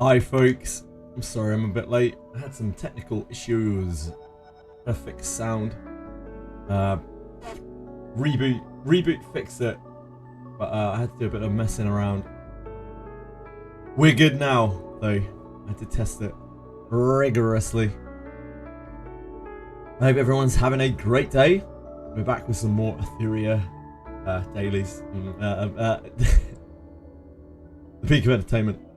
Hi folks, I'm sorry I'm a bit late. I had some technical issues. I fixed sound. Reboot fixed it. But I had to do a bit of messing around. We're good now, though. I had to test it rigorously. I hope everyone's having a great day. We're back with some more Etheria dailies. The peak of entertainment.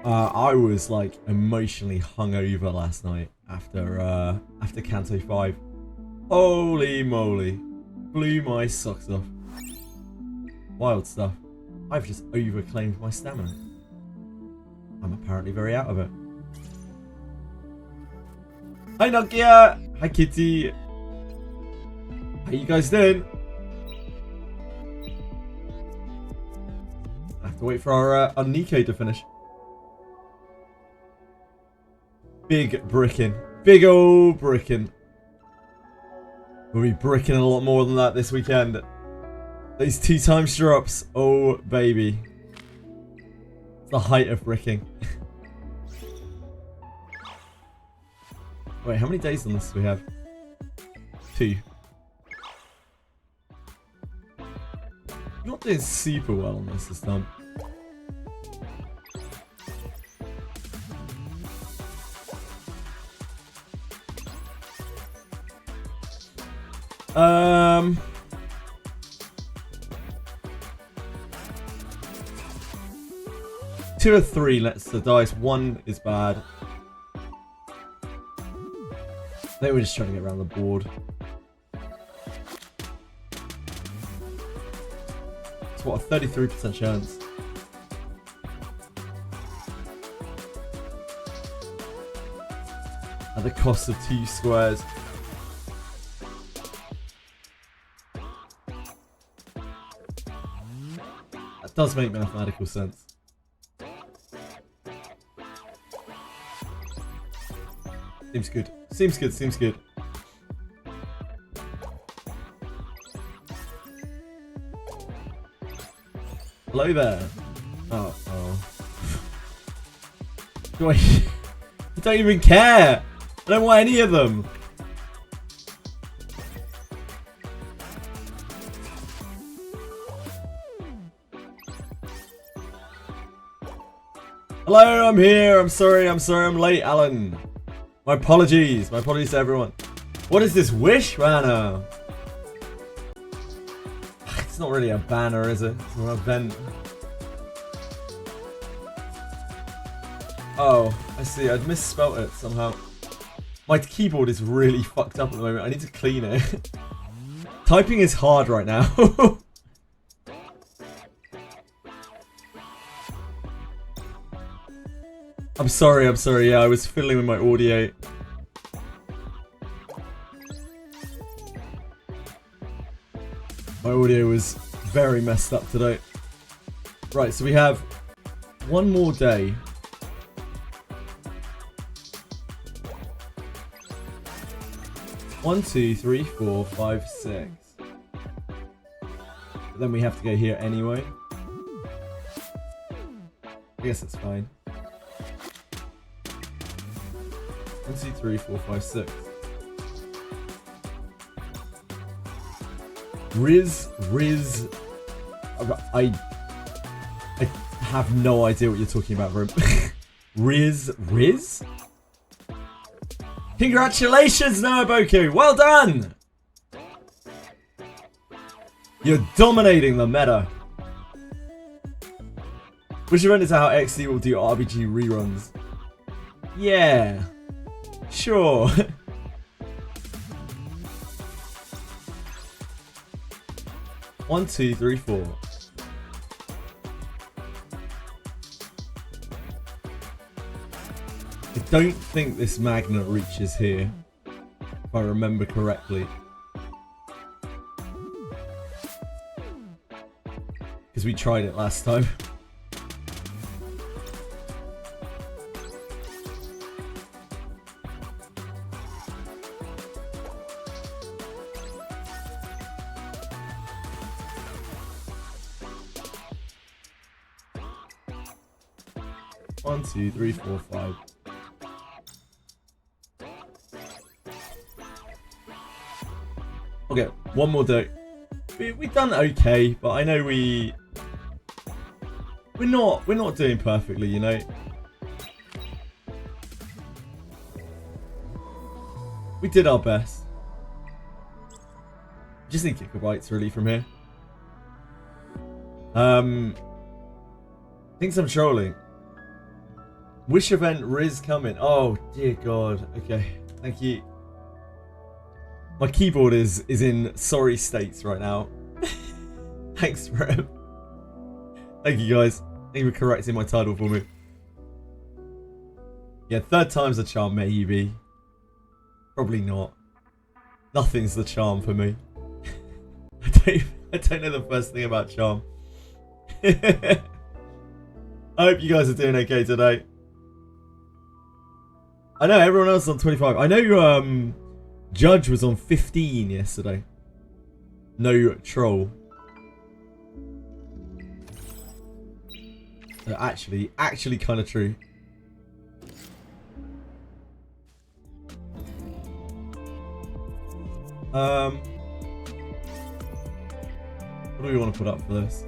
I was like emotionally hungover last night after Canto 5. Holy moly. Blew my socks off. Wild stuff. I've just overclaimed my stamina. I'm apparently very out of it. Hi Nokia! Hi Kitty! How you guys doing? I have to wait for our Nico to finish. Big bricking. Big old bricking. We'll be bricking a lot more than that this weekend. These 2 times drops. Oh, baby. It's the height of bricking. Wait, how many days on this do we have? 2. You're not doing super well on this time. Two or three lets the dice. 1 is bad. They were just trying to get around the board. It's what, a 33% chance. At the cost of 2 squares. That does make mathematical sense. Seems good. Seems good. Seems good. Hello there. Oh. I don't even care. I don't want any of them. Hello, I'm here. I'm sorry I'm late, Alan. My apologies to everyone. What is this wish banner? It's not really a banner, is it? It's an event. Oh, I see. I'd misspelt it somehow. My keyboard is really fucked up at the moment. I need to clean it. Typing is hard right now. I'm sorry, yeah, I was fiddling with my audio. My audio was very messed up today. Right, so we have one more day. One, 2, 3, 4, 5, 6. But then we have to go here anyway. I guess it's fine. 1, 2, 3, 4, 5, 6. Riz. I have no idea what you're talking about, bro. Riz? Congratulations, Noaboku! Well done! You're dominating the meta. Which event is how XD will do RBG reruns? Yeah. Sure. One, 2, 3, 4. I don't think this magnet reaches here, if I remember correctly. Because we tried it last time. 1, 2, 3, 4, 5. Okay, one more do. We've done okay, but I know we're not doing perfectly, you know. We did our best. Just need gigabytes really from here. Thinks I'm trolling. Wish event Riz coming. Oh dear God. Okay, thank you. My keyboard is in sorry states right now. Thanks, Rem. Thank you guys. Thank you for correcting my title for me. Yeah, third time's a charm, maybe. Probably not. Nothing's the charm for me. I don't know the first thing about charm. I hope you guys are doing okay today. I know everyone else is on 25. I know Judge was on 15 yesterday. No troll. Actually kind of true. What do we want to put up for this?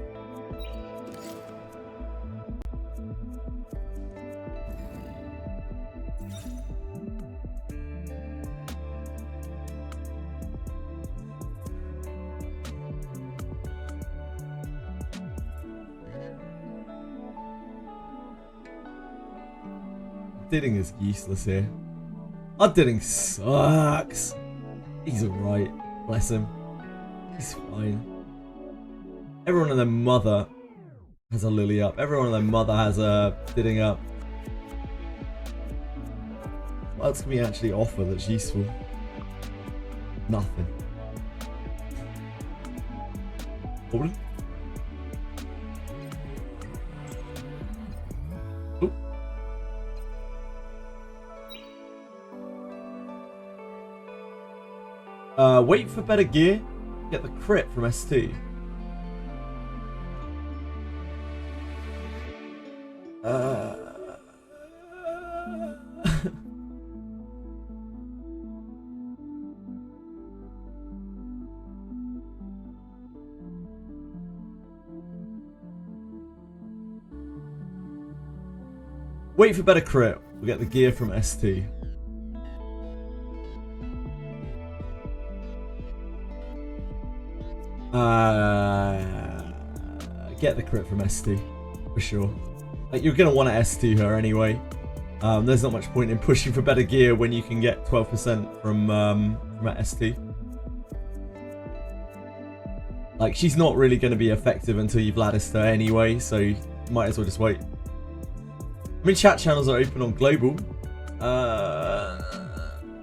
Didding is useless here. Our Didding sucks. He's alright. Bless him. He's fine. Everyone and their mother has a Lily up. Everyone and their mother has a Didding up. What else can we actually offer that's useful? Nothing. Probably. Wait for better gear. Get the crit from ST. Wait for better crit. We'll get the gear from ST. Get the crit from ST for sure. Like, you're gonna want to ST her anyway. There's not much point in pushing for better gear when you can get 12% from a ST. Like, she's not really going to be effective until you've latticed her anyway, so you might as well just wait. I mean, chat channels are open on global.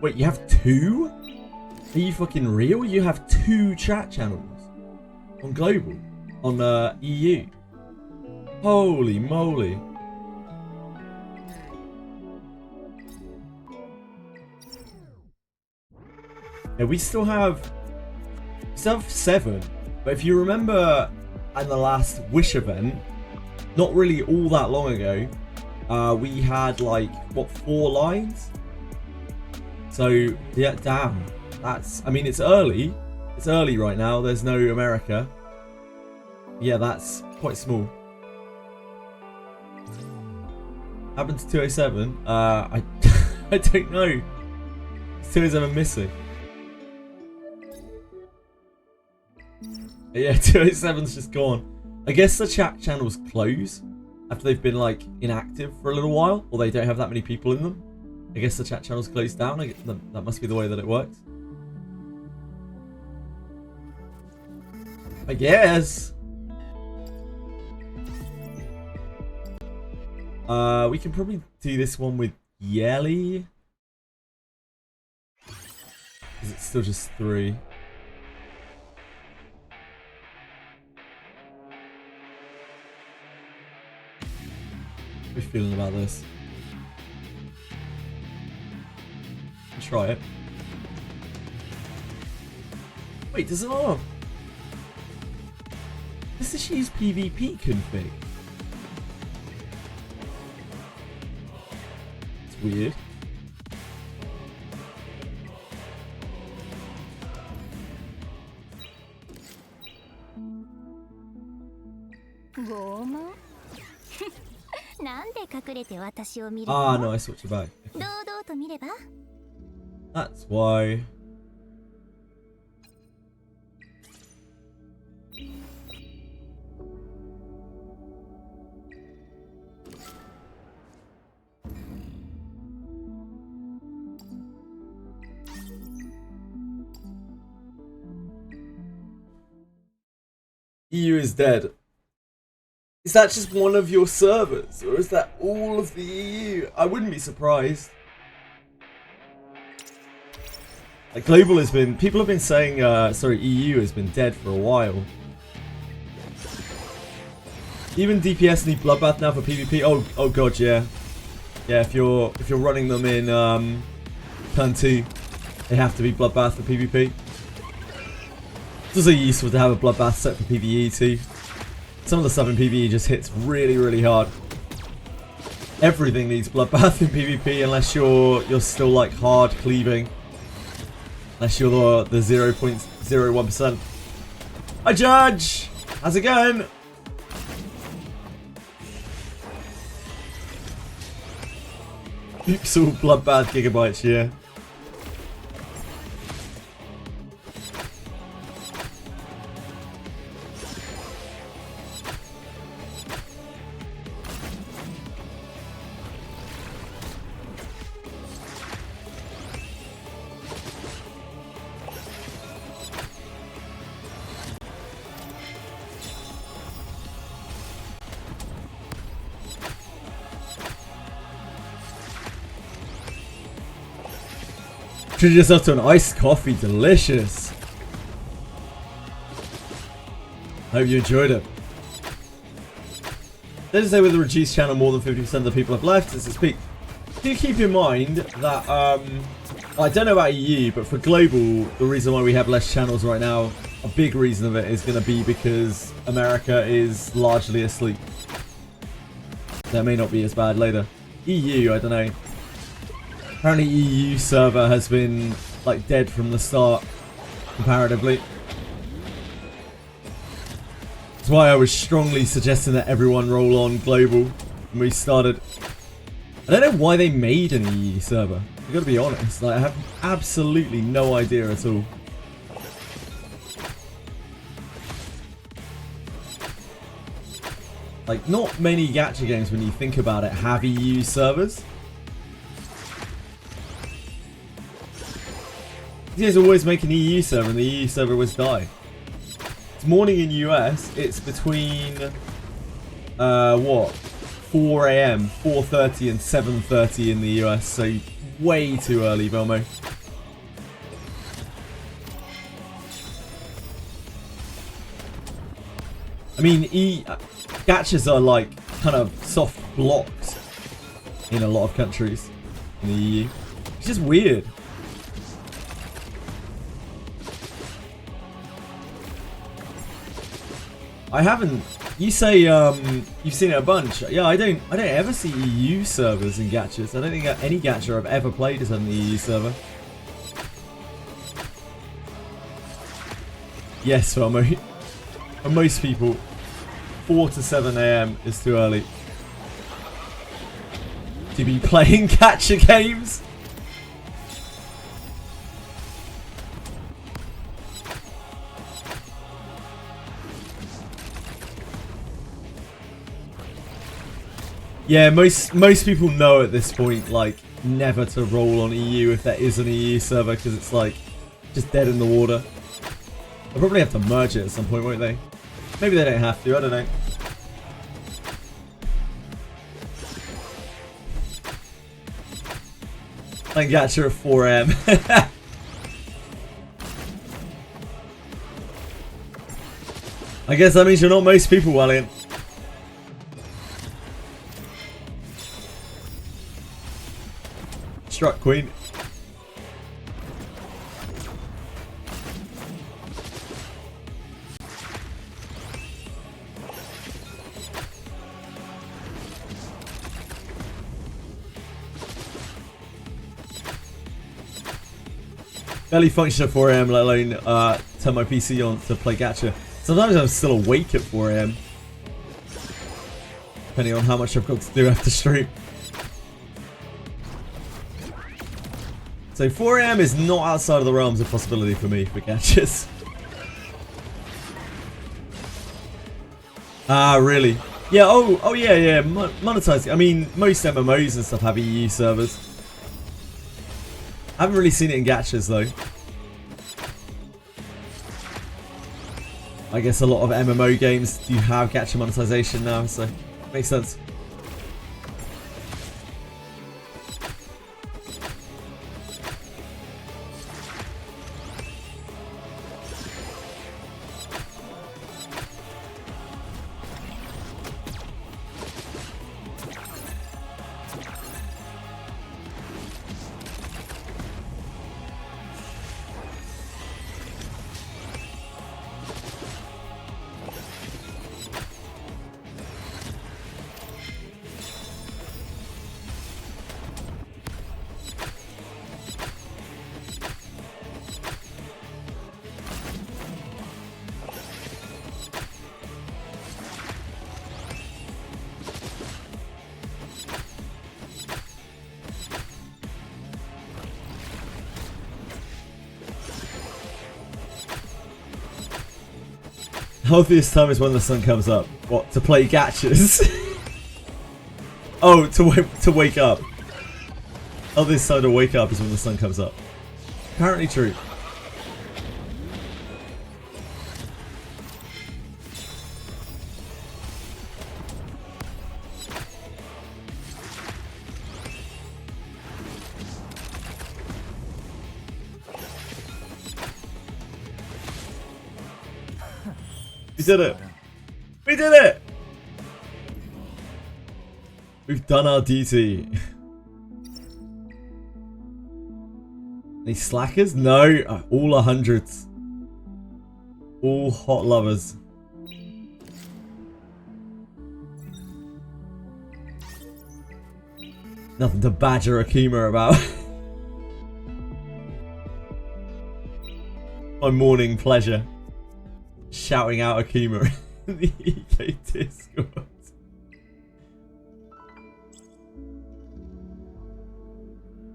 Wait, you have two? Are you fucking real? You have two chat channels on global, on EU. Holy moly. Yeah, we still have 7, but if you remember in the last Wish event, not really all that long ago, we had like, what, 4 lines? So, yeah, damn. That's, I mean, it's early. It's early right now. There's no America. Yeah, that's quite small. Happened to 207? I don't know. It's 207 missing. Yeah, 207's just gone. I guess the chat channels close after they've been like inactive for a little while, or they don't have that many people in them. I guess the chat channels closed down. That must be the way that it works. I guess. We can probably do this one with Yelly. Is it still just 3? How are you feeling about this? Try it. Wait, does it not? Does she use PvP config? weird. Ah, no, I switched it back. Okay. That's why. EU is dead. Is that just one of your servers, or is that all of the EU? I wouldn't be surprised. Like, global has been, people have been saying, EU has been dead for a while. Even DPS need Bloodbath now for PvP. Oh god, yeah. Yeah, if you're running them in turn 2, they have to be Bloodbath for PvP. It's also useful to have a Bloodbath set for PvE too. Some of the stuff in PvE just hits really, really hard. Everything needs Bloodbath in PvP unless you're still like hard cleaving. Unless you're the 0.01%. Hi Judge! How's it going? Oops, all Bloodbath gigabytes, yeah. Treat yourself to an iced coffee, delicious. Hope you enjoyed it. Let's say with a reduced channel, more than 50% of the people have left as I speak. Do keep in mind that, I don't know about EU, but for global, the reason why we have less channels right now, a big reason of it is going to be because America is largely asleep. That may not be as bad later. EU, I don't know. Apparently EU server has been like dead from the start, comparatively. That's why I was strongly suggesting that everyone roll on global when we started. I don't know why they made an EU server. I gotta be honest, like, I have absolutely no idea at all. Like, not many gacha games, when you think about it, have EU servers. You guys always make an EU server and the EU server always die. It's morning in US, it's between, what? 4 AM, 4:30 and 7:30 in the US, so way too early, Velmo. I mean, gachas are like kind of soft blocked in a lot of countries in the EU. It's just weird. I haven't. You say you've seen it a bunch. Yeah, I don't ever see EU servers in gachas. I don't think any gacha I've ever played is on the EU server. Yes, for most people, 4 to 7 AM is too early to be playing gacha games. Yeah, most people know at this point, like, never to roll on EU if there is an EU server, because it's like just dead in the water. They'll probably have to merge it at some point, won't they? Maybe they don't have to, I don't know. Playing gacha at 4 AM. I guess that means you're not most people, Walliant. Struck Queen. barely function at 4 AM, let alone turn my PC on to play gacha. Sometimes I'm still awake at 4 AM. Depending on how much I've got to do after stream. So 4 AM is not outside of the realms of possibility for me for gachas. Ah, really? Yeah, oh yeah. Monetizing. I mean, most MMOs and stuff have EU servers. I haven't really seen it in gachas though. I guess a lot of MMO games do have gacha monetization now, so makes sense. Healthiest time is when the sun comes up. What, to play gachas? Oh, to wake up. Healthiest time to wake up is when the sun comes up. Apparently true. We did it! We did it! We've done our duty. Any slackers? No, all 100s. All hot lovers. Nothing to badger Akima about. My morning pleasure. Shouting out Akima in the EK Discord.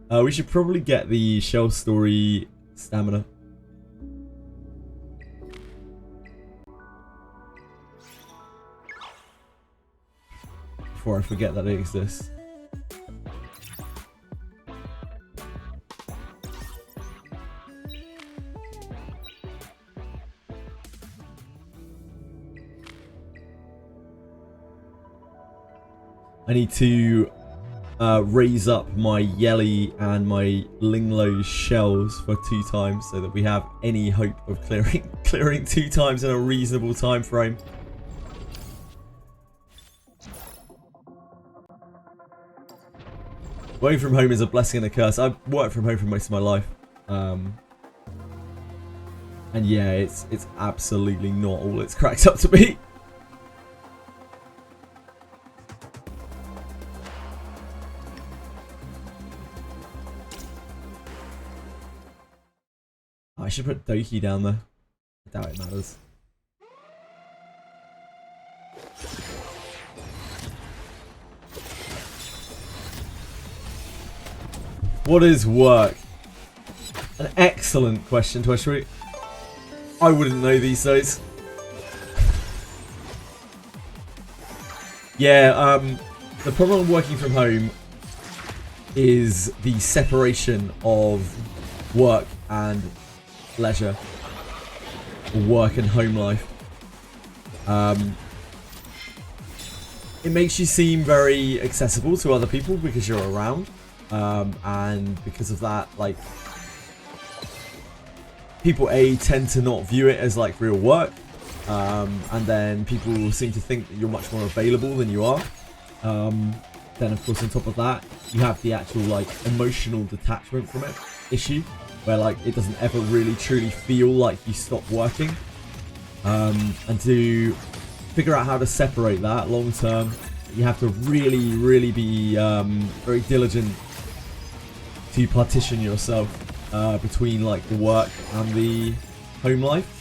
We should probably get the Shell Story stamina. Before I forget that it exists. I need to raise up my Yelly and my Linglow's shells for 2 times so that we have any hope of clearing 2 times in a reasonable time frame. Working from home is a blessing and a curse. I've worked from home for most of my life. And yeah, it's absolutely not all it's cracked up to be. I should put Doki down there. I doubt it matters. What is work? An excellent question, Twishry. I wouldn't know these days. Yeah, the problem with working from home is the separation of work and leisure, or work and home life. It makes you seem very accessible to other people because you're around, and because of that, like, people tend to not view it as like real work, and then people seem to think that you're much more available than you are. Then of course on top of that, you have the actual like emotional detachment from it issue, where like it doesn't ever really truly feel like you stop working. And to figure out how to separate that long term, you have to really be very diligent to partition yourself between like the work and the home life.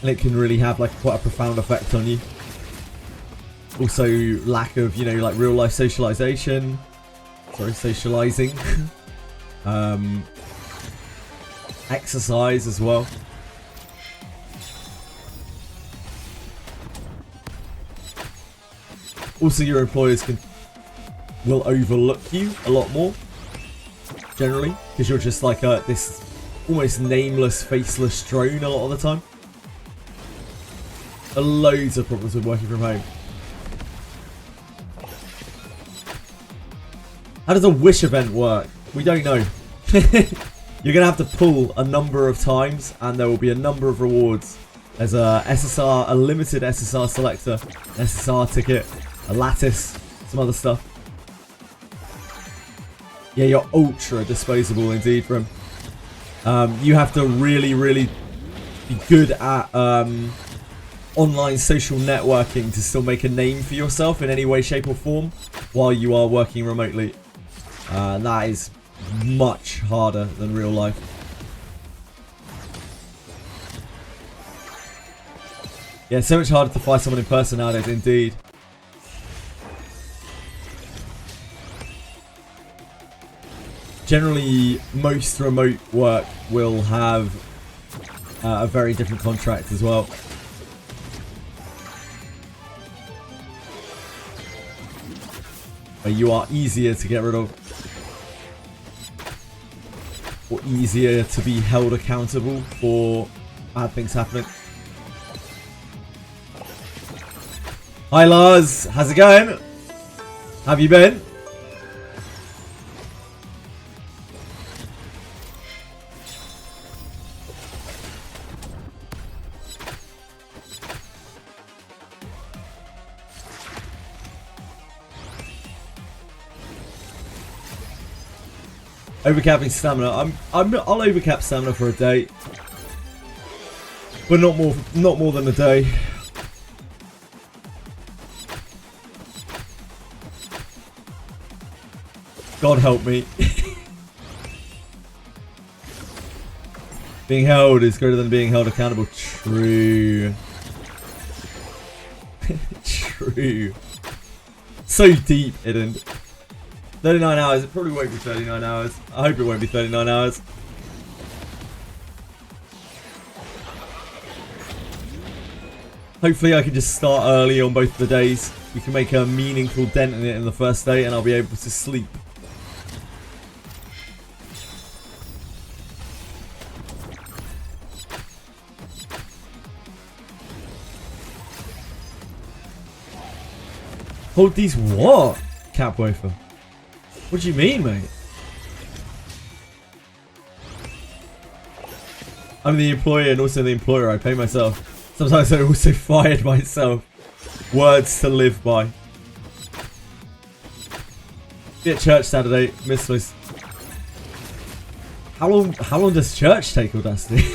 And it can really have like quite a profound effect on you. Also, lack of, you know, like real life socialization. Sorry, socializing. Exercise as well. Also, your employers will overlook you a lot more, generally, because you're just like this almost nameless, faceless drone a lot of the time. There are loads of problems with working from home. How does a wish event work? We don't know. You're going to have to pull a number of times, and there will be a number of rewards. There's a SSR, a limited SSR selector, an SSR ticket, a lattice, some other stuff. Yeah, you're ultra disposable indeed, from. You have to really, really be good at online social networking to still make a name for yourself in any way, shape or form while you are working remotely. That is much harder than real life. Yeah, so much harder to find someone in person nowadays, indeed. Generally, most remote work will have a very different contract as well. Where you are easier to get rid of. Or easier to be held accountable for bad things happening. Hi Lars, how's it going? How have you been? Overcapping stamina. I'll overcap stamina for a day, but not more than a day. God help me. Being held is greater than being held accountable. True. True. So deep, Eden. 39 hours. It probably won't be 39 hours. I hope it won't be 39 hours. Hopefully I can just start early on both the days. We can make a meaningful dent in it in the first day and I'll be able to sleep. Hold these what? Cap wafer. What do you mean, mate? I'm the employer and also the employer. I pay myself. Sometimes I also fired myself. Words to live by. Be at church Saturday. Miss. How long does church take, Audacity?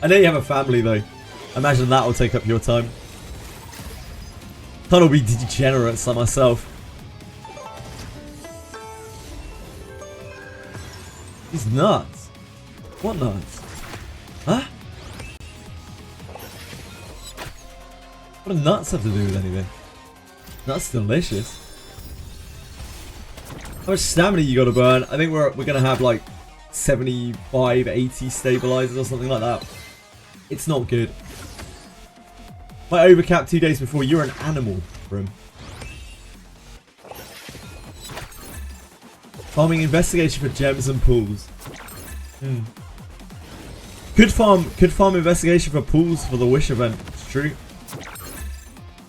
I know you have a family though. Imagine that will take up your time. Can't all be degenerates like myself. He's nuts. What nuts? Huh? What do nuts have to do with anything? Nuts delicious. How much stamina you gotta burn? I think we're gonna have like 75, 80 stabilizers or something like that. It's not good. I overcapped 2 days before. You're an animal, Brim. Farming investigation for gems and pools. Could farm investigation for pools for the wish event. It's true.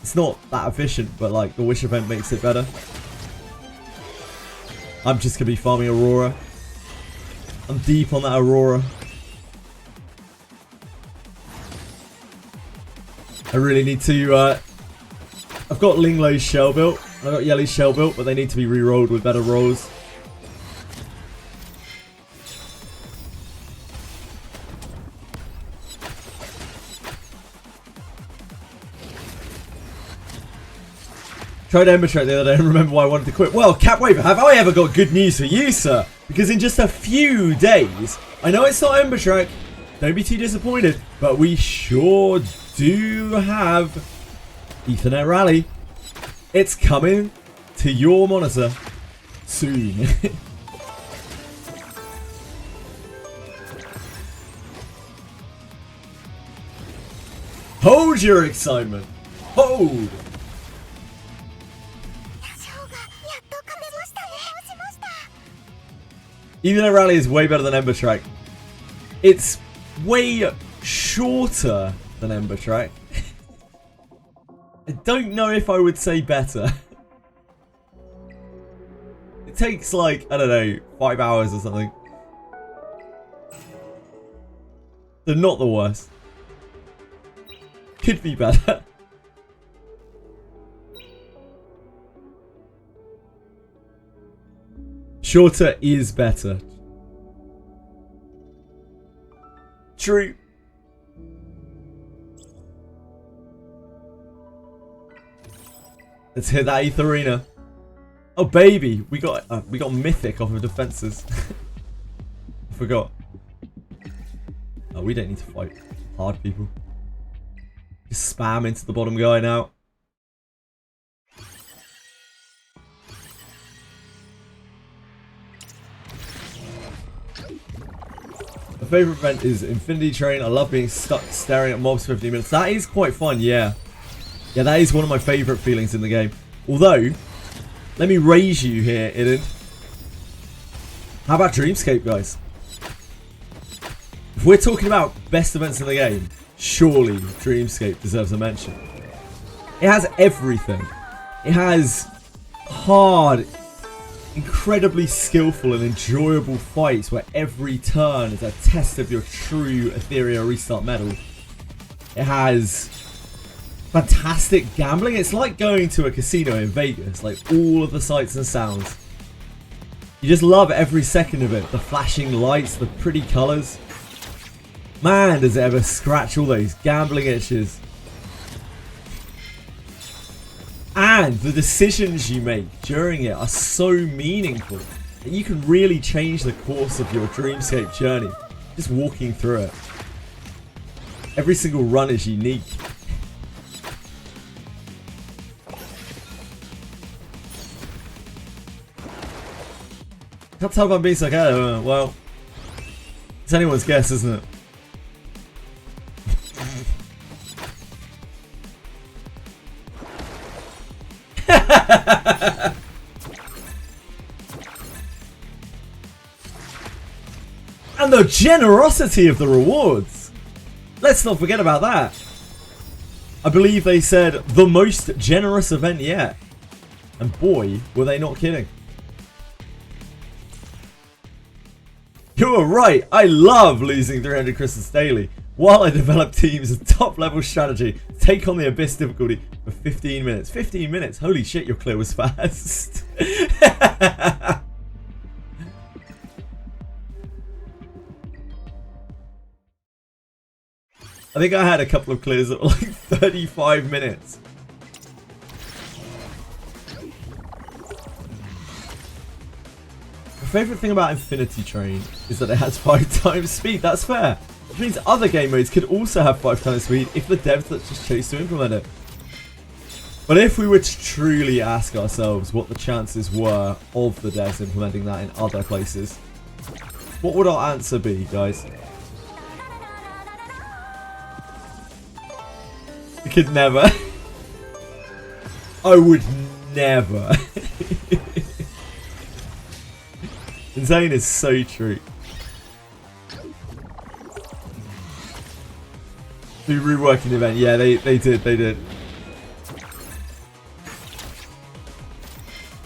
It's not that efficient, but like the wish event makes it better. I'm just gonna be farming Aurora. I'm deep on that Aurora. I really need to. I've got Linglow's shell built. I've got Yellow's shell built, but they need to be re-rolled with better rolls. Tried Ember Track the other day and remember why I wanted to quit. Well, Capwaver, have I ever got good news for you, sir? Because in just a few days, I know it's not Ember Track, don't be too disappointed, but we sure do have Ethernet Rally. It's coming to your monitor soon. Hold your excitement. Hold. Ethernet Rally is way better than Ember Track. It's way shorter than Ember Track. I don't know if I would say better. It takes like, I don't know, 5 hours or something. So not the worst. Could be better. Shorter is better. True. Let's hit that Etheria. Oh baby, we got mythic off of defenses. I forgot. Oh, we don't need to fight hard people. Just spam into the bottom guy now. My favourite event is Infinity Train. I love being stuck staring at mobs for 15 minutes. That is quite fun, yeah. Yeah, that is one of my favourite feelings in the game. Although, let me raise you here, Iden. How about Dreamscape, guys? If we're talking about best events in the game, surely Dreamscape deserves a mention. It has everything. It has hard, incredibly skillful and enjoyable fights where every turn is a test of your true Etheria Restart medal. It has fantastic gambling. It's like going to a casino in Vegas, like all of the sights and sounds. You just love every second of it. The flashing lights, the pretty colours. Man, does it ever scratch all those gambling itches. And the decisions you make during it are so meaningful that you can really change the course of your Dreamscape journey just walking through it. Every single run is unique. Can't tell if I'm being sarcastic. Well, it's anyone's guess, isn't it? And the generosity of the rewards. Let's not forget about that. I believe they said the most generous event yet. And boy, were they not kidding. You were right. I love losing 300 crystals daily while I develop teams of top level strategy. Take on the Abyss difficulty for 15 minutes. 15 minutes? Holy shit, your clear was fast. I think I had a couple of clears at like 35 minutes. My favourite thing about Infinity Train is that it has 5 times speed. That's fair. Which means other game modes could also have 5 times speed if the devs that just chose to implement it. But if we were to truly ask ourselves what the chances were of the devs implementing that in other places, what would our answer be, guys? We could never. I would never. Insane is so true. Be reworking the event. Yeah, they did. Maybe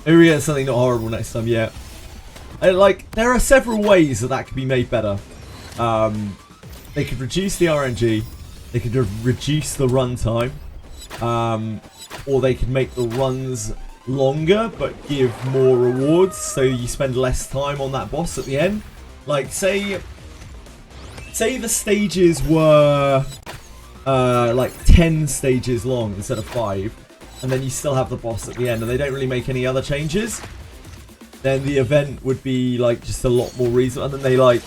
we get something not horrible next time. Yeah. Like, there are several ways that could be made better. They could reduce the RNG. They could reduce the runtime. Or they could make the runs longer but give more rewards so you spend less time on that boss at the end. Like, say the stages were like 10 stages long instead of 5, and then you still have the boss at the end and they don't really make any other changes. then the event would be like just a lot more reasonable. And then they like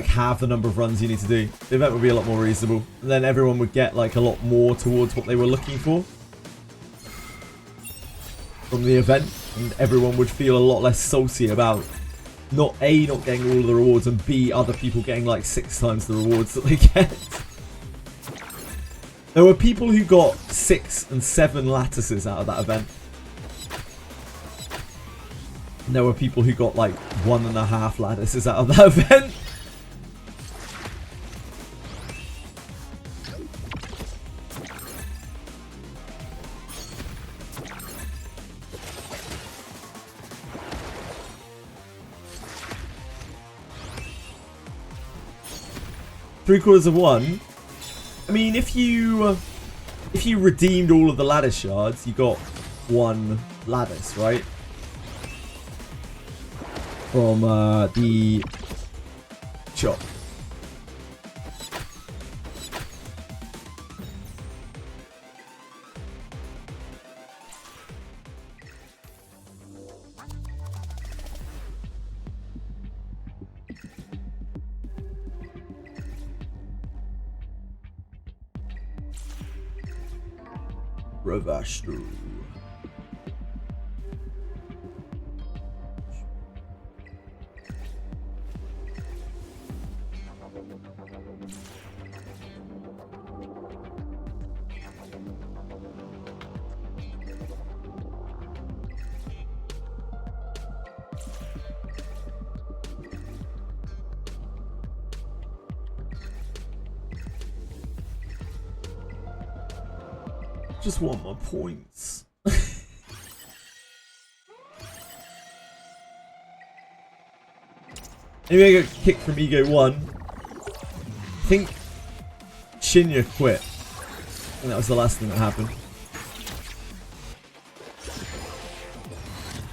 halve the number of runs you need to do. The event would be a lot more reasonable. And then everyone would get like a lot more towards what they were looking for from the event. And everyone would feel a lot less salty about not getting all of the rewards, and B, other people getting like 6 times the rewards that they get. There were people who got 6 and 7 lattices out of that event. And there were people who got like 1.5 lattices out of that event. Three-quarters of one. I mean, if you redeemed all of the lattice shards, you got 1 lattice, right? From the shop. Ravastro. Just want my points. Anyway, I got kicked from Ego 1. I think Shinya quit. And that was the last thing that happened.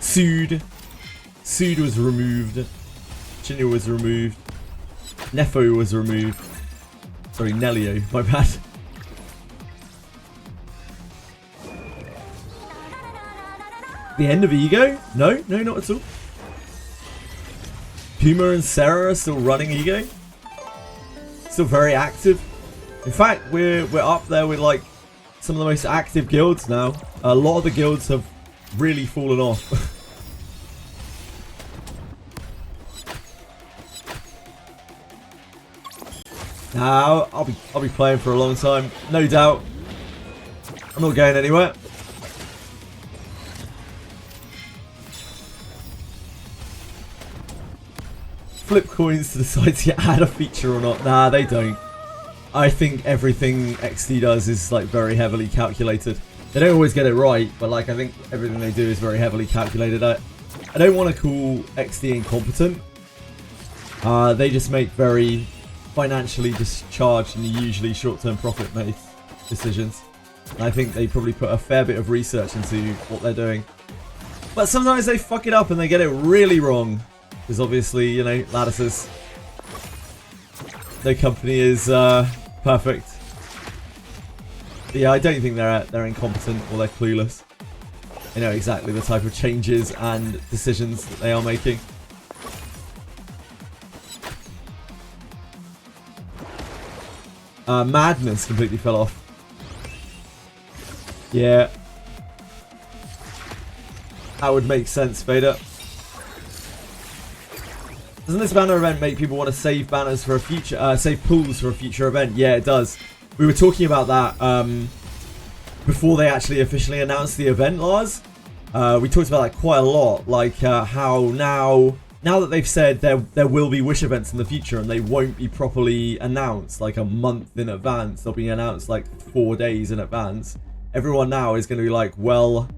Sued was removed. Shinya was removed. Nefo was removed. Sorry, Nelio, my bad. The end of Ego? No, not at all. Puma and Sarah are still running Ego. Still very active. In fact, we're up there with like some of the most active guilds now. A lot of the guilds have really fallen off. Now, I'll be playing for a long time, no doubt. I'm not going anywhere. Flip coins to decide to add a feature or not. Nah, they don't. I think everything XD does is like very heavily calculated. They don't always get it right, but like I think everything they do is very heavily calculated. I don't want to call XD incompetent. They just make very financially discharged and usually short-term profit-based decisions. And I think they probably put a fair bit of research into what they're doing. But sometimes they fuck it up and they get it really wrong. Because obviously, you know, lattices. No company is perfect. But yeah, I don't think they're incompetent or they're clueless. They know exactly the type of changes and decisions that they are making. Madness completely fell off. Yeah. That would make sense, Vader. Doesn't this banner event make people want to save banners for a future, save pools for a future event? Yeah, it does. We were talking about that before they actually officially announced the event, Lars. We talked about that quite a lot, like how now that they've said there will be Wish events in the future and they won't be properly announced like a month in advance. They'll be announced like 4 days in advance. Everyone now is going to be like, well,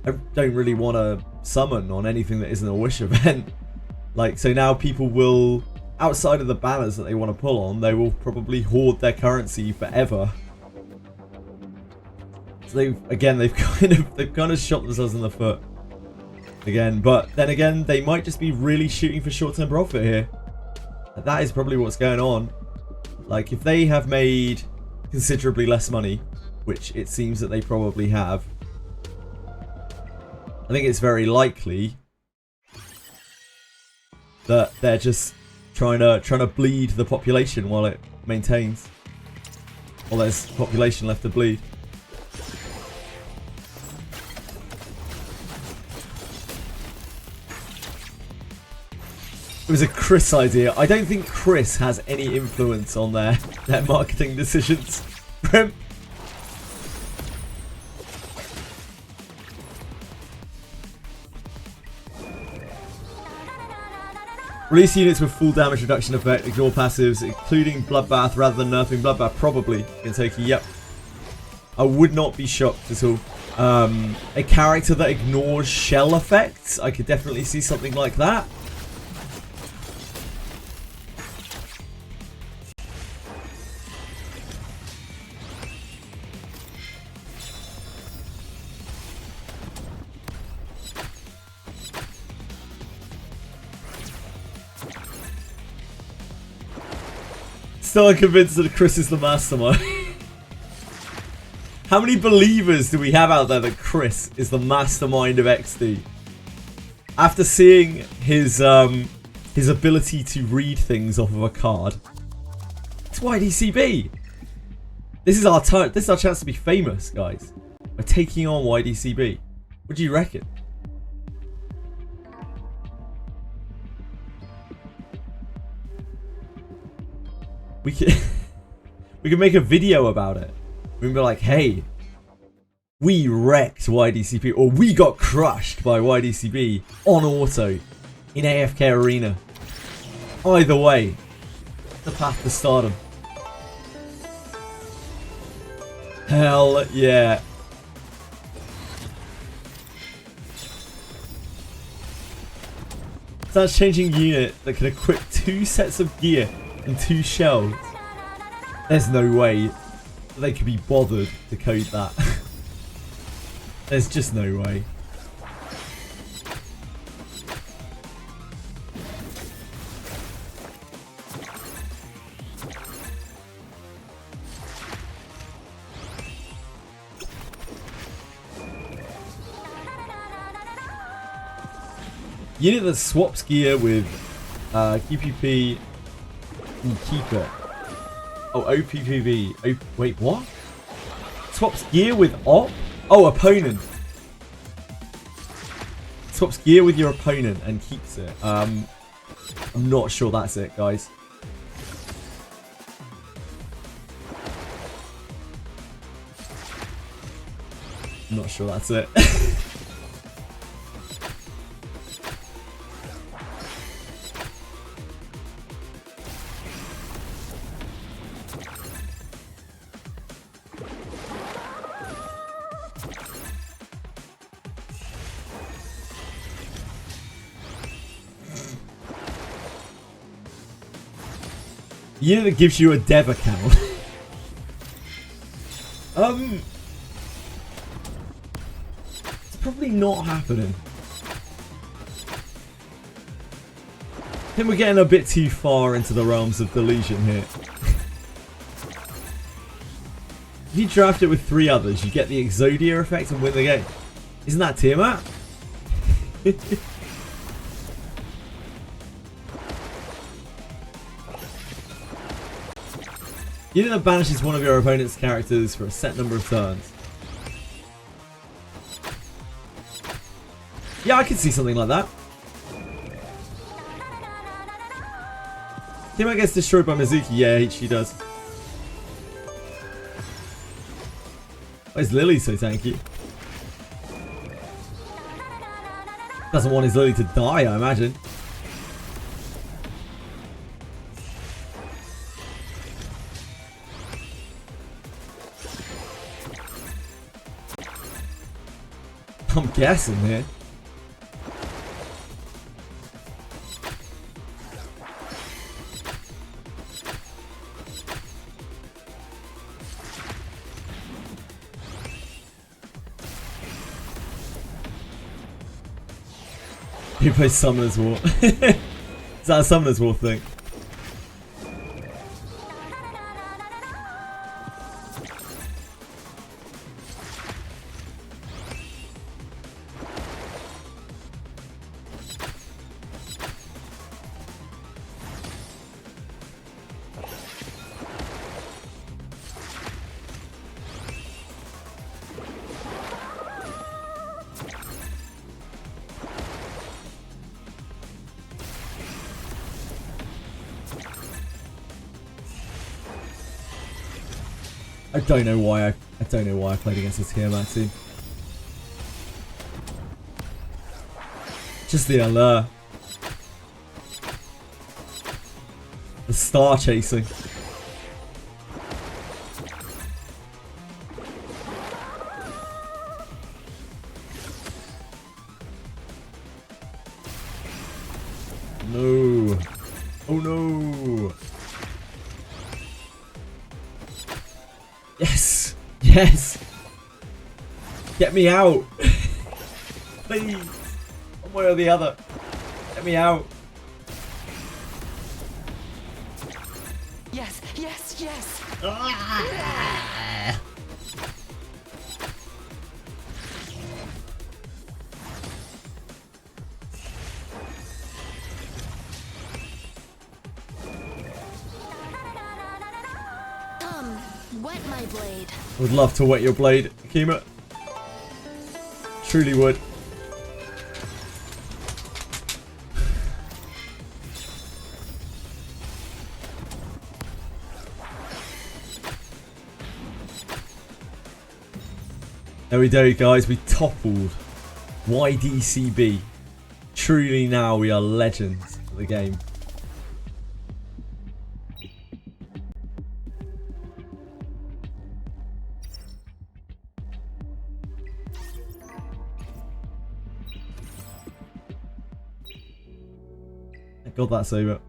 I don't really want to summon on anything that isn't a Wish event. Like, so now people will, outside of the banners that they want to pull on, they will probably hoard their currency forever. So they've kind of shot themselves in the foot again. But then again, they might just be really shooting for short-term profit here. That is probably what's going on. Like, if they have made considerably less money, which it seems that they probably have, I think it's very likely that they're just trying to bleed the population while it maintains. While there's population left to bleed. It was a Chris idea. I don't think Chris has any influence on their marketing decisions. Primp. Release units with full damage reduction effect. Ignore passives, including Bloodbath rather than nerfing Bloodbath. Probably in Toki. Yep. I would not be shocked at all. A character that ignores shell effects. I could definitely see something like that. Still unconvinced that Chris is the mastermind. How many believers do we have out there that Chris is the mastermind of XD? After seeing his ability to read things off of a card. It's YDCB. This is our time. This is our chance to be famous, guys. We're taking on YDCB. What do you reckon? We can make a video about it. We can be like, hey, we wrecked YDCB, or we got crushed by YDCB on auto in AFK Arena. Either way, the path to stardom. Hell yeah. Starts changing unit that can equip 2 sets of gear and 2 shells. There's no way they could be bothered to code that. There's just no way. Unit that swaps gear with QPP and keep it. Oh, OPPV. Wait, what? Swaps gear with op? Oh, opponent. Swaps gear with your opponent and keeps it. I'm not sure that's it, guys. I'm not sure that's it. Unit that gives you a dev account. It's probably not happening. I think we're getting a bit too far into the realms of delusion here. If you draft it with 3 others, you get the Exodia effect and win the game. Isn't that Tiamat? Unit that banishes one of your opponent's characters for a set number of turns. Yeah, I could see something like that. Tiamat gets destroyed by Mizuki. Yeah, she does. Why is Lily so tanky? Doesn't want his Lily to die, I imagine. I'm guessing here. He plays Summoner's War. Is that a Summoner's War thing? I don't know why I played against this Tiamat team. Just the allure. The star chasing. No. Oh no. Yes. Yes. Get me out. Please. One way or the other. Get me out. Yes, yes, yes. Ah. Come, wet my blade. Would love to wet your blade, Akima. Truly would. There we go, guys. We toppled YDCB. Truly now we are legends of the game. Thank God that's over.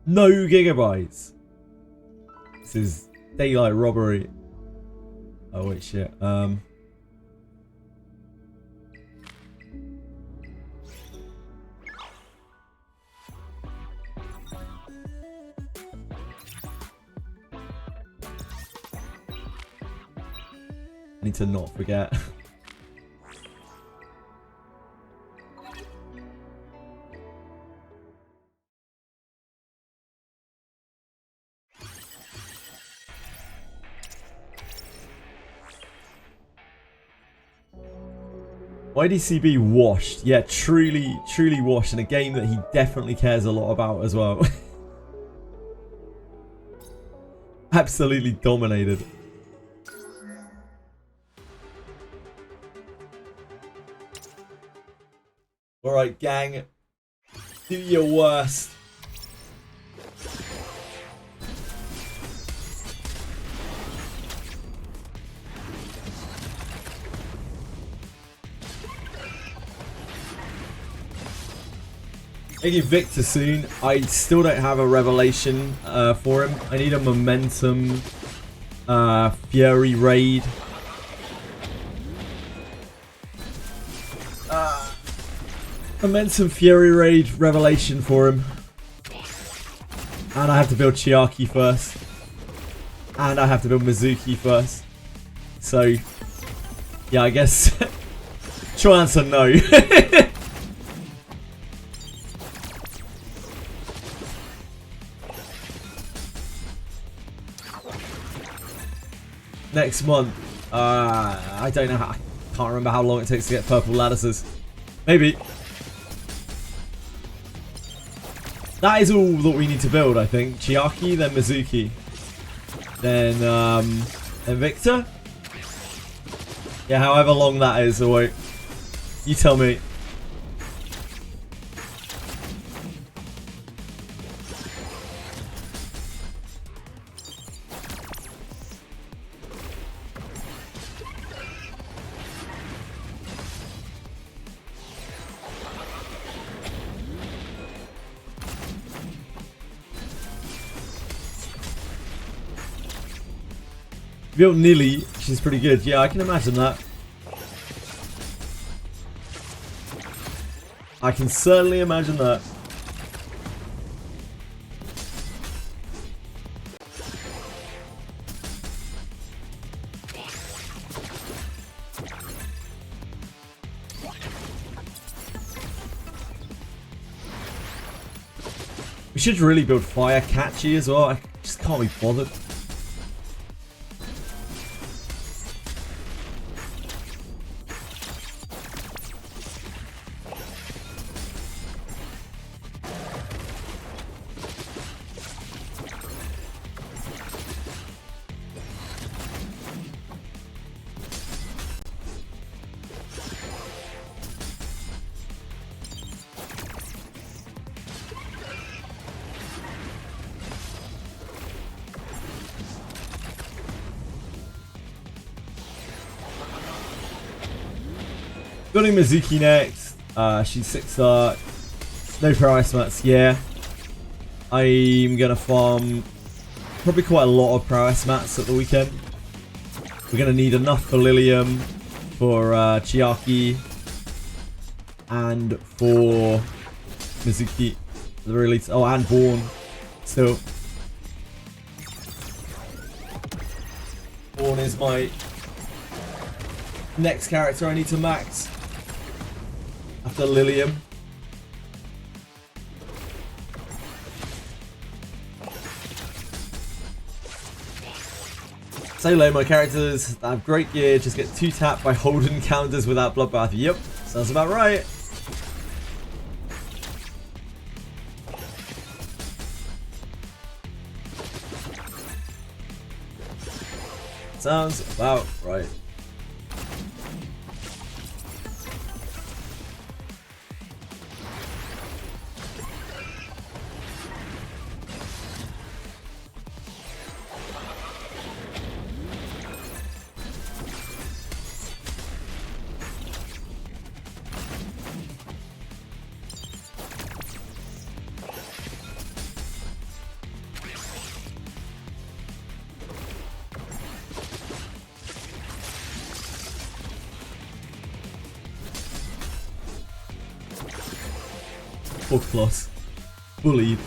No gigabytes. This is daylight robbery. Oh wait, shit. I need to not forget. YDCB washed. Yeah, truly washed in a game that he definitely cares a lot about as well. Absolutely dominated. Alright, gang. Do your worst. Maybe Victor soon. I still don't have a revelation for him. I need a momentum Fury raid. Momentum Fury raid revelation for him. And I have to build Chiaki first. And I have to build Mizuki first. So, yeah, I guess short answer no. Next month, I don't know how. I can't remember how long it takes to get purple lattices. Maybe. That is all that we need to build, I think. Chiaki, then Mizuki, then Victor. Yeah, however long that is, or wait. You tell me. Built Nilly, she's pretty good. Yeah, I can imagine that. I can certainly imagine that. We should really build Fire Catchy as well. I just can't be bothered. Building Mizuki next. She's 6-star. No prowess mats. Yeah. I'm gonna farm probably quite a lot of prowess mats at the weekend. We're gonna need enough for Lilium, for Chiaki, and for Mizuki. The release. Oh, and Born. So Born is my next character I need to max after Lilium. Solo, my characters that have great gear just get 2 tapped by holding counters without bloodbath. Yep, sounds about right. Sounds about right. Or Kloss. Bullied.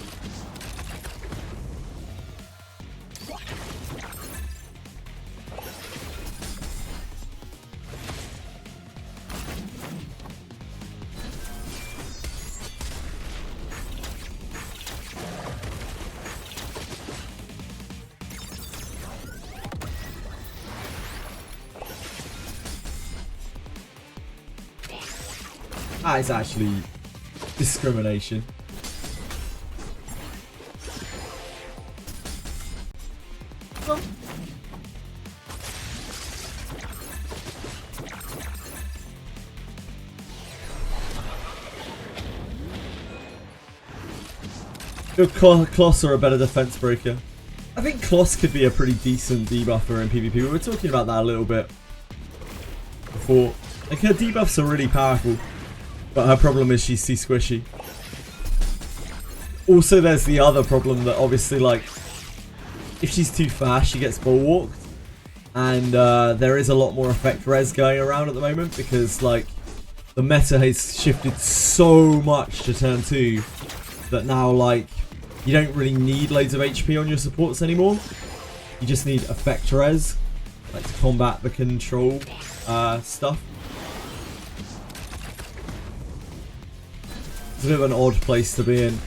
That is actually discrimination. Well. Good Kloss or a better defense breaker. I think Kloss could be a pretty decent debuffer in PvP. We were talking about that a little bit before. Like, her debuffs are really powerful, but her problem is she's too squishy. Also, there's the other problem that obviously, like, if she's too fast, she gets bulwarked. And there is a lot more effect res going around at the moment because, like, the meta has shifted so much to turn 2 that now, like, you don't really need loads of HP on your supports anymore. You just need effect res, like, to combat the control stuff. It's a bit of an odd place to be in.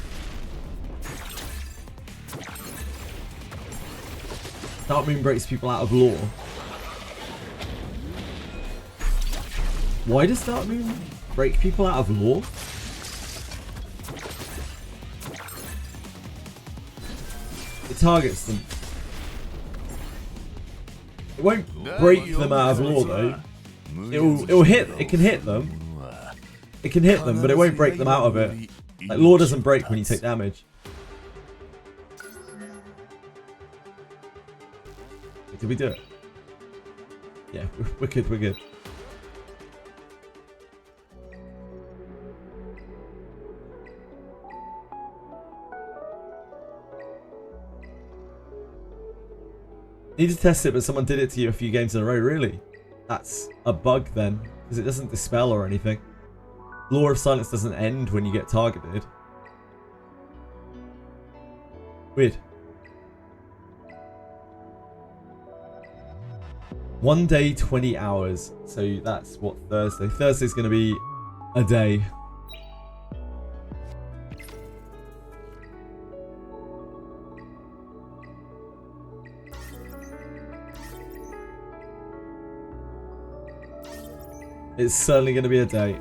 Dark Moon breaks people out of lore. Why does Dark Moon break people out of lore? It targets them. It won't break them out of lore though. It'll hit. It can hit them. It can hit them, but it won't break them out of it. Like, lore doesn't break when you take damage. Did we do it? Yeah, we're good, we're good. Need to test it, but someone did it to you a few games in a row. Really? That's a bug then, because it doesn't dispel or anything. Law of Silence doesn't end when you get targeted. Weird. 1 day, 20 hours. So that's what, Thursday? Thursday's going to be a day. It's certainly going to be a day.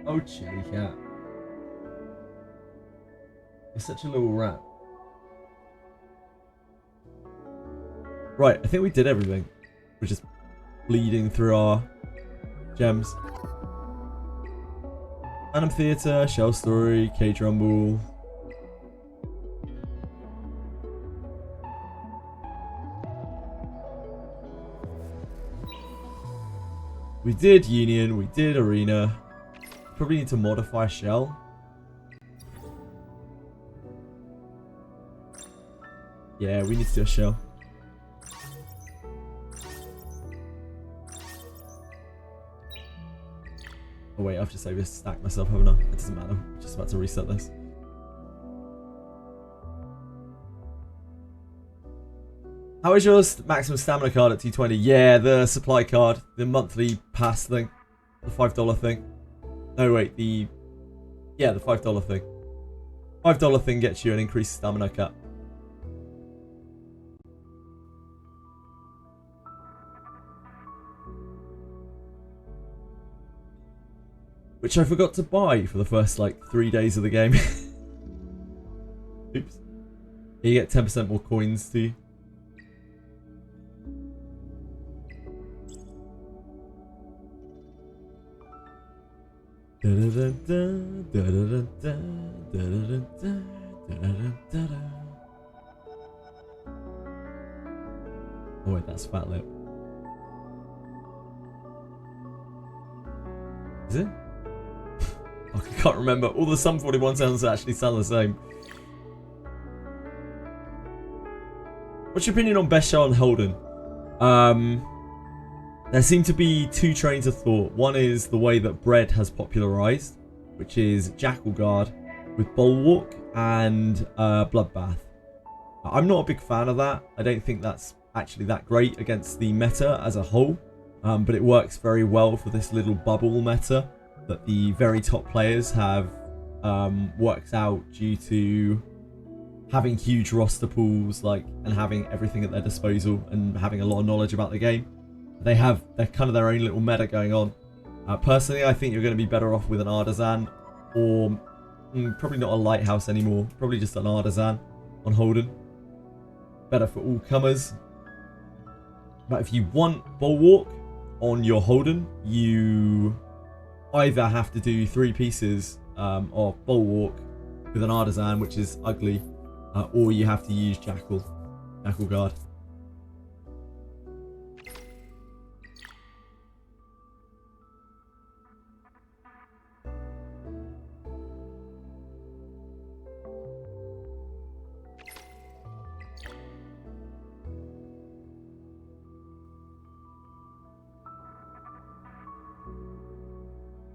Oh, chilly cat. You're such a little rat. Right, I think we did everything. We're just bleeding through our gems. Phantom Theatre, Shell Story, Cage Rumble. We did Union, we did Arena. Probably need to modify Shell. Yeah, we need to do a Shell. Oh wait, I've just overstacked myself, haven't I? It doesn't matter. I'm just about to reset this. How is your maximum stamina card at 220? Yeah, the supply card, the monthly pass thing, the $5 thing. No wait, the $5 thing. $5 thing gets you an increased stamina cap. Which I forgot to buy for the first like 3 days of the game. Oops. You get 10% more coins too. Oh wait, that's Fat Lip. Is it? I can't remember. All the Sum 41 sounds actually sound the same. What's your opinion on Best Shell and Holden? There seem to be two trains of thought. One is the way that Bread has popularized, which is Jackal Guard with Bulwark and Bloodbath. I'm not a big fan of that. I don't think that's actually that great against the meta as a whole, but it works very well for this little bubble meta that the very top players have worked out due to having huge roster pools, and having everything at their disposal and having a lot of knowledge about the game. They're kind of their own little meta going on. Personally, I think you're going to be better off with an Artisan, or probably not a Lighthouse anymore. Probably just an Artisan on Holden. Better for all comers. But if you want Bulwark on your Holden, you either have to do 3 pieces of Bulwark with an Artisan, which is ugly, or you have to use Jackal Guard.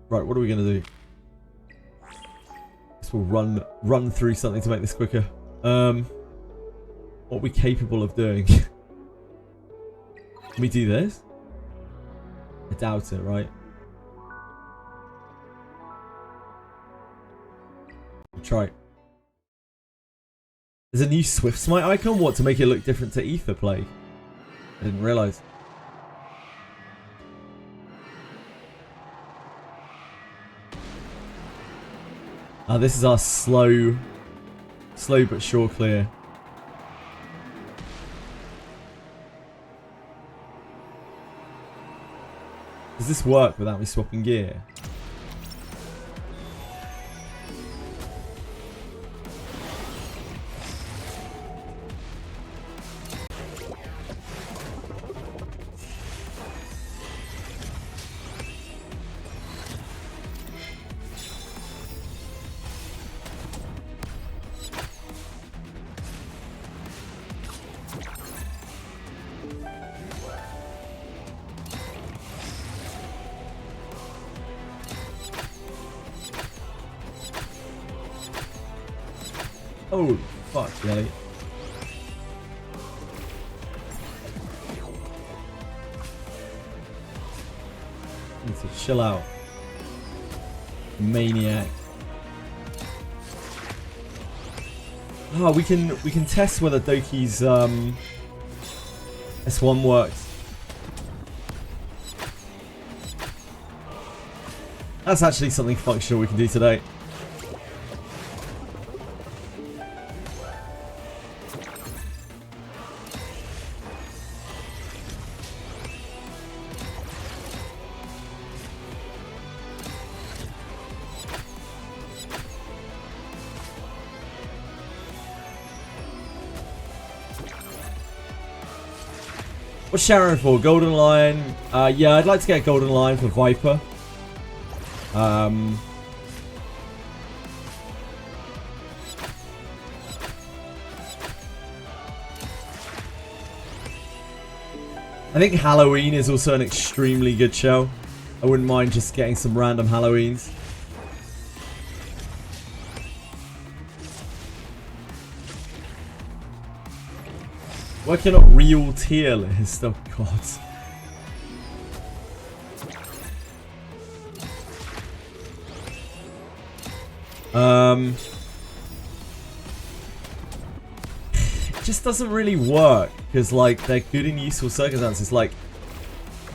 Right, what are we going to do? Guess we'll run through something to make this quicker. What are we capable of doing? Can we do this? I doubt it, right? We'll try. There's a new Swift Smite icon? What, to make it look different to Ether Plague? I didn't realise. This is our slow but sure clear. Does this work without me swapping gear? Oh, fuck, really? Need to chill out. Maniac. Oh, we can test whether Doki's S1 works. That's actually something functional we can do today. What's Sharon for? Golden Lion. Yeah, I'd like to get a Golden Lion for Viper. I think Halloween is also an extremely good show. I wouldn't mind just getting some random Halloweens. Working on real tier list. Oh god. It just doesn't really work because like they're good in useful circumstances. Like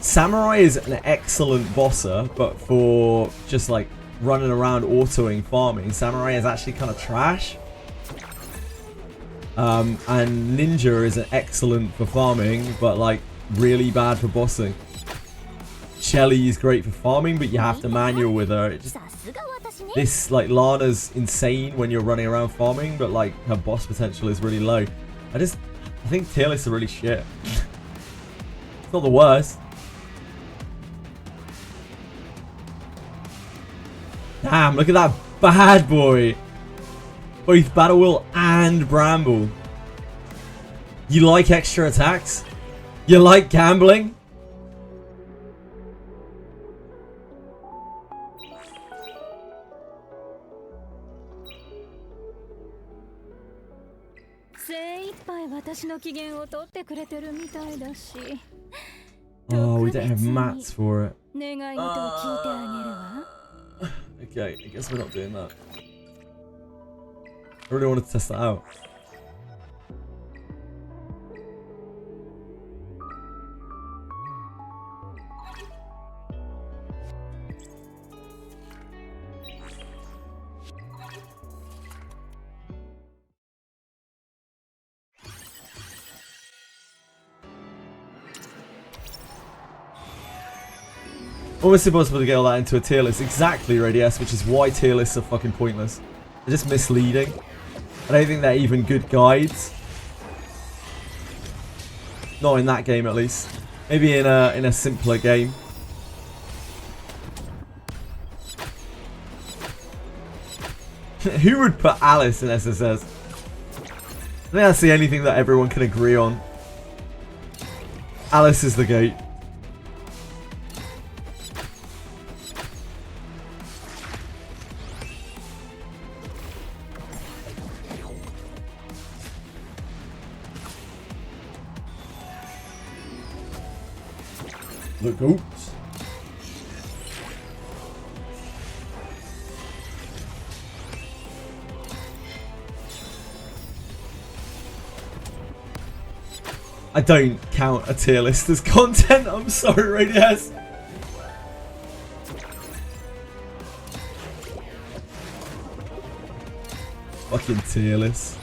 Samurai is an excellent bosser, but for just like running around autoing farming, Samurai is actually kind of trash. And Ninja is an excellent for farming, but like really bad for bossing. Shelly is great for farming, but you have to manual with her. This like Lana's insane when you're running around farming, but like her boss potential is really low. I think tier lists are really shit. It's not the worst. Damn, look at that bad boy. Both Battle Will and Bramble. You like extra attacks? You like gambling? Oh, we don't have mats for it. Okay, I guess we're not doing that. I really wanted to test that out. Almost impossible to get all that into a tier list. Exactly, Radius, which is why tier lists are fucking pointless. They're just misleading. I don't think they're even good guides. Not in that game, at least. Maybe in a simpler game. Who would put Alice in SSS? I think that's the only thing that everyone can agree on. Alice is the GOAT. The GOAT. I don't count a tier list as content. I'm sorry, Radius. Fucking tier list.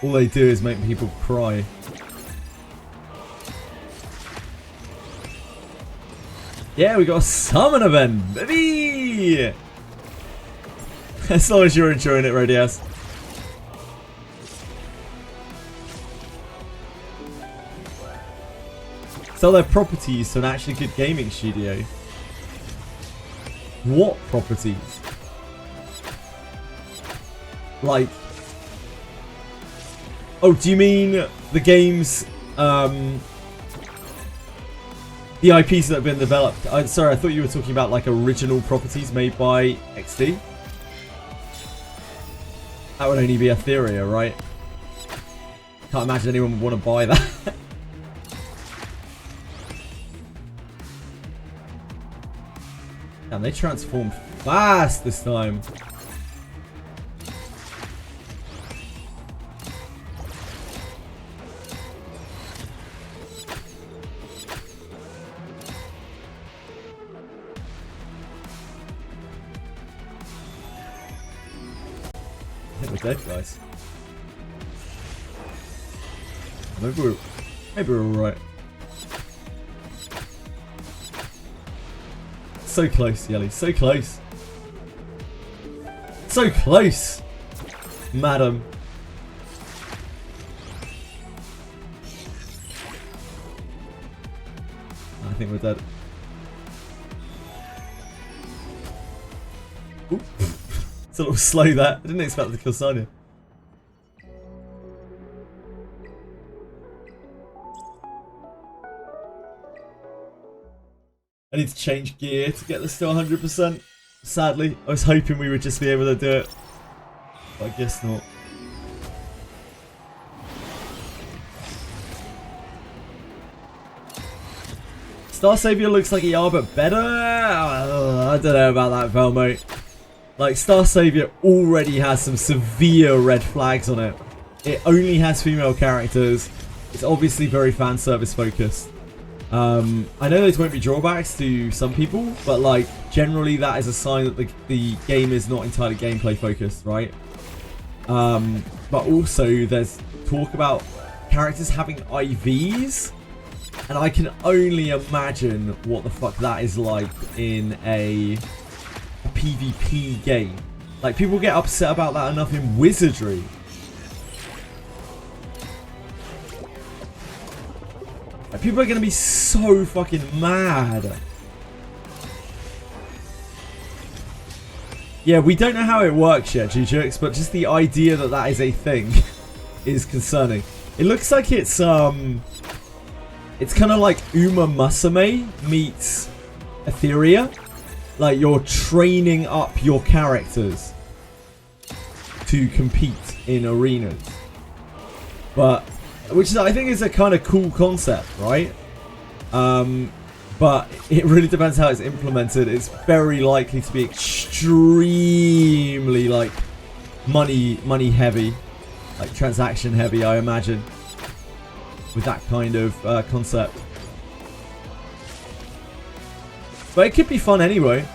All they do is make people cry. Yeah, we got a summon event, baby! As long as you're enjoying it, Radius. Sell their properties to an actually good gaming studio. What properties? Like... Oh, do you mean the games, the IPs that have been developed? I'm sorry, I thought you were talking about like original properties made by XD. That would only be Etheria, right? Can't imagine anyone would want to buy that. Damn, they transformed fast this time. Dead, guys. Maybe we're alright. So close, Yelly. So close. So close, madam. think we're dead. Ooh. It's a little slow there. I didn't expect to kill Sonya. I need to change gear to get this to 100%. Sadly, I was hoping we would just be able to do it. But I guess not. Star Savior looks like ER, but better? I don't know about that, Velmo. Like, Star Savior already has some severe red flags on it. It only has female characters. It's obviously very fan service focused. I know those won't be drawbacks to some people, but like generally that is a sign that the game is not entirely gameplay focused, right? But also there's talk about characters having IVs, and I can only imagine what the fuck that is like in a PvP game. Like, people get upset about that enough in Wizardry. Like, people are going to be so fucking mad. Yeah, we don't know how it works yet, G-Jerks, but just the idea that that is a thing is concerning. It looks like it's kind of like Uma Musume meets Etheria. Like, you're training up your characters to compete in arenas. But, which is, I think is a kind of cool concept, right? But it really depends how it's implemented. It's very likely to be extremely, like, money heavy. Like, transaction heavy, I imagine. With that kind of concept. But it could be fun anyway.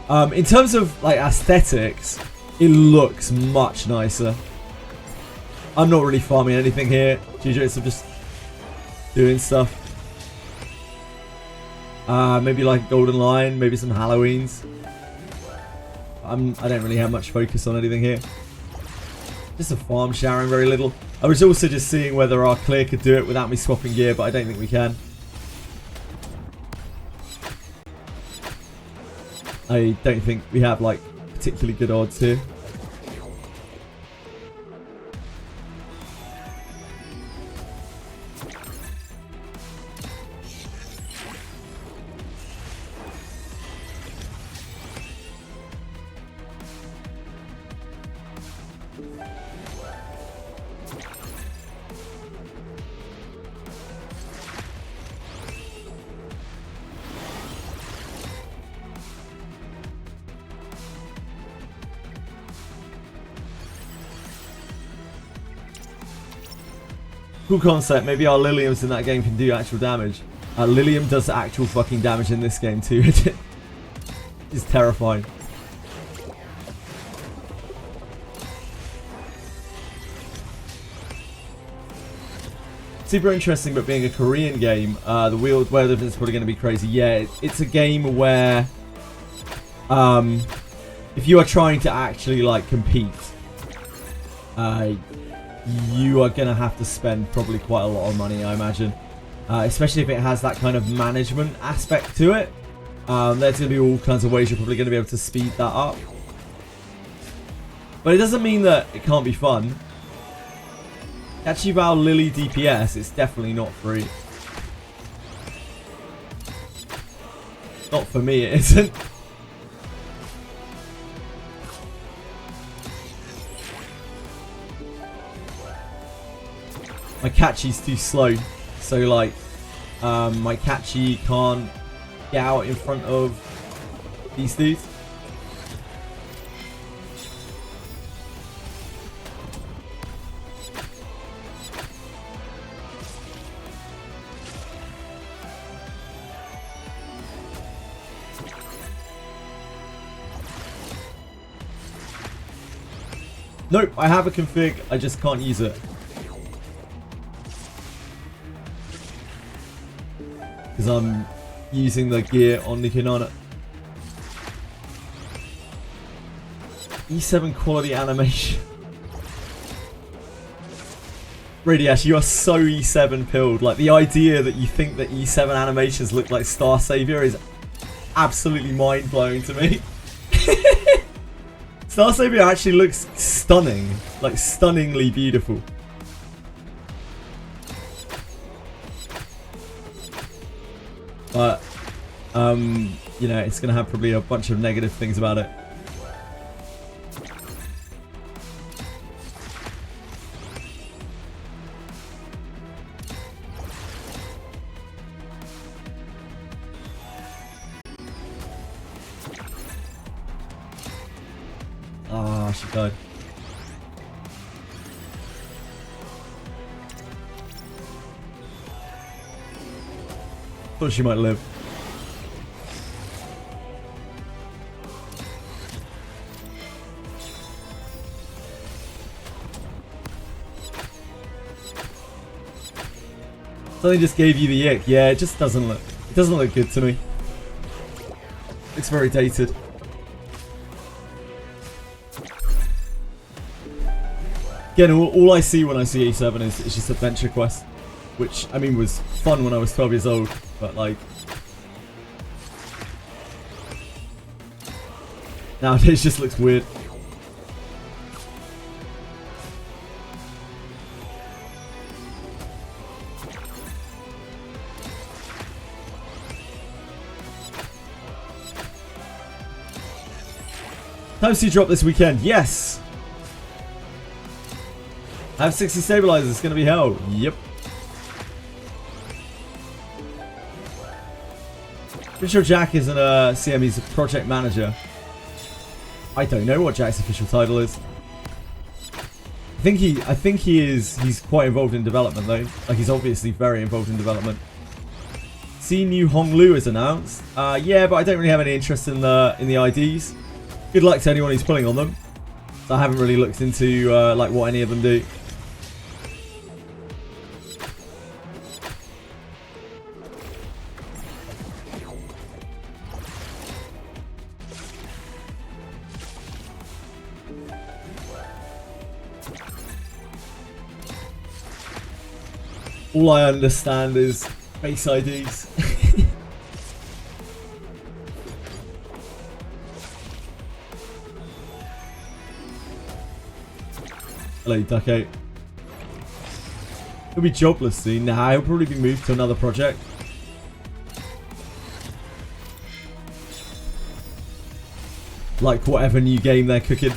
In terms of like aesthetics, it looks much nicer. I'm not really farming anything here. GJ, I'm just doing stuff. Maybe like a golden lion, maybe some Halloweens. I don't really have much focus on anything here. Just a farm, showering very little. I was also just seeing whether our clear could do it without me swapping gear, but I don't think we can. I don't think we have like particularly good odds here. Cool concept. Maybe our Liliums in that game can do actual damage. Lilium does actual fucking damage in this game too. It's terrifying. Super interesting, but being a Korean game, the wheel weather is probably going to be crazy. Yeah, it's a game where, if you are trying to actually like compete, you are going to have to spend probably quite a lot of money, I imagine. Especially if it has that kind of management aspect to it. There's going to be all kinds of ways you're probably going to be able to speed that up. But it doesn't mean that it can't be fun. Actually, about Lily DPS, it's definitely not free. Not for me, it isn't. My catchy's too slow, so like my catchy can't get out in front of these dudes. Nope, I have a config, I just can't use it. Because I'm using the gear on the Kinana. E7 quality animation. Radiash, you are so E7 pilled. Like, the idea that you think that E7 animations look like Star Savior is absolutely mind-blowing to me. Star Savior actually looks stunning. Like, stunningly beautiful. But, you know, it's going to have probably a bunch of negative things about it. Ah, she died. Thought she might live. Something just gave you the ick. Yeah, it just doesn't look. It doesn't look good to me. Looks very dated. Again, all I see when I see E7 is just Adventure Quest, which, I mean, was fun when I was 12 years old, but, like, nowadays just looks weird. Times 2 drop this weekend, yes! I have 60 stabilizers, it's gonna be hell. Yep. Pretty sure Jack isn't a CM, he's a project manager. I don't know what Jack's official title is. I think he's quite involved in development though. Like, he's obviously very involved in development. See, new Hong Lu is announced. Yeah, but I don't really have any interest in the IDs. Good luck to anyone who's pulling on them. So I haven't really looked into like what any of them do. All I understand is base IDs. Hello, Ducko. He'll be jobless soon. Nah, he'll probably be moved to another project. Like whatever new game they're cooking.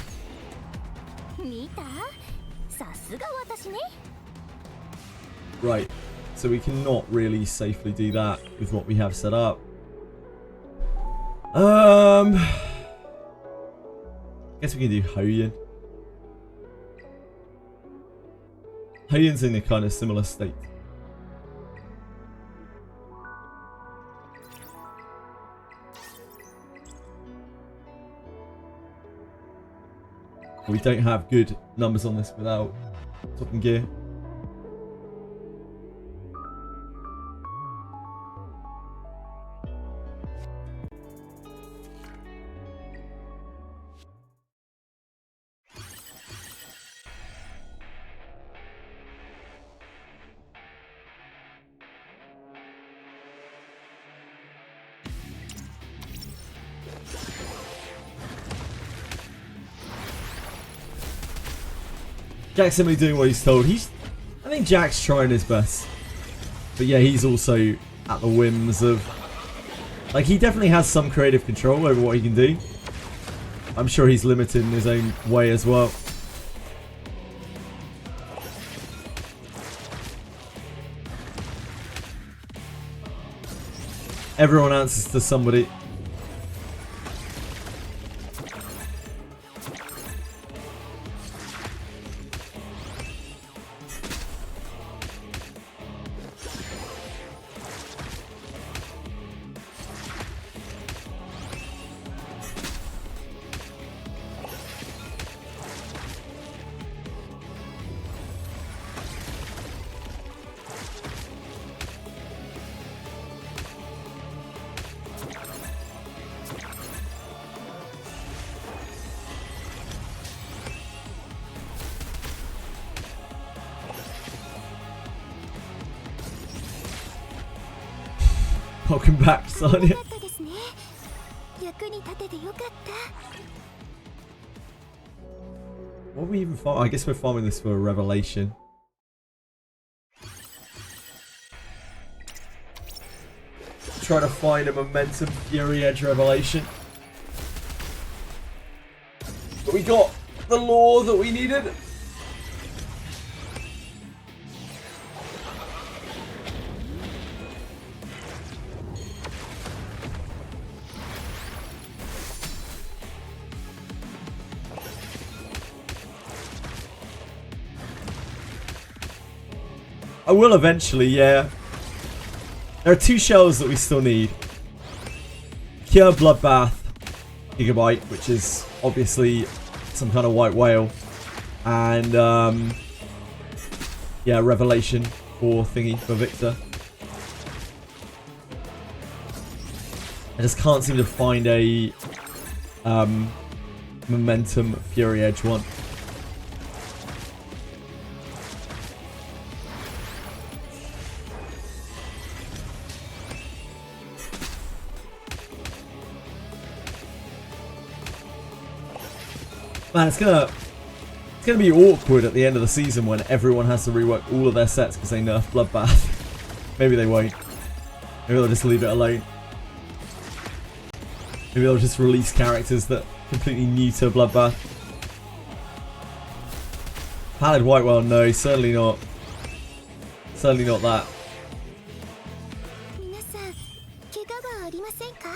Right, so we cannot really safely do that with what we have set up. Guess we can do Hoyin. Hoyin's in a kind of similar state. We don't have good numbers on this without Top Gear. Jack's simply doing what he's told. I think Jack's trying his best. But yeah, he's also at the whims of... Like, he definitely has some creative control over what he can do. I'm sure he's limited in his own way as well. Everyone answers to somebody. Welcome back, Sonia. かったですね。役に立ててよかった。 What are we even farming? I guess we're farming this for a revelation. Try to find a momentum Fury Edge revelation. But we got the lore that we needed. I will eventually, yeah. There are 2 shells that we still need. Cure Bloodbath Gigabyte, which is obviously some kind of white whale. And, yeah, Revelation for thingy, for Victor. I just can't seem to find a Momentum Fury Edge one. Man, it's gonna be awkward at the end of the season when everyone has to rework all of their sets because they nerf Bloodbath. Maybe they won't. Maybe they'll just leave it alone. Maybe they'll just release characters that are completely new to Bloodbath. Pallid White Whale, no, certainly not. Certainly not that. 皆さん、怪我はありませんか?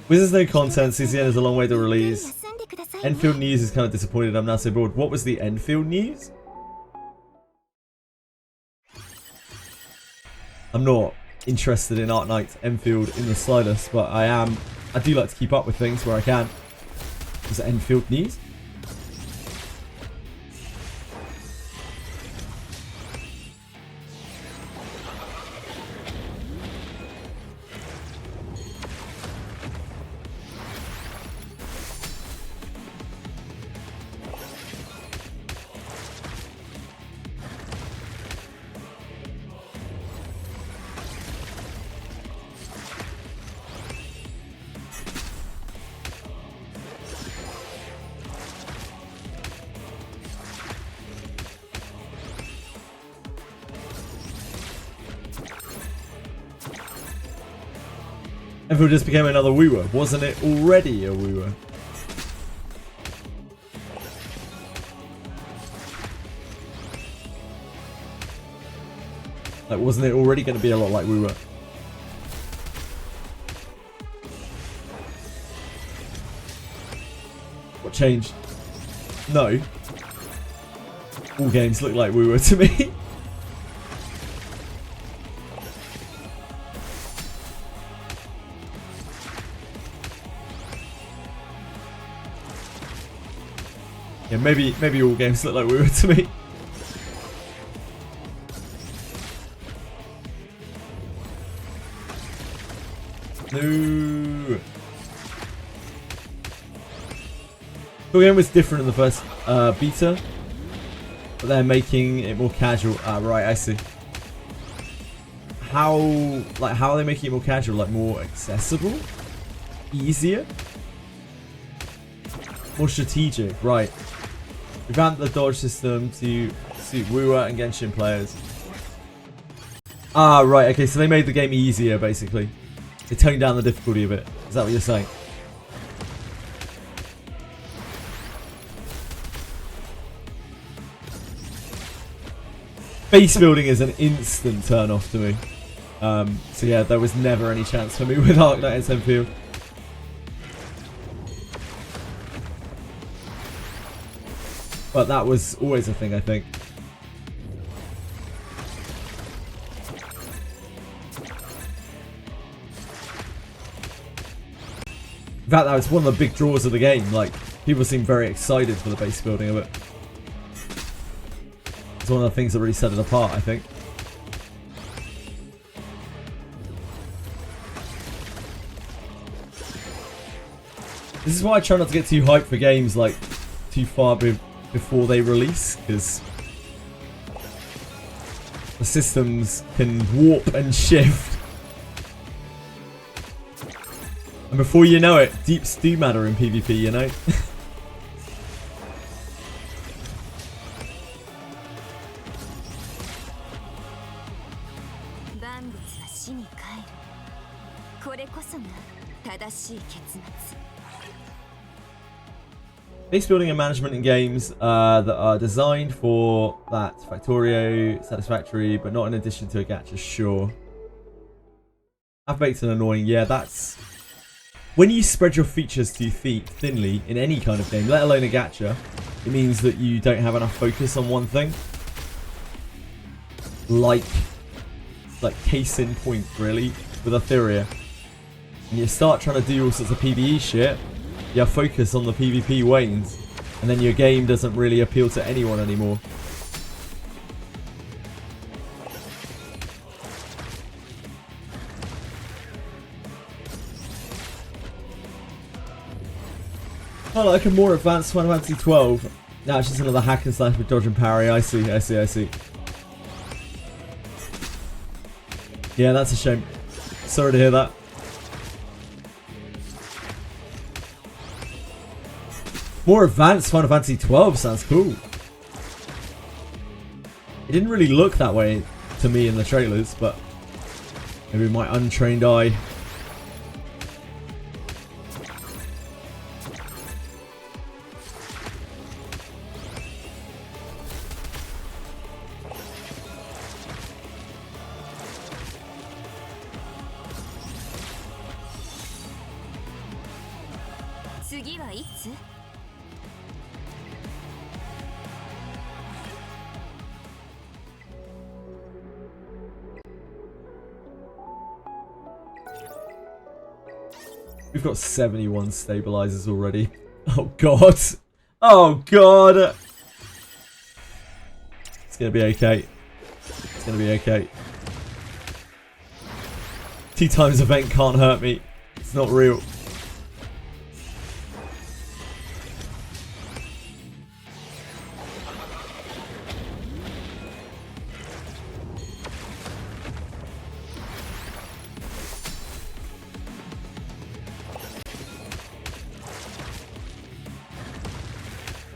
Wizards no content, CCN is a long way to release. 休んでくださいね。 Enfield news is kind of disappointed, I'm now so bored. What was the Enfield news? I'm not interested in Art Knight Enfield in the slightest, but I do like to keep up with things where I can. Was it Enfield news? Enfield just became another wooer. Wasn't it already a wooer? Like, wasn't it already going to be a lot like wooer? What changed? No. All games look like wooer to me. Yeah, maybe all games look like we were to me. No. The game was different in the first beta, but they're making it more casual. Ah, right, I see. How are they making it more casual? Like more accessible, easier, more strategic, right? Revamped the dodge system to suit Wooer and Genshin players. Ah, right, okay, so they made the game easier, basically. They toned down the difficulty a bit. Is that what you're saying? Base building is an instant turn off to me. So yeah, there was never any chance for me with Arc Knight and Enfield. But that was always a thing, I think. In fact, that was one of the big draws of the game. Like, people seem very excited for the base building of it. It's one of the things that really set it apart, I think. This is why I try not to get too hyped for games, like, too far before they release, because the systems can warp and shift And before you know it, deeps do matter in PvP, you know? これこそが正しい結末。 Base building and management in games that are designed for that Factorio, satisfactory, but not in addition to a gacha, sure. Half-baked and annoying, yeah, that's... When you spread your features too thinly in any kind of game, let alone a gacha, it means that you don't have enough focus on one thing. Like case in point, really, with Etheria. And you start trying to do all sorts of PvE shit, your focus on the PvP wanes, and then your game doesn't really appeal to anyone anymore. Oh, like a more advanced Final Fantasy 12. Now it's just another hack and slash with dodge and parry. I see. Yeah, that's a shame. Sorry to hear that. More advanced Final Fantasy 12 sounds cool. It didn't really look that way to me in the trailers, but maybe my untrained eye. We've got 71 stabilizers already. Oh god. Oh god. It's gonna be okay. It's gonna be okay. 2 times event can't hurt me. It's not real.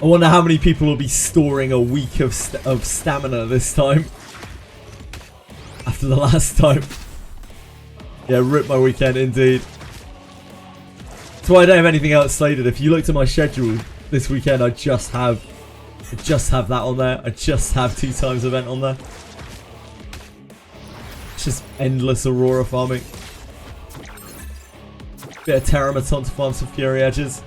I wonder how many people will be storing a week of stamina this time. After the last time. Yeah, rip my weekend indeed. That's why I don't have anything else slated. If you looked at my schedule this weekend, I just have that on there. I just have 2 times event on there. It's just endless Aurora farming. Bit of Terramaton to farm some Fury Edges.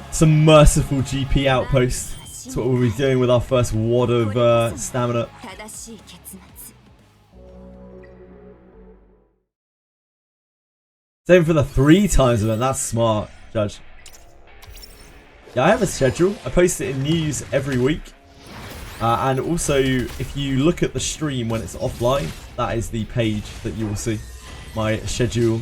Some merciful GP outposts. That's what we'll be doing with our first wad of stamina. Same for the 3 times event. That's smart, Judge. Yeah, I have a schedule. I post it in news every week. And also, if you look at the stream when it's offline, that is the page that you will see. My schedule.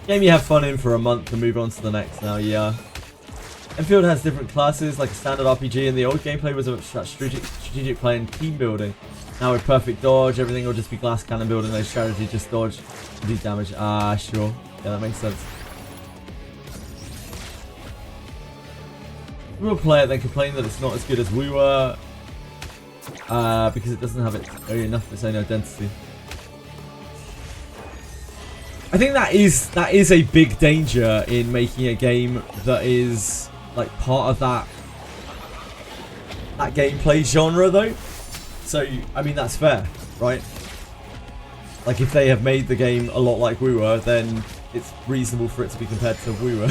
Game you have fun in for a month and move on to the next now, yeah. Enfield has different classes, like a standard RPG, and the old gameplay was about strategic play and team building. Now with perfect dodge, everything will just be glass cannon building, no strategy, just dodge and do damage. Ah, sure. Yeah, that makes sense. We will play it, then complain that it's not as good as we were, because it doesn't have enough of its own identity. I think that is a big danger in making a game that is like part of that gameplay genre though. So I mean that's fair, right? Like, if they have made the game a lot like we were, then it's reasonable for it to be compared to we were. I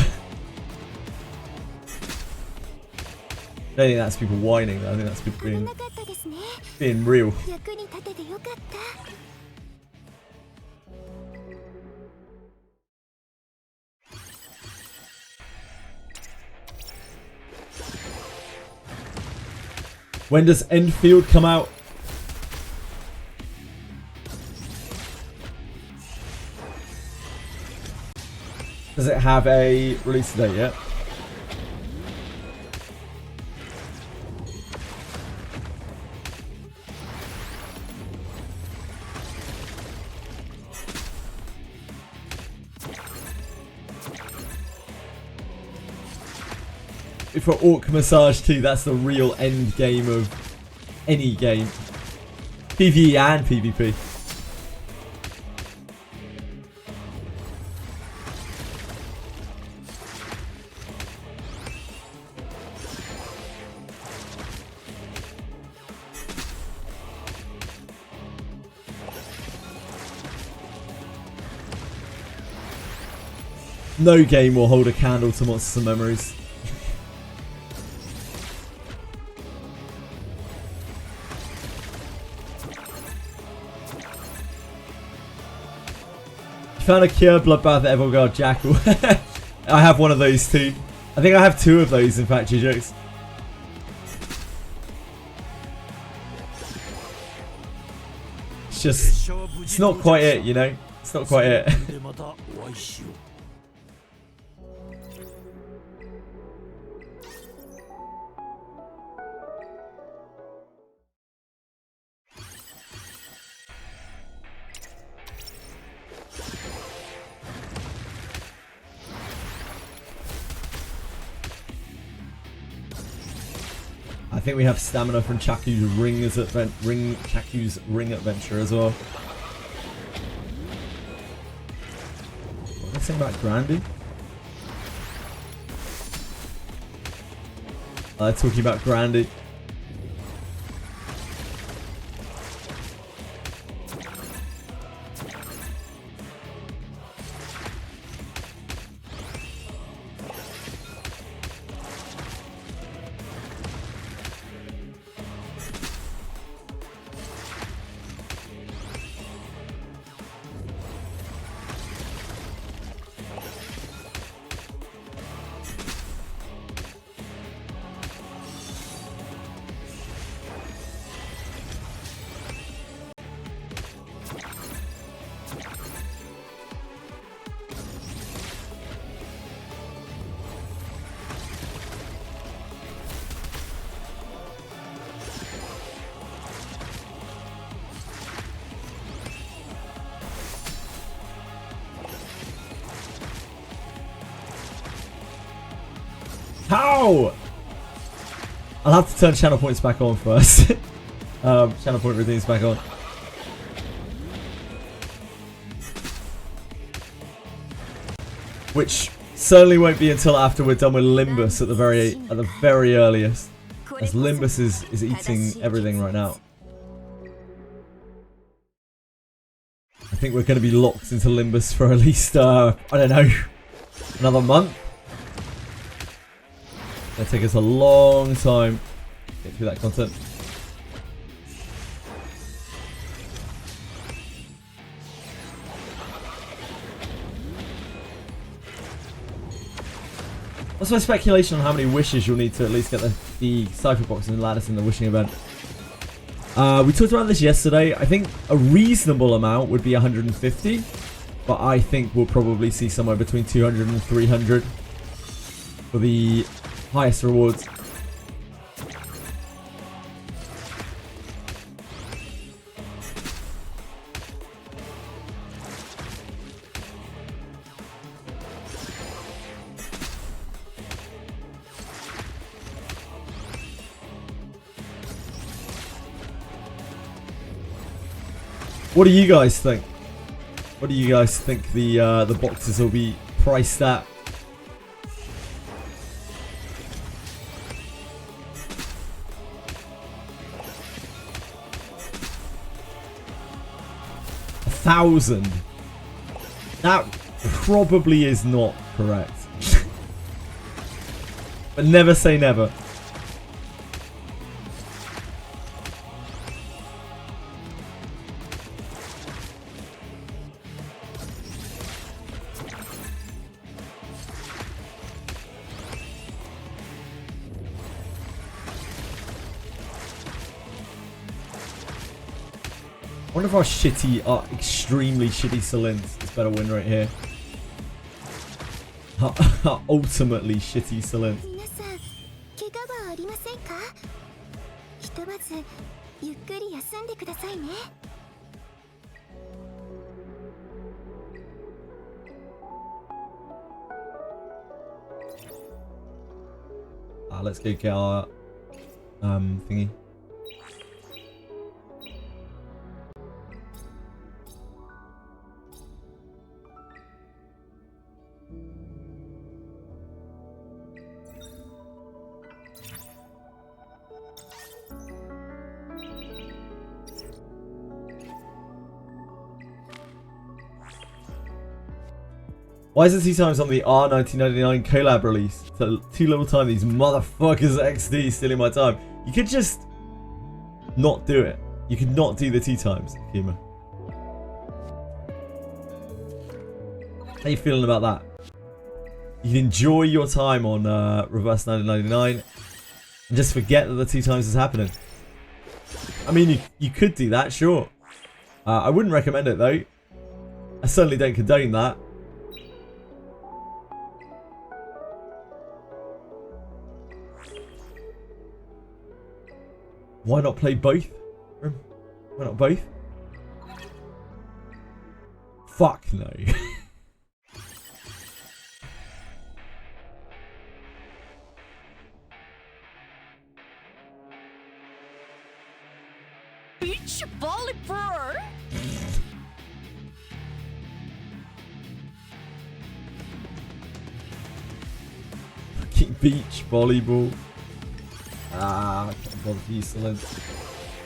don't think that's people whining, though. I think that's people being real. When does Enfield come out? Does it have a release date yet? For Orc Massage 2, that's the real end game of any game. PvE and PvP. No game will hold a candle to Monsters and Memories. Found a cure bloodbath at Everguard Jackal. I have one of those too. I think I have two of those, in fact, G-Jokes. It's just, it's not quite it, you know? It's not quite it. I think we have stamina from Chaku's ring adventure as well. What am I saying about Grandy? Talking about Grandy. How? I'll have to turn channel points back on first. Channel point redeems back on. Which certainly won't be until after we're done with Limbus at the very earliest. As Limbus is eating everything right now. I think we're going to be locked into Limbus for at least, I don't know, another month. It'll take us a long time to get through that content. What's my speculation on how many wishes you'll need to at least get the Cypher Box and Lattice in the wishing event? We talked about this yesterday. I think a reasonable amount would be 150. But I think we'll probably see somewhere between 200 and 300 for the highest rewards. What do you guys think? What do you guys think the boxes will be priced at? 1,000. That probably is not correct. But never say never. I wonder if our shitty, our extremely shitty Salins is better win rate here. Our ultimately shitty Salins. 皆さん怪我はありませんか？ひとまずゆっくり休んでくださいね。Let's go get our thingy. Why is it 2 times on the R1999 collab release? So 2 level time, these motherfuckers XD stealing my time. You could just not do it. You could not do the 2 times, Kima. How you feeling about that? You can enjoy your time on Reverse 1999 and just forget that the 2 times is happening. I mean, you could do that, sure. I wouldn't recommend it though. I certainly don't condone that. Why not play both? Why not both? Fuck no. Beach volleyball. Fucking beach volleyball. Ah, I can't bother to use Salins.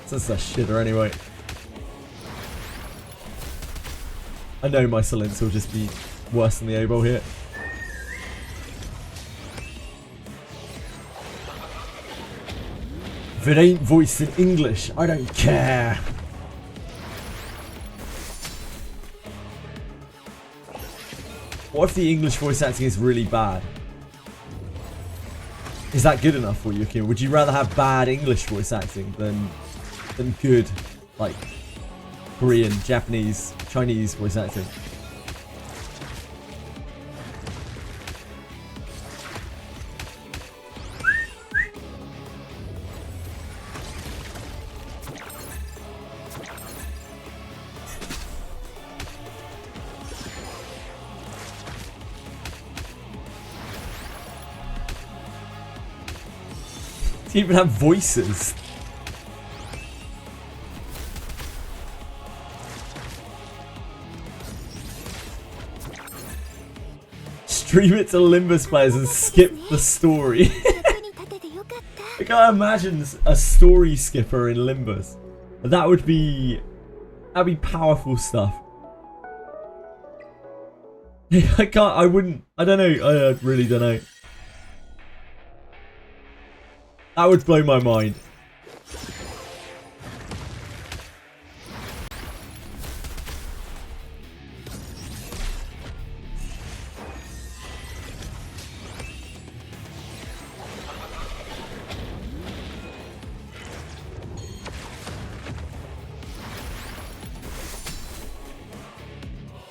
It's just a shitter anyway. I know my Salins will just be worse than the Oboe here. If it ain't voiced in English, I don't care. What if the English voice acting is really bad? Is that good enough for you, Kim? Would you rather have bad English voice acting than good, like, Korean, Japanese, Chinese voice acting? Do you even have voices? Stream it to Limbus players and skip the story. I can't imagine a story skipper in Limbus. That'd be powerful stuff. I don't know, I really don't know. That would blow my mind.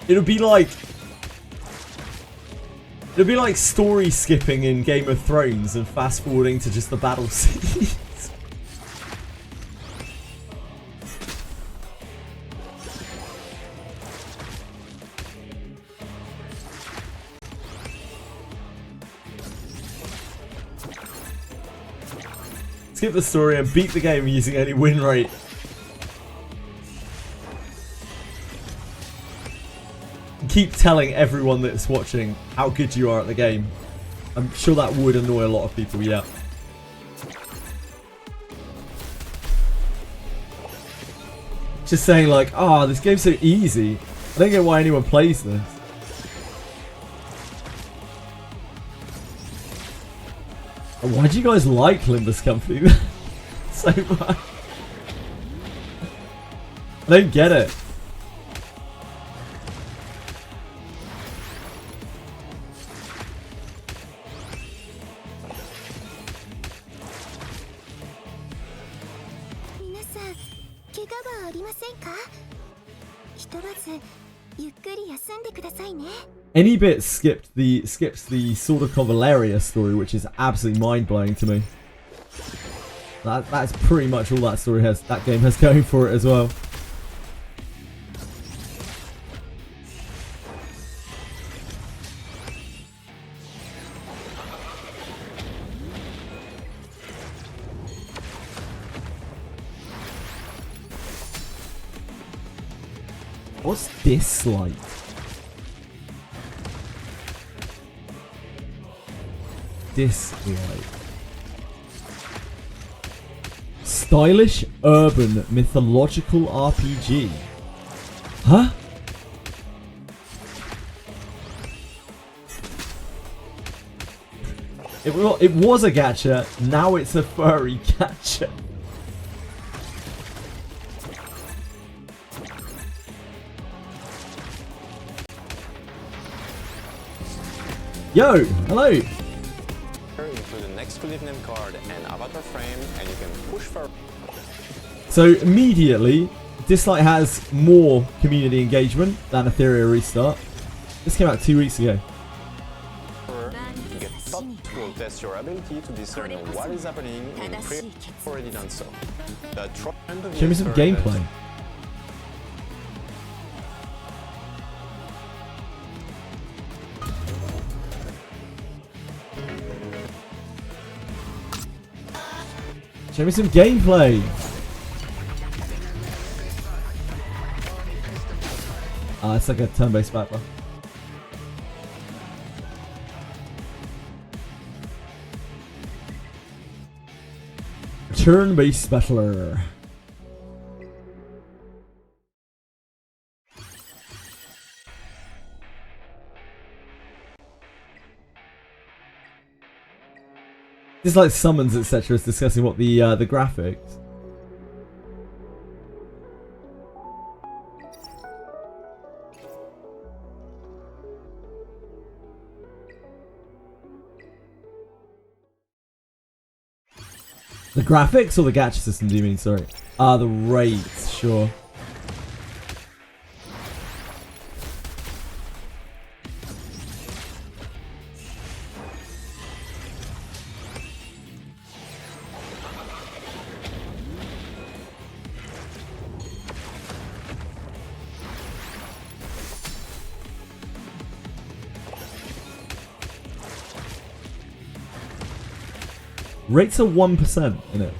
It'll be like story skipping in Game of Thrones and fast forwarding to just the battle scenes. Skip the story and beat the game using any win rate. Keep telling everyone that's watching how good you are at the game. I'm sure that would annoy a lot of people, yeah. just saying like, oh, this game's so easy. I don't get why anyone plays this. Why do you guys like Limbus Company so much? I don't get it. Any bit skips the sort of Convaleria story, which is absolutely mind blowing to me. That's pretty much all that game has going for it as well. What's this like? Stylish, urban, mythological RPG. Huh? It was a gacha, now it's a furry gacha. Yo, hello. Include an exclusive name card and avatar frame, and you can push for. So immediately, Dislike has more community engagement than Etheria Restart. This came out 2 weeks ago. Get top will test your ability to discern what is happening in pre already done so. Show me some gameplay. Show me some gameplay. It's like a turn-based battler. Turn-based battler. This like summons etc. is discussing what the graphics. The graphics or the gacha system, do you mean? Sorry. The rates, sure. Rates are 1% in it.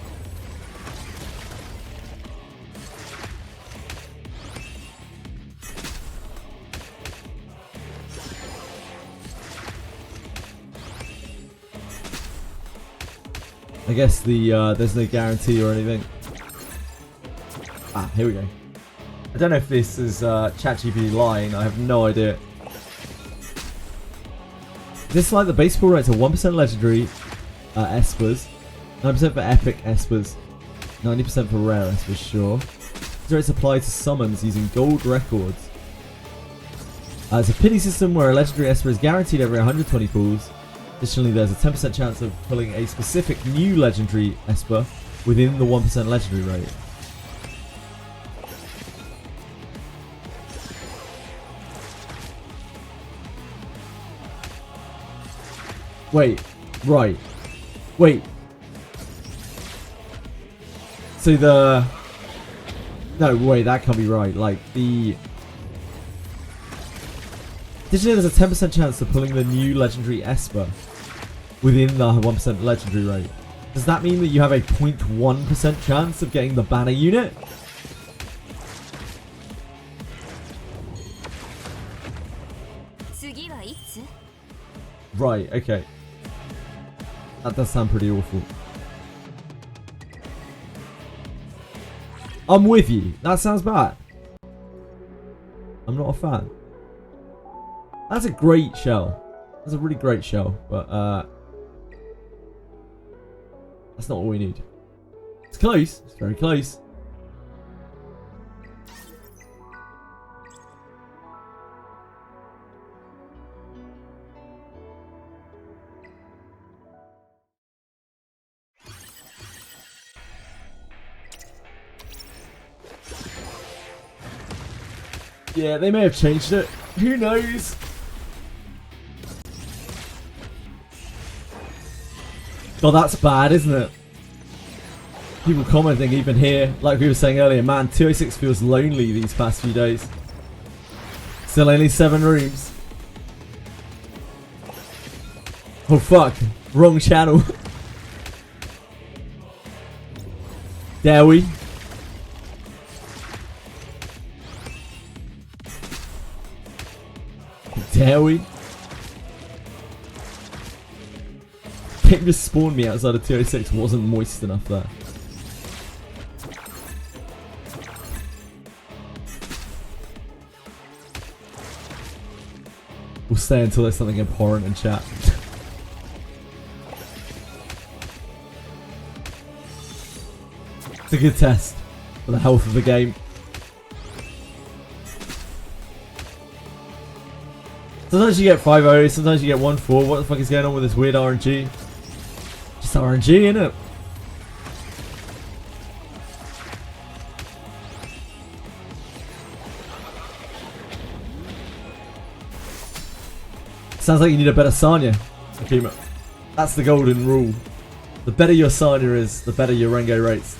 I guess there's no guarantee or anything. Here we go. I don't know if this is ChatGPT lying. I have no idea. This like the base pull rates are 1% legendary espers, 9% for epic espers, 90% for rare espers, sure. These rates apply to summons using gold records. It's a pity system where a legendary esper is guaranteed every 120 pulls. Additionally, there's a 10% chance of pulling a specific new legendary esper within the 1% legendary rate. Wait, right. Wait. So the... No, wait, that can't be right. Like, the... Did you know there's a 10% chance of pulling the new legendary Esper within the 1% legendary rate? Does that mean that you have a 0.1% chance of getting the banner unit? Right, okay. That does sound pretty awful. I'm with you. That sounds bad. I'm not a fan. That's a great shell. That's a really great shell, but that's not what we need. It's close. It's very close. Yeah, they may have changed it. Who knows? God, that's bad, isn't it? People commenting even here, like we were saying earlier, man, 206 feels lonely these past few days. Still only 7 rooms. Oh fuck, wrong channel. Dare we? Dare we? Game just spawned me outside of 206, wasn't moist enough there. We'll stay until there's something abhorrent in chat. It's a good test for the health of the game. Sometimes you get 5-0, sometimes you get 1-4. What the fuck is going on with this weird RNG? Just RNG, innit? Sounds like you need a better Sanya, Akima. That's the golden rule. The better your Sanya is, the better your Rengo rates.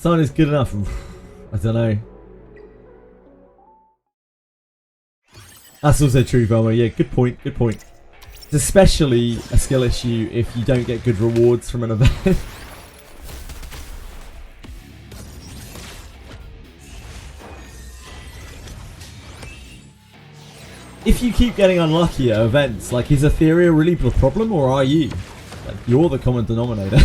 Sanya's good enough. I don't know. That's also true, Velma. Yeah, good point. Good point. It's especially a skill issue if you don't get good rewards from an event. If you keep getting unlucky at events, like, is Etheria really the problem, or are you? Like, you're the common denominator.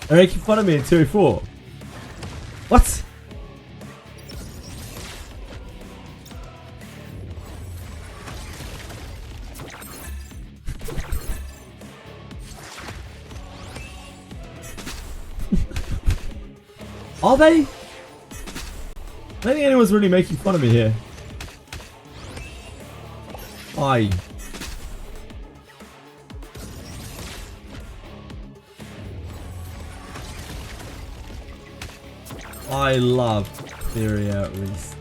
They're making fun of me in 204. What? Are they? I don't think anyone's really making fun of me here. Aye. I love Etheria Restart.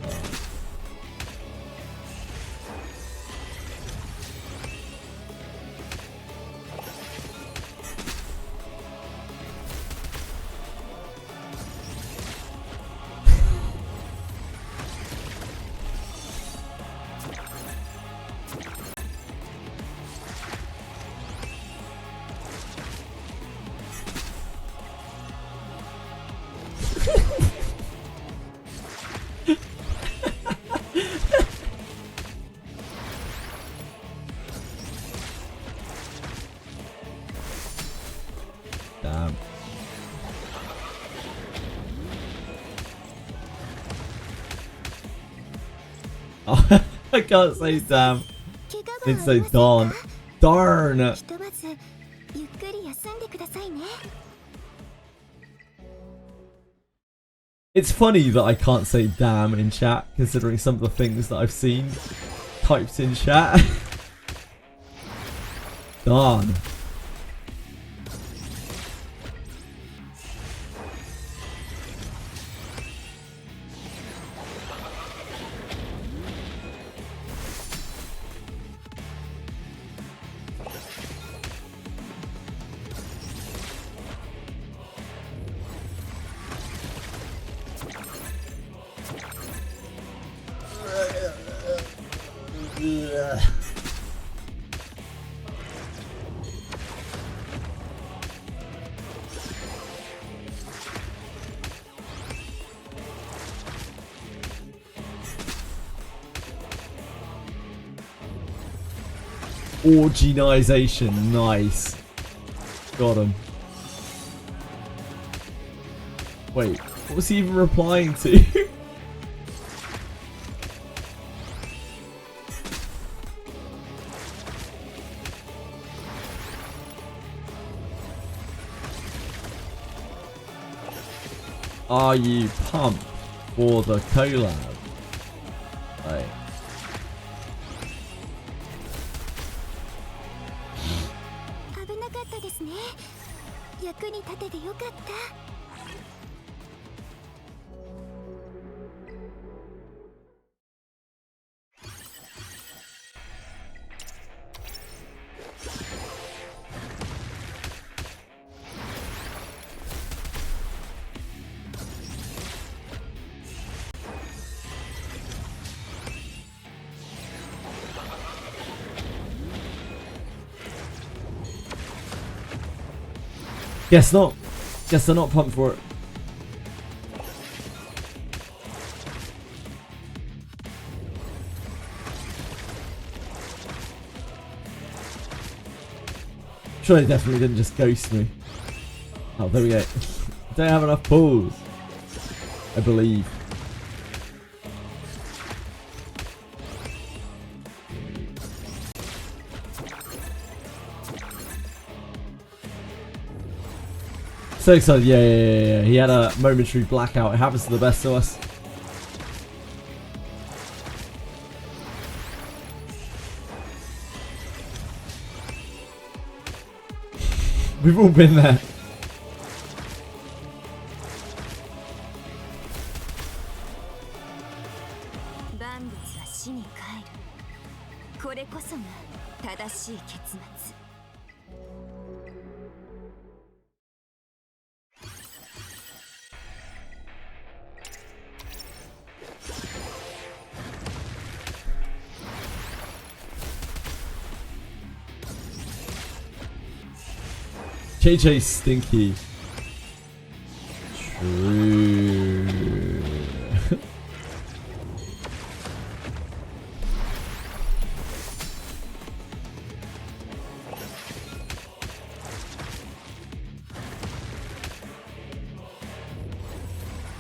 Damn. Oh, I can't say damn. It's say darn. Darn. It's funny that I can't say damn in chat, considering some of the things that I've seen typed in chat. Darn. Organization. Nice. Got him. Wait, what was he even replying to? Are you pumped for the collab? Right. 危なかったですね。役に立ててよかった。Guess not. Guess they're not pumped for it. Sure, they definitely didn't just ghost me. Oh, there we go. Don't have enough pulls, I believe. So excited, yeah. He had a momentary blackout. It happens to the best of us. We've all been there. JJ Stinky. True.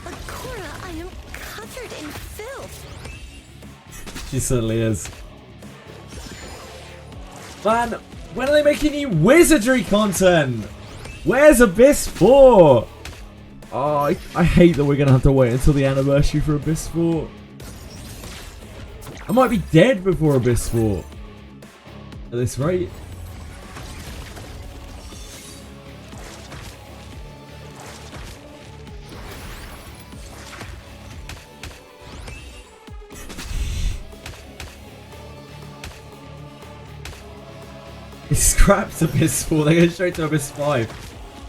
Akora, I am covered in filth. She certainly is. Man, when are they making new Wizardry content? Where's Abyss 4? Oh, I hate that we're going to have to wait until the anniversary for Abyss 4. I might be dead before Abyss 4. At this rate. He scrapped Abyss 4, they go straight to Abyss 5.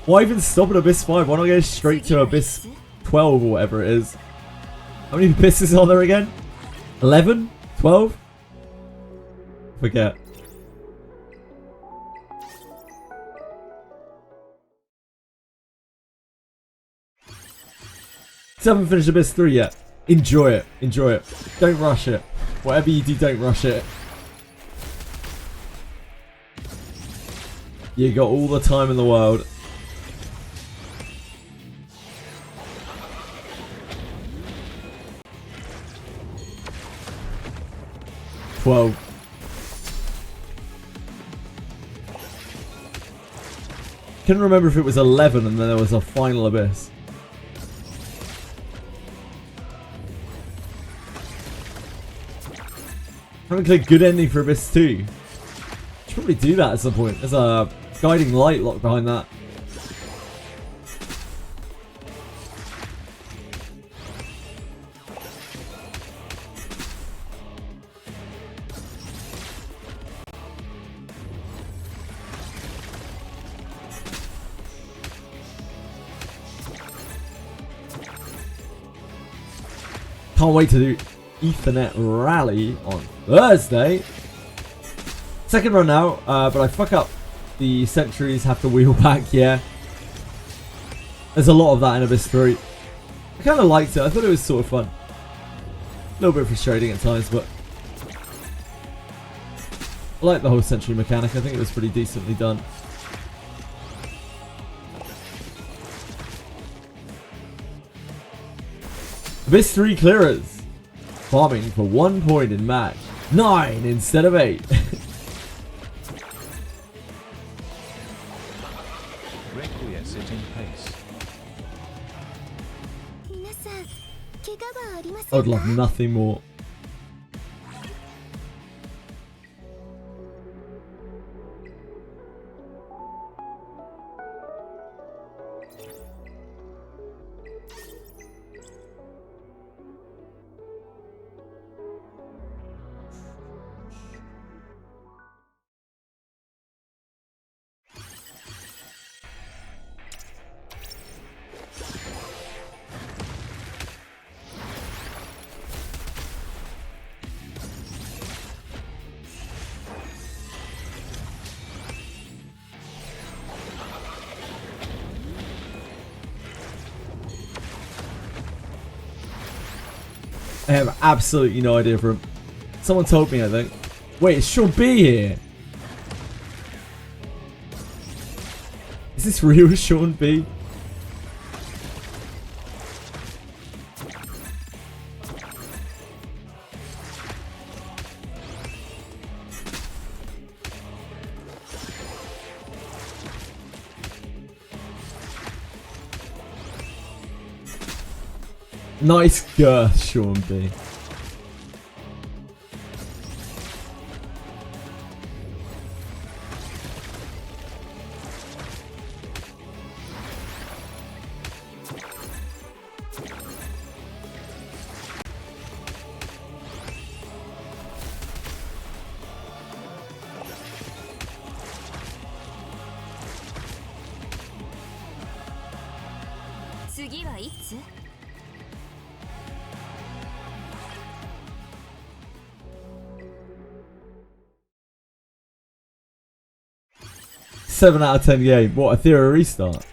Why even stop at Abyss 5? Why not go straight to Abyss 12 or whatever it is? How many Abysses are there again? 11? 12? Forget. Still haven't finished Abyss 3 yet. Enjoy it. Enjoy it. Don't rush it. Whatever you do, don't rush it. You got all the time in the world. Couldn't remember if it was 11 and then there was a final Abyss. Haven't clicked good ending for Abyss 2. Should probably do that at some point. There's a guiding light locked behind that. Can't wait to do Ethernet Rally on Thursday. Second run now, but I fuck up. The sentries have to wheel back, yeah. There's a lot of that in Abyss 3. I kind of liked it. I thought it was sort of fun. A little bit frustrating at times, but... I like the whole sentry mechanic. I think it was pretty decently done. Abyss 3 clearers. Farming for 1 point in match. 9 instead of 8. Requiescent in pace. 皆さん怪我はありま I せ would ん love か nothing more. I have absolutely no idea for him. Someone told me, I think. Wait, is Sean B here? Is this real Sean B? Nice girth, Sean B. Seven out of 10 game. What, Etheria Restart?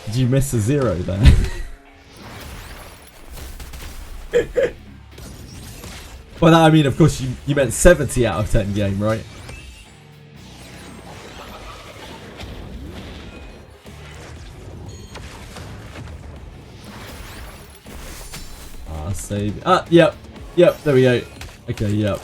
Did you miss a 0 there? By that I mean, of course, you meant 70 out of 10 game, right? Ah, save. Ah, yep. Yep, there we go. Okay, yep.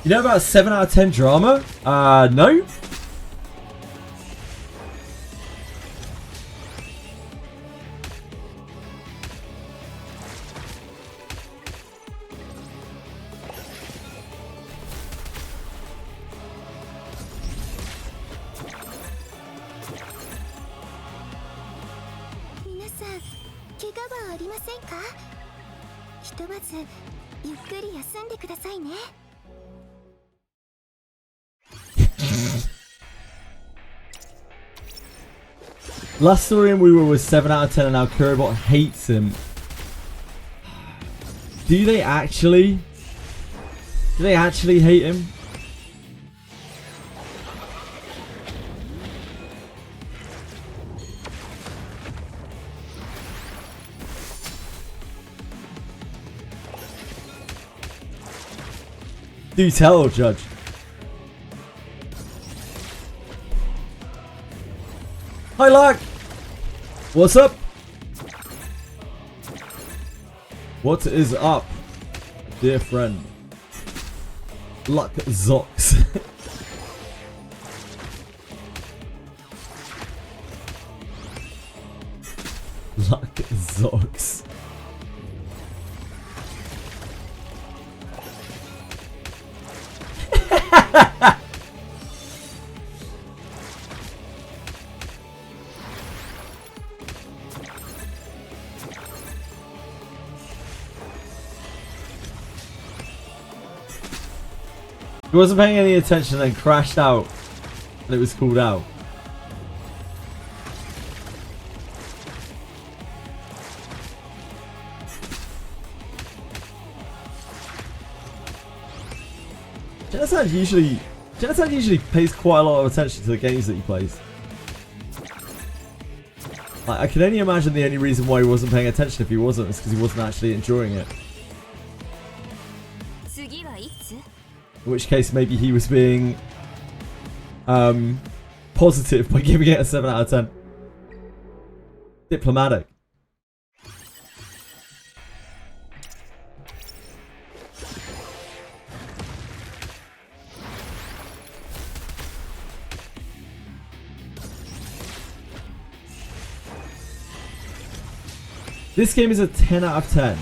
You know about 7 out of 10 drama? No? Last saw him, we were with 7 out of 10 and now Kurobot hates him. Do they actually? Do they actually hate him? Do tell, Judge. Hi, Lark. What's up? What is up, dear friend? Luck Zox. Luck Zox. He wasn't paying any attention and crashed out and it was called out. Jonathan usually pays quite a lot of attention to the games that he plays. Like, I can only imagine the only reason why he wasn't paying attention if he wasn't is because he wasn't actually enjoying it. In which case, maybe he was being positive by giving it a 7 out of 10. Diplomatic. This game is a 10 out of 10.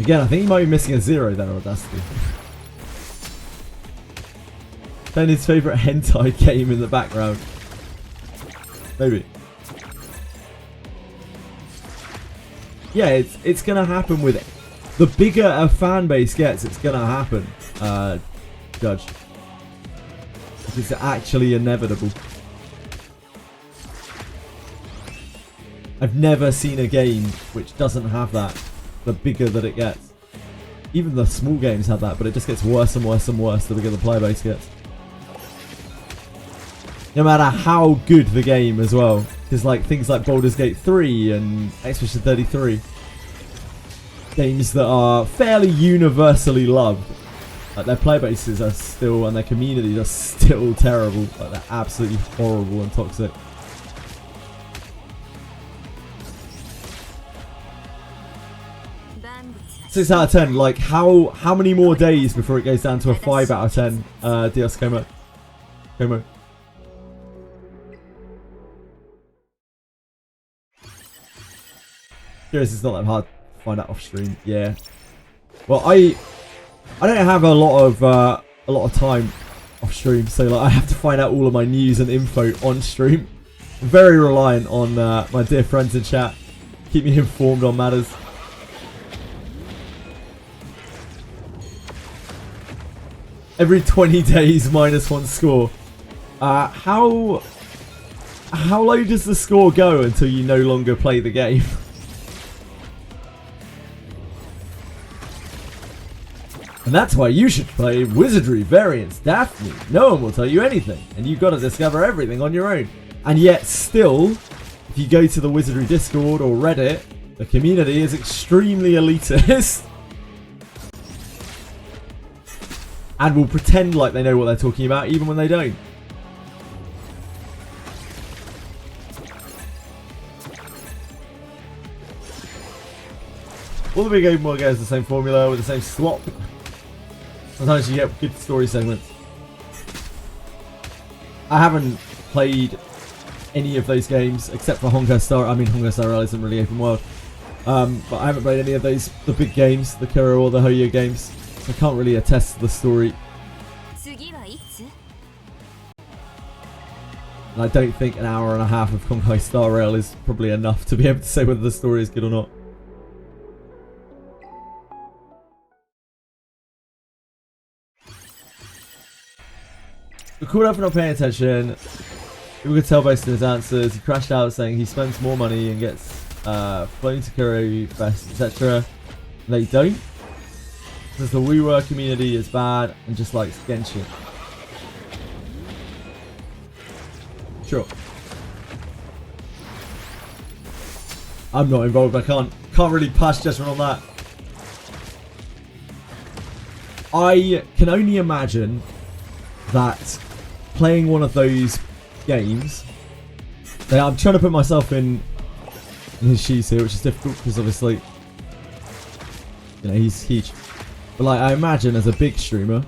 Again, I think he might be missing a 0 there, Audacity. Playing his favourite hentai game in the background. Maybe. Yeah, it's gonna happen with it. The bigger a fan base gets, it's gonna happen, Judge. It's actually inevitable. I've never seen a game which doesn't have that, the bigger that it gets. Even the small games have that, but it just gets worse and worse and worse the bigger the player base gets. No matter how good the game as well. Because like things like Baldur's Gate 3 and Expedition 33. Games that are fairly universally loved. Like their player bases are still, and their communities are still terrible. Like they're absolutely horrible and toxic. 6 out of 10. Like how many more days before it goes down to a 5 out of 10? Dios Como. Curious, it's not that hard to find out off stream. Yeah. Well, I don't have a lot of time off stream, so like I have to find out all of my news and info on stream. I'm very reliant on my dear friends in chat. Keep me informed on matters. Every 20 days -1 score. How low does the score go until you no longer play the game? And that's why you should play Wizardry, Variants, Daphne. No one will tell you anything, and you've got to discover everything on your own. And yet still, if you go to the Wizardry Discord or Reddit, the community is extremely elitist. And will pretend like they know what they're talking about even when they don't. All the big open world games the same formula with the same slop. Sometimes you get good story segments. I haven't played any of those games except for Honkai Star. I mean, Honkai Star Rail isn't really open world. But I haven't played any of those, the big games, the Kuro or the Hoyo games. I can't really attest to the story. And I don't think an hour and a half of Honkai Star Rail is probably enough to be able to say whether the story is good or not. We called out for not paying attention. People could tell based on his answers. He crashed out saying he spends more money and gets flown to Kuro Fest, etc. They don't. Says the WeWork community is bad and just likes Genshin. Sure. I'm not involved. I can't really pass judgment on that. I can only imagine that playing one of those games. I'm trying to put myself in his shoes here, which is difficult because obviously, you know, he's huge. But like, I imagine as a big streamer,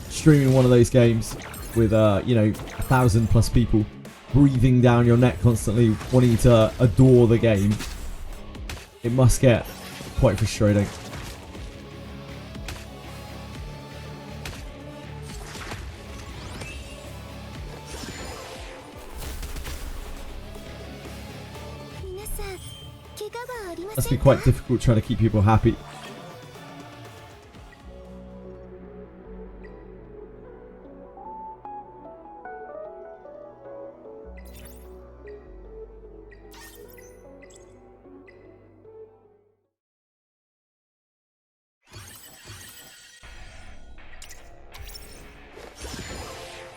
streaming one of those games with you know, 1,000+ people breathing down your neck constantly, wanting to adore the game, it must get quite frustrating. Must be quite difficult trying to keep people happy.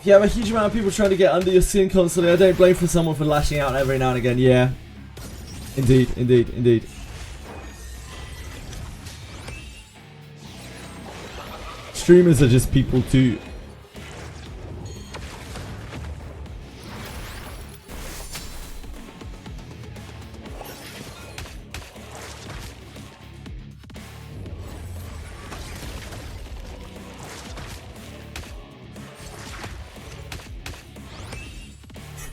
If you have a huge amount of people trying to get under your skin constantly, I don't blame for someone for lashing out every now and again. Yeah. Indeed, indeed, indeed. Streamers are just people too.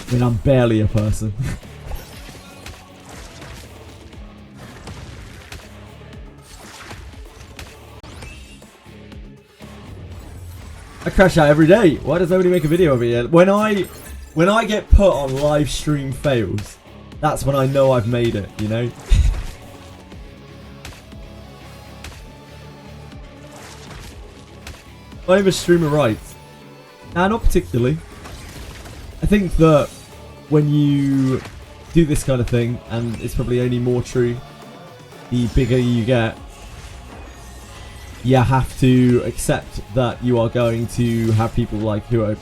I mean, I'm barely a person. I crash out every day. Why does nobody make a video of it yet? When I get put on live stream fails, that's when I know I've made it, you know? I'm a streamer, right? Nah, not particularly. I think that when you do this kind of thing, and it's probably only more true the bigger you get, you have to accept that you are going to have people like who are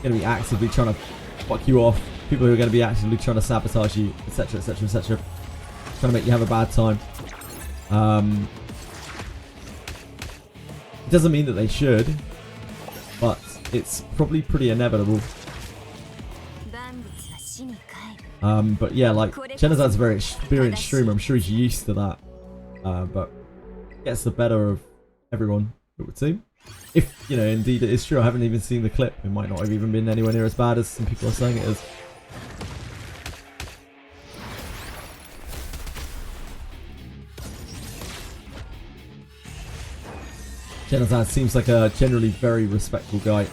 going to be actively trying to fuck you off, people who are going to be actively trying to sabotage you, etc, etc, etc, trying to make you have a bad time. It doesn't mean that they should, but it's probably pretty inevitable. But yeah, like, Genozad's a very experienced streamer. I'm sure he's used to that. But gets the better of everyone, it would seem. If, you know, indeed it is true. I haven't even seen the clip. It might not have even been anywhere near as bad as some people are saying it is. Genozad seems like a generally very respectful guy.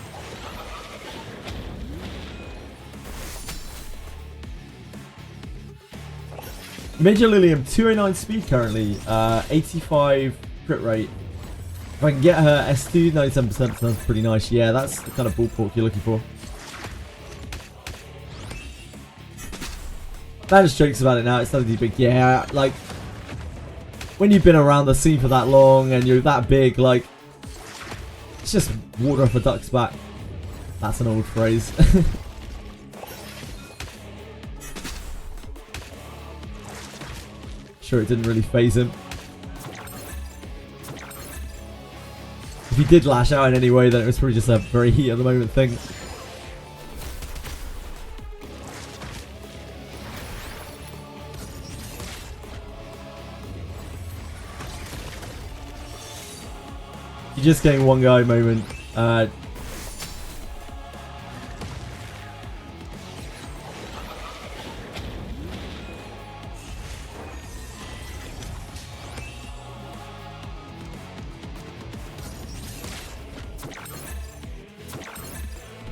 Major Lilium, 209 speed currently, 85 crit rate. If I can get her S2, 97% sounds pretty nice. Yeah, that's the kind of ballpark you're looking for. Man just jokes about it now, it's nothing too big. Yeah, like, when you've been around the scene for that long and you're that big, like, it's just water off a duck's back. That's an old phrase. Sure, it didn't really phase him. If he did lash out in any way, then it was probably just a very heat at the moment thing. You're just getting one guy moment.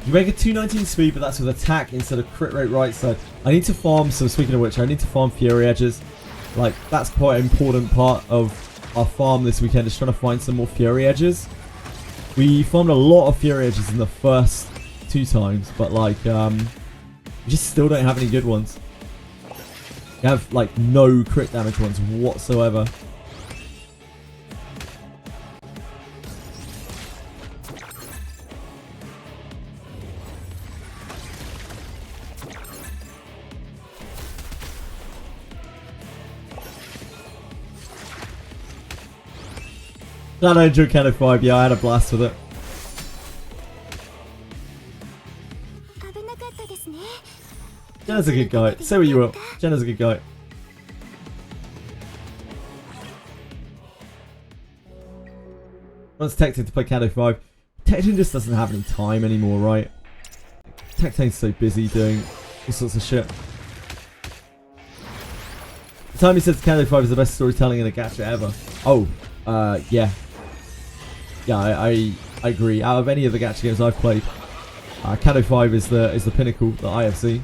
You make a 219 speed, but that's with attack instead of crit rate right side. I need to farm some, speaking of which, I need to farm Fury Edges. Like, that's quite an important part of our farm this weekend, is trying to find some more Fury Edges. We farmed a lot of Fury Edges in the first 2 times, but like, we just still don't have any good ones. We have like no crit damage ones whatsoever. Glad I enjoyed Cannon 5, yeah, I had a blast with it. Jenna's a good guy. Say what you will. Jenna's a good guy. Wants Tecton to play Cannon 5. Tecton just doesn't have any time anymore, right? Tecton's so busy doing all sorts of shit. The time he says Cannon 5 is the best storytelling in a gacha ever. Oh, yeah. Yeah, I agree. Out of any of the gacha games I've played, Cannon 5 is the pinnacle that I have seen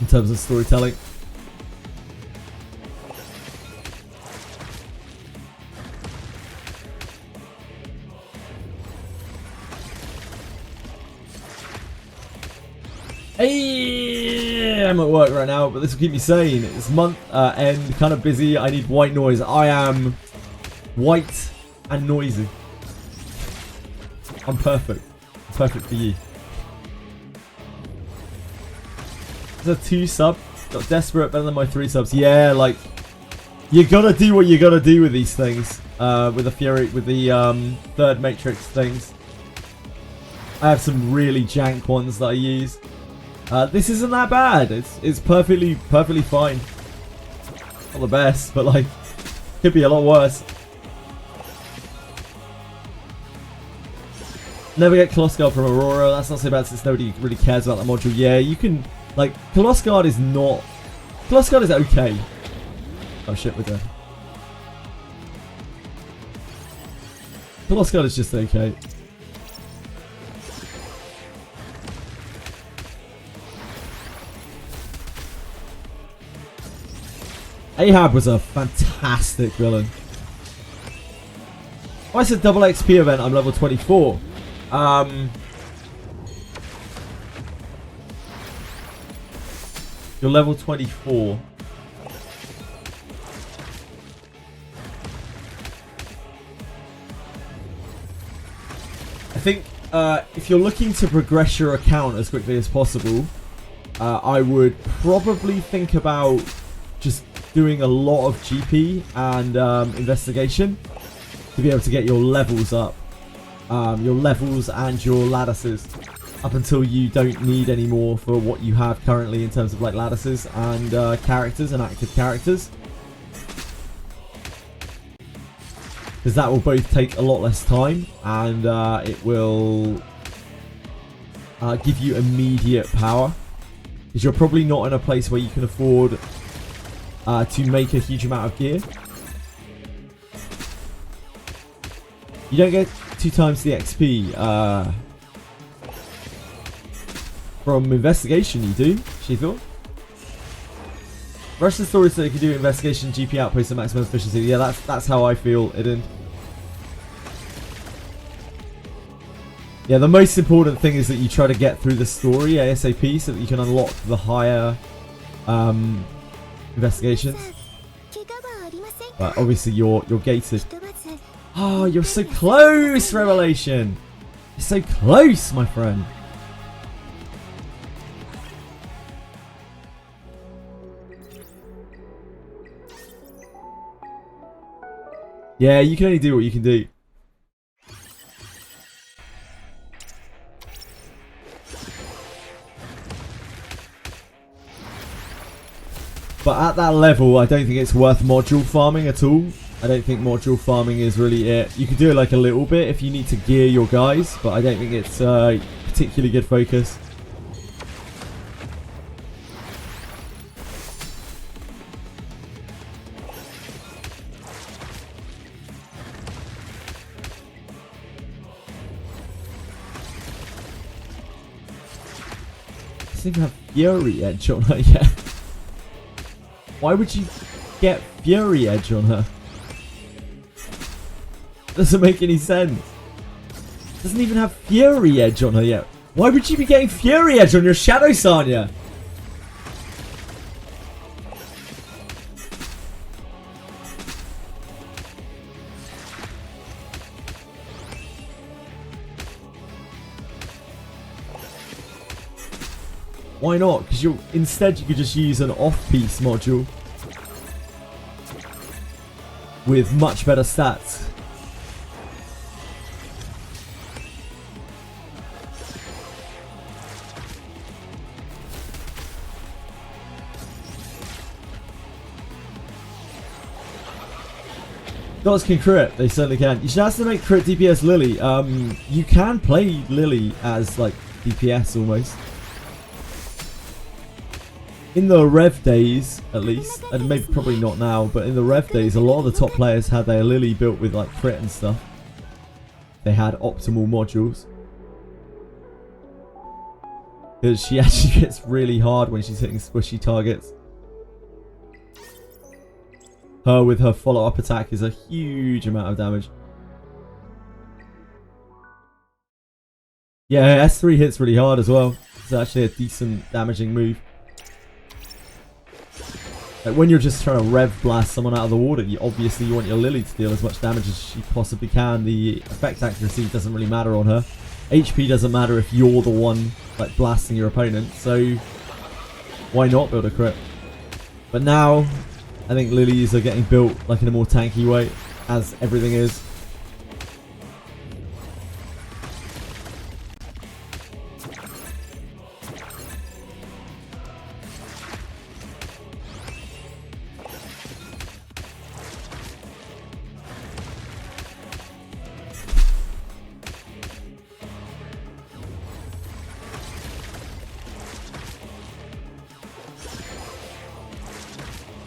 in terms of storytelling. Hey, I'm at work right now, but this will keep me sane. It's month end, kind of busy. I need white noise. I am white and noisy. I'm perfect. I'm perfect for you. There's a 2 sub. Got desperate, better than my 3 subs. Yeah, like you gotta do what you gotta do with these things. With the Fury, with the third Matrix things. I have some really jank ones that I use. This isn't that bad. It's perfectly fine. Not the best, but like could be a lot worse. Never get Coloss Guard from Aurora. That's not so bad since nobody really cares about that module. Yeah, you can like Coloss Guard is not. Coloss Guard is okay. Oh shit, we're dead. Coloss Guard is just okay. Ahab was a fantastic villain. Oh, it's a double XP event. I'm level 24. You're level 24. I think if you're looking to progress your account as quickly as possible, I would probably think about just doing a lot of GP and investigation to be able to get your levels up. Your levels and your lattices up until you don't need any more for what you have currently in terms of like lattices and characters and active characters. Because that will both take a lot less time and it will give you immediate power. Because you're probably not in a place where you can afford to make a huge amount of gear. You don't get 2 times the XP from investigation. You do, She-Thought. Rush the story so you can do investigation, GP outpost, and maximum efficiency. Yeah, that's how I feel, Iden. Yeah, the most important thing is that you try to get through the story ASAP so that you can unlock the higher investigations. But obviously you're gated. Oh, you're so close, Revelation! You're so close, my friend. Yeah, you can only do what you can do. But at that level, I don't think it's worth module farming at all. I don't think module farming is really it. You can do it like a little bit if you need to gear your guys, but I don't think it's a particularly good focus. I think I have Fury Edge on her yet. Why would you get Fury Edge on her? Doesn't make any sense. Doesn't even have Fury Edge on her yet. Why would you be getting Fury Edge on your Shadow Sanya? Why not? Because instead you could just use an off-piece module with much better stats. Gods can crit, they certainly can. You should estimate crit DPS Lily. You can play Lily as like DPS almost. In the Rev days, at least, and maybe probably not now, but in the Rev days, a lot of the top players had their Lily built with like crit and stuff. They had optimal modules. Because she actually gets really hard when she's hitting squishy targets. Her with her follow-up attack is a huge amount of damage. Yeah, S3 hits really hard as well. It's actually a decent damaging move. Like when you're just trying to rev blast someone out of the water, you obviously want your Lily to deal as much damage as she possibly can. The effect accuracy doesn't really matter on her. HP doesn't matter if you're the one like blasting your opponent, so why not build a crit? But now, I think Lilies are getting built like in a more tanky way, as everything is.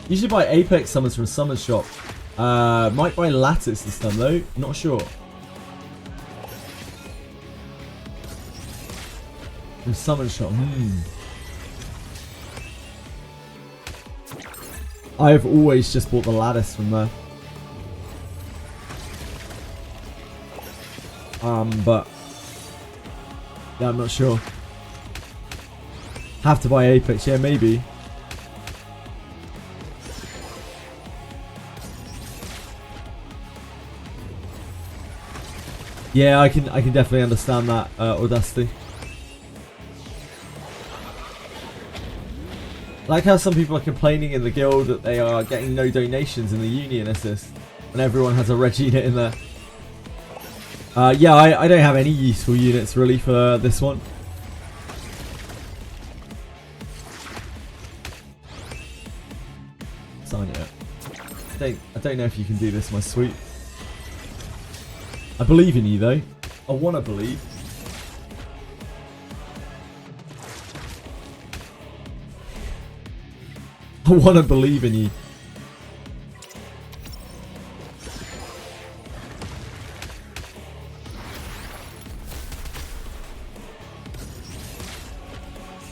Usually buy Apex summons from Summon Shop. Might buy Lattice this time though, not sure. From Summon Shop, I've always just bought the Lattice from there. But yeah, I'm not sure. Have to buy Apex, yeah, maybe. Yeah, I can definitely understand that, Audacity. I like how some people are complaining in the guild that they are getting no donations in the Union Assist when everyone has a red unit in there. Yeah, I don't have any useful units really for this one. Sign it. I don't know if you can do this, my sweet. I believe in you though. I want to believe. I want to believe in you.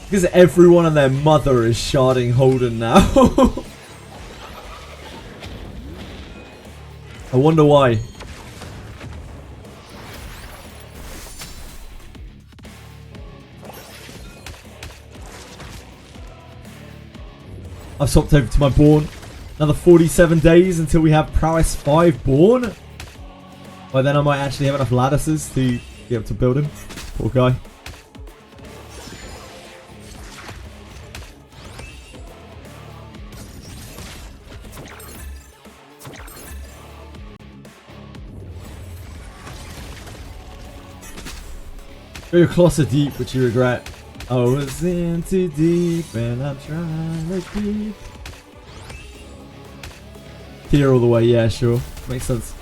Because everyone and their mother is sharding Holden now. I wonder why. I've swapped over to my Born. Another 47 days until we have Prowess 5 Born. By then I might actually have enough lattices to be able to build him. Poor guy. Go your closet deep, which you regret. I was in too deep and I'm trying to keep. Here all the way, yeah, sure. Makes sense.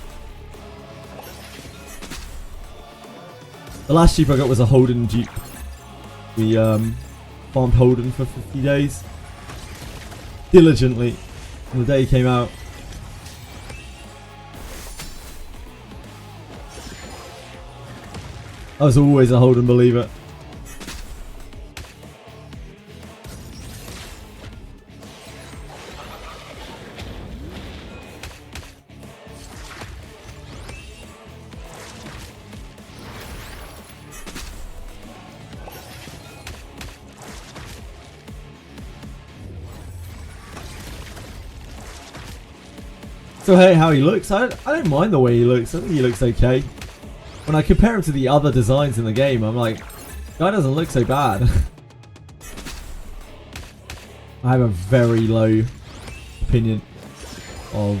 The last Jeep I got was a Holden Jeep. We farmed Holden for 50 days. Diligently. And the day he came out. I was always a Holden believer. So hey, how he looks, I don't mind the way he looks. I think he looks okay. When I compare him to the other designs in the game, I'm like, guy doesn't look so bad. I have a very low opinion of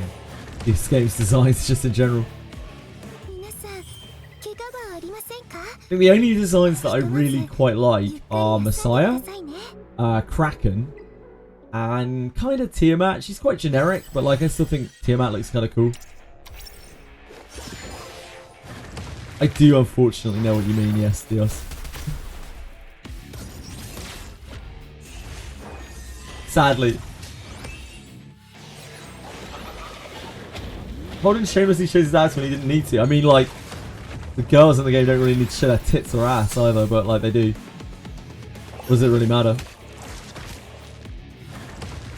this game's designs just in general. I think the only designs that I really quite like are Messiah, Kraken, and kind of Tiamat. She's quite generic, but like I still think Tiamat looks kind of cool. I do unfortunately know what you mean, yes, Dios. Sadly. Holden shamelessly shows his ass when he didn't need to. I mean, like, the girls in the game don't really need to show their tits or ass either, but like they do. What does it really matter?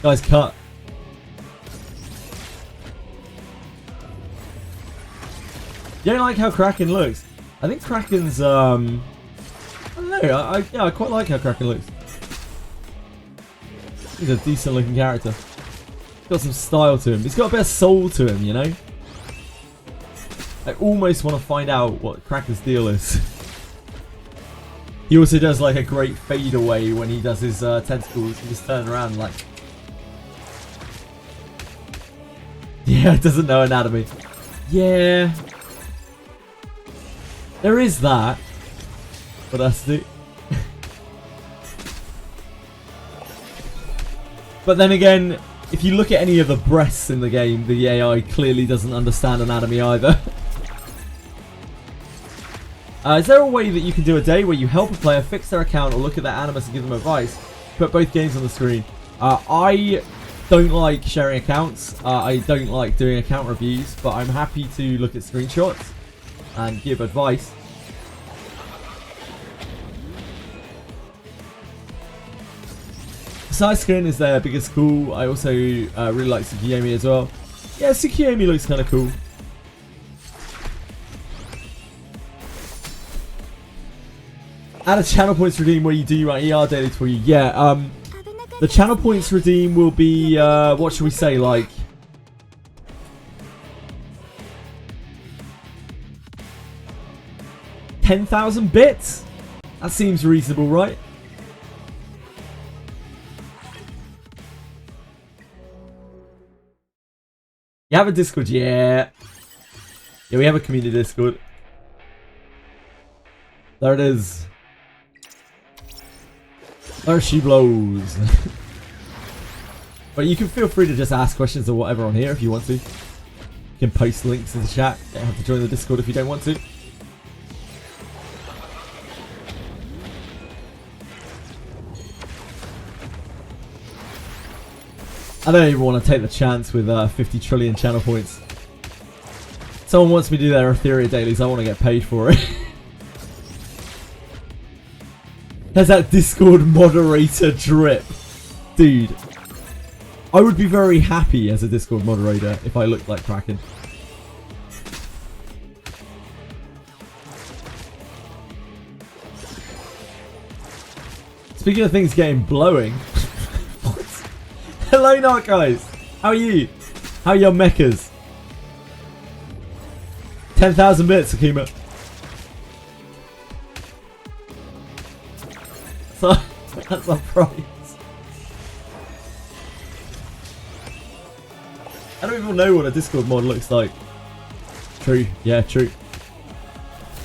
Guys, cut. You don't like how Kraken looks? I think Kraken's, I don't know, I quite like how Kraken looks. He's a decent looking character. got some style to him. He's got a bit of soul to him, you know? I almost want to find out what Cracker's deal is. He also does like a great fade away when he does his tentacles. He just turn around like... Yeah, doesn't know anatomy. Yeah. There is that. But that's it. But then again, if you look at any of the breasts in the game, the AI clearly doesn't understand anatomy either. Is there a way that you can do a day where you help a player fix their account or look at their animus and give them advice? Put both games on the screen. I don't like sharing accounts. I don't like doing account reviews, but I'm happy to look at screenshots and give advice. Side screen is their biggest cool. I also really like Tsukiyomi as well. Yeah, Tsukiyomi looks kind of cool. Add a channel points redeem where you do your ER daily for you. Yeah, the channel points redeem will be, what should we say, like... $10,000 bits? That seems reasonable, right? You have a Discord? Yeah. Yeah, we have a community Discord. There it is. There she blows. But you can feel free to just ask questions or whatever on here if you want to. You can post links in the chat. You don't have to join the Discord if you don't want to. I don't even want to take the chance with 50 trillion channel points. Someone wants me to do their Etheria dailies. I want to get paid for it. There's that Discord moderator drip. Dude. I would be very happy as a Discord moderator if I looked like Kraken. Speaking of things getting blowing. Hello, Narc guys. How are you? How are your mechas? 10,000 bits, Akima. So, that's our price. I don't even know what a Discord mod looks like. True. Yeah, true.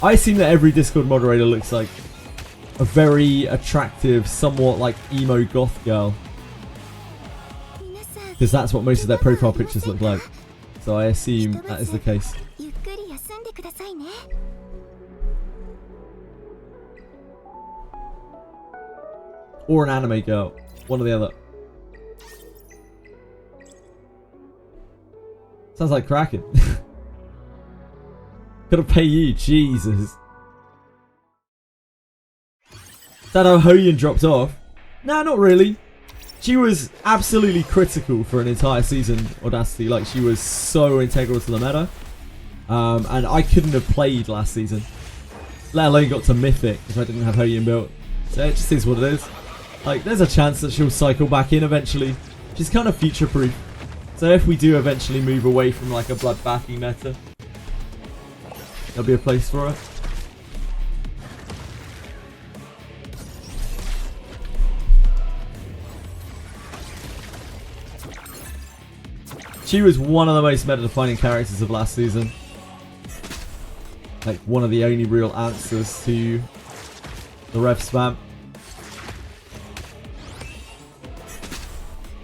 I assume that every Discord moderator looks like a very attractive, somewhat like emo goth girl. Because that's what most of their profile pictures look like. So I assume that is the case. Or an anime girl. One or the other. Sounds like Kraken. Gotta pay you, Jesus. Is that how Hoyan dropped off? Nah, not really. She was absolutely critical for an entire season, Audacity. Like, she was so integral to the meta. And I couldn't have played last season. Let alone got to Mythic if I didn't have Hoyan built. So it just is what it is. Like, there's a chance that she'll cycle back in eventually. She's kind of future-proof. So if we do eventually move away from, like, a bloodbathy meta, there'll be a place for her. She was one of the most meta-defining characters of last season. Like, one of the only real answers to the rev spam.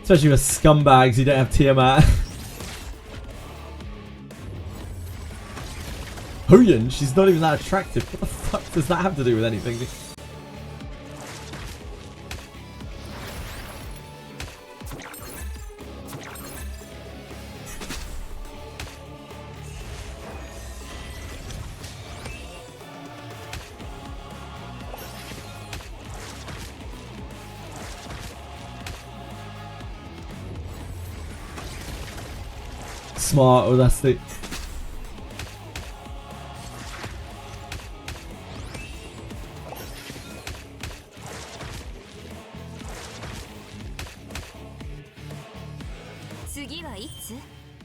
Especially with scumbags who don't have Tiamat. Hoyan, she's not even that attractive. What the fuck does that have to do with anything? Smart, Audacity.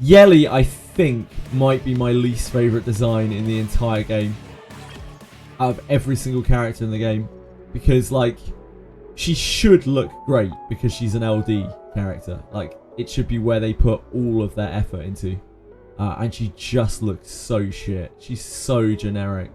Yelly, I think, might be my least favourite design in the entire game. Out of every single character in the game. Because, like, she should look great because she's an LD character. Like, it should be where they put all of their effort into. And she just looks so shit. She's so generic.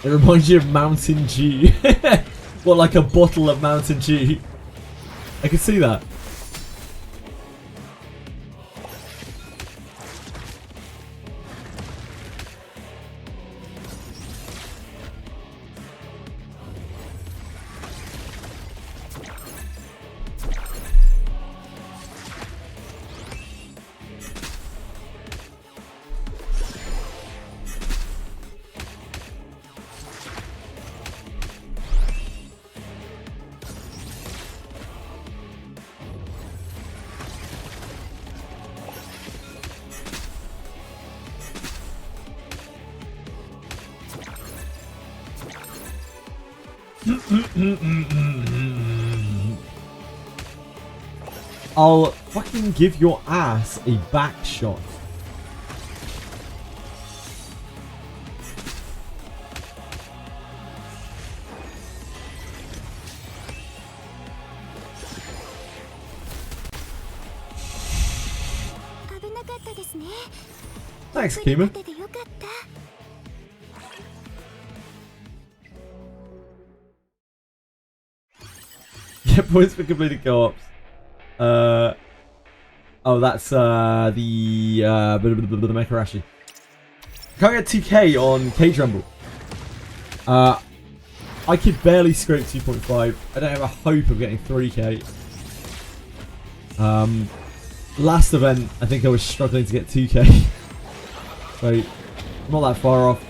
It reminds you of Mountain Dew. What, like a bottle of Mountain Dew? I can see that. I'll fucking give your ass a back shot. Thanks, Kima. Yeah, points for completed co-ops. Oh, that's the Mekarashi. Can't get 2k on Cage Rumble. I could barely scrape 2.5. I don't have a hope of getting 3k. Last event, I think I was struggling to get 2k. So, I'm not that far off.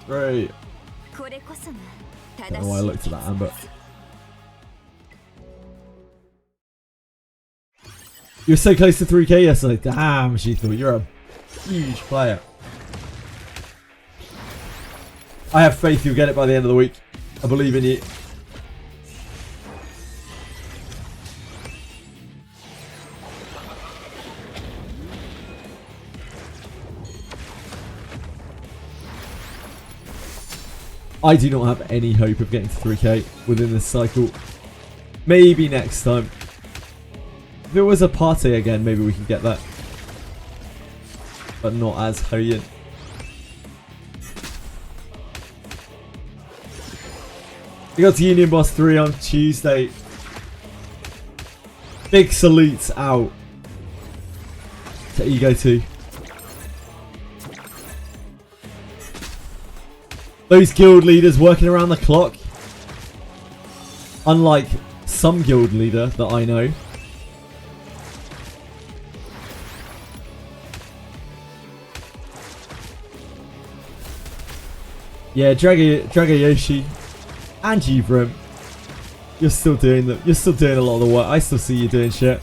Great. Don't know why I looked at that, Amber. You were so close to 3k yesterday. Damn, she thought you're a huge player. I have faith you'll get it by the end of the week. I believe in you. I do not have any hope of getting to 3k within this cycle. Maybe next time. If it was a party again, maybe we could get that. But not as Hoyan. We got to Union Boss 3 on Tuesday. Big salutes out to Ego 2. Those guild leaders working around the clock. Unlike some guild leader that I know. Yeah, Dragayoshi and Jivrim. You're still doing a lot of the work. I still see you doing shit.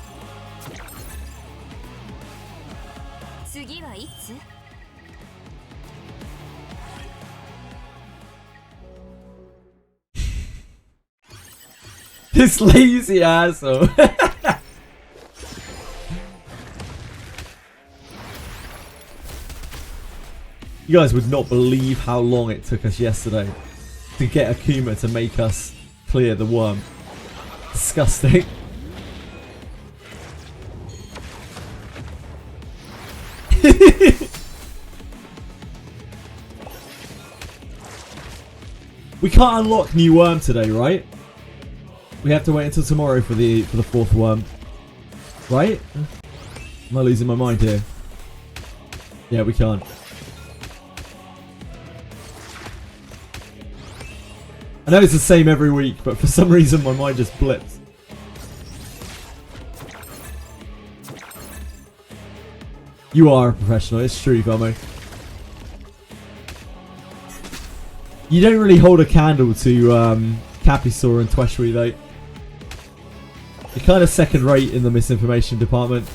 This lazy asshole. You guys would not believe how long it took us yesterday to get Akuma to make us clear the worm. Disgusting. We can't unlock new worm today, right? We have to wait until tomorrow for the fourth worm. Right? Am I losing my mind here? Yeah, we can't. I know it's the same every week, but for some reason my mind just blips. You are a professional, it's true, Velmo. You don't really hold a candle to Capisaur and Tweshry though. You're kind of second rate in the misinformation department.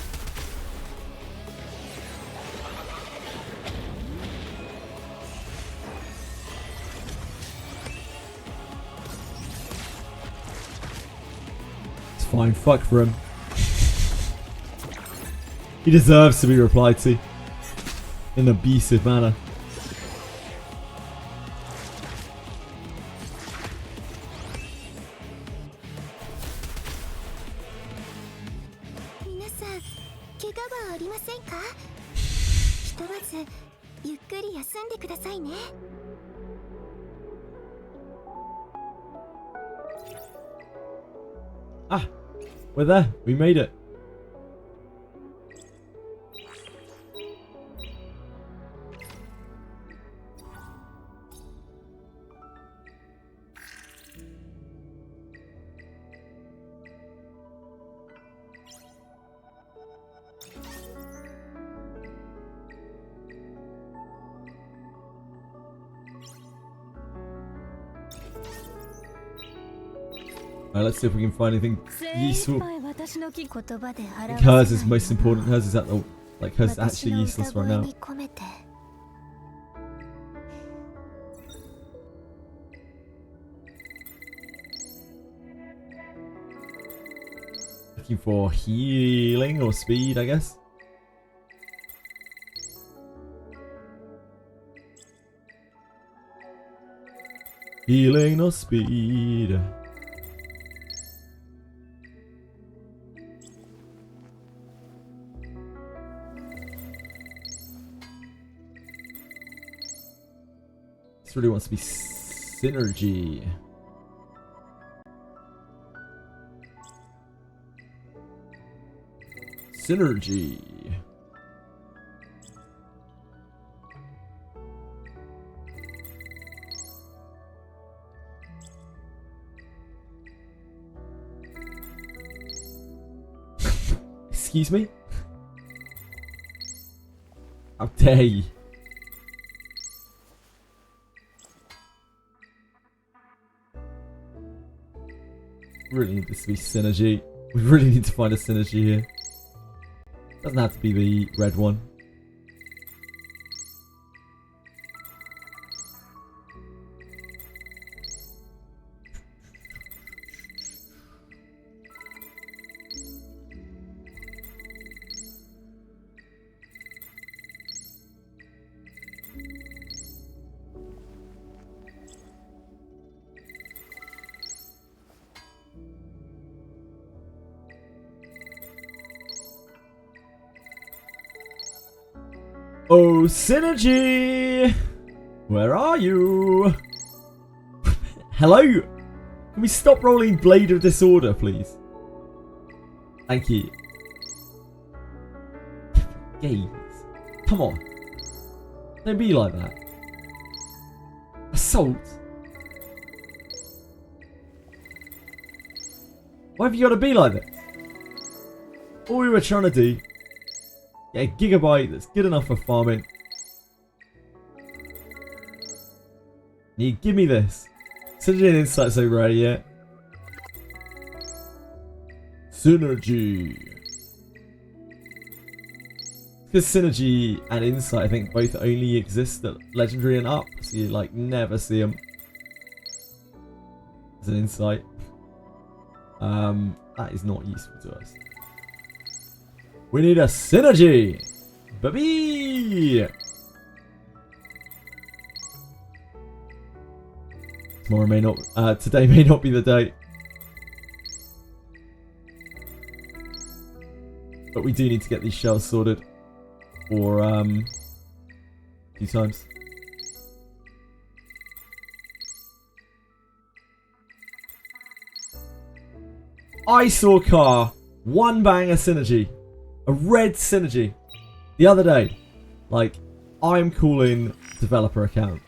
It's fine, fuck for him. He deserves to be replied to in an abusive manner. Ah, we're there. We made it. Let's see if we can find anything useful. I think hers is most important. Hers is at the, like, hers is actually useless right now. Looking for healing or speed, I guess. Healing or speed. This really wants to be synergy. Synergy. Excuse me? How dare you? Really need this to be synergy. We really need to find a synergy here. Doesn't have to be the red one. Oh, synergy! Where are you? Hello? Can we stop rolling Blade of Disorder, please? Thank you. Gaze. Come on. Don't be like that. Assault. Why have you got to be like that? All we were trying to do. Get a gigabyte that's good enough for farming. You give me this. Synergy and insight so rare yet. Synergy. Because synergy and insight, I think, both only exist at legendary and up, so you like never see them as an insight. That is not useful to us. We need a synergy, baby. Tomorrow may not, today may not be the day. But we do need to get these shells sorted for, a few times. I saw car, one banger synergy, a red synergy, the other day. Like, I'm calling developer account.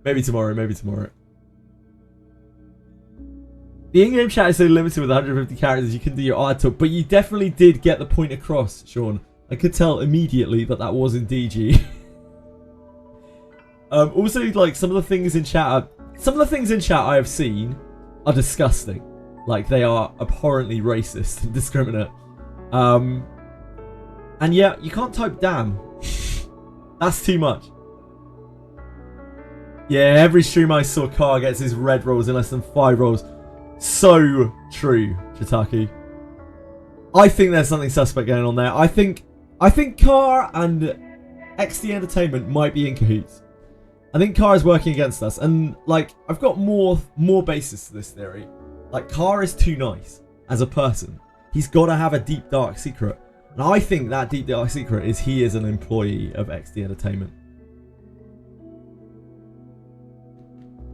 Maybe tomorrow, maybe tomorrow. The in-game chat is so limited with 150 characters you can do your art talk, but you definitely did get the point across, Sean. I could tell immediately that that was in DG. Also, like, some of the things in chat I have seen are disgusting. Like, they are abhorrently racist and discriminate. And yeah, you can't type damn. That's too much. Yeah, every stream I saw Car gets his red rolls in less than 5 rolls. So true, Chitaki. I think there's something suspect going on there. I think Car and XD Entertainment might be in cahoots. I think Car is working against us, and like, I've got more basis to this theory. Like, Car is too nice as a person. He's got to have a deep dark secret, and I think that deep dark secret is he is an employee of XD Entertainment.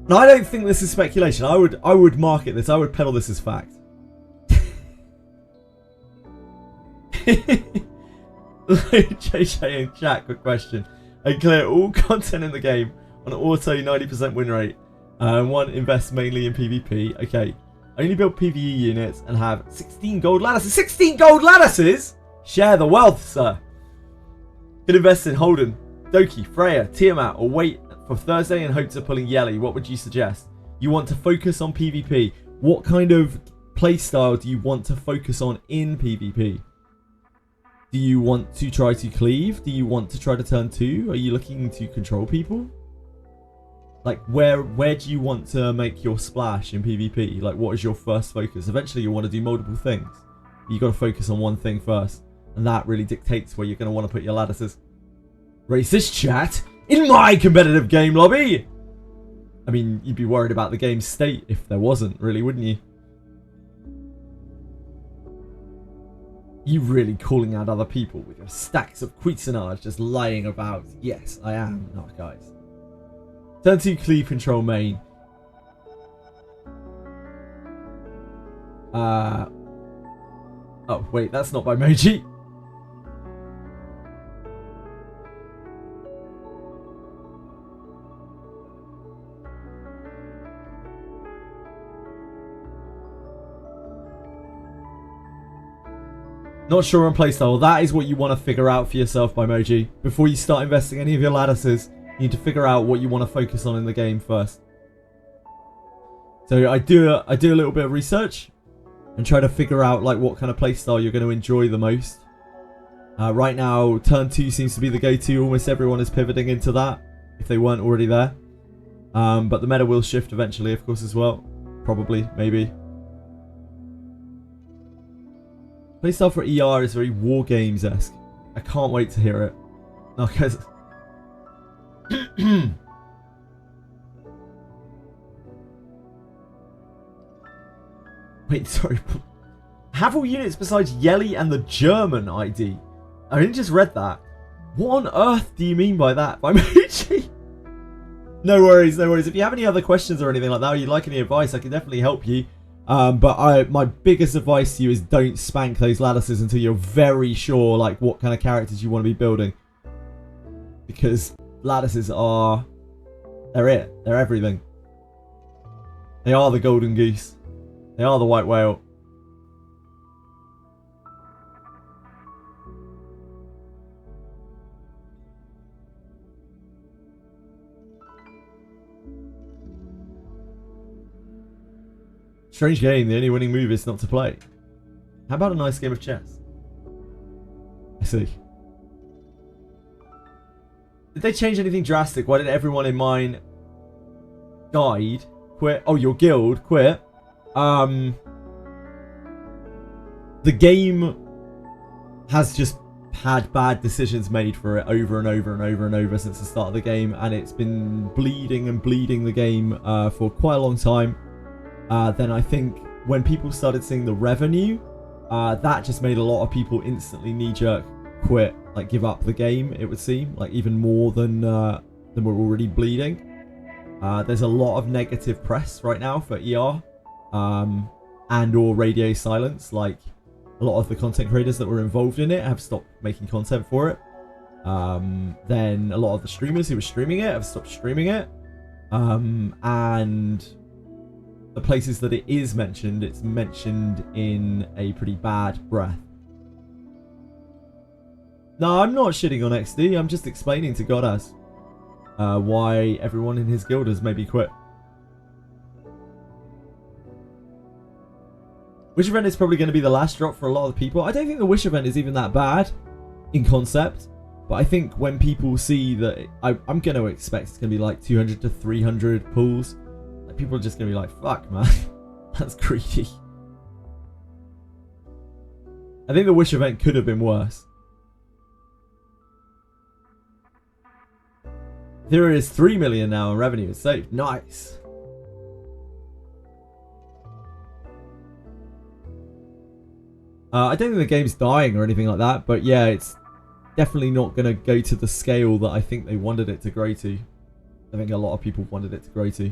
And I don't think this is speculation. I would market this. I would peddle this as fact. JJ in chat, quick question. I clear all content in the game on auto 90% win rate. One invests mainly in PvP. Okay. I only build PvE units and have 16 gold lattices. 16 gold lattices? Share the wealth, sir. Could invest in Holden, Doki, Freya, Tiamat, or wait for Thursday in hopes of pulling Yelly. What would you suggest? You want to focus on PvP. What kind of playstyle do you want to focus on in PvP? Do you want to try to cleave? Do you want to try to turn 2? Are you looking to control people? Like, where do you want to make your splash in PvP? Like, what is your first focus? Eventually, you want to do multiple things. You got to focus on one thing first. And that really dictates where you're going to want to put your lattices. Racist chat? In my competitive game lobby? I mean, you'd be worried about the game's state if there wasn't, really, wouldn't you? You really calling out other people with your stacks of Cuisinards just lying about. Yes, I am. No, guys. Turn 2 cleave control main. Oh, wait, that's not by Moji. Not sure on playstyle. That is what you want to figure out for yourself, by Moji. Before you start investing any of your lattices, you need to figure out what you want to focus on in the game first. So I do a little bit of research and try to figure out like what kind of playstyle you're going to enjoy the most. Right now, turn 2 seems to be the go-to. Almost everyone is pivoting into that, if they weren't already there. But the meta will shift eventually, of course, as well. Probably, maybe. Playstyle for ER is very War Games-esque. I can't wait to hear it. No, guys. Wait, sorry. Have all units besides Yelly and the German ID? I only just read that. What on earth do you mean by that? By Mochi? No worries, no worries. If you have any other questions or anything like that, or you'd like any advice, I can definitely help you. But my biggest advice to you is don't spank those lattices until you're very sure like what kind of characters you want to be building. Because lattices are... They're it. They're everything. They are the golden goose. They are the white whale. Strange game, the only winning move is not to play. How about a nice game of chess? I see. Did they change anything drastic? Why did everyone in mine died? Quit? Oh, your guild quit? the game has just had bad decisions made for it over and over and over and over since the start of the game, and it's been bleeding and bleeding the game for quite a long time. Then I think when people started seeing the revenue, that just made a lot of people instantly knee-jerk quit, like give up the game, it would seem, like even more than we're already bleeding. There's a lot of negative press right now for ER and or Radio Silence. Like, a lot of the content creators that were involved in it have stopped making content for it. Then a lot of the streamers who were streaming it have stopped streaming it. And the places that it is mentioned, it's mentioned in a pretty bad breath. No, I'm not shitting on XD. I'm just explaining to Godas why everyone in his guild has maybe quit. Wish event is probably going to be the last drop for a lot of people. I don't think the Wish event is even that bad in concept. But I think when people see that, I'm going to expect it's going to be like 200 to 300 pulls. Like, people are just going to be like, fuck, man. That's greedy. I think the Wish event could have been worse. There is 3 million now in revenue. It's saved. Nice. I don't think the game's dying or anything like that, but yeah, it's definitely not going to go to the scale that I think they wanted it to grow to. I think a lot of people wanted it to grow to.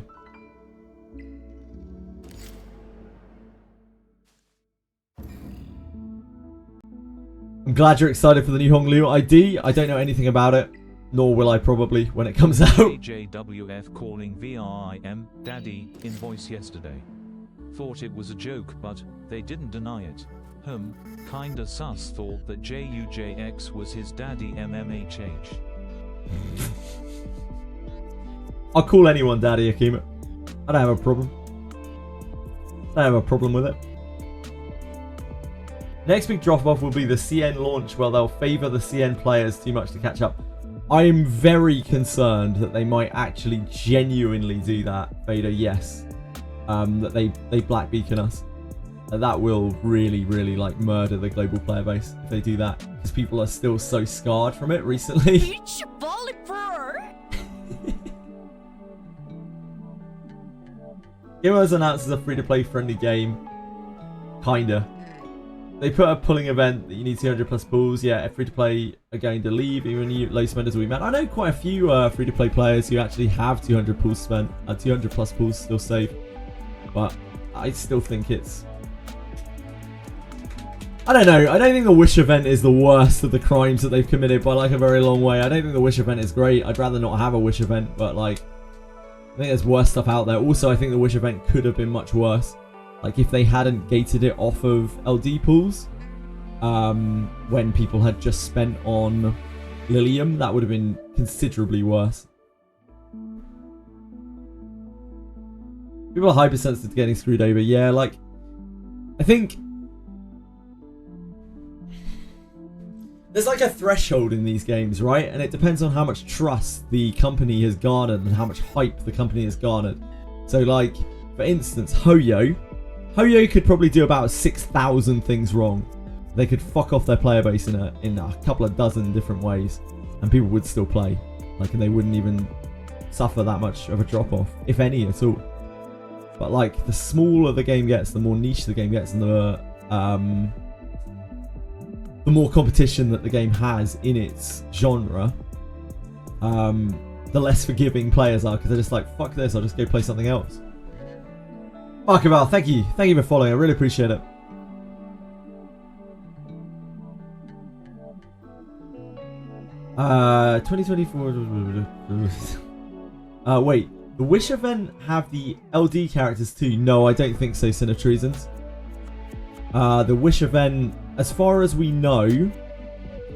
I'm glad you're excited for the new Honglu ID. I don't know anything about it, nor will I probably when it comes out. JWF calling VRIM Daddy in voice yesterday. Thought it was a joke, but they didn't deny it. Kinda sus thought that JUJX was his daddy MMHH. I'll call anyone daddy, Akima. I don't have a problem. I don't have a problem with it. Next big drop-off will be the CN launch, where they'll favour the CN players too much to catch up. I am very concerned that they might actually genuinely do that, Vader, yes. That they black beacon us. That will really, really like murder the global player base if they do that, because people are still so scarred from it recently. Heroes announced as a free-to-play friendly game, kinda. They put a pulling event that you need 200 plus pulls. Yeah, free-to-play are going to leave, even you low spenders will be mad. I know quite a few free-to-play players who actually have 200 pulls spent, 200 plus pulls still saved, but I still think it's. I don't know. I don't think the Wish event is the worst of the crimes that they've committed by like a very long way. I don't think the Wish event is great. I'd rather not have a Wish event, but like, I think there's worse stuff out there. Also, I think the Wish event could have been much worse. Like, if they hadn't gated it off of LD pools, when people had just spent on Lilium, that would have been considerably worse. People are hypersensitive to getting screwed over. Yeah, like, I think there's like a threshold in these games, right? And it depends on how much trust the company has garnered and how much hype the company has garnered. So like, for instance, Hoyo could probably do about 6,000 things wrong. They could fuck off their player base in a couple of dozen different ways, and people would still play. Like, and they wouldn't even suffer that much of a drop-off, if any at all. But like, the smaller the game gets, the more niche the game gets, and the more competition that the game has in its genre, the less forgiving players are, because they're just like, fuck this, I'll just go play something else. Markaval, thank you for following, I really appreciate it. Uh, 2024. Wait, the Wish event have the LD characters too? No, I don't think so, Sin of Treasons. The Wish event, as far as we know,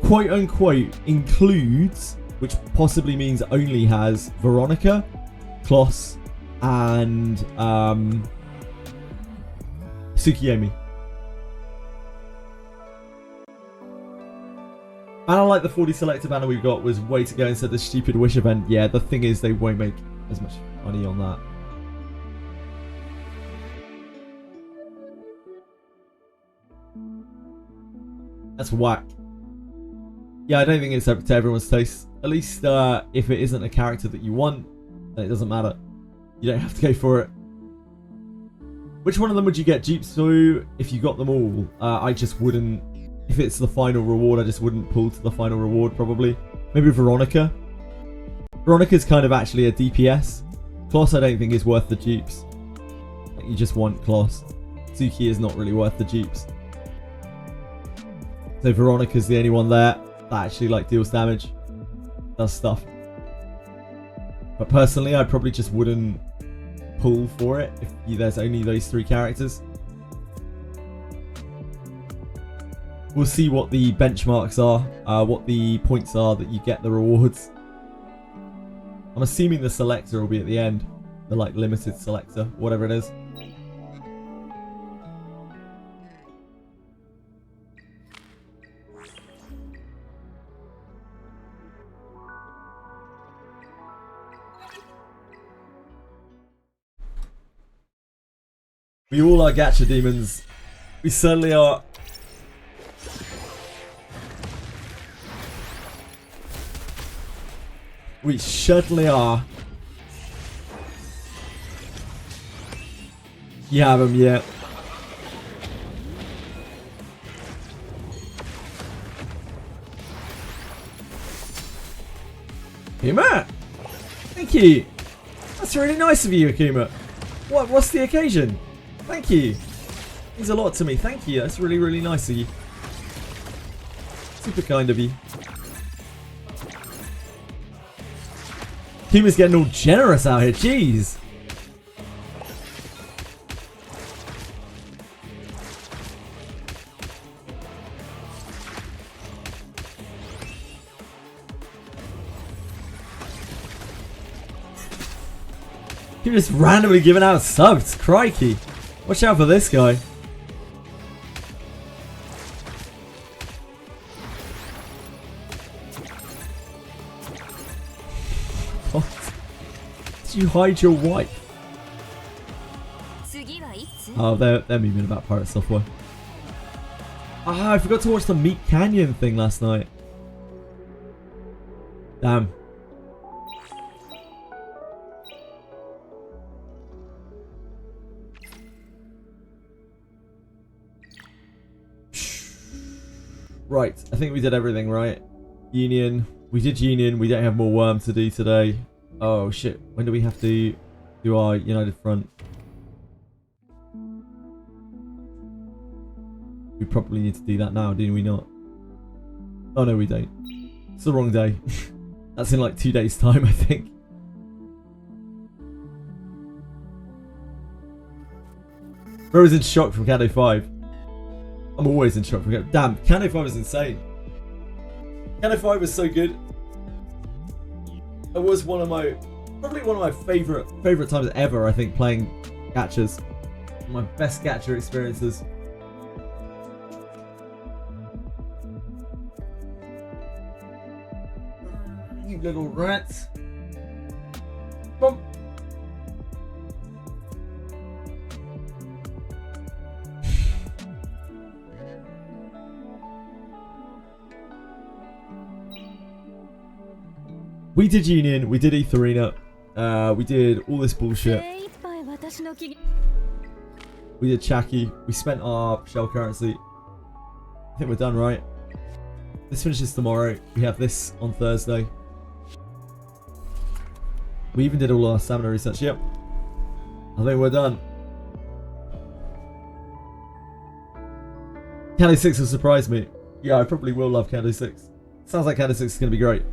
quote unquote, includes, which possibly means only has, Veronica, Kloss, and Tsukiyomi. Banner like the 40 selector banner we got was way to go instead of the stupid Wish event. Yeah, the thing is, they won't make as much money on that. That's whack. Yeah, I don't think it's up to everyone's taste. At least if it isn't a character that you want, then it doesn't matter. You don't have to go for it. Which one of them would you get dupes to if you got them all? I just wouldn't. If it's the final reward, I just wouldn't pull to the final reward, probably. Maybe Veronica. Veronica's kind of actually a DPS. Kloss I don't think is worth the dupes. Like, you just want Kloss. Suki is not really worth the dupes. So Veronica's the only one there that actually like deals damage. Does stuff. But personally, I probably just wouldn't pull for it if there's only those 3 characters. We'll see what the benchmarks are, what the points are that you get the rewards. I'm assuming the selector will be at the end. The like limited selector, whatever it is. We all are gacha demons. We certainly are. We certainly are. You have him, yeah. Akuma! Thank you! That's really nice of you, Akuma. What's the occasion? Thank you. Means a lot to me. Thank you. That's really, really nice of you. Super kind of you. Akuma's getting all generous out here. Jeez. You're just randomly giving out subs. Crikey. Watch out for this guy. What? Did you hide your wife? Oh, they're memeing about pirate software. Ah, I forgot to watch the Meat Canyon thing last night. Damn. Right, I think we did everything right. Union. We did Union. We don't have more worm to do today. Oh shit. When do we have to do our United Front? We probably need to do that now, do we not? Oh no, we don't. It's the wrong day. That's in like 2 days' time, I think. Bro is in shock from Kano 5. I'm always in shock from Kano. Damn, Kano 5 is insane. Kano 5 was so good. It was probably one of my favorite times ever, I think, playing gachas. My best gacha experiences. You little rats. Bump. We did Union, we did Etheria, we did all this bullshit. We did Chaki, we spent our shell currency. I think we're done, right? This finishes tomorrow. We have this on Thursday. We even did all our stamina research. Yep. I think we're done. Kano 6 will surprise me. Yeah, I probably will love Kano 6. Sounds like Kano 6 is going to be great.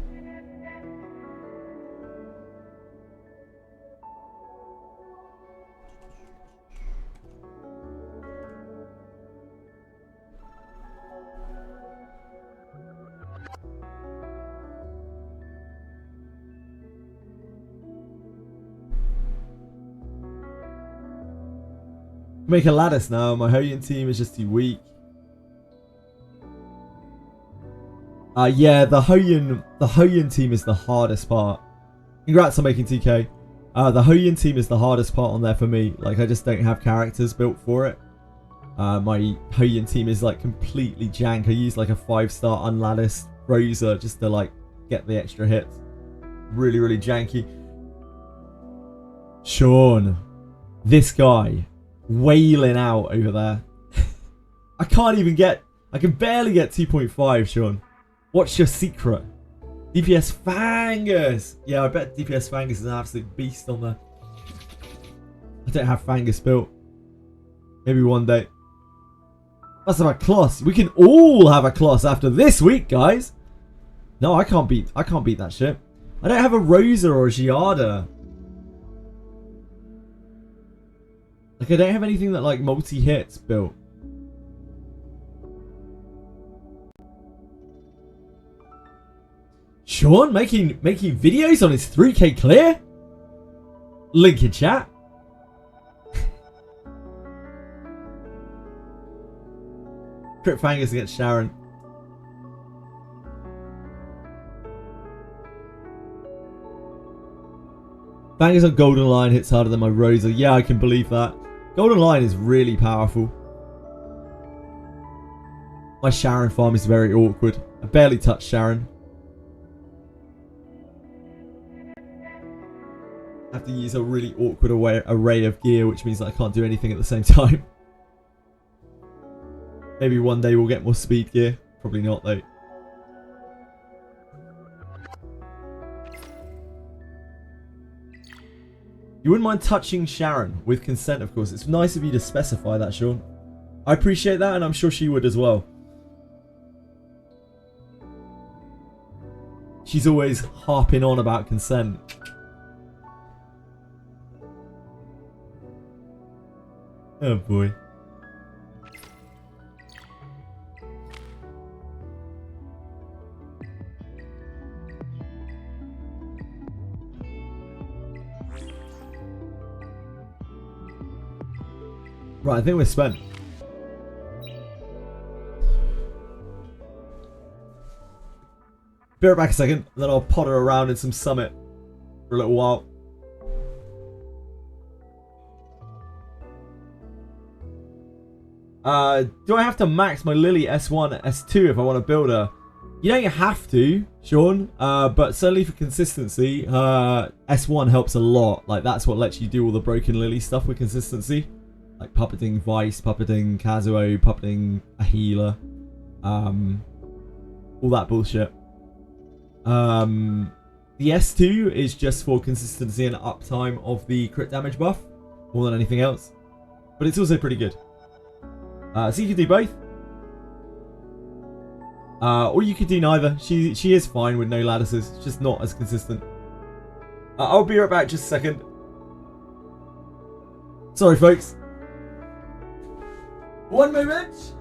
Make a lattice now. My Hoyan team is just too weak. Yeah, the Hoyan team is the hardest part. Congrats on making TK. The Hoyan team is the hardest part on there for me. Like, I just don't have characters built for it. My Hoyan team is like completely jank. I use like a 5-star unlatticed Rosa just to like get the extra hits. Really, really janky. Sean, this guy wailing out over there. I can barely get 2.5, Sean. What's your secret? DPS Fangus. Yeah, I bet DPS Fangus is an absolute beast on there. I don't have Fangus built. Maybe one day. Let's have a Kloss. We can all have a Kloss after this week, guys. No, I can't beat that shit. I don't have a Rosa or a Giada. Like, I don't have anything that like multi-hits built. Sean making videos on his 3K clear? Link in chat. Crit Fangus against Sharon. Fangus on Golden Lion hits harder than my Rosa. Yeah, I can believe that. Golden Lion is really powerful. My Sharon farm is very awkward. I barely touch Sharon. I have to use a really awkward array of gear, which means that I can't do anything at the same time. Maybe one day we'll get more speed gear. Probably not, though. You wouldn't mind touching Sharon, with consent, of course. It's nice of you to specify that, Sean. I appreciate that, and I'm sure she would as well. She's always harping on about consent. Oh boy. Right, I think we're spent. Be right back a second, then I'll potter around in some Summit for a little while. Do I have to max my Lily S1, S2 if I want to build her? You don't have to, Sean, but certainly for consistency, S1 helps a lot. Like, that's what lets you do all the broken Lily stuff with consistency. Like puppeting Vice, puppeting Kazuo, puppeting a healer. All that bullshit. The S2 is just for consistency and uptime of the crit damage buff, more than anything else. But it's also pretty good. So you can do both. Or you could do neither. She is fine with no lattices, it's just not as consistent. I'll be right back just a second. Sorry folks. One moment.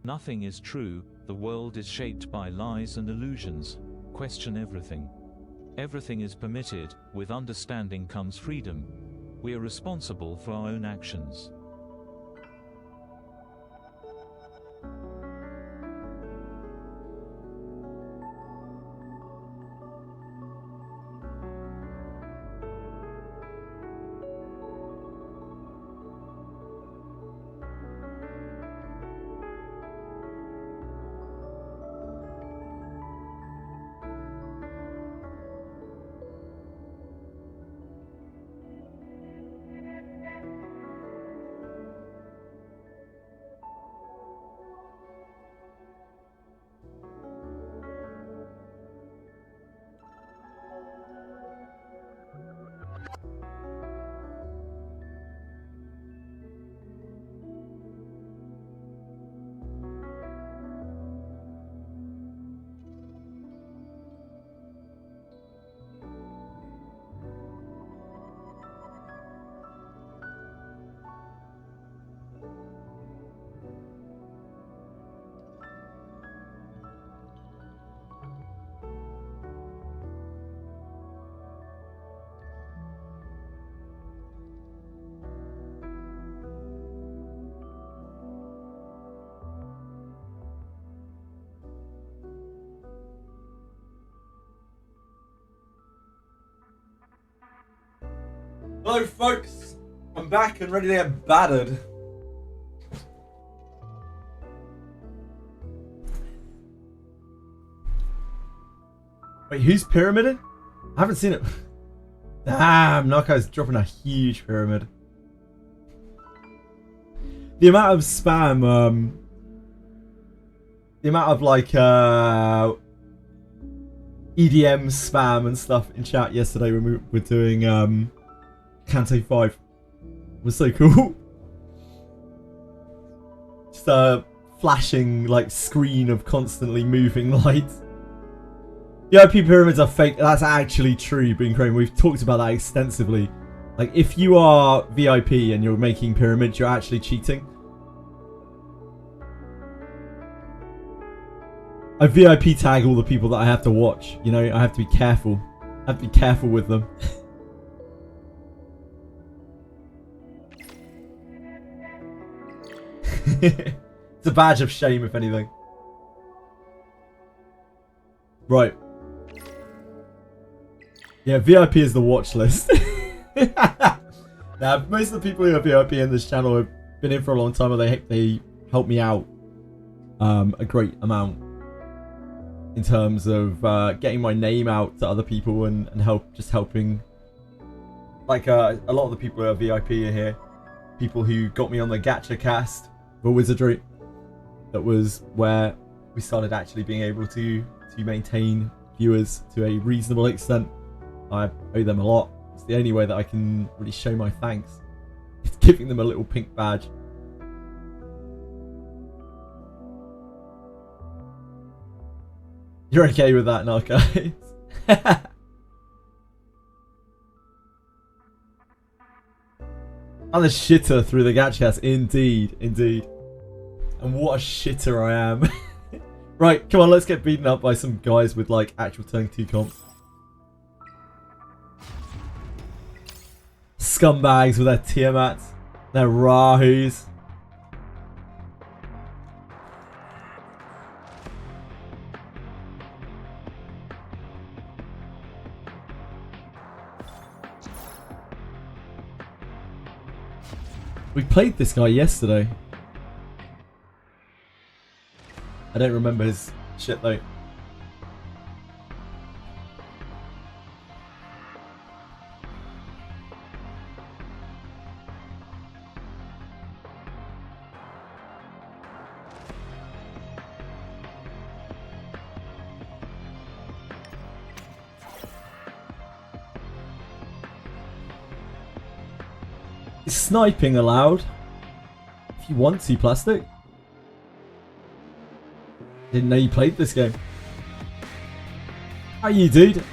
Nothing is true, the world is shaped by lies and illusions. Question everything. Everything is permitted, with understanding comes freedom. We are responsible for our own actions. Hello folks, I'm back and ready to get battered. Wait, who's pyramided? I haven't seen it. Damn, Narco's dropping a huge pyramid. The amount of spam, the amount of like EDM spam and stuff in chat yesterday when we were doing Canto 5 was so cool. Just a flashing like screen of constantly moving lights. VIP pyramids are fake. That's actually true, Bean Crane. We've talked about that extensively. Like, if you are VIP and you're making pyramids, you're actually cheating. I VIP tag all the people that I have to watch. You know, I have to be careful. I have to be careful with them. It's a badge of shame, if anything. Right. Yeah, VIP is the watch list. Now, most of the people who are VIP in this channel have been in for a long time, and they help me out a great amount in terms of getting my name out to other people and helping. Like a lot of the people who are VIP are here. People who got me on the Gacha cast for Wizardry. That was where we started actually being able to maintain viewers to a reasonable extent. I owe them a lot. It's the only way that I can really show my thanks. It's giving them a little pink badge. You're okay with that, Narco? I'm a shitter through the Gachas. Indeed, indeed. And what a shitter I am. Right, come on, let's get beaten up by some guys with like actual turn 2 comps. Scumbags with their Tiamats, their Rahus. We played this guy yesterday. I don't remember his shit though. Is sniping allowed? If you want to, Plastic. Didn't know you played this game. How are you, dude?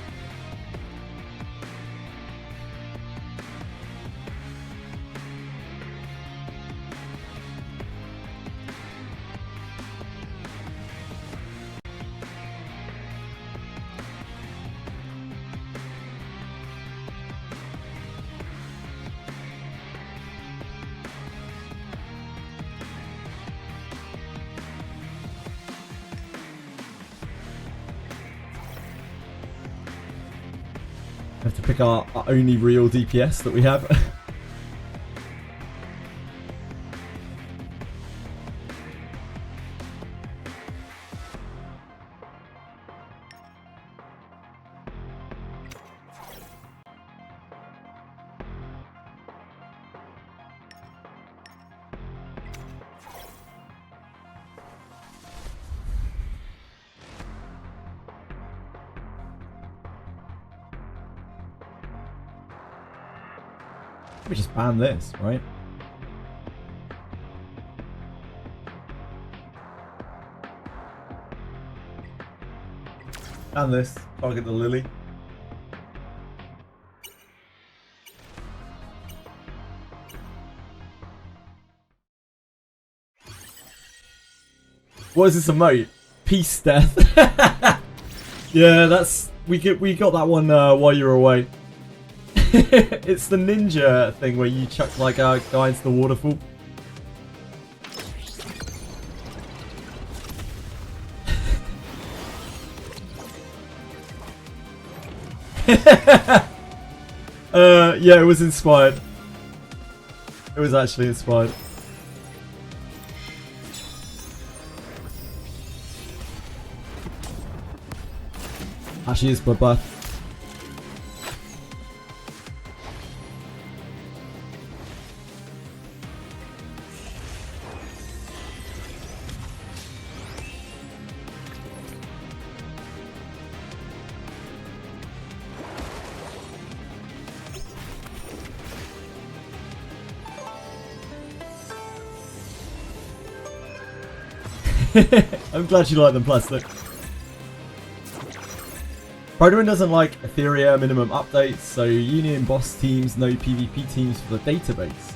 Have to pick our only real DPS that we have. We just ban this, right? Ban this. Target the Lily. What is this emote? Peace, death. Yeah, that's we got that one while you were away. It's the ninja thing where you chuck like a guy into the waterfall. Yeah, it was inspired. It was actually inspired. Actually, it's bloodbath. I'm glad you like them plastic. Pride doesn't like Etheria minimum updates, so Union boss teams, no PvP teams for the database.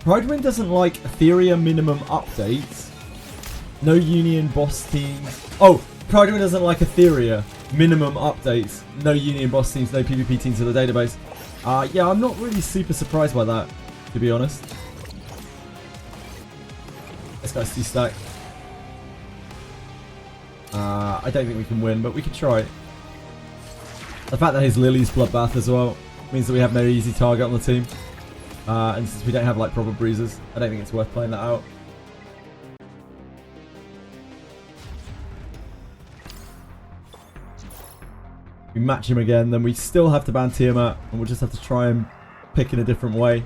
Pride doesn't like Etheria minimum updates, no Union boss teams. Oh, Pride doesn't like Etheria minimum updates, no Union boss teams, no PvP teams for the database. Yeah, I'm not really super surprised by that, to be honest. This guy's too stacked. I don't think we can win, but we can try. The fact that his Lily's bloodbath as well means that we have no easy target on the team. And since we don't have like proper bruisers, I don't think it's worth playing that out. We match him again, then we still have to ban Tiamat, and we'll just have to try and pick in a different way.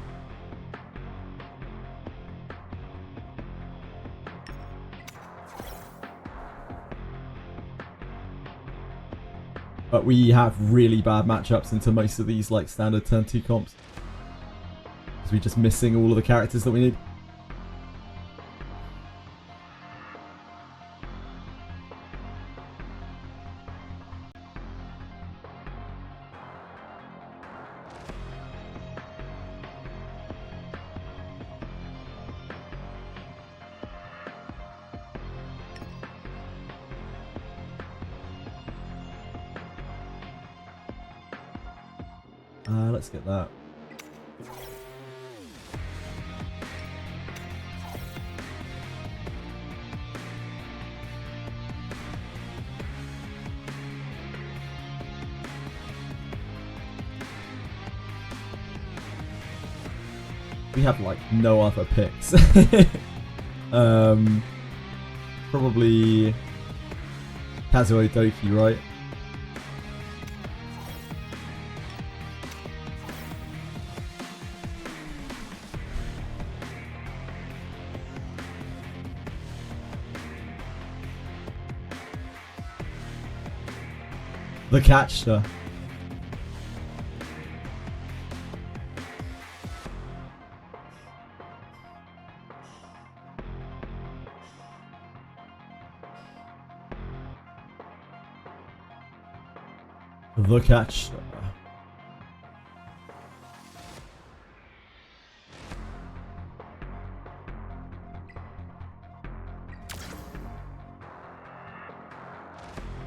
But we have really bad matchups into most of these like standard turn 2 comps. Because we're just missing all of the characters that we need. Let's get that. We have like no other picks. Probably Kazuo Doki, right? The catcher. The catcher.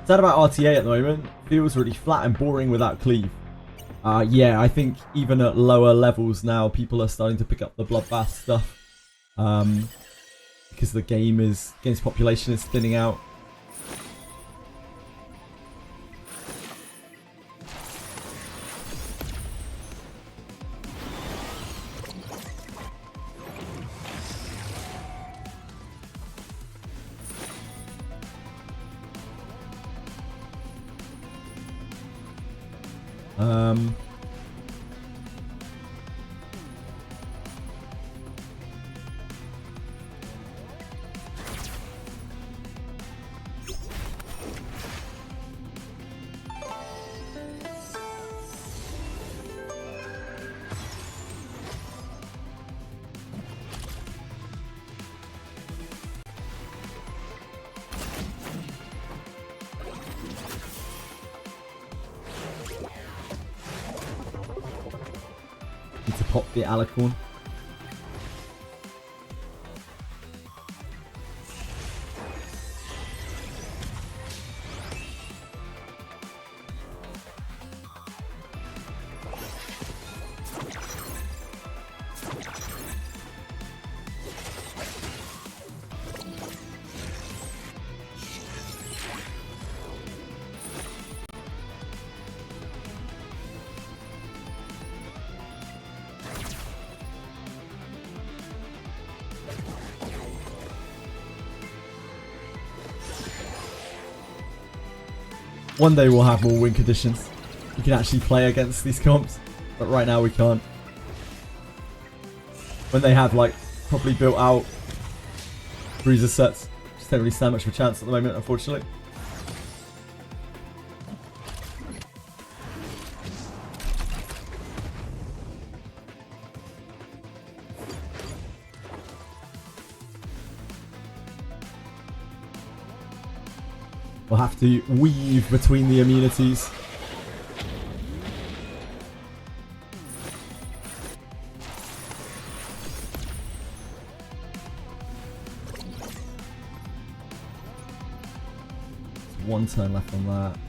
Sad about RTA at the moment. Feels really flat and boring without cleave. Yeah, I think even at lower levels now, people are starting to pick up the bloodbath stuff. Because the game's population is thinning out. Need to pop the alicorn. One day we'll have more win conditions. We can actually play against these comps, but right now we can't. When they have like properly built out bruiser sets, just don't really stand much of a chance at the moment, unfortunately. We'll have to weave between the immunities. There's one turn left on that.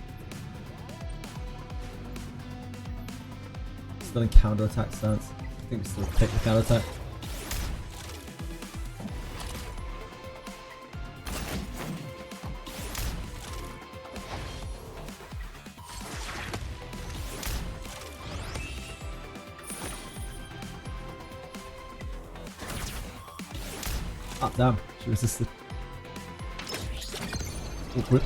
Still in counter attack stance. I think we still take the counter attack. Ah, damn. She resisted. Awkward.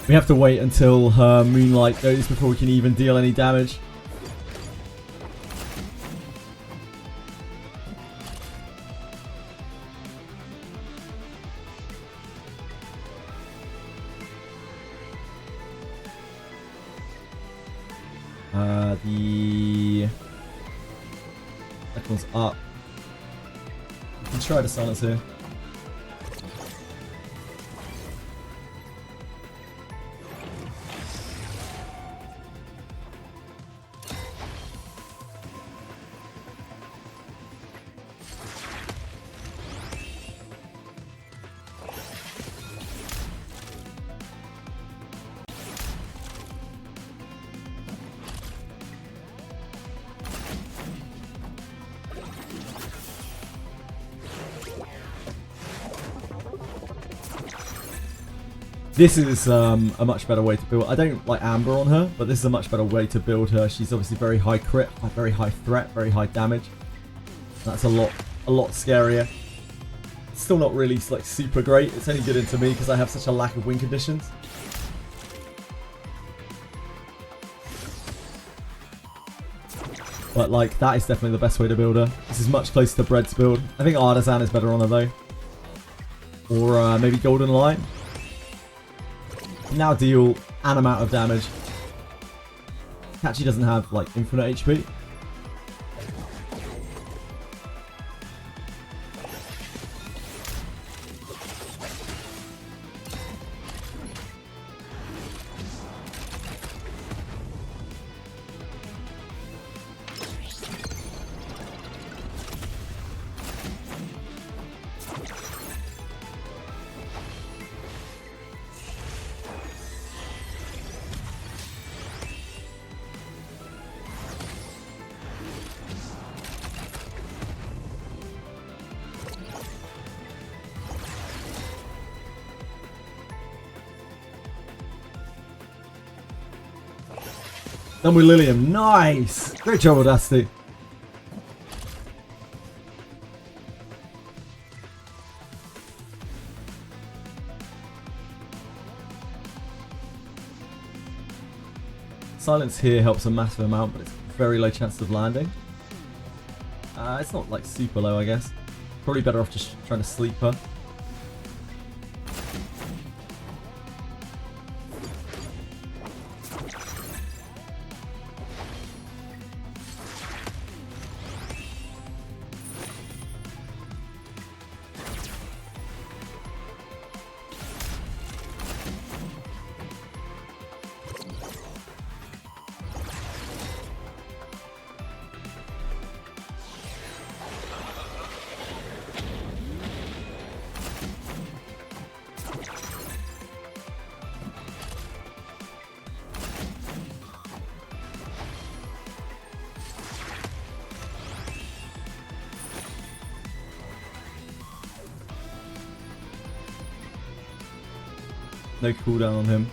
We have to wait until her moonlight goes before we can even deal any damage. The that one's up. We can try to silence here. This is a much better way to build. I don't like Amber on her, but this is a much better way to build her. She's obviously very high crit, very high threat, very high damage. That's a lot scarier. It's still not really like super great. It's only good into me because I have such a lack of win conditions. But like that is definitely the best way to build her. This is much closer to Bread's build. I think Artisan is better on her though, or maybe Golden Light. Now deal an amount of damage. Catchy doesn't have like infinite HP. Done with Lilium. Nice! Great job, Audacity. Silence here helps a massive amount, but it's very low chance of landing. It's not like super low, I guess. Probably better off just trying to sleep her. No cooldown on him.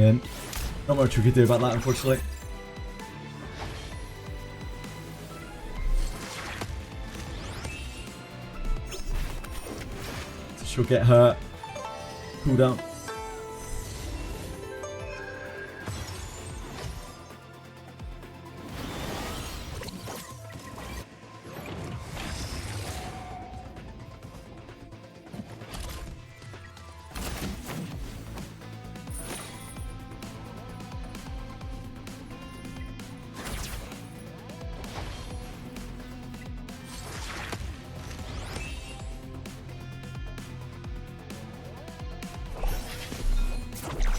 Yeah, not much we could do about that, unfortunately. So she'll get her cooldown.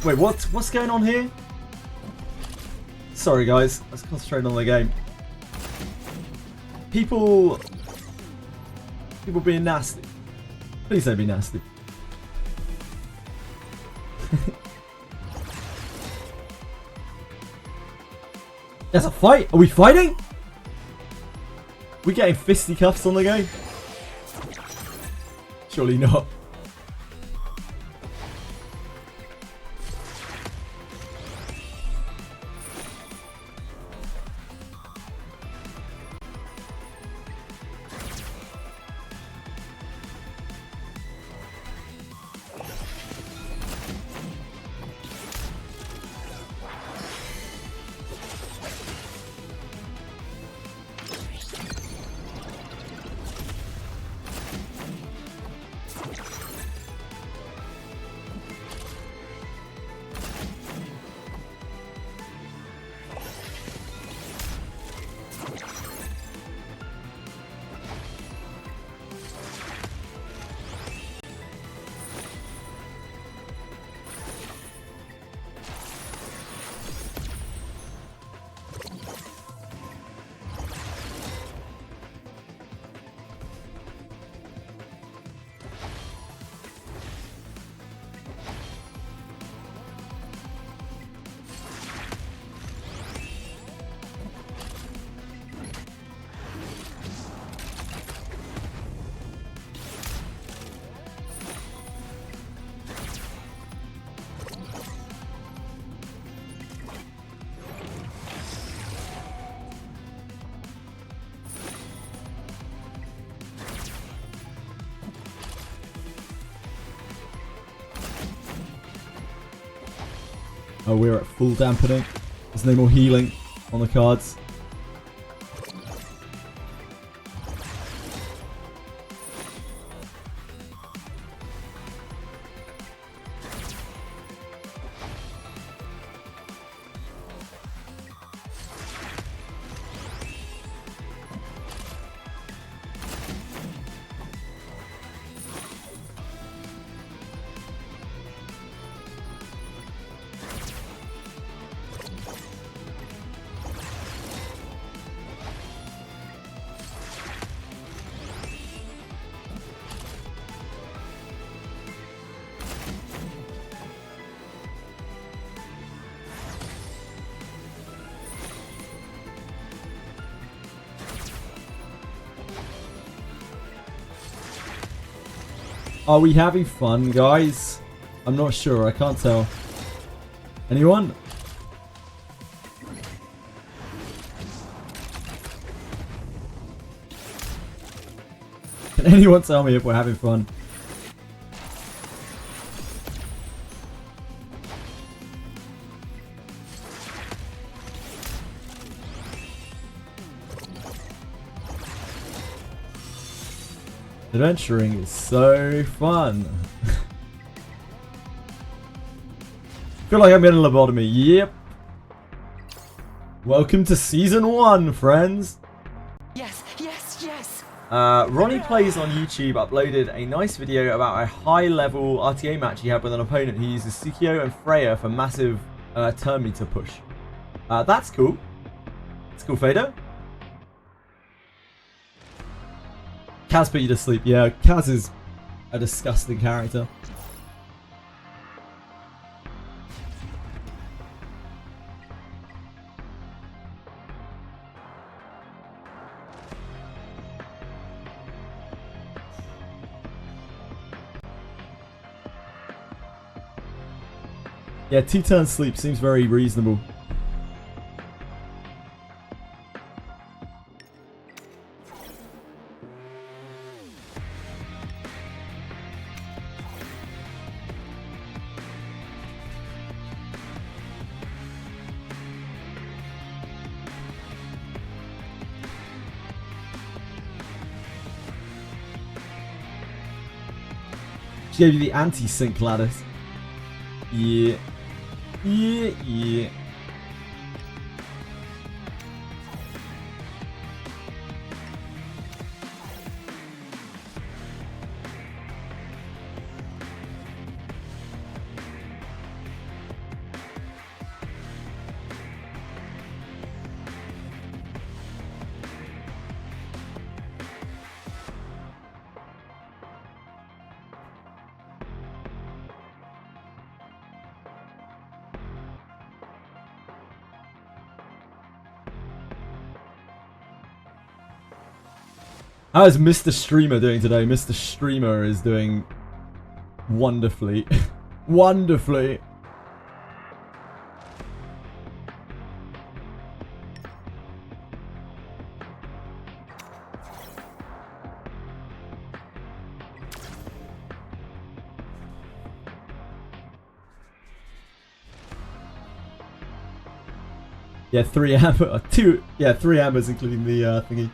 Wait, what's going on here? Sorry guys, let's concentrate on the game. People being nasty. Please don't be nasty. There's a fight? Are we fighting? We getting fisticuffs on the game? Surely not. Oh, we're at full dampening. There's no more healing on the cards. Are we having fun, guys? I'm not sure. I can't tell. Anyone? Can anyone tell me if we're having fun? Adventuring is so fun. Feel like I'm getting a lobotomy. Yep. Welcome to season 1, friends. Yes, yes, yes. Ronnie Plays on YouTube uploaded a nice video about a high-level RTA match he had with an opponent who uses Sukio and Freya for massive turn meter push. That's cool. It's cool, Fader. Kaz put you to sleep. Yeah, Kaz is a disgusting character. Yeah, 2 turns sleep seems very reasonable. She gave you the anti-sync lattice. Yeah. Yeah. How is Mr. Streamer doing today? Mr. Streamer is doing wonderfully. Wonderfully. Yeah, 3 amber. 2. Yeah, 3 ambers including the thingy.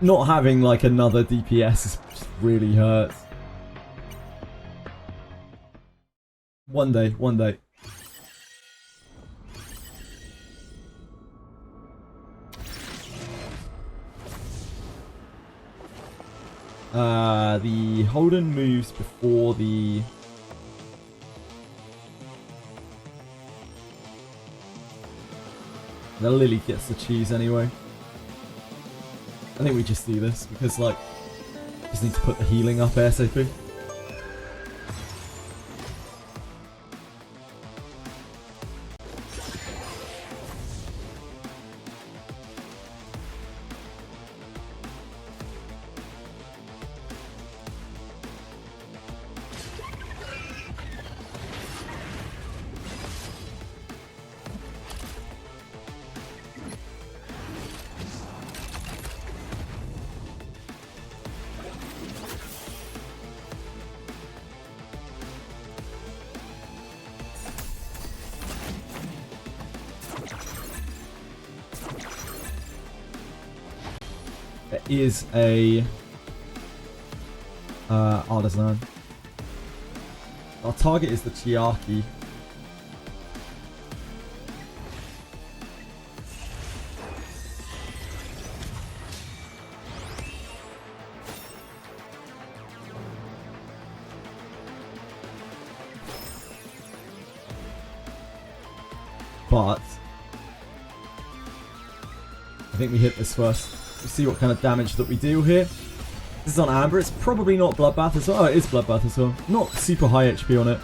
Not having like another DPS really hurts. One day, one day. The Holden moves before the... The Lily gets the cheese anyway. I think we just do this because, like, just need to put the healing up ASAP. There is a artisan. Our target is the Chiaki. But I think we hit this first. Let's see what kind of damage that we deal here. This is on Amber. It's probably not Bloodbath as well. Oh, it is Bloodbath as well. Not super high HP on it.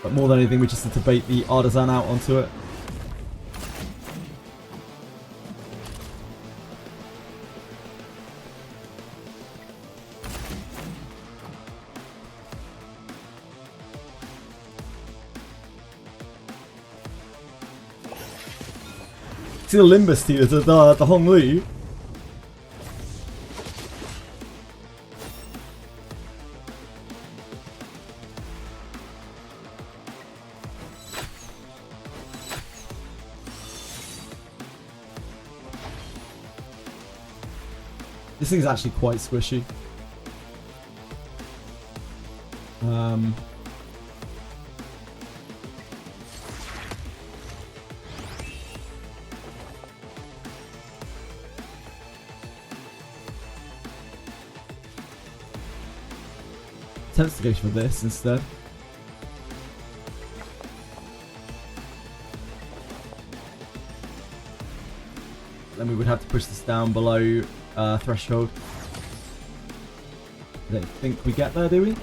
But more than anything, we just need to bait the Artisan out onto it. See the Limbus here, the Hong Lu. This thing's actually quite squishy. Attempts to go for this instead. Then we would have to push this down below threshold. I don't think we get there, do we?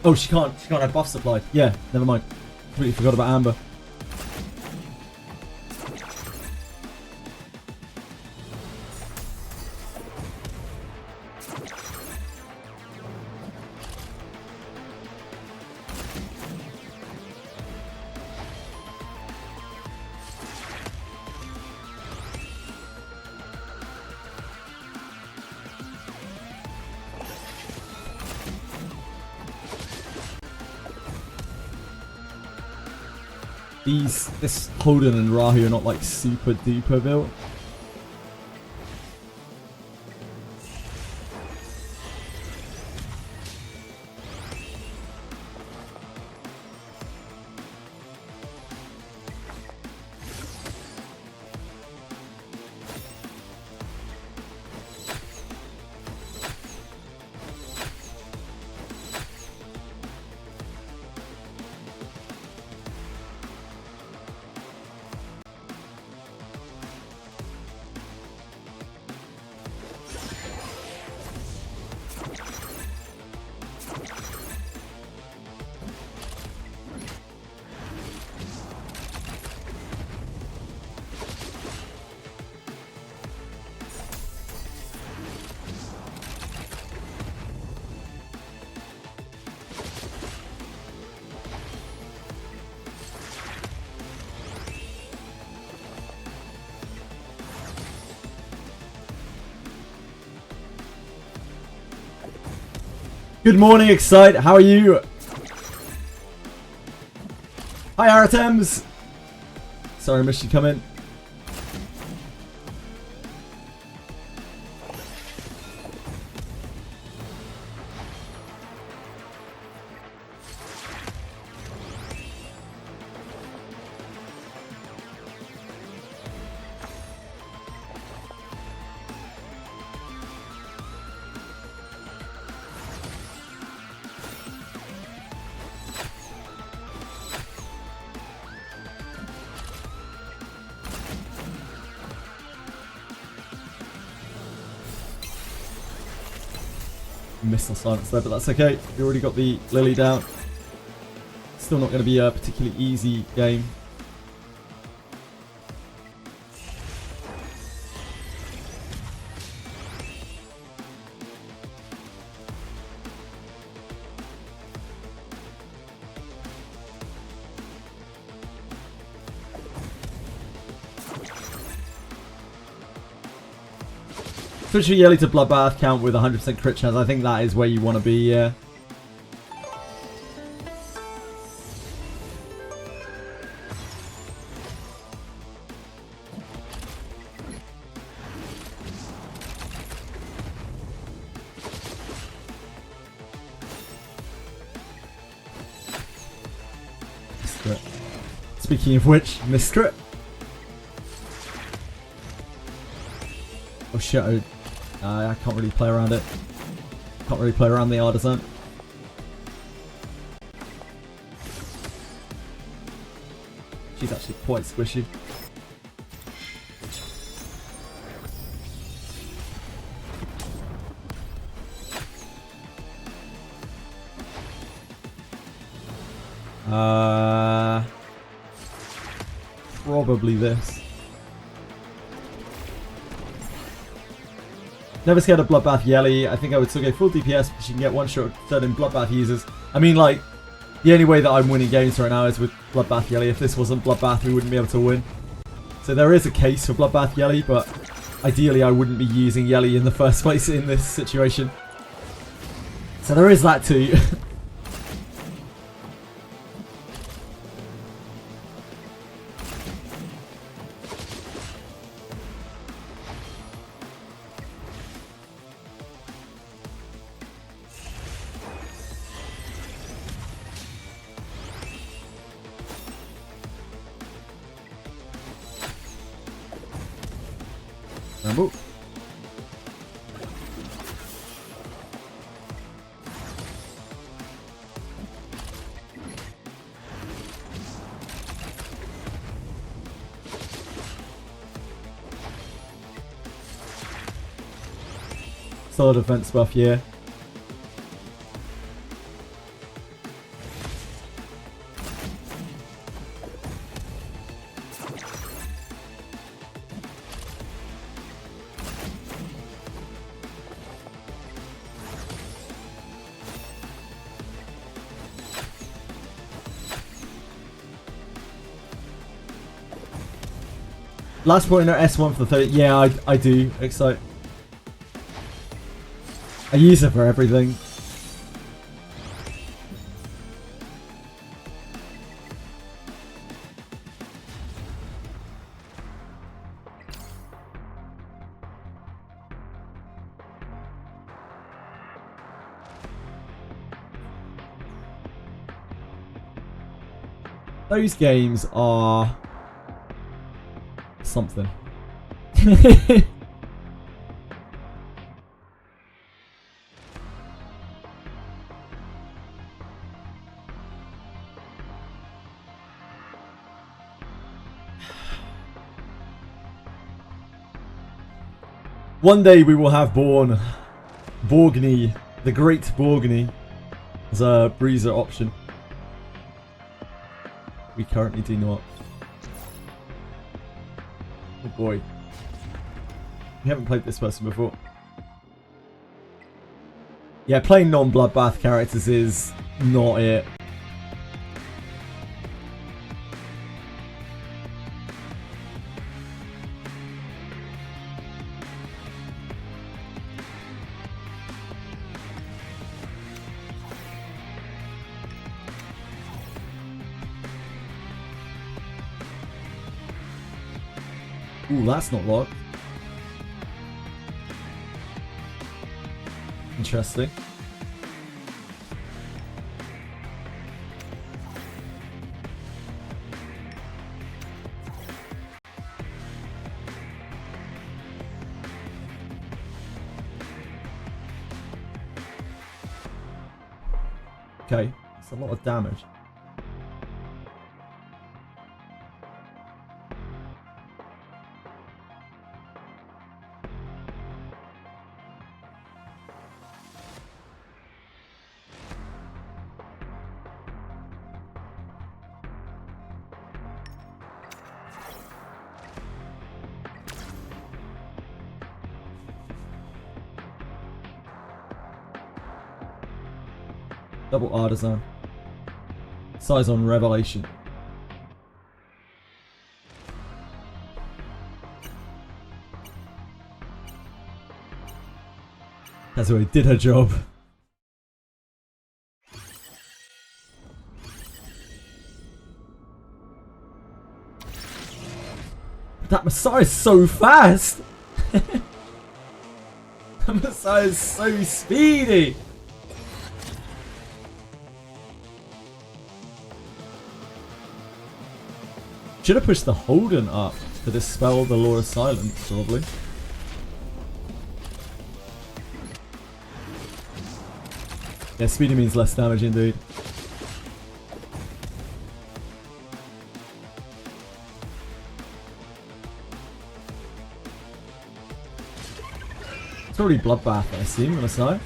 Oh, she can't have buffs applied. Yeah, never mind. Completely forgot about Amber. this Holden and Rahu are not like super duper built. Good morning, Excite. How are you? Hi, Aratems. Sorry, I missed you come in. Missed the silence there, but that's okay. We already got the Lily down. Still not going to be a particularly easy game. Switch your Yelly to Bloodbath count with 100% crit chance. I think that is where you want to be, yeah. Speaking of which, missed crit. Oh shit, I can't really play around it. Can't really play around the artisan. She's actually quite squishy. Probably this. Never scared of Bloodbath Yelly. I think I would still go full DPS because you can get one shot at certain Bloodbath users. I mean, like, the only way that I'm winning games right now is with Bloodbath Yelly. If this wasn't Bloodbath, we wouldn't be able to win. So there is a case for Bloodbath Yelly, but ideally I wouldn't be using Yelly in the first place in this situation. So there is that too. Rambo. Solid defense buff, yeah. Last pointer S1 for the 30. Yeah, I do. Excite. I use it for everything. Those games are something. One day we will have Borgny, the Great Borgny, as a breezer option. We currently do not. Oh boy. We haven't played this person before. Yeah, playing non-bloodbath characters is not it. Ooh, that's not locked. Interesting. Okay, that's a lot of damage. Double Artisan. Size on Revelation. Kazue did her job. That Messiah is so fast! That Messiah is so speedy! Should have pushed the Holden up to dispel the Law of Silence, probably. Yeah, speedy means less damage indeed. It's already Bloodbath, I assume, on the side.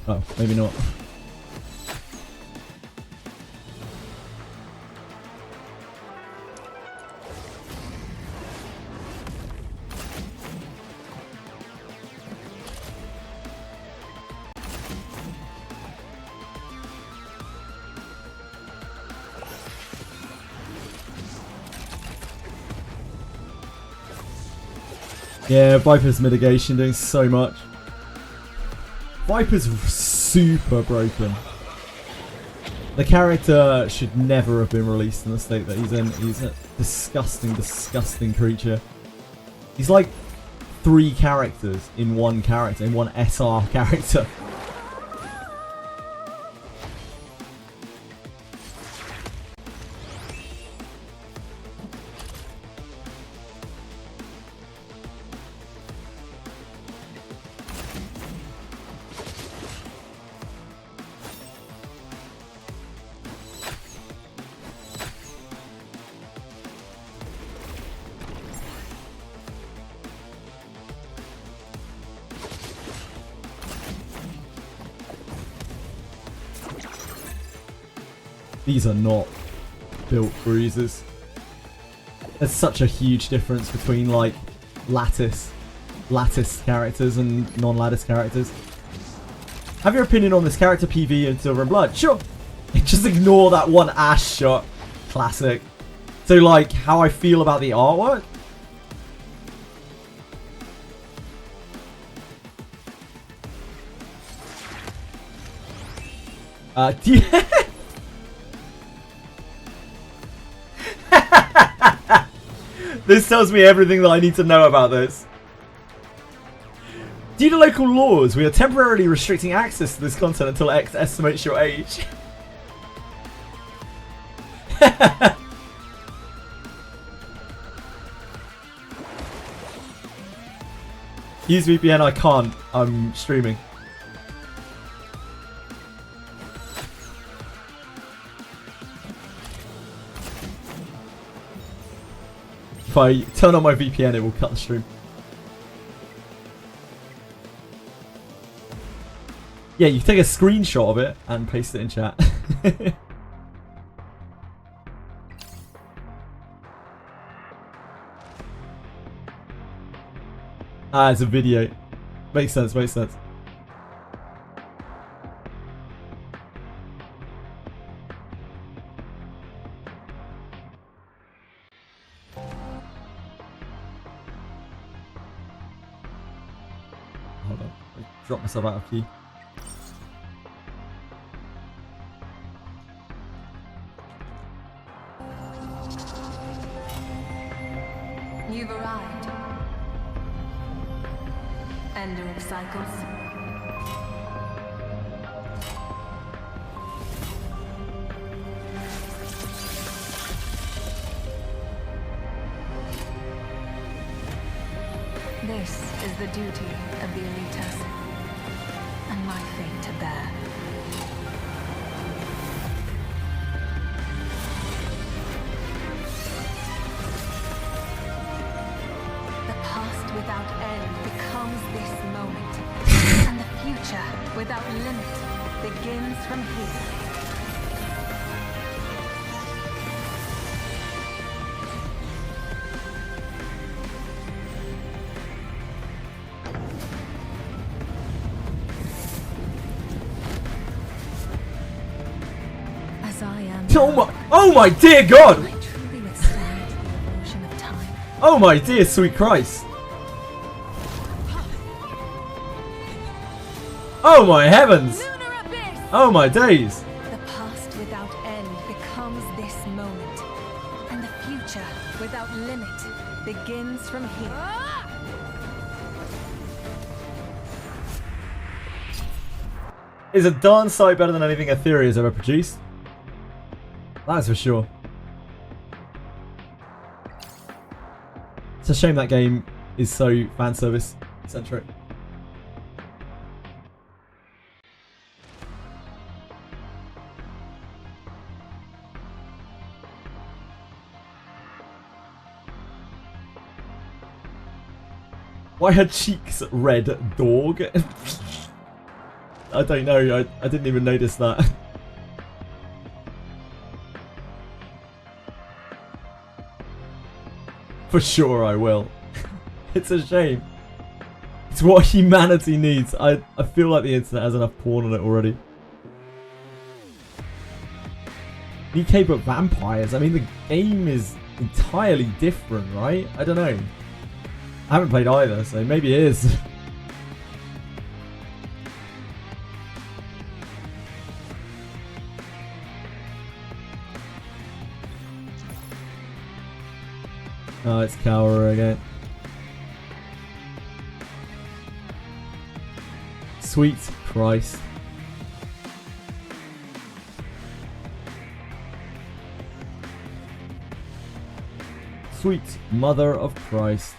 Oh, maybe not. Yeah, Viper's mitigation doing so much. Viper's super broken. The character should never have been released in the state that he's in. He's a disgusting, disgusting creature. He's like 3 characters in one character, in one SR character. These are not built bruisers. There's such a huge difference between like lattice characters and non-lattice characters. Have your opinion on this character PV in Silver and Blood. Sure. Just ignore that one ash shot. Classic. So, like, how I feel about the artwork? This tells me everything that I need to know about this. Due to local laws, we are temporarily restricting access to this content until X estimates your age. Use VPN, I can't. I'm streaming. If I turn on my VPN, it will cut the stream. Yeah, you take a screenshot of it and paste it in chat. Ah, it's a video. Makes sense, makes sense. Hold on. I dropped myself out of key. You've arrived. Ender of cycles. This is the duty of the Elitas, and my fate to bear. The past without end becomes this moment, and the future without limit begins from here. As I am. Oh my dear God! I truly withstand the erosion of time. Oh my dear sweet Christ! Oh my heavens! Lunar abyss! Oh my days! The past without end becomes this moment, and the future without limit begins from here. Is a darn sight better than anything Etheria has ever produced. That's for sure. It's a shame that game is so fan service centric. Why her cheeks red, dog? I don't know, I didn't even notice that. For sure I will. It's a shame. It's what humanity needs. I feel like the internet has enough porn on it already. DK but vampires? I mean, the game is entirely different, right? I don't know. I haven't played either, so maybe it is. Oh, it's Cowra again. Sweet Christ. Sweet Mother of Christ.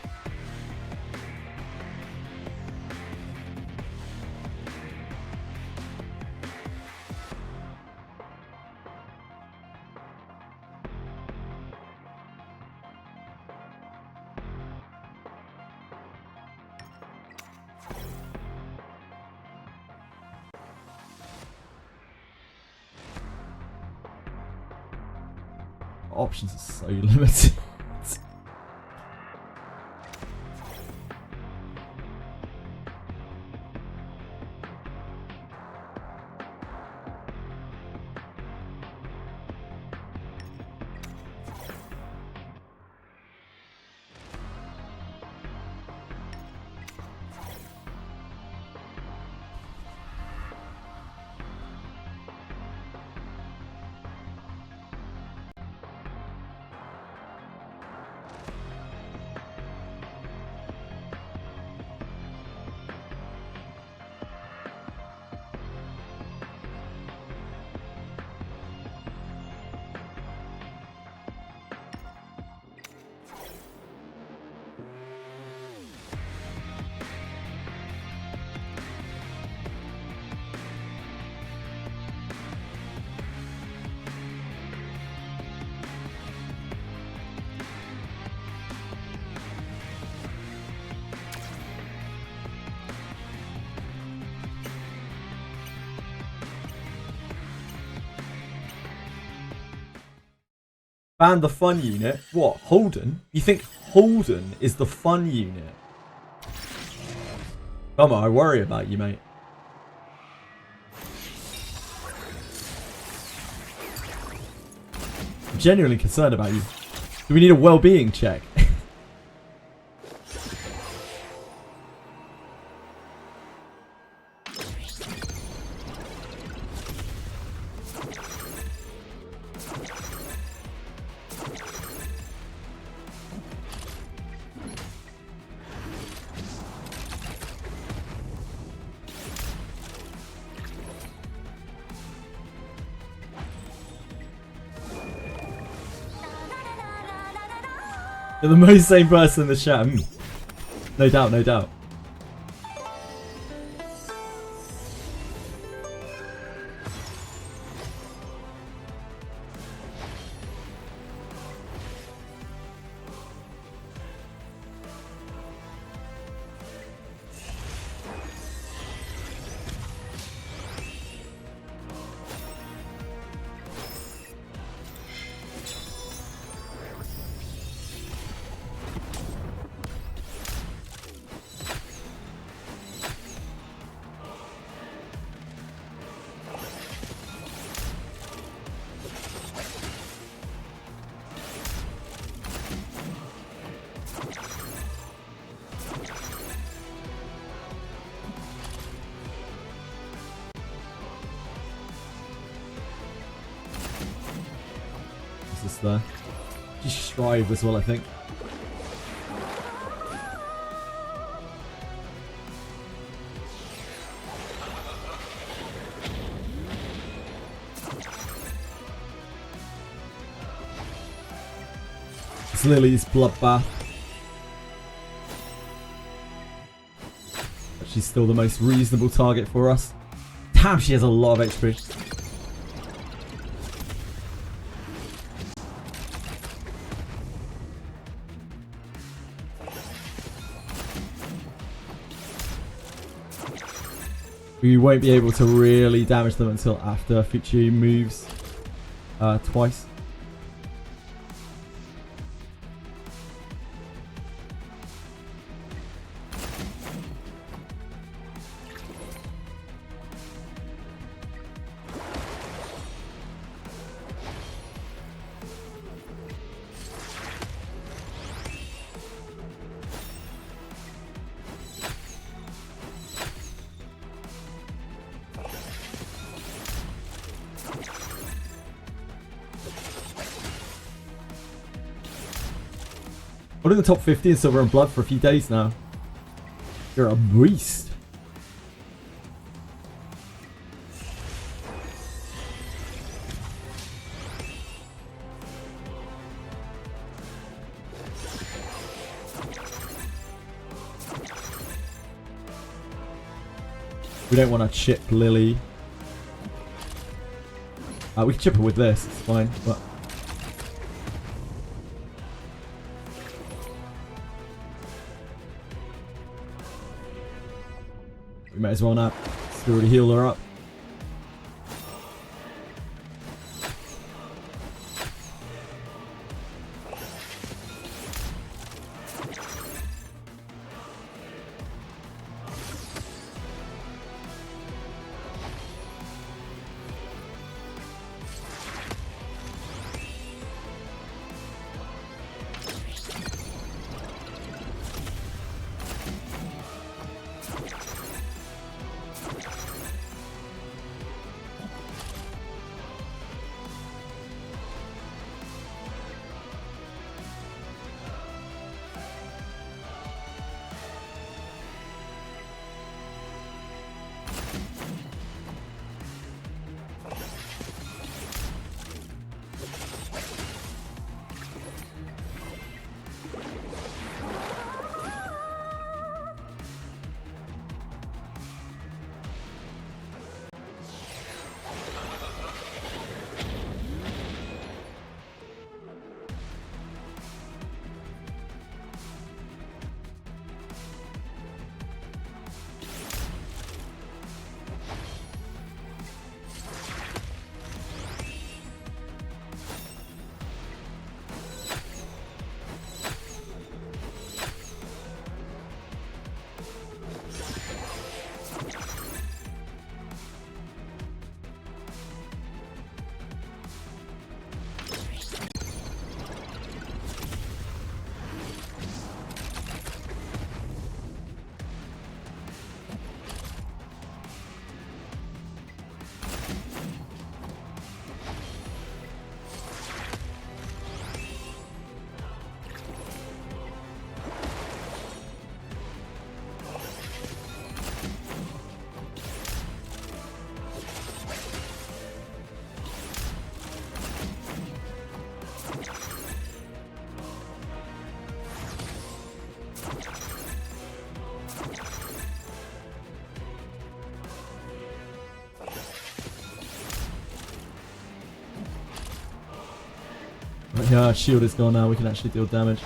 Options are so limited. Ban the fun unit? What, Holden? You think Holden is the fun unit? Come on, I worry about you, mate. I'm genuinely concerned about you. Do we need a well-being check? You're the most sane person in the chat. No doubt, no doubt. There. Just strive as well, I think. It's Lily's bloodbath. But she's still the most reasonable target for us. Damn, she has a lot of HP. We won't be able to really damage them until after future moves twice. I'm in the top 50 in Silver and Blood for a few days now. You're a beast. We don't want to chip Lily. We can chip her with this, it's fine. But we might as well not. Let's already heal her up. Right, yeah, our shield is gone now. We can actually deal damage.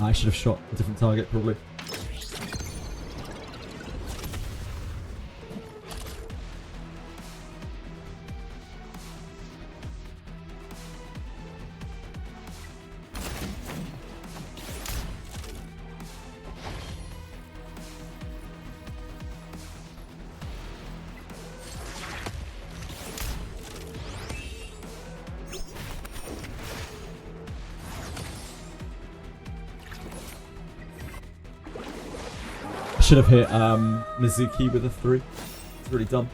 I should have shot a different target, probably. Should have hit Mizuki with a 3. It's really dumb.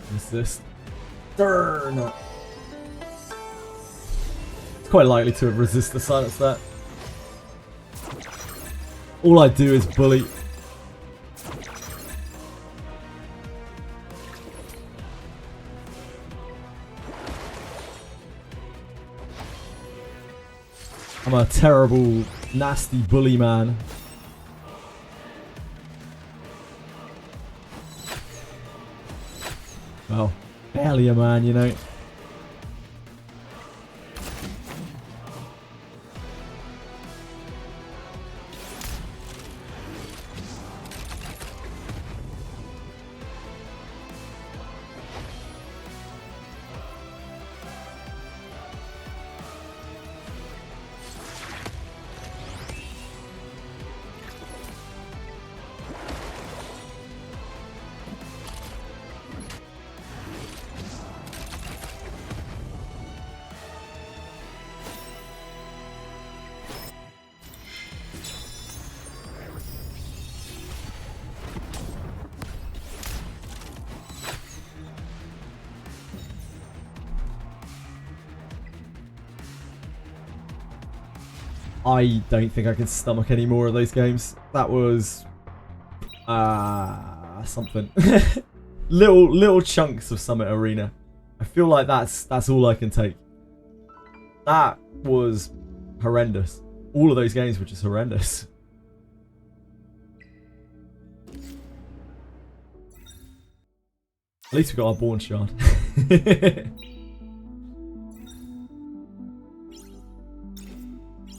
What's this? Darn! It's quite likely to resist the silence that. All I do is bully. I'm a terrible, nasty bully man. Well, barely a man, you know. I don't think I can stomach any more of those games. That was something. little chunks of Summit Arena. I feel like that's all I can take. That was horrendous. All of those games were just horrendous. At least we got our Born Shard.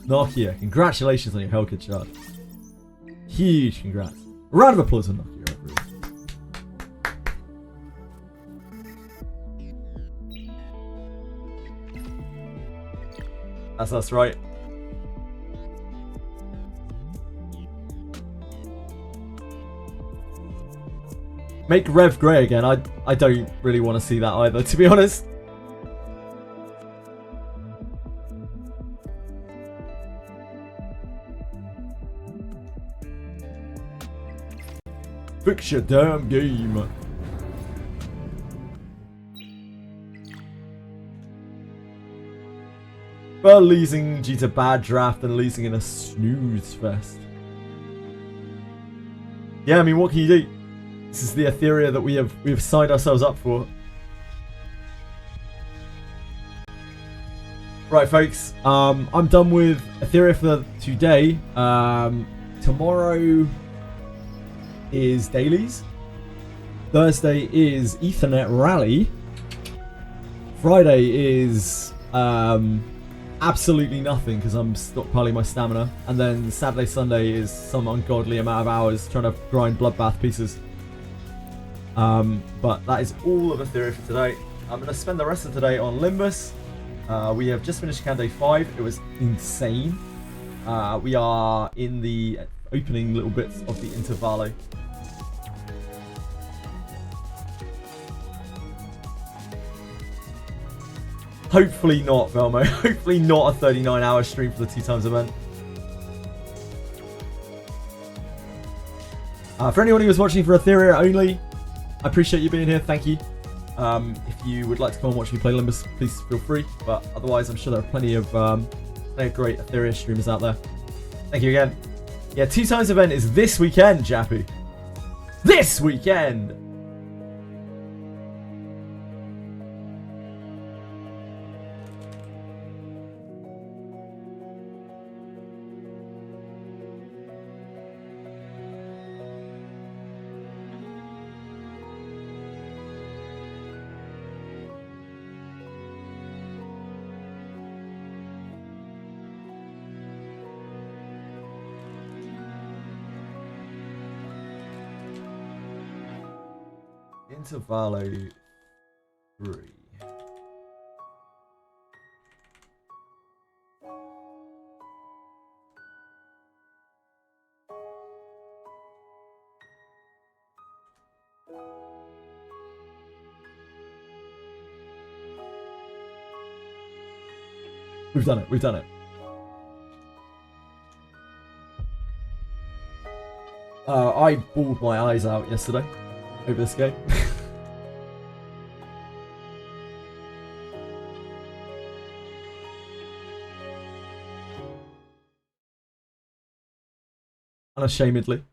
Nokia, congratulations on your Hellkid shard. Huge congrats. A round of applause for Nokia, everyone. That's us, right? Make Rev grey again. I don't really want to see that either, to be honest. Fix your damn game. Well, losing due to bad draft and losing in a snooze fest. Yeah, I mean, what can you do? This is the Etheria that we've signed ourselves up for. Right, folks. I'm done with Etheria for today. Tomorrow is dailies. Thursday is Ethernet Rally. Friday is absolutely nothing because I'm stockpiling my stamina. And then Saturday, Sunday is some ungodly amount of hours trying to grind bloodbath pieces. But that is all of Etheria for today. I'm going to spend the rest of today on Limbus. We have just finished Can Day 5. It was insane. We are in the opening little bits of the Intervallo. Hopefully not, Velmo. Hopefully not a 39-hour stream for the 2x event. For anyone who was watching for Etheria only, I appreciate you being here. Thank you. If you would like to come and watch me play Limbus, please feel free. But otherwise, I'm sure there are plenty of great Etheria streamers out there. Thank you again. Yeah, 2x event is this weekend, Japu. This weekend! Intervallo 3. We've done it. We've done it. I bawled my eyes out yesterday over this game. Unashamedly.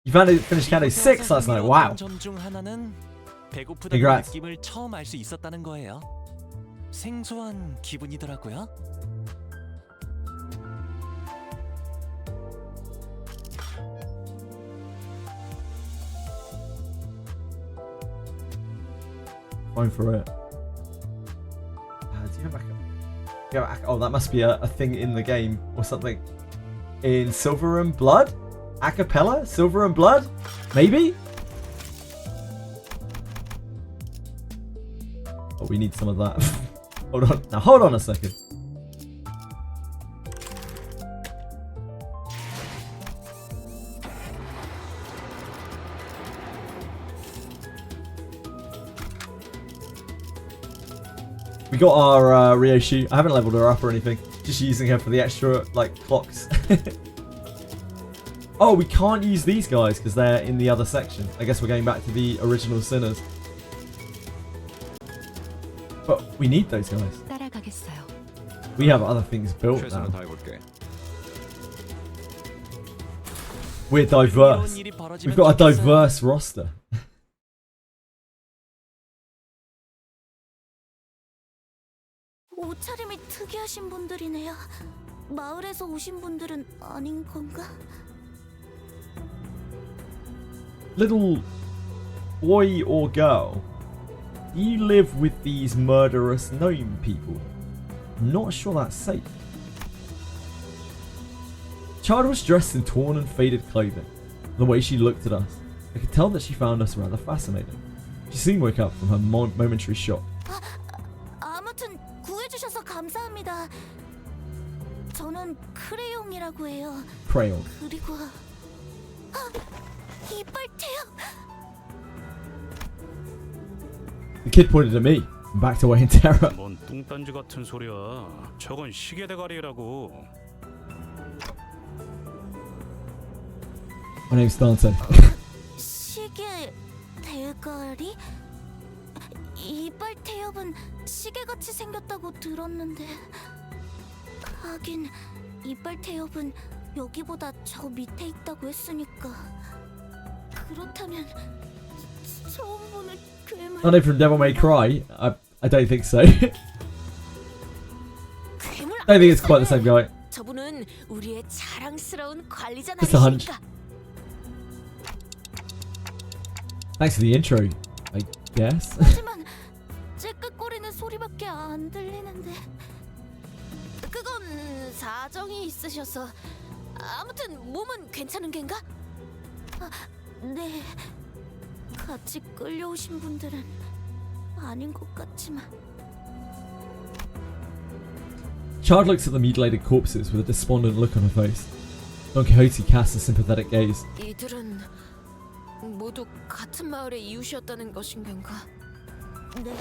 You finished Can Day 6 last night. Wow. Congrats. 생소한 기분이더라고요. Going for it. Do you have backup? Yeah, oh, that must be a thing in the game or something. In Silver and Blood? Acapella? Silver and Blood? Maybe? Oh, we need some of that. Hold on. Now, hold on a second. We got our Ryoshi. I haven't leveled her up or anything. Just using her for the extra, like, clocks. Oh, we can't use these guys because they're in the other section. I guess we're going back to the original Sinners. But we need those guys. We have other things built now. We're diverse. We've got a diverse roster. 옷차림이 특이하신 분들이네요. 마을에서 오신 분들은 아닌 건가? Little boy or girl, do you live with these murderous gnome people? I'm not sure that's safe. The child was dressed in torn and faded clothing. The way she looked at us, I could tell that she found us rather fascinating. She soon woke up from her momentary shock. 아무튼 구해주셔서 감사합니다. 저는 크레용이라고 해요. Crayon. 그리고 이빨태요. The kid pointed at me and backed away in terror. 뭔 뚱딴지 같은 소리야. 저건 시계 대가리라고. My name's Dante. 시계 대가리? 이빨 태엽은 시계같이 생겼다고 들었는데 하긴 이빨 태엽은 여기보다 저 밑에 있다고 했으니까 그렇다면 처음 보는 괴물 Are they from Devil May Cry? I don't think so. I don't think it's quite the same guy. 저분은 우리의 자랑스러운 관리자 Just a hunch. 아니십니까? Thanks for the intro, I guess. 하지만 째깍거리는 소리밖에 안 들리는데. 그건 사정이 있으셔서. 아무튼 몸은 괜찮은 겐가? 아, 네. 같이 끌려오신 분들은 아닌 것 같지만. Chard looks at the mutilated corpses with a despondent look on her face. Don Quixote casts a sympathetic gaze. 이들은 모두 같은 마을의 이웃이었다는 것인 건가? 네.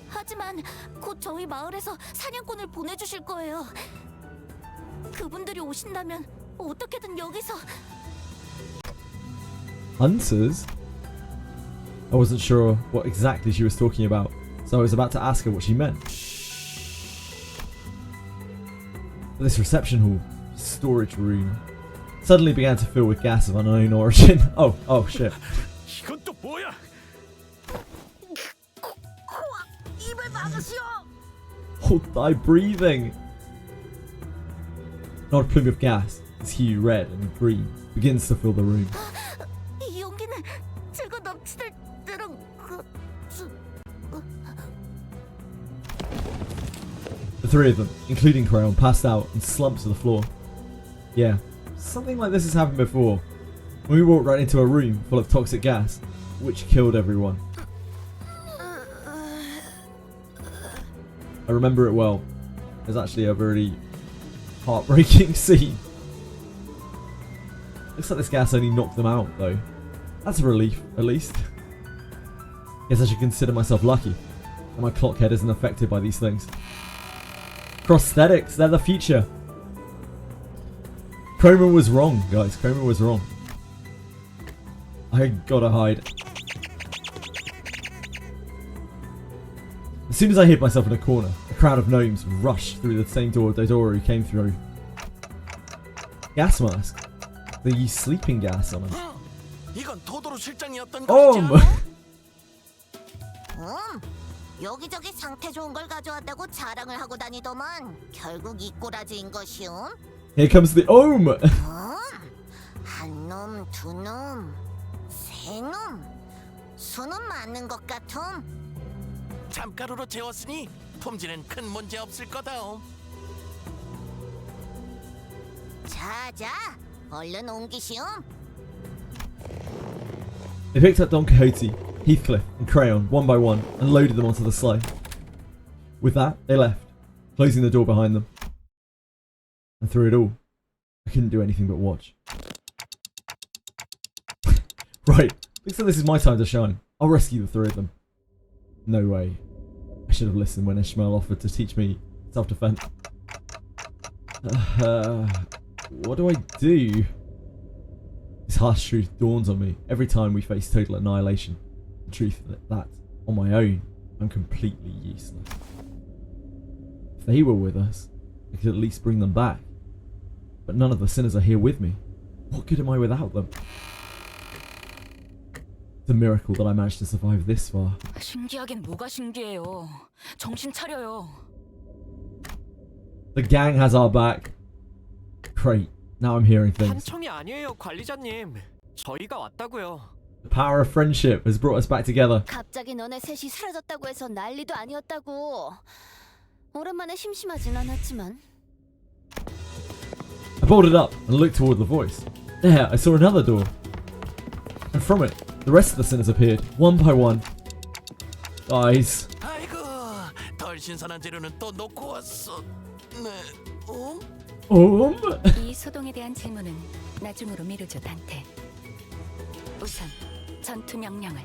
하지만 곧 저희 마을에서 사냥꾼을 보내주실 거예요. 그분들이 오신다면 어떻게든 여기서. Hunters? I wasn't sure what exactly she was talking about, so I was about to ask her what she meant. But this reception hall, storage room, suddenly began to fill with gas of unknown origin. Oh shit. 이건 또 뭐야? 입을 막으시오. Hold thy breathing! An odd plume of gas, its hue red and green, begins to fill the room. 이 용기는 제가 납치될 때랑 The three of them, including Crayon, passed out and slumped to the floor. Yeah, something like this has happened before. When we walked right into a room full of toxic gas, which killed everyone. I remember it well. It's actually a very heartbreaking scene. Looks like this gas only knocked them out though. That's a relief, at least. Guess I should consider myself lucky that my clock head isn't affected by these things. Prosthetics, they're the future. Cromer was wrong, guys. Cromer was wrong. I gotta hide. As soon as I hid myself in a corner, a crowd of gnomes rushed through the same door Dodoru came through. Gas mask. They use sleeping gas on them. 이건 도도로 실장이었던 거죠? 여기저기 상태 좋은 걸 가져왔다고 자랑을 하고 다니더만 결국 이 꼬라지인 것이오. Here comes the 한 놈, 두 놈, 세 놈, 수는 맞는 것 같음. 잠가루로 재웠으니 품질은 큰 문제 없을 거다. 자자, 얼른 옮기시오. They picked up Don Quixote, Heathcliff and Crayon one by one and loaded them onto the sleigh. With that, they left, closing the door behind them. And through it all, I couldn't do anything but watch. Right, looks like this is my time to shine. I'll rescue the three of them. No way. I should have listened when Ishmael offered to teach me self-defense. What do I do? This harsh truth dawns on me every time we face total annihilation. The truth that, on my own, I'm completely useless. If they were with us, I could at least bring them back. But none of the sinners are here with me. What good am I without them? It's a miracle that I managed to survive this far. 신기하긴 뭐가 신기해요. 정신 차려요. The gang has our back. Great. Now I'm hearing things. 한청이 아니에요, 관리자님. 저희가 왔다고요. The power of friendship has brought us back together. 갑자기 너네 셋이 사라졌다고 해서 난리도 아니었다고. 오랜만에 심심하진 않았지만. I bolted up and looked toward the voice. There, I saw another door. And from it, the rest of the sinners appeared, one by one. Guys. 아이고, 덜 신선한 재료는 또 놓고 왔어. 네, 이 소동에 대한 질문은 나중으로 미루죠, 단테. 우선 전투 명령을.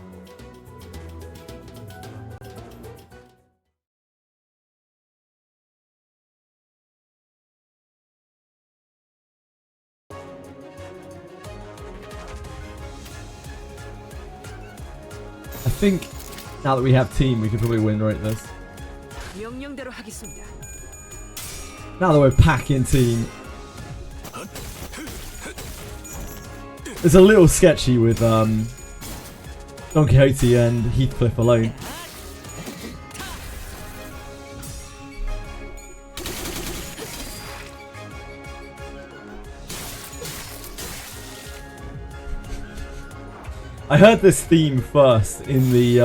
I think now that we have team, we could probably win right this. 명령대로 하겠습니다. Now that we're packing team. It's a little sketchy with Don Quixote and Heathcliff alone. I heard this theme first in the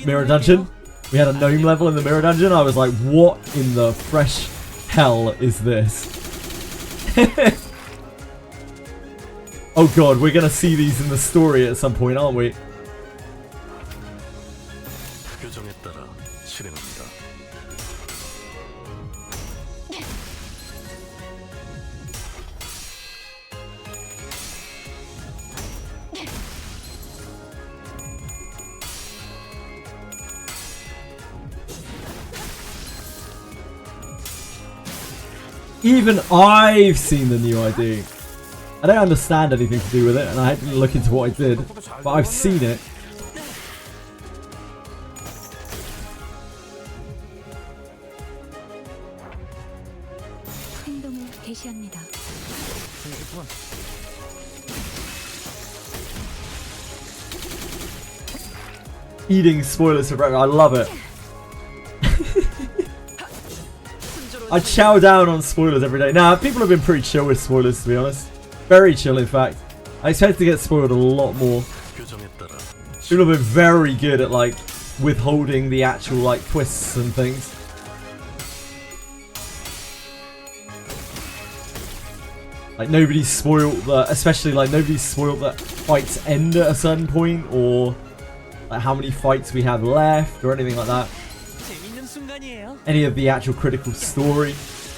mirror dungeon. We had a gnome level in the mirror dungeon. I was like, what in the fresh hell is this? Oh god, we're gonna see these in the story at some point, aren't we? 규정에 따라 실행합니다. Even I've seen the new ID. I don't understand anything to do with it, and I didn't look into what I did, but I've seen it. 행동을 개시합니다. Eating spoilers for breakfast. I love it. I chow down on spoilers every day. Nah, people have been pretty chill with spoilers, to be honest. Very chill, in fact. I expect to get spoiled a lot more. 규정에 따라 People have been very good at, like, withholding the actual, like, twists and things. Like, nobody's spoiled the... Especially, like, nobody's spoiled that fights end at a certain point, or... like, how many fights we have left, or anything like that. Any of the actual critical story. A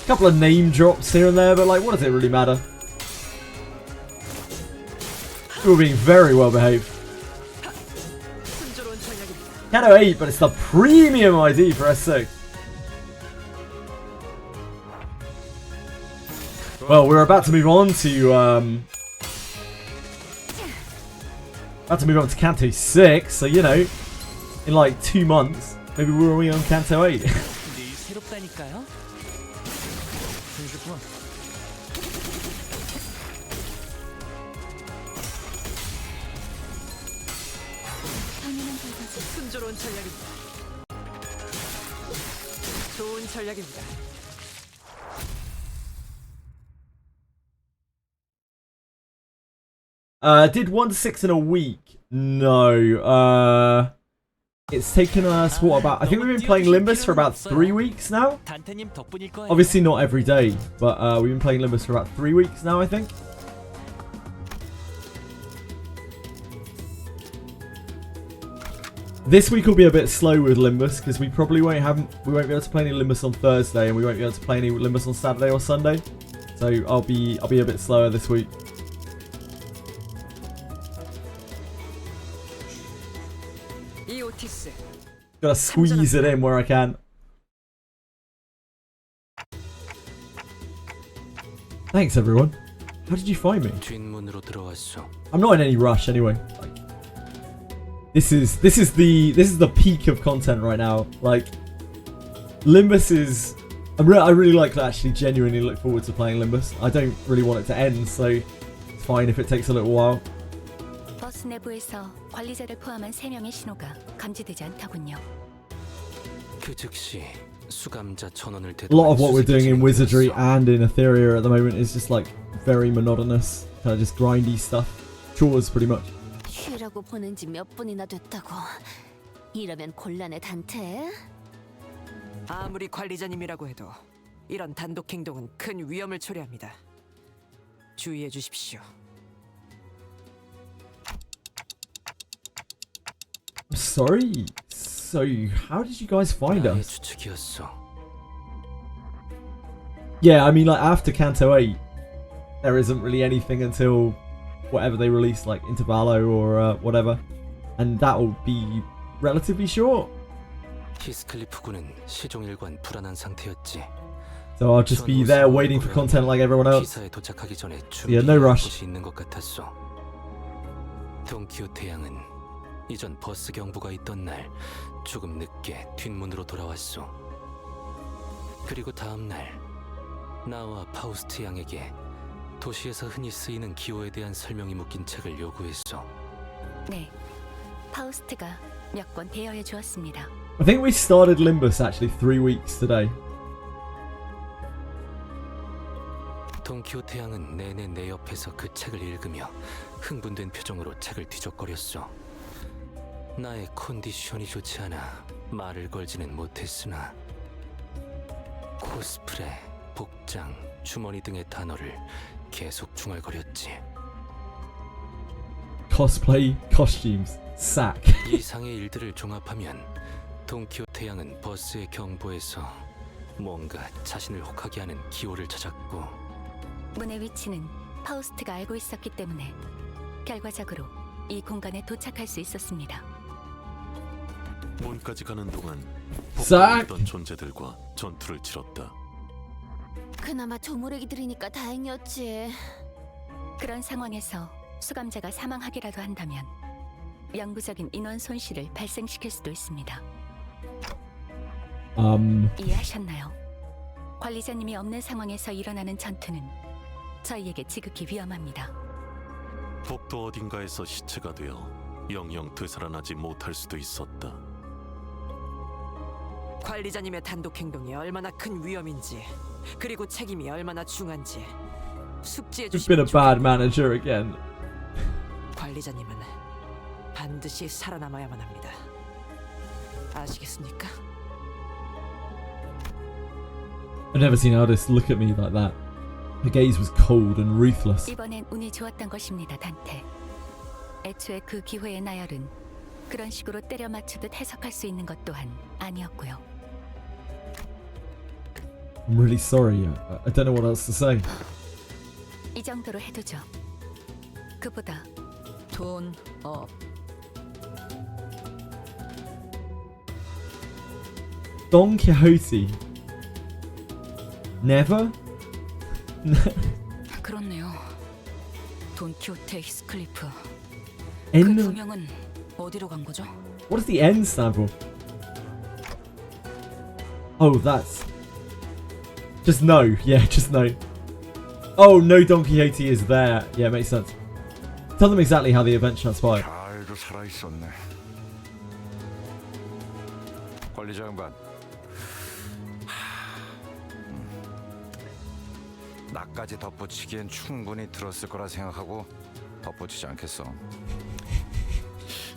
couple of name drops here and there, but like, what does it really matter? We're being very well behaved. Kanto 8, but it's the premium ID for S6. Well, we're about to move on to Kanto 6, so you know, in like 2 months, maybe we're already on Kanto 8. 순조로운 전략입니다. 좋은 전략입니다. Did 1 to 6 in a week? No. It's taken us, what, about... I think we've been playing Limbus for about 3 weeks now. Obviously not every day, but we've been playing Limbus for about 3 weeks now, I think. This week will be a bit slow with Limbus because we probably won't be able to play any Limbus on Thursday, and we won't be able to play any Limbus on Saturday or Sunday. So I'll be a bit slower this week. Gotta squeeze it in where I can. Thanks everyone. How did you find me? I'm not in any rush anyway. Like, this is the peak of content right now. Like, Limbus is... I really like to actually genuinely look forward to playing Limbus. I don't really want it to end, so it's fine if it takes a little while. 버스 내부에서 관리자를 포함한 3명의 신호가 감지되지 않다군요. A lot of what we're doing in Wizardry and in Etheria at the moment is just like very monotonous, kind of just grindy stuff. Chores pretty much. 쉬라고 보낸 지 몇 분이나 됐다고. 이러면 곤란해, 단테. 아무리 관리자님이라고 해도 이런 단독 행동은 큰 위험을 초래합니다. 주의해 주십시오. I'm sorry. So, how did you guys find us? Yeah, I mean, like, after Kanto 8, there isn't really anything until whatever they release, like Intervallo or whatever. And that will be relatively short. So I'll just be there waiting for content like everyone else. Yeah, no rush. 이전 버스 경보가 있던 날 조금 늦게 뒷문으로 돌아왔소. 그리고 다음 날 나와 파우스트 양에게 도시에서 흔히 쓰이는 기호에 대한 설명이 묶인 책을 요구했소. 네, 파우스트가 몇 권 대여해 주었습니다. I think we started Limbus actually 3 weeks today. 돈키호테 양은 내내 내 옆에서 그 책을 읽으며 흥분된 표정으로 책을 뒤적거렸소. 나의 컨디션이 좋지 않아 말을 걸지는 못했으나 코스프레, 복장, 주머니 등의 단어를 계속 중얼거렸지. Cosplay, costumes, sack. 이상의 일들을 종합하면 돈키호테 양은 버스의 경보에서 뭔가 자신을 혹하게 하는 기호를 찾았고, 문의 위치는 파우스트가 알고 있었기 때문에 결과적으로 이 공간에 도착할 수 있었습니다. 문까지 가는 동안 싹! 폭동했던 존재들과 전투를 치렀다. 그나마 조무래기들이니까 다행이었지. 그런 상황에서 수감자가 사망하기라도 한다면 영구적인 인원 손실을 발생시킬 수도 있습니다. 이해하셨나요? 관리자님이 없는 상황에서 일어나는 전투는 저희에게 지극히 위험합니다. 복도 어딘가에서 시체가 되어 영영 되살아나지 못할 수도 있었다. 관리자님의 단독 행동이 얼마나 큰 위험인지, 그리고 책임이 얼마나 중한지 숙지해 You've been a 주시면 bad manager again. 관리자님은 반드시 살아남아야만 합니다. 아시겠습니까? I've never seen artists look at me like that. Her gaze was cold and ruthless. 이번엔 운이 좋았던 것입니다, 단테. 애초에 그 기회의 나열은 그런 식으로 때려 맞추듯 해석할 수 있는 것 또한 아니었고요. I'm really sorry. I don't know what else to say. 이 정도로 해두죠. 그보다 돈 업. Don Quixote. Never? 그렇네요. 돈키호테 히스클리프. 그 N? 두 명은 어디로 간 거죠? What does the N stand for? Oh, that's... Just no. Yeah, just no. Oh, no Don Quixote is there. Yeah, makes sense. Tell them exactly how the event transpired. 잘도 살아있었네. 관리자 양반. 나까지 덧붙이기엔 충분히 들었을 거라 생각하고 덧붙이지 않겠어.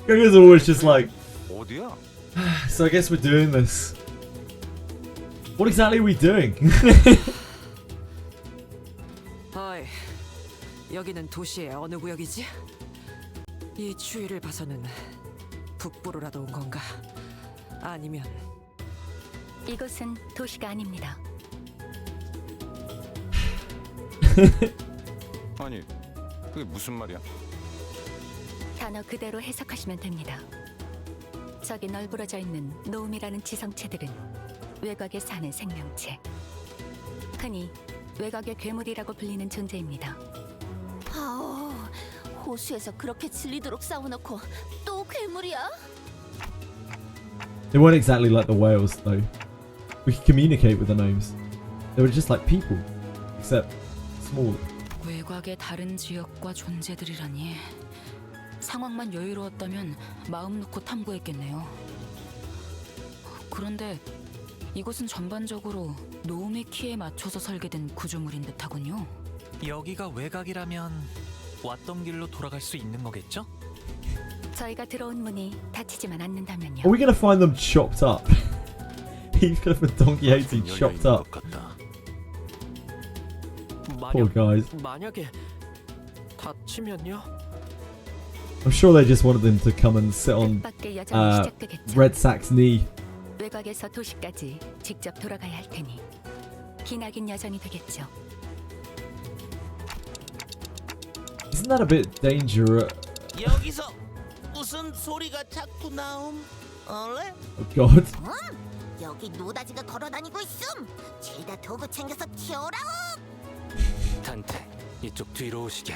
Gaga's always just like, 어디야? so I guess we're doing this. What exactly are we doing? 어이, 여기는 도시의 어느 구역이지? 이 추위를 봐서는 북부로라도 온 건가? 아니면 이곳은 도시가 아닙니다. 아니, 그게 무슨 말이야? 단어 그대로 해석하시면 됩니다. 저기 널브러져 있는 노움이라는 지성체들은 외곽에 사는 생명체. 흔히 외곽의 괴물이라고 불리는 존재입니다. 아우, 호수에서 그렇게 질리도록 싸워놓고 또 괴물이야? They weren't exactly like the whales, though. We could communicate with the gnomes. They were just like people, except smaller. 외곽의 다른 지역과 존재들이라니. 상황만 여유로웠다면 마음 놓고 탐구했겠네요. 그런데 이곳은 전반적으로 노움의 키에 맞춰서 설계된 구조물인 듯하군요. 여기가 외곽이라면 왔던 길로 돌아갈 수 있는 거겠죠? 저희가 들어온 문이 닫히지만 않는다면요. Are we gonna find them chopped up? He's gonna find Don Quixote chopped up. Poor guys. 만약에 다치면요? I'm sure they just wanted them to come and sit on 밖에 여정이 시작되겠죠. Red Sack's knee. 외곽에서 도시까지 직접 돌아가야 할 테니 기나긴 여정이 되겠죠. Isn't that a bit dangerous? 여기서 무슨 소리가 자꾸 나옴? 얼레? Oh God. 여기 노다지가 걸어다니고 있음. 죄다 도구 챙겨서 튀어라오. 단테, 이쪽 뒤로 오시게.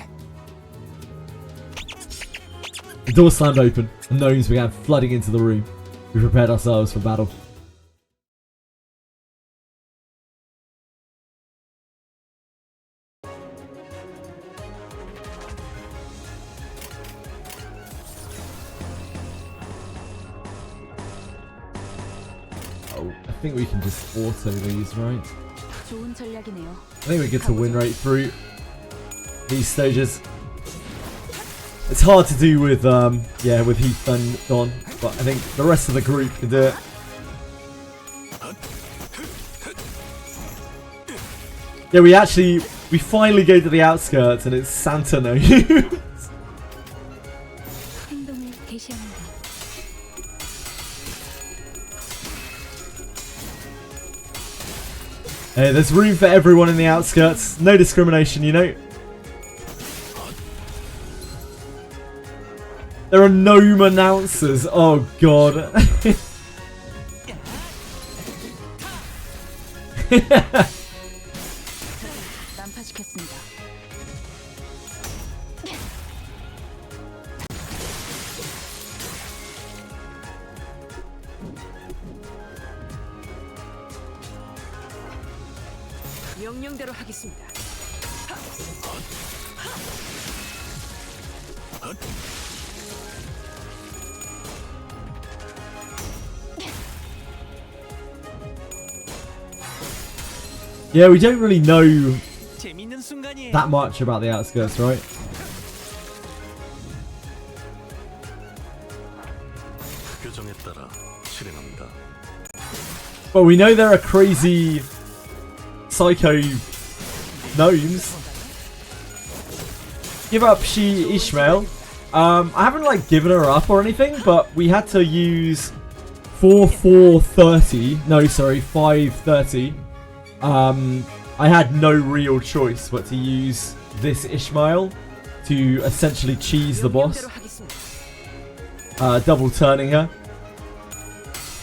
The door slammed open, and gnomes began flooding into the room. We prepared ourselves for battle. Oh, I think we can just auto these, right? 좋은 전략이네요. I think we get to win rate through these stages. It's hard to do with yeah, with Heath and Don, but I think the rest of the group can do it. Yeah, we finally go to the outskirts and it's Santa no use. Hey, there's room for everyone in the outskirts. No discrimination, you know. There are gnome announcers. Oh god. 명령대로 하겠습니다. Yeah, we don't really know that much about the outskirts, right? But we know there are crazy psycho gnomes. Give up she Ishmael. I haven't like given her up or anything, but we had to use 4-4-30. No, sorry, 5-30. I had no real choice but to use this Ishmael to essentially cheese the boss. Double turning her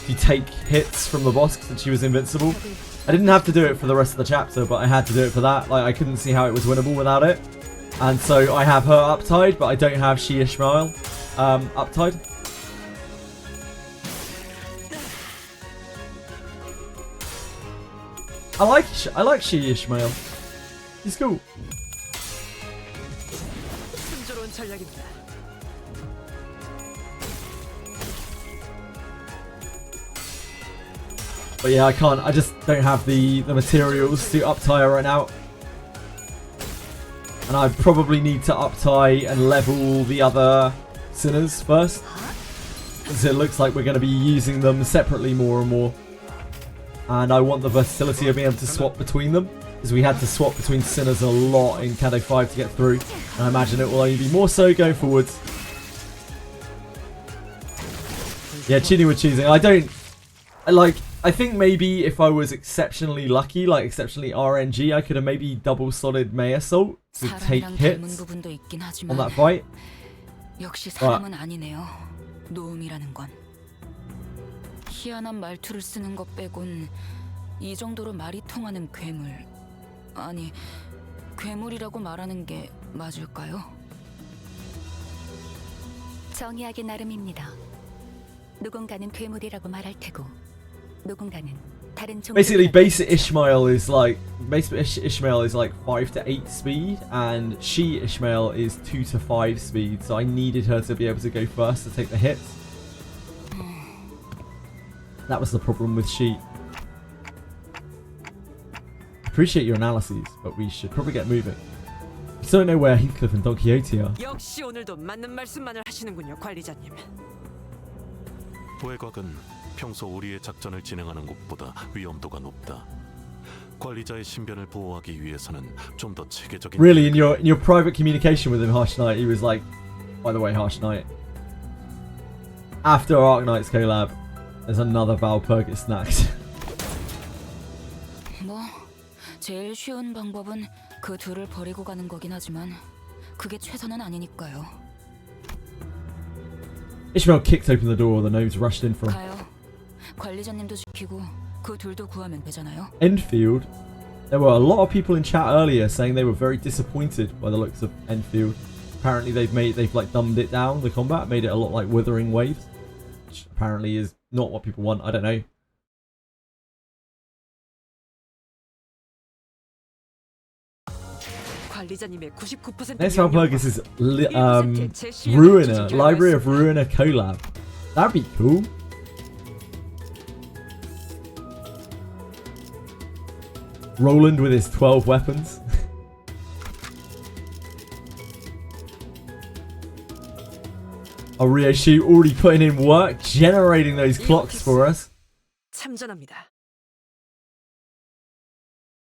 to take hits from the boss since she was invincible. I didn't have to do it for the rest of the chapter, but I had to do it for that. Like, I couldn't see how it was winnable without it. And so I have her uptied, but I don't have she Ishmael uptied. I like she Ishmael. He's cool. But yeah, I can't. I just don't have the materials to uptie her right now. And I probably need to uptie and level the other sinners first. Because it looks like we're going to be using them separately more and more. And I want the versatility of being able to swap between them. Because we had to swap between sinners a lot in Kanto 5 to get through. And I imagine it will only be more so going forwards. Yeah, cheating with choosing. I think maybe if I was exceptionally lucky, like exceptionally RNG, I could have maybe double slotted May Assault to take hits on that fight. But 희한한 말투를 쓰는 것 빼곤 이 정도로 말이 통하는 괴물. 아니, 괴물이라고 말하는 게 맞을까요? 정의하기 나름입니다. 누군가는 괴물이라고 말할 테고 누군가는 다른 종류. Basically, basic Ishmael is like 5 to 8 speed, and she Ishmael is 2 to 5 speed. So I needed her to be able to go first to take the hits. That was the problem with she. Appreciate your analyses, but we should probably get moving. I still don't know where Heathcliff and Don Quixote are. 역시 오늘도 맞는 말씀만을 하시는군요, 관리자님. 외곽은 평소 우리의 작전을 진행하는 곳보다 위험도가 높다. 관리자의 신변을 보호하기 위해서는 좀 더 체계적인. Really, in your private communication with him, Harsh Knight, he was like, by the way, Harsh Knight, after Arc Knight's collab, there's another Valpurgis snacked. 뭐 제일 쉬운 방법은 그 둘을 버리고 가는 거긴 하지만 그게 최선은 아니니까요. Ishmael kicked open the door. The gnomes rushed in from 관리자님도 지키고 그 둘도 구하면 되잖아요. Enfield. There were a lot of people in chat earlier saying they were very disappointed by the looks of Enfield. Apparently they've like dumbed it down, the combat, made it a lot like Withering Waves, which apparently is not what people want. I don't know. Next Valpurgis is Ruiner, Library of Ruiner collab. That'd be cool. Roland with his 12 weapons. Oh, Ryoshi already putting in work, generating those clocks for us. 참전합니다.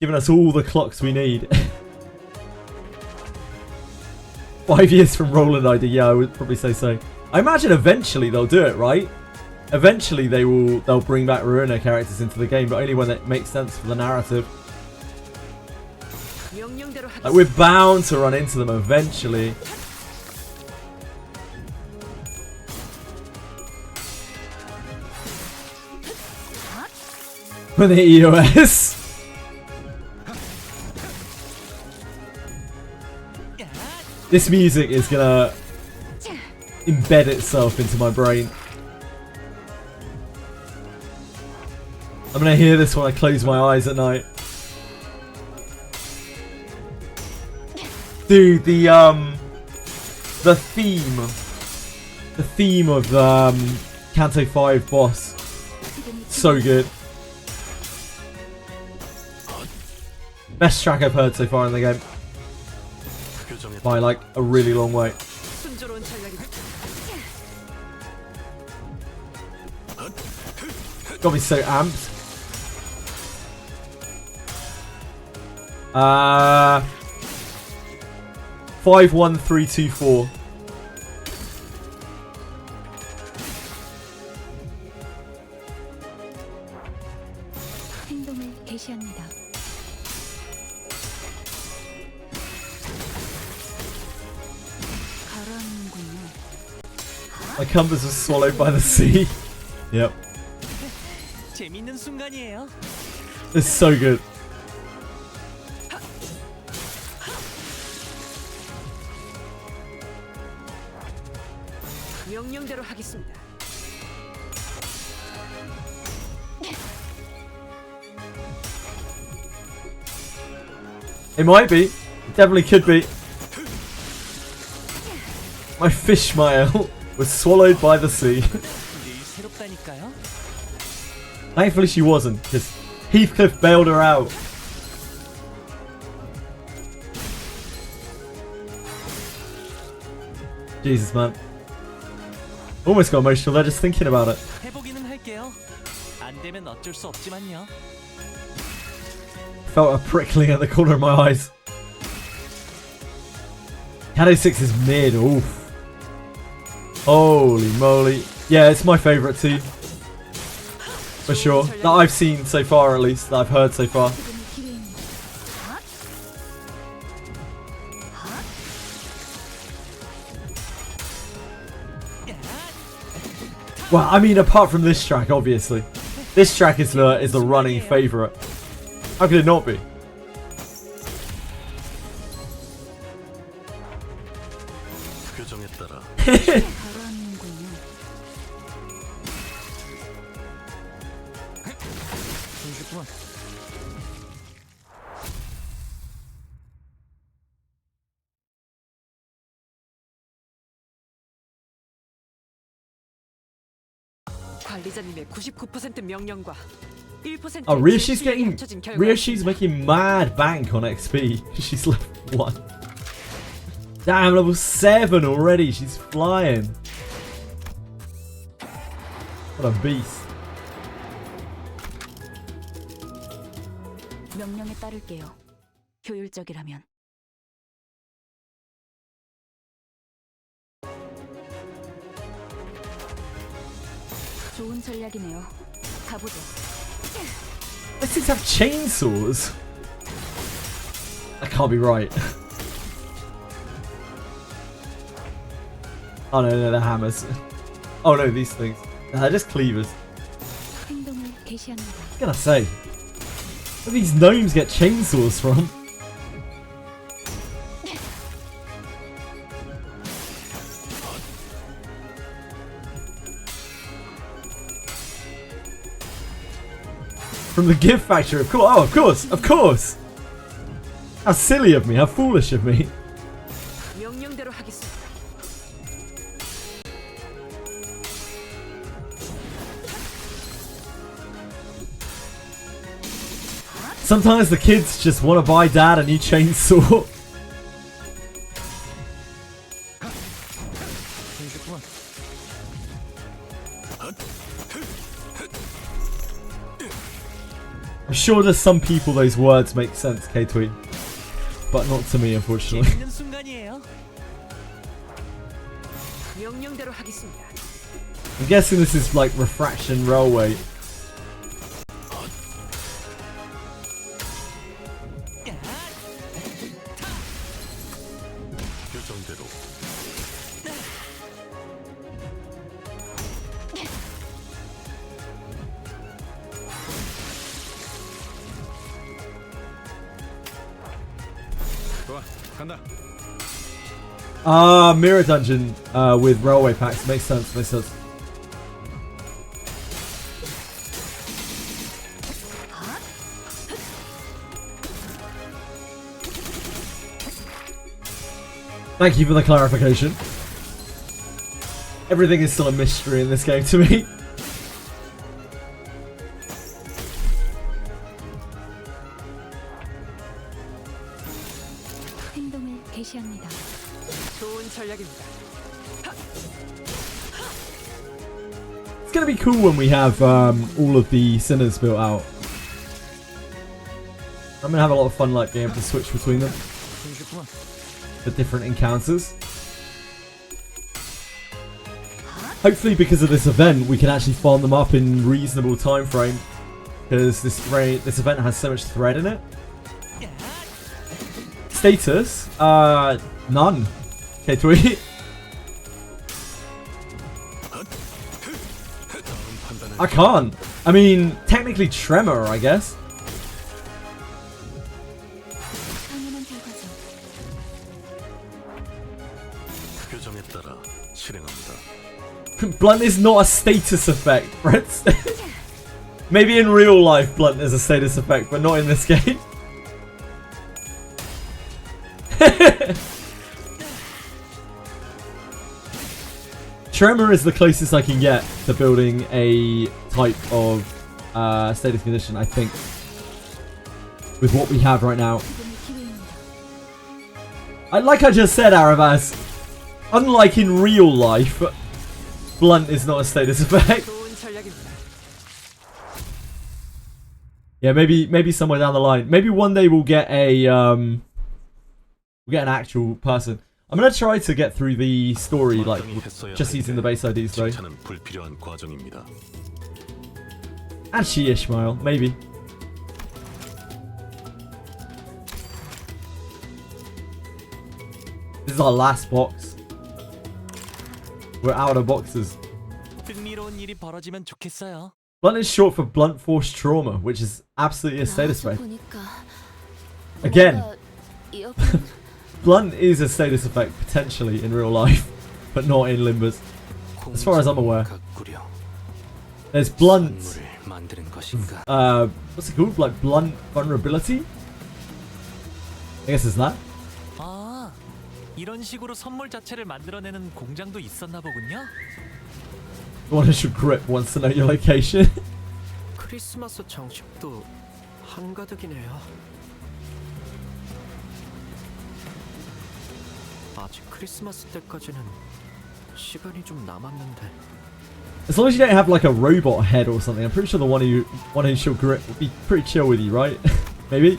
Giving us all the clocks we need. 5 years from Roland ID, yeah, I would probably say so. I imagine eventually they'll do it, right? Eventually they'll bring back Ruina characters into the game, but only when it makes sense for the narrative. Like, we're bound to run into them eventually. When the EOS. This music is gonna embed itself into my brain. I'm gonna hear this when I close my eyes at night. Dude, the theme of Canto 5 boss, so good. Best track I've heard so far in the game, by like a really long way. Got me so amped. 51324. 행동을 개시합니다. My compass was swallowed by the sea. Yep. 재밌는 순간이에요. It's so good. 명령대로 하겠습니다. It might be. It definitely could be. My fish smile was swallowed by the sea. Thankfully she wasn't, because Heathcliff bailed her out. Jesus, man. Almost got emotional there just thinking about it. 해보기는 할게요. 안 되면 어쩔 수 없지만요. Felt a prickling at the corner of my eyes. Canto 6 is mid, oof. Holy moly. Yeah, it's my favourite too. For sure. That I've seen so far, at least. That I've heard so far. Well, I mean, apart from this track, obviously. This track is the running favourite. How could it not be? 관리자님의 99% 명령과 1% Oh, Ryoshi's making mad bank on XP. She's level 1. Damn, level 7 already. She's flying. What a beast. 명령에 따를게요. 효율적이라면. 좋은 전략이네요. 가보죠. These things have chainsaws. That can't be right. Oh no, they're hammers. Oh no, these things. They're just cleavers. 행동을 개시합니다. I was gonna say, where do these gnomes get chainsaws from? From the gift factory, of course. Oh, of course, of course. How silly of me, how foolish of me. 명령대로 하겠습니다. Sometimes the kids just want to buy dad a new chainsaw. I'm sure to some people those words make sense, K-Tweet. But not to me, unfortunately. I'm guessing this is like refraction railway. Ah, mirror dungeon with railway packs. Makes sense, makes sense. Thank you for the clarification. Everything is still a mystery in this game to me. 행동을 개시합니다. 좋은 전략입니다. It's gonna be cool when we have all of the sinners built out. I'm gonna have a lot of fun like being able to switch between them. The different encounters. Hopefully because of this event we can actually farm them up in reasonable time frame. Because this event has so much thread in it. Status? None. Okay, tweet. I can't. I mean, technically Tremor, I guess. Blunt is not a status effect, right? Maybe in real life Blunt is a status effect, but not in this game. Tremor is the closest I can get to building a type of status condition, I think, with what we have right now. Like I just said, Aravas, unlike in real life, Blunt is not a status effect. Yeah, maybe somewhere down the line. Maybe one day we'll get a an actual person. I'm gonna try to get through the story like just using the base IDs though. And she Ishmael, maybe. This is our last box. We're out of boxes. Blunt is short for blunt force trauma, which is absolutely a status effect. Again, Blunt is a status effect potentially in real life, but not in Limbus, as far as I'm aware. There's Blunt. What's it called? Like blunt vulnerability? I guess it's that. 이런 식으로 선물 자체를 만들어내는 공장도 있었나 보군요. One should grip wants to know your location. 크리스마스 장식도 한가득이네요. 아직 크리스마스 때까지는 시간이 좀 남았는데. As long as you don't have like a robot head or something, I'm pretty sure the one who she'll grip will be pretty chill with you, right? Maybe.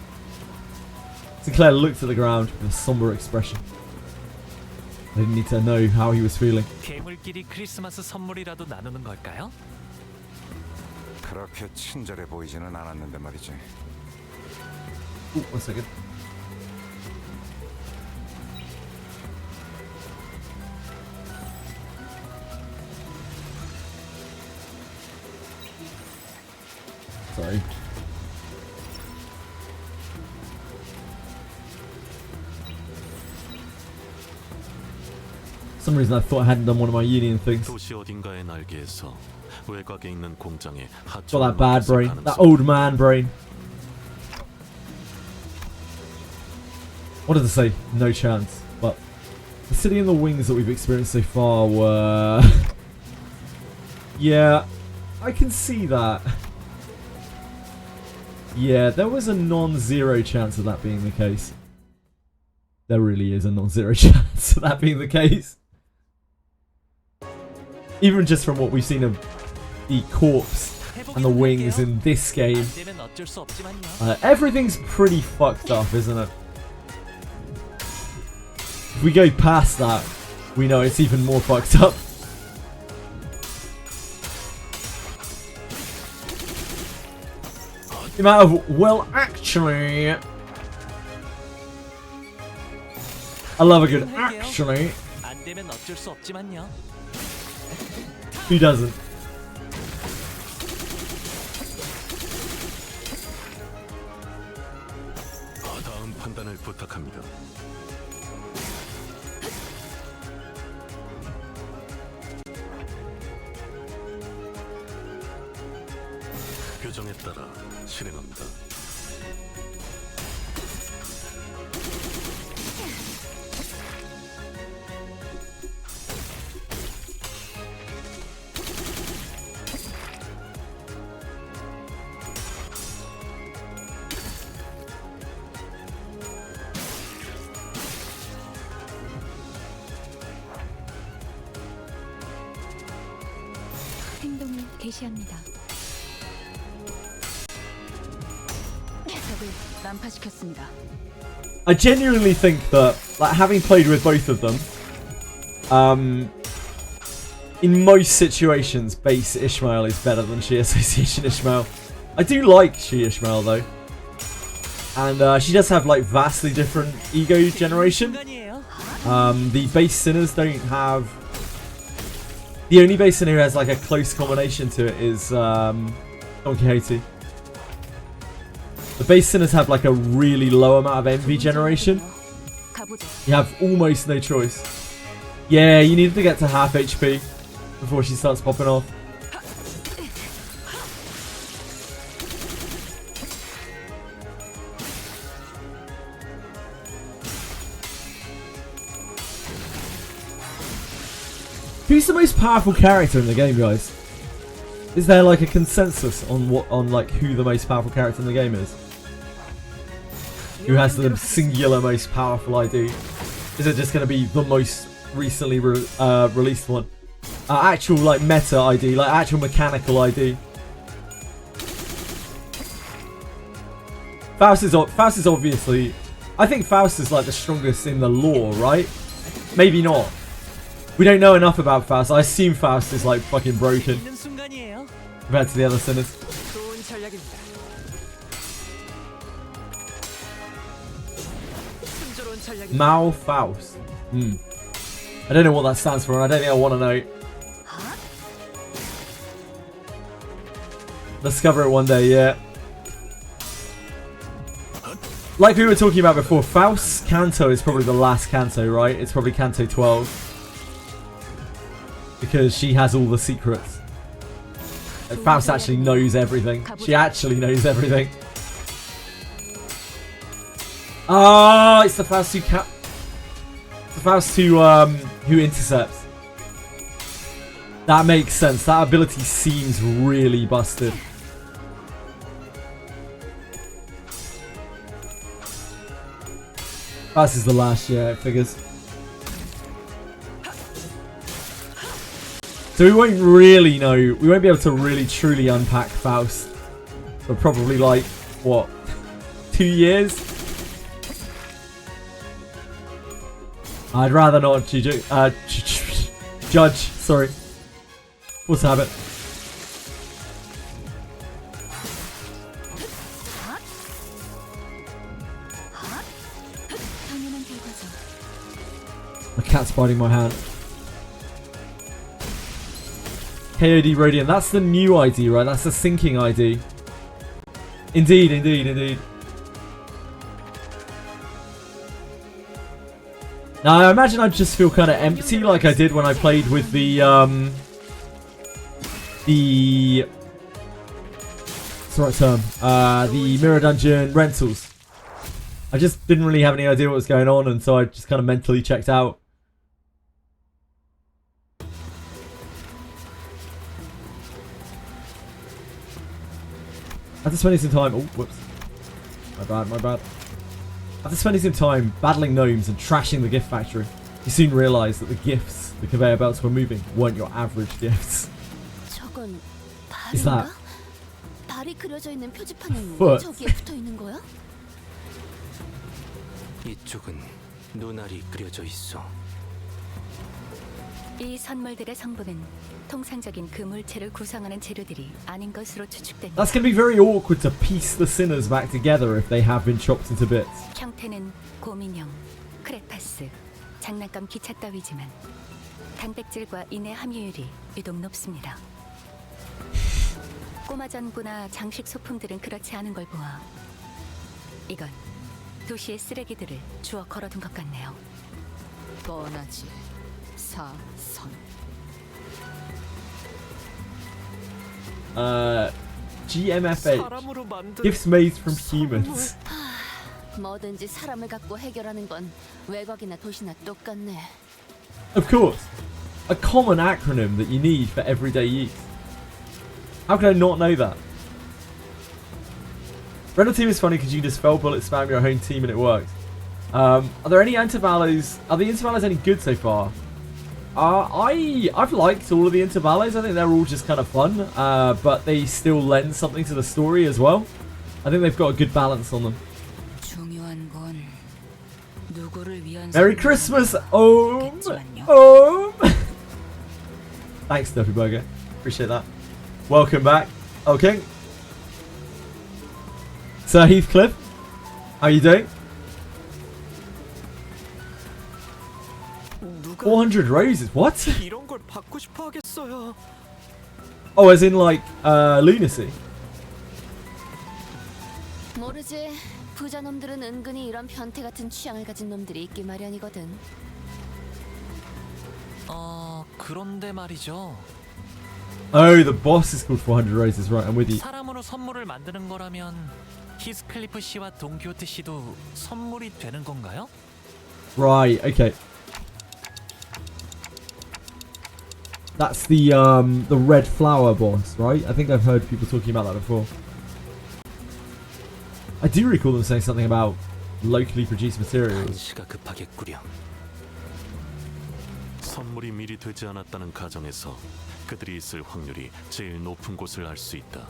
Sinclair looked at the ground with a somber expression. I didn't need to know how he was feeling. 괴물끼리 크리스마스 선물이라도 나누는 걸까요? 그렇게 친절해 보이지는 않았는데 말이지. Ooh, one second. Sorry. For some reason I thought I hadn't done one of my union things. Got that bad brain. That old man brain. What did I say? No chance. But the city and the wings that we've experienced so far were... yeah, I can see that. Yeah, there was a non-zero chance of that being the case. There really is a non-zero chance of that being the case. Even just from what we've seen of the corpse and the wings in this game, 되면 어쩔 수 없지만요. everything's pretty fucked up, isn't it? If we go past that, we know it's even more fucked up. The amount of, well, actually, I love a good actually. 안 되면 어쩔 수 없지만요. Who doesn't? 다음 판단을 부탁합니다. 규정에 따라 실행합니다. 행동을 개시합니다. 적을 난파시켰습니다. I genuinely think that, like, having played with both of them, in most situations, base Ishmael is better than She Association Ishmael. I do like She Ishmael though, and she does have like vastly different ego generation. The base sinners don't have. The only base sinner who has like a close combination to it is Don Quixote. The base sinners have like a really low amount of envy generation. You have almost no choice. Yeah, you need to get to half HP before she starts popping off. Who's the most powerful character in the game, guys? Is there like a consensus on like who the most powerful character in the game is? Who has the singular most powerful ID? Is it just going to be the most recently released one? Actual like meta ID, like actual mechanical ID. Faust is obviously. I think Faust is like the strongest in the lore, right? Maybe not. We don't know enough about Faust. I assume Faust is like fucking broken compared to the other sinners. Mao Faust. I don't know what that stands for, and I don't think I want to know. Discover it one day, yeah. Like we were talking about before, Faust's Canto is probably the last Canto, right? It's probably Canto 12. Because she has all the secrets. And Faust actually knows everything. She actually knows everything. Oh, it's the Faust who it's the Faust who intercepts. That makes sense. That ability seems really busted. Faust is the last, yeah, it figures. So we won't really know, we won't be able to really truly unpack Faust for probably like, what, 2 years? I'd rather not judge, sorry. Force habit. My cat's biting my hand. KOD Radiant, that's the new ID, right? That's the sinking ID. Indeed, indeed, indeed. Now, I imagine I'd just feel kind of empty like I did when I played with the what's the right term? The Mirror Dungeon rentals. I just didn't really have any idea what was going on, and so I just kind of mentally checked out. After spending some time... Oh, whoops. My bad, my bad. After spending some time battling gnomes and trashing the gift factory, you soon realised that the gifts the conveyor belts were moving weren't your average gifts. 저건 is that? 발이 그려져 있는 표지판은 왜 Foot. 저기에 붙어 있는 거야? 이쪽은 눈알이 그려져 있어. 이 선물들의 성분은 통상적인 그 물체를 구성하는 재료들이 아닌 것으로 추측됩니다. That's going to be very awkward to piece the sinners back together if they have been chopped into bits. 형태는 고민형, 크레파스, 장난감 기차 따위지만 단백질과 인의 함유율이 유독 높습니다. 꼬마 전구나 장식 소품들은 그렇지 않은 걸 보아 이건 도시의 쓰레기들을 주워 걸어둔 것 같네요. 뻔하지. 사선. GMFH. Gifts made from humans. 뭐든지 사람을 갖고 해결하는 건 외곽이나 도시나 똑같네. Of course. A common acronym that you need for everyday use. How could I not know that? Rental team is funny because you just spell bullet spam your own team and it works. Are there any Intervallos? Are the Intervallos any good so far? I've liked all of the Intervallos. I think they're all just kind of fun, but they still lend something to the story as well. I think they've got a good balance on them. Merry Christmas, Om! Thanks, Duffy Burger. Appreciate that. Welcome back. Okay. Sir Heathcliff, how are you doing? 400 roses, what? Oh, as in like, lunacy? 모르지. 부자 놈들은 은근히 이런 변태 같은 취향을 가진 놈들이 있기 마련이거든. 그런데 말이죠. Oh, the boss is called 400 roses, right? I'm with you. 사람으로 선물을 만드는 거라면 히스클리프 씨와 동키호테 씨도 선물이 되는 건가요? Right, okay. That's the red flower boss, right? I think I've heard people talking about that before. I do recall them saying something about locally produced materials. 선물이 미리 되지 않았다는 가정에서 그들이 있을 확률이 제일 높은 곳을 알 수 있다.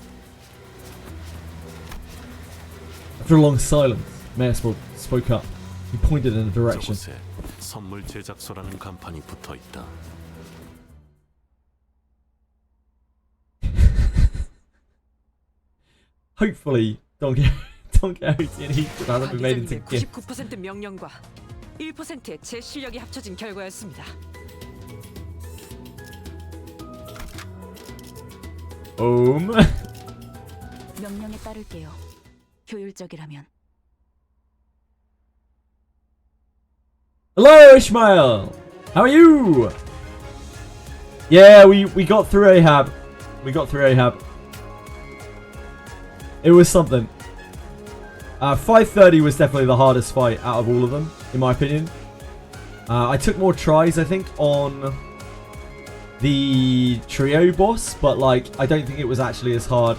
After a long silence, Mayor spoke up. He pointed in a direction. 저곳에 선물 제작소라는 간판이 붙어 있다. Hopefully, don't get Hootie and Heathcliff hasn't been made into gifts. 99% 명령과 1%의 제 실력이 합쳐진 결과였습니다. 명령에 따를게요. 효율적이라면. Hello, Ishmael. How are you? Yeah, we got through Ahab. We got through Ahab. It was something. 530 was definitely the hardest fight out of all of them, in my opinion. I took more tries, I think, on the trio boss, but like I don't think it was actually as hard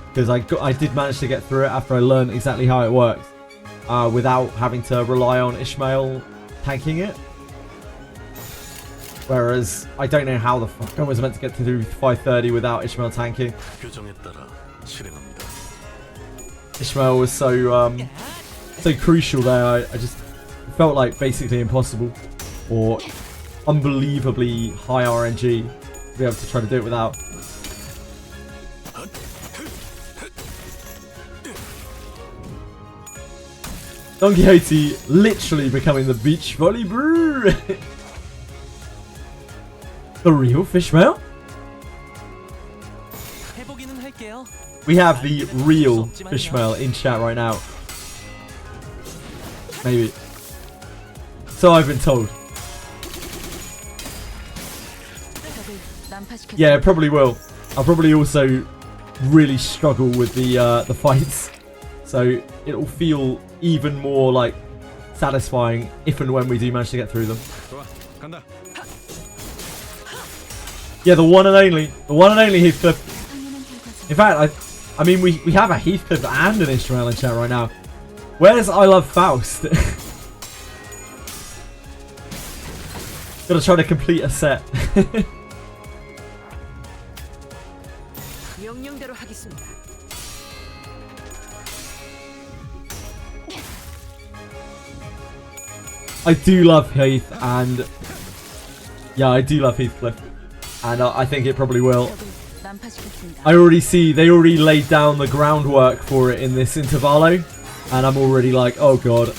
because I did manage to get through it after I learned exactly how it works, without having to rely on Ishmael tanking it. Whereas I don't know how the fuck I was meant to get through 530 without Ishmael tanking. Ishmael was so crucial there. I just felt like basically impossible, or unbelievably high RNG to be able to try to do it without. Don Quixote literally becoming the beach volley brew. The real Fishmail? We have the real Fishmail in chat right now. Maybe. So I've been told. Yeah, it probably will. I'll probably also really struggle with the fights. So it'll feel even more like satisfying if and when we do manage to get through them. Yeah, the one and only Heathcliff. In fact, I mean, we have a Heathcliff and an Ishmael in chat right now. Where's I Love Faust? Gotta try to complete a set. 명령대로 하겠습니다. I do love Heath, and yeah, I do love Heathcliff, and I think it probably will. I already see they already laid down the groundwork for it in this Intervallo, and I'm already like, oh god.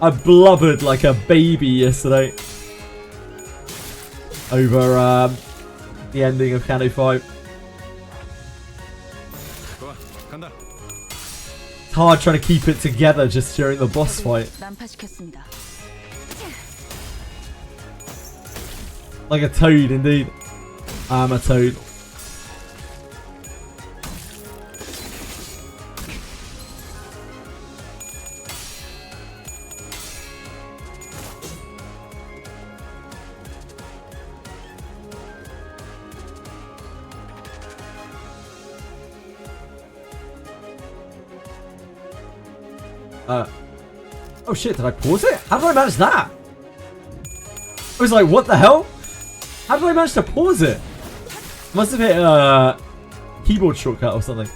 I blubbered like a baby yesterday over the ending of Canto 5. It's hard trying to keep it together just during the boss fight. Like a toad, indeed. I'm a toad. Oh shit, did I pause it? How did I manage that? I was like, what the hell? How did I manage to pause it? Must have hit a keyboard shortcut or something.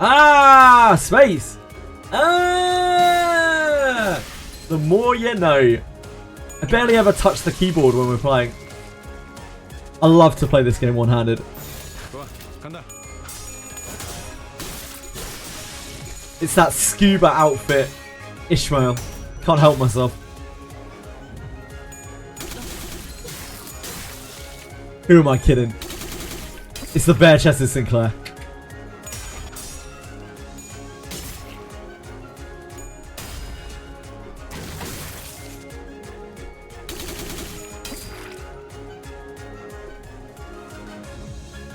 Ah, space. Ah, the more you know. I barely ever touch the keyboard when we're playing. I love to play this game one-handed. It's that scuba outfit, Ishmael. Can't help myself. Who am I kidding? It's the bare chested Sinclair.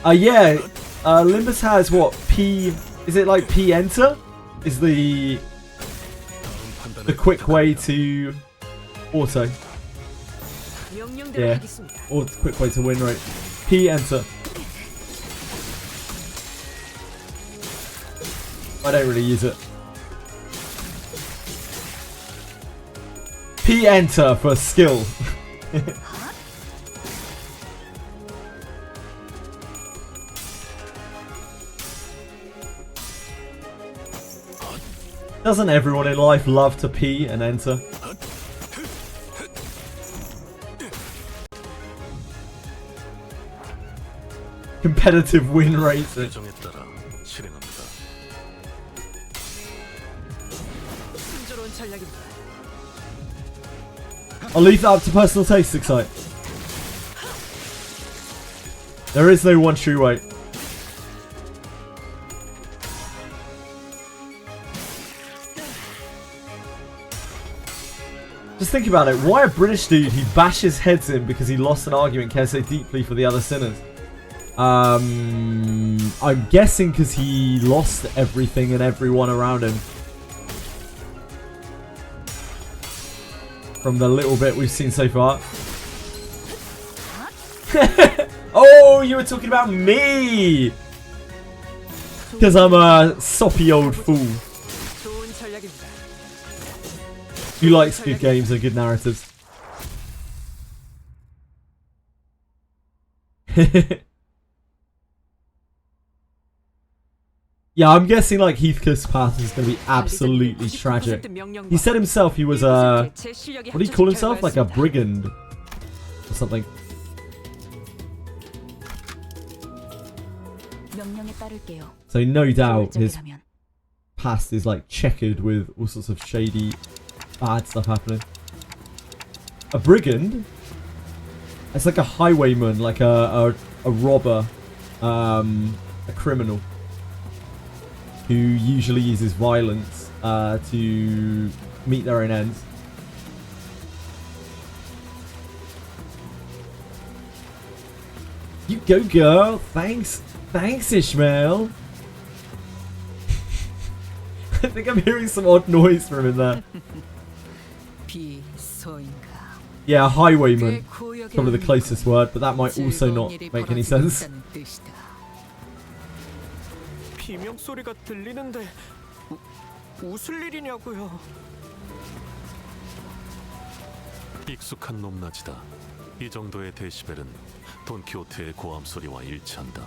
Yeah. Limbus has what? P. Is it like P enter? Is the quick way to auto. Yeah. Or the quick way to win rate. P enter. I don't really use it. P enter for skill. Doesn't everyone in life love to P and enter? Competitive win rates. I'll leave that up to personal taste, Excite. There is no one true way. Just think about it. Why a British dude who bashes heads in because he lost an argument cares so deeply for the other sinners? I'm guessing because he lost everything and everyone around him. From the little bit we've seen so far. Oh, you were talking about me! Because I'm a soppy old fool. Who likes good games and good narratives. Yeah, I'm guessing like Heathcliff's path is going to be absolutely tragic. He said himself he was a... What do you call himself? Like a brigand. Or something. So no doubt his past is like checkered with all sorts of shady, bad stuff happening. A brigand? It's like a highwayman, like a robber, a criminal. Who usually uses violence to meet their own ends. You go, girl. Thanks. Thanks, Ishmael. I think I'm hearing some odd noise from in there. Yeah, highwayman. Probably the closest word, but that might also not make any sense. 비명 소리가 들리는데 웃을 일이냐고요. 익숙한 높낮이다. 이 정도의 데시벨은 돈키호테의 고함 소리와 일치한다.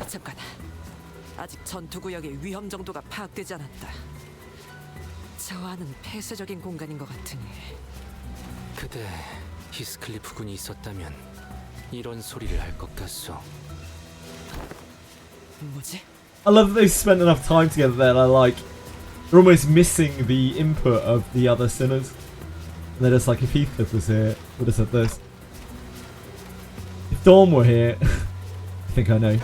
잠깐. 아직 전투구역의 위험 정도가 파악되지 않았다. 저 안은 폐쇄적인 공간인 것 같으니. 그대 히스클리프 군이 있었다면 이런 소리를 할 것 같소. 뭐지? I love that they've spent enough time together there. They're like, they're almost missing the input of the other sinners. And they're just like, if Heathcliff was here, would have said this. If Dawn were here, I think I know.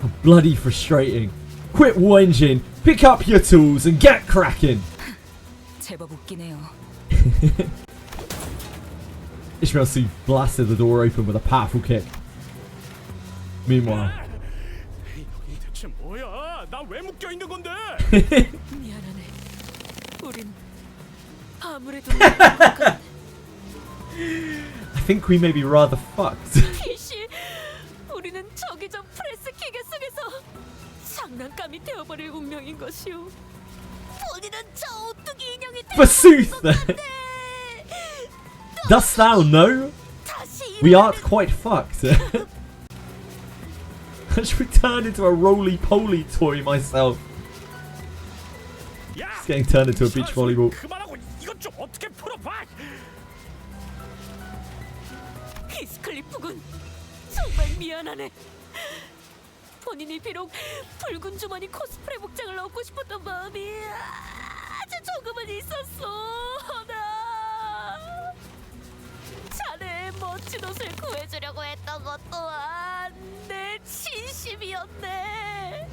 How bloody frustrating. Quit whinging, pick up your tools and get cracking. 제법 웃기네요. Ishmael Sue blasted the door open with a powerful kick. Meanwhile, 여기 대체 뭐야? 나 왜 묶여 있는 건데? 미안하네. 우린 아무래도 I think we may be rather fucked. 피시, 우리는 저기 전 프레스 기계 속에서 장난감이 되어버릴 운명인 것이오. 본인은 저 오뚜기 인형이 Forsooth! Dost thou know? We aren't quite fucked. I should be turned into a roly-poly toy myself. Just getting turned into a beach volleyball. 그만하고 이것 좀 어떻게 풀어봐. 히스클리프군, 정말 미안하네. 본인이 비록 붉은 주머니 코스프레 복장을 얻고 싶었던 마음이 아주 조금은 있었어. 나 자네의 멋진 옷을 구해주려고 했던 것 또한 내 진심이었네.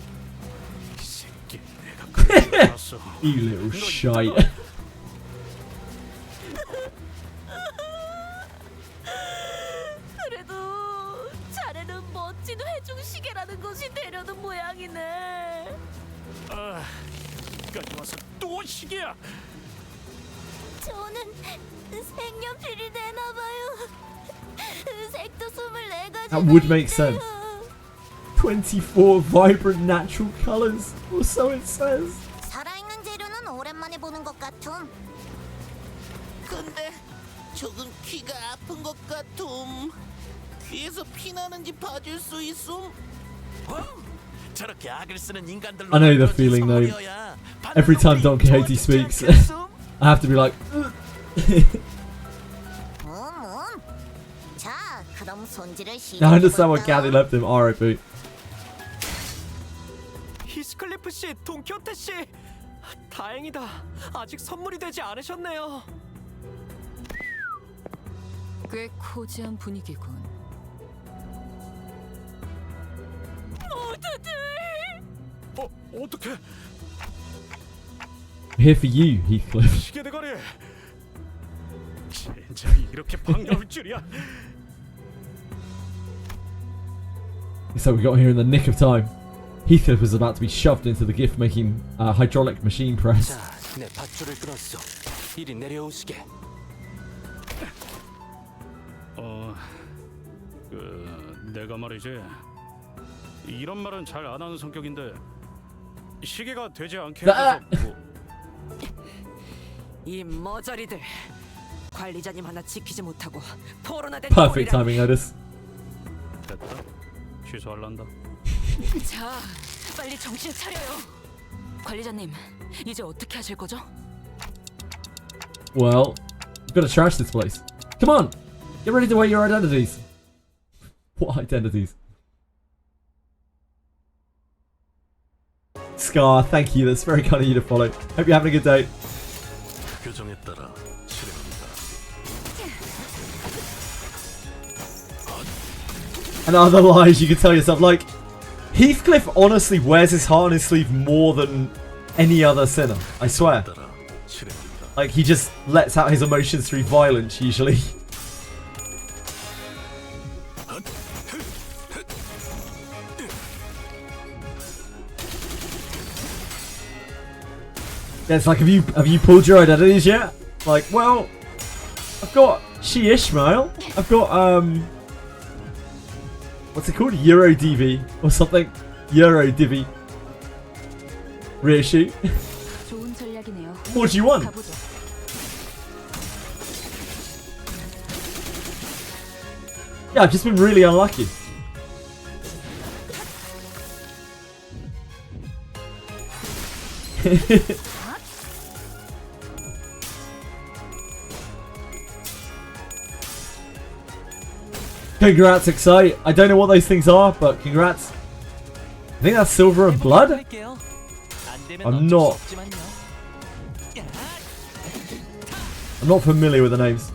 이 새끼 내가 그럴 알았어. You little shite. 그래도 자네는 멋진 회중 시계라는 것이 되려는 모양이네. 아, 여기까지 와서 또 시계야. 저는 색연필이 되나봐요. 색도 24가지. That would make sense. 24 vibrant natural colours, or so it says. 살아있는 재료는 오랜만에 보는 것 같음. 근데 조금 귀가 아픈 것 같음. 귀에서 피 나는지 봐줄 수 있음? 저렇게 악을 쓰는 인간들로 I know the feeling though. Every time Don Quixote speaks, I have to be like. 자, 그럼 손질을 Now I understand why Gabby left him. R.I.P. 히스클리프 씨, 돈키호테 씨, 다행이다. 아직 선물이 되지 않으셨네요. 꽤 코지한 분위기군. 모두들 어떡해? I'm here for you, Heathcliff. 시계 대가리. 진짜 이렇게 반가울 줄이야. So we got here in the nick of time. Heathcliff was about to be shoved into the gift-making hydraulic machine press. 자, 내 밧줄을 끊었어. 이리 내려오시게. 내가 말이지. 이런 말은 잘 안 하는 성격인데 시계가 되지 않게 해서 이 머저리들. 관리자님 하나 지키지 못하고 포로나된 Perfect timing, Otis. 됐다. 취소할란다. 자, 빨리 정신 차려요. 관리자님, 이제 어떻게 하실 거죠? Well, we've got to trash this place. Come on, get ready to wear your identities. What identities? Scar, thank you. That's very kind of you to follow. Hope you're having a good day. 규정에 따라 실행합니다. And other lies you can tell yourself, like, Heathcliff honestly wears his heart on his sleeve more than any other sinner, I swear. Like, he just lets out his emotions through violence, usually. Yeah, it's like, have you pulled your identities yet? Like, well, I've got She Ishmael. I've got, what's it called? Euro DV or something? Euro Divi. Reissue. 좋은 전략이네요. What do you want? Yeah, I've just been really unlucky. Congrats, Excite. I don't know what those things are, but congrats. I think that's silver and blood? I'm not familiar with the names.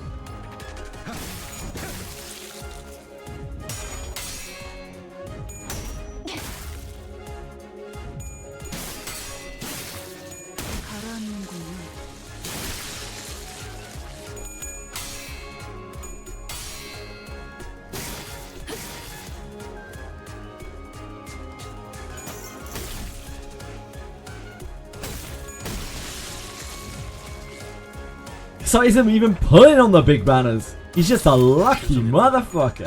So isn't even putting on the big banners. He's just a lucky motherfucker.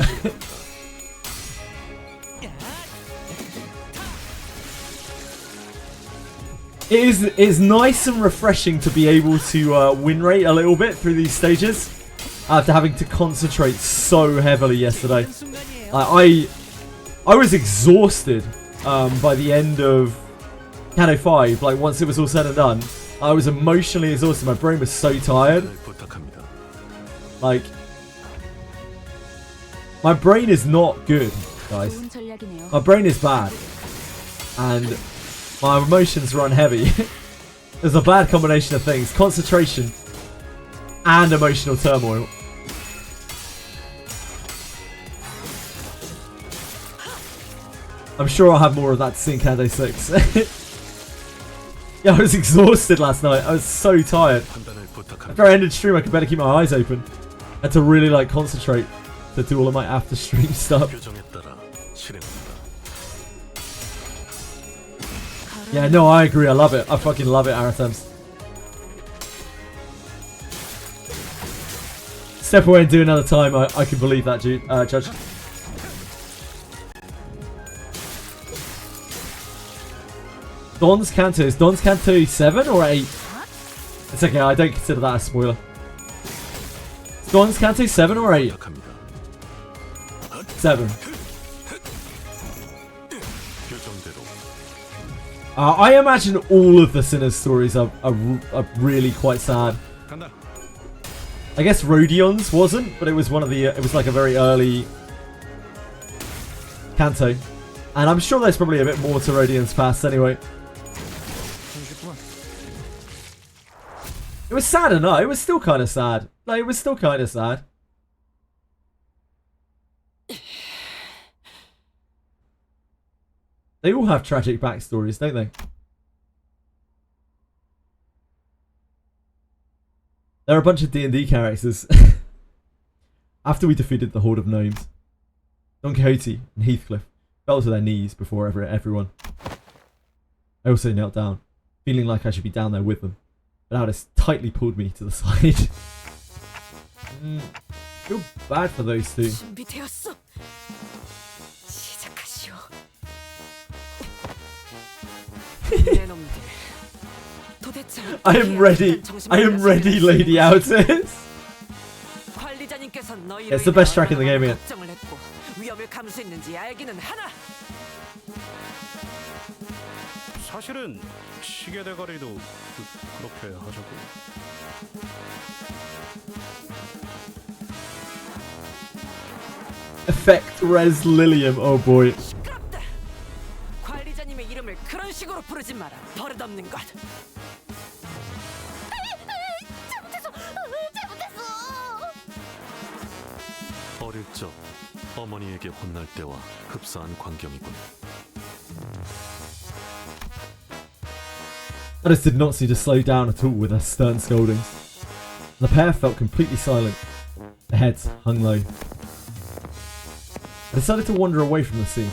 It's nice and refreshing to be able to win rate a little bit through these stages after having to concentrate so heavily yesterday. I was exhausted by the end of Kanto 5. Like once it was all said and done. I was emotionally exhausted. My brain was so tired. Like, my brain is not good, guys. My brain is bad. And my emotions run heavy. There's a bad combination of things. Concentration and emotional turmoil. I'm sure I'll have more of that to see in Kanto 6. Yeah, I was exhausted last night. I was so tired. After I ended stream, I could better keep my eyes open. I had to really like concentrate to do all of my after stream stuff. Yeah, no, I agree. I love it. I fucking love it, Arathems. Step away and do another time. I can believe that, Judge. Don's Kanto. Is Don's Kanto 7 or 8? It's okay, I don't consider that a spoiler. Is Don's Kanto 7 or 8? 7. I imagine all of the Sinner's stories are really quite sad. I guess Rhodion's wasn't, but it was one of the. It was like a very early Kanto, and I'm sure there's probably a bit more to Rhodion's past anyway. It was sad enough. It was still kind of sad. Like, it was still kind of sad. They all have tragic backstories, don't they? There are a bunch of D&D characters. After we defeated the Horde of Gnomes, Don Quixote and Heathcliff fell to their knees before everyone. I also knelt down, feeling like I should be down there with them. But Aldous tightly pulled me to the side. Feel bad for those two. I am ready. I am ready, Lady Aldous. It's the best track in the game yet. 사실은 시계 대가리도 그렇게 하자고. Effect Res Lilium, oh boy. 관리자님의 이름을 그런 식으로 부르지 마라. 버릇없는 것. 어릴 적 어머니에게 혼날 때와 흡사한 광경이군. Aldous did not seem to slow down at all with her stern scoldings. The pair felt completely silent. Their heads hung low. I decided to wander away from the scene.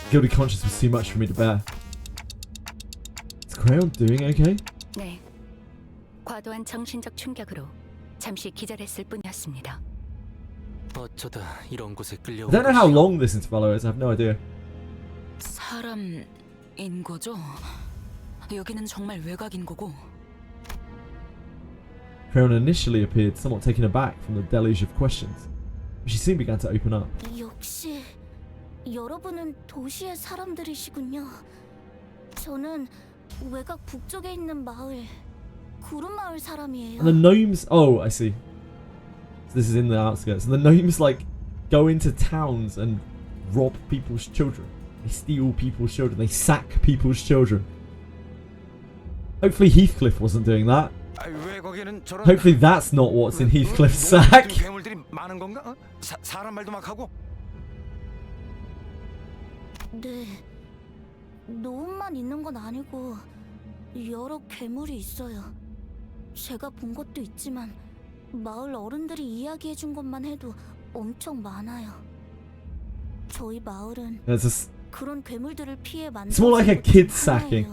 The guilty conscience was too much for me to bear. Is Crayon doing okay? 네. 과도한 정신적 충격으로 잠시 기절했을 뿐이었습니다. 어쩌다 이런 곳에 끌려온 I don't know how long this intervallo is. I have no idea. 사람인 거죠? 여기는 정말 외곽인 거고. Crayon initially appeared somewhat taken aback from the deluge of questions. She soon began to open up. 역시 여러분은 도시의 사람들이시군요. 저는 외곽 북쪽에 있는 마을, 구름 마을 사람이에요. And the gnomes. Oh, I see. So this is in the outskirts. And the gnomes like go into towns and rob people's children. They steal people's children. They sack people's children. Hopefully Heathcliff wasn't doing that. 왜 거기는 저런 Hopefully that's not what's in Heathcliff's sack. 괴물들이 많은 건가? 어? 사람 말도 막 하고. 네, 노움만 있는 건 아니고 여러 괴물이 있어요. 제가 본 것도 있지만 마을 어른들이 이야기해준 것만 해도 엄청 많아요. 저희 마을은 그런 괴물들을 피해 만든 It's more like a kid sacking.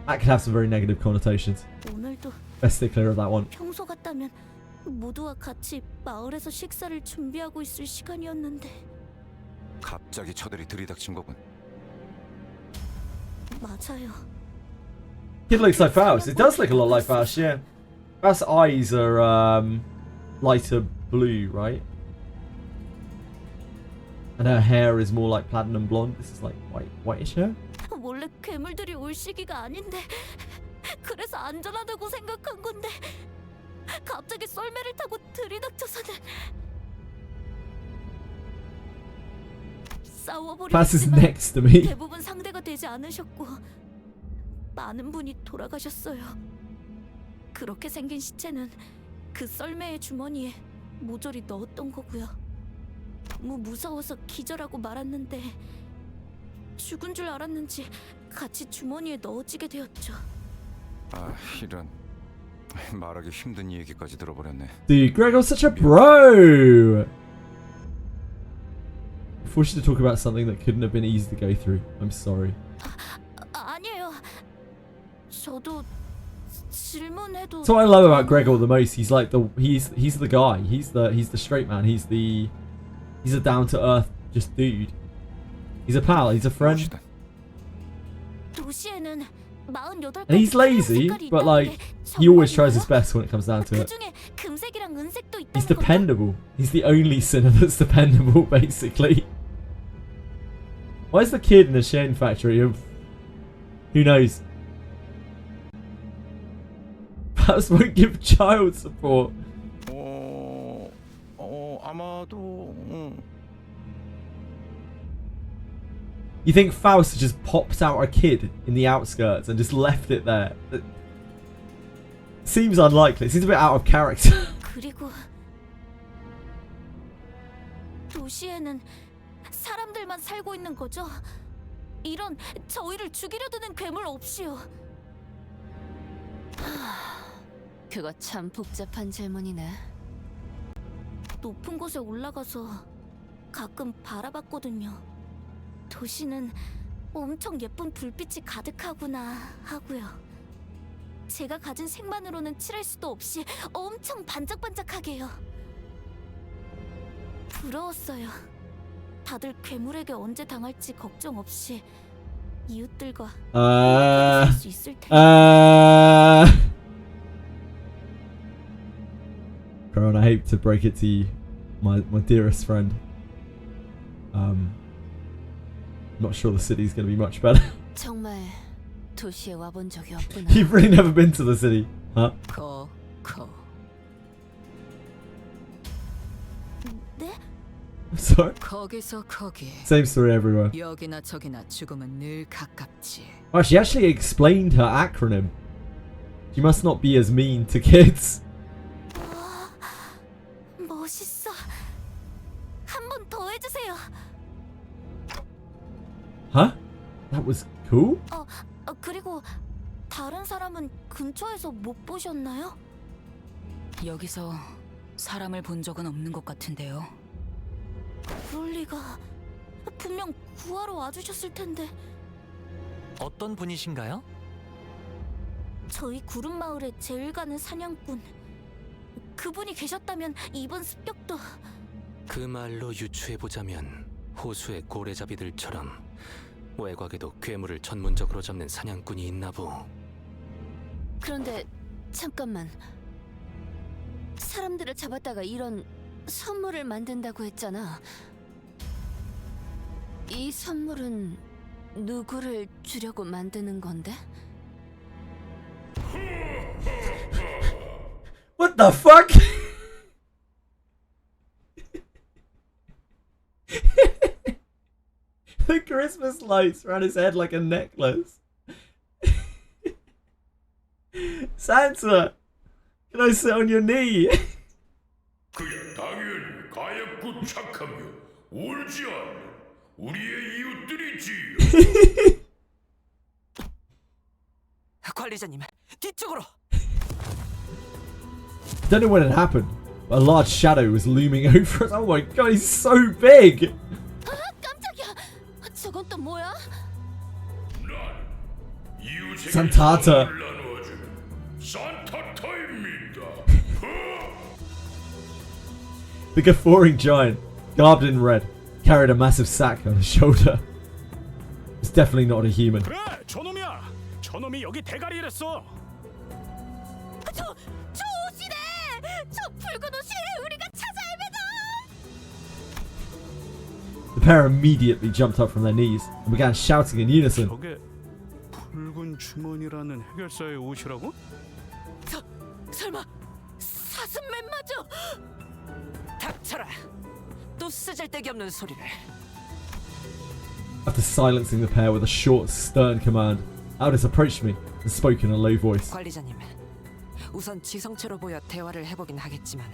That could have some very negative connotations. 오늘도 Best stay clear of that one. 평소 같다면 모두와 같이 마을에서 식사를 준비하고 있을 시간이었는데 갑자기 저들이 들이닥친 거군. 맞아요. Kid looks like Faust. It does look a lot like Faust, yeah. Faust's eyes are lighter blue, right? And her hair is more like platinum blonde. This is like whitish hair. 원래 괴물들이 올 시기가 아닌데 그래서 안전하다고 생각한 건데 갑자기 썰매를 타고 들이닥쳐서는 Faust is next to me. 대부분 상대가 되지 않으셨고 많은 분이 돌아가셨어요. 그렇게 생긴 시체는 그 썰매의 주머니에 모조리 넣었던 거고요. 너무 무서워서 기절하고 말았는데 죽은 줄 알았는지 같이 주머니에 넣어지게 되었죠. 아, 이런 말하기 힘든 얘기까지 들어버렸네. Dude, Gregor's such a bro. Forced to talk about something that couldn't have been easy to go through. I'm sorry. 아니에요. 저도 질문해도. That's what I love about Gregor the most. He's like he's the guy. He's the straight man. He's a down to earth just dude. He's a pal. He's a friend. 도시에는 48 And he's lazy, but like he always tries his best when it comes down to it. 금색이랑 은색도 있다는 He's dependable. He's the only sinner that's dependable, basically. Why is the kid in the Shane factory? Who knows? Perhaps won't give child support. 아마도. You think Faust just popped out a kid in the outskirts and just left it there? It seems unlikely. It seems a bit out of character. 그리고 도시에는 사람들만 살고 있는 거죠? 이런 저희를 죽이려 드는 괴물 없이요. 그거 참 복잡한 질문이네. 높은 곳에 올라가서 가끔 바라봤거든요. 도시는 엄청 예쁜 불빛이 가득하구나 하고요. 제가 가진 색만으로는 칠할 수도 없이 엄청 반짝반짝하게요. 부러웠어요. 다들 괴물에게 언제 당할지 걱정 없이 이웃들과 살 수 있을 텐데. Caron, I hate to break it to you, my dearest friend. I'm not sure the city's going to be much better. 정말 도시에 와본 적이 없구나. You've really never been to the city, huh? 네? Sorry? 거기서 거기. Same story everywhere. 여기나 저기나 죽음은 늘 가깝지. Oh, she actually explained her acronym. She must not be as mean to kids. 멋있어. 한 번 더 해주세요. Huh? That was cool? 그리고 다른 사람은 근처에서 못 보셨나요? 여기서 사람을 본 적은 없는 것 같은데요. 그럴 리가. 분명 구하러 와주셨을 텐데. 어떤 분이신가요? 저희 구름 마을에 제일 가는 사냥꾼. 그분이 계셨다면 이번 습격도. 그 말로 유추해보자면 호수의 고래잡이들처럼 외곽에도 괴물을 전문적으로 잡는 사냥꾼이 있나보. 그런데 잠깐만. 사람들을 잡았다가 이런 선물을 만든다고 했잖아. 이 선물은 누구를 주려고 만드는 건데? What the fuck? The Christmas lights around his head like a necklace. Santa, can I sit on your knee? 그야 당연히 가엾고 착하며 울지 않는 우리의 이웃들이지요. 관리자님, 뒤쪽으로. Don't know when it happened, but a large shadow was looming over us. Oh my god, he's so big! 아, 깜짝이야. 저건 또 뭐야? Santata. 산타타입니다. The guffawing giant, garbed in red, carried a massive sack on his shoulder. It's definitely not a human. 그래, 저놈이야. 저놈이 여기 대가리를 했어. 저 옷이네. 저 붉은 옷이 우리가 찾아 헤매다. The pair immediately jumped up from their knees and began shouting in unison. 저게 붉은 주머니라는 해결사의 옷이라고? 설마 사슴맨 맞아? 닥쳐라. 또 쓰잘데기 없는 소리를. After silencing the pair with a short, stern command, Aldous approached me and spoke in a low voice. 관리자님, 우선 지성체로 보여 대화를 해보긴 하겠지만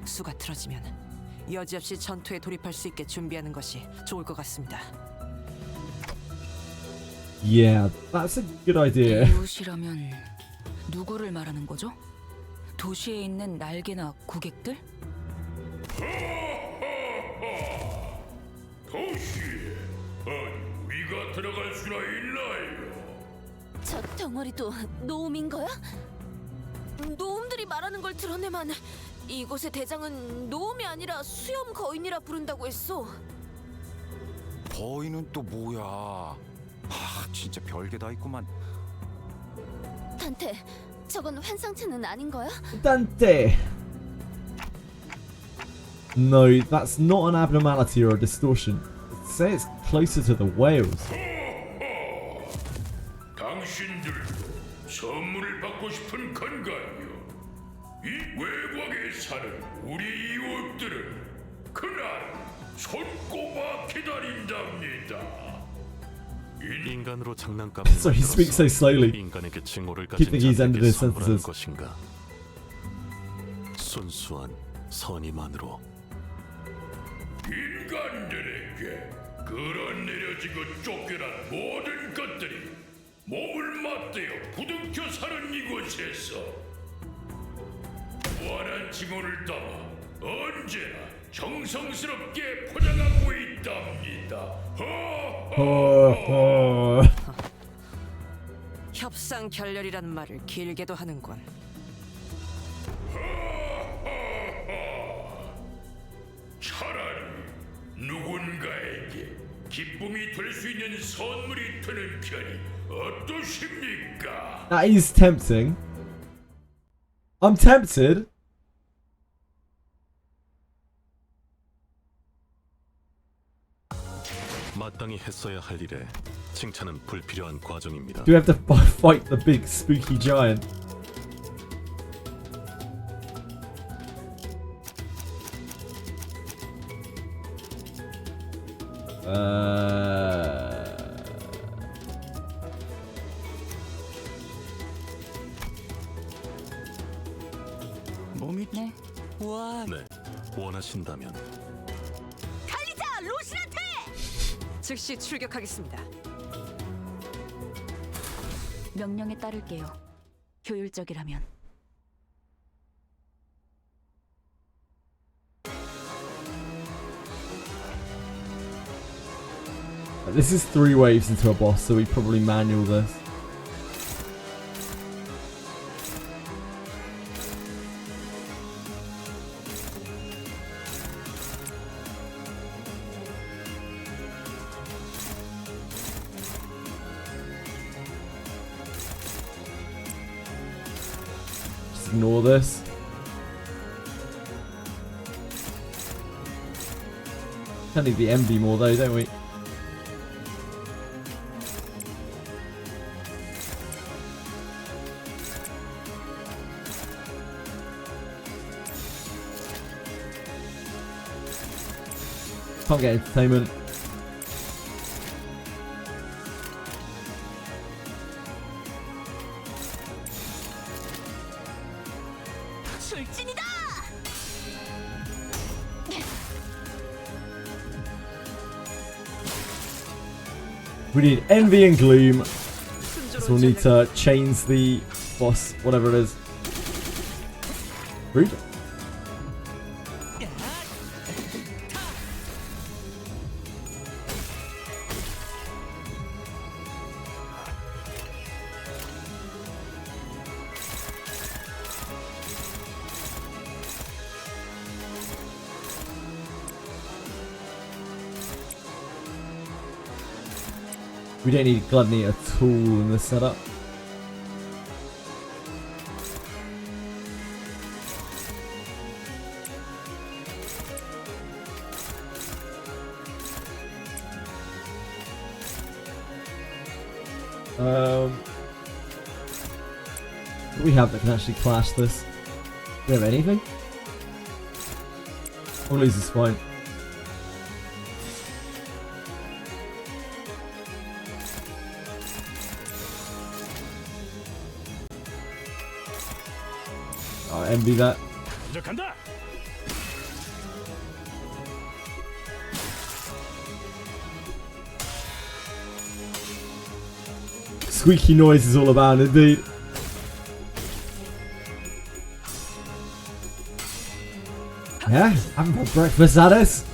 수가 틀어지면 여지없이 전투에 돌입할 수 있게 준비하는 것이 좋을 것 같습니다. Yeah, that's a good idea. 이웃이라면 누구를 말하는 거죠? 도시에 있는 날개나 고객들? 도시에 아니 우리가 들어갈 수나 있나요? 저 덩어리도 노움인 거야? 노움들이 말하는 걸 들었네만 이곳의 대장은 노움이 아니라 수염 거인이라 부른다고 했어. 거인은 또 뭐야? 아, 진짜 별게 다 있구만. 단테, 저건 환상체는 아닌 거야? Dante! No, that's not an abnormality or a distortion. Say it's closer to the whales. 당신들도 선물을 받고 싶은 건가요? 이 외곽에 사는 우리 이웃들은 그날 손꼽아 기다린답니다. 인간으로 장난감. Sorry, he speaks so slowly. 인간에게 징후를 Keep 가진 thinking he's ended 자에게 his 선물하는 sentences. 것인가? 순수한 선의만으로. 인간들에게 그런 내려지고 쫓겨난 모든 것들이 몸을 맞대어 부둥켜 사는 이곳에서 무한한 징후를 담아 언제나 정성스럽게 포장하고 있답니다. 협상 결렬이란 말을 길게도 하는군. 차라리 누군가에게 기쁨이 될 수 있는 선물이 되는 편이 어떠십니까? That is tempting. I'm tempted. 마땅히 했어야 할 일에 칭찬은 불필요한 과정입니다. Do we have to fight the big spooky giant? 몸이 네. 와. 네, 원하신다면 관리자 로시한테 즉시 출격하겠습니다. 명령에 따를게요. 효율적이라면. This is 3 waves into a boss, so we probably manual this. just ignore this. Don't need the envy more though, don't we? Can't get entertainment. We need envy and gloom. So we'll need to change the boss, whatever it is. Rude. We don't need Gluttony at all in this setup. What do we have that can actually clash this? Do we have anything? Only is fine. I envy that. Squeaky noise is all about, indeed. Yeah, I haven't had breakfast, Addis.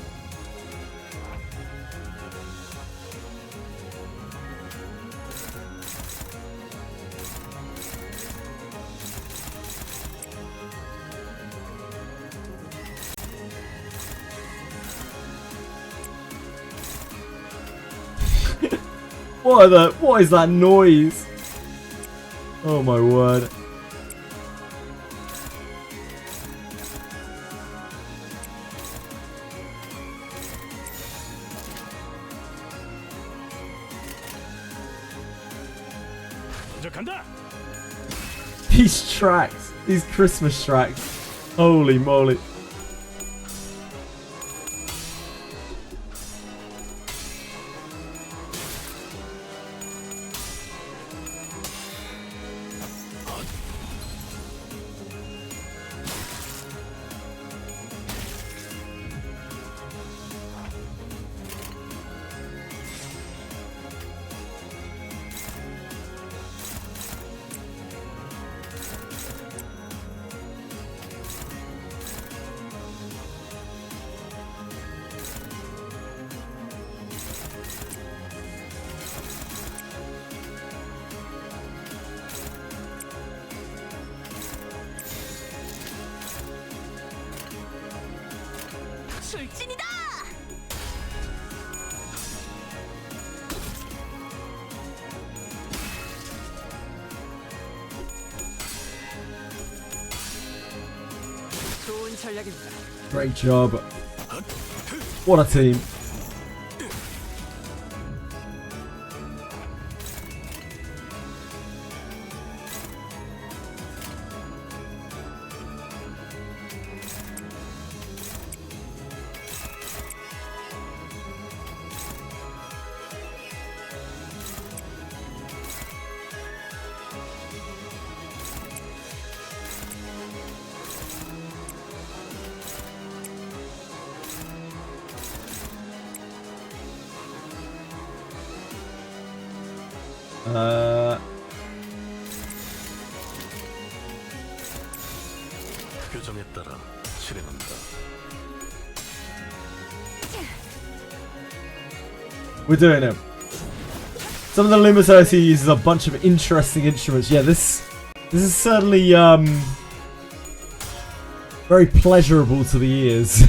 What is that noise? Oh my word. These tracks, these Christmas tracks. Holy moly. Great job. What a team. 규정에 따라 실행한다. We're doing it. Some of the Limbus OC uses a bunch of interesting instruments. Yeah, this is certainly very pleasurable to the ears.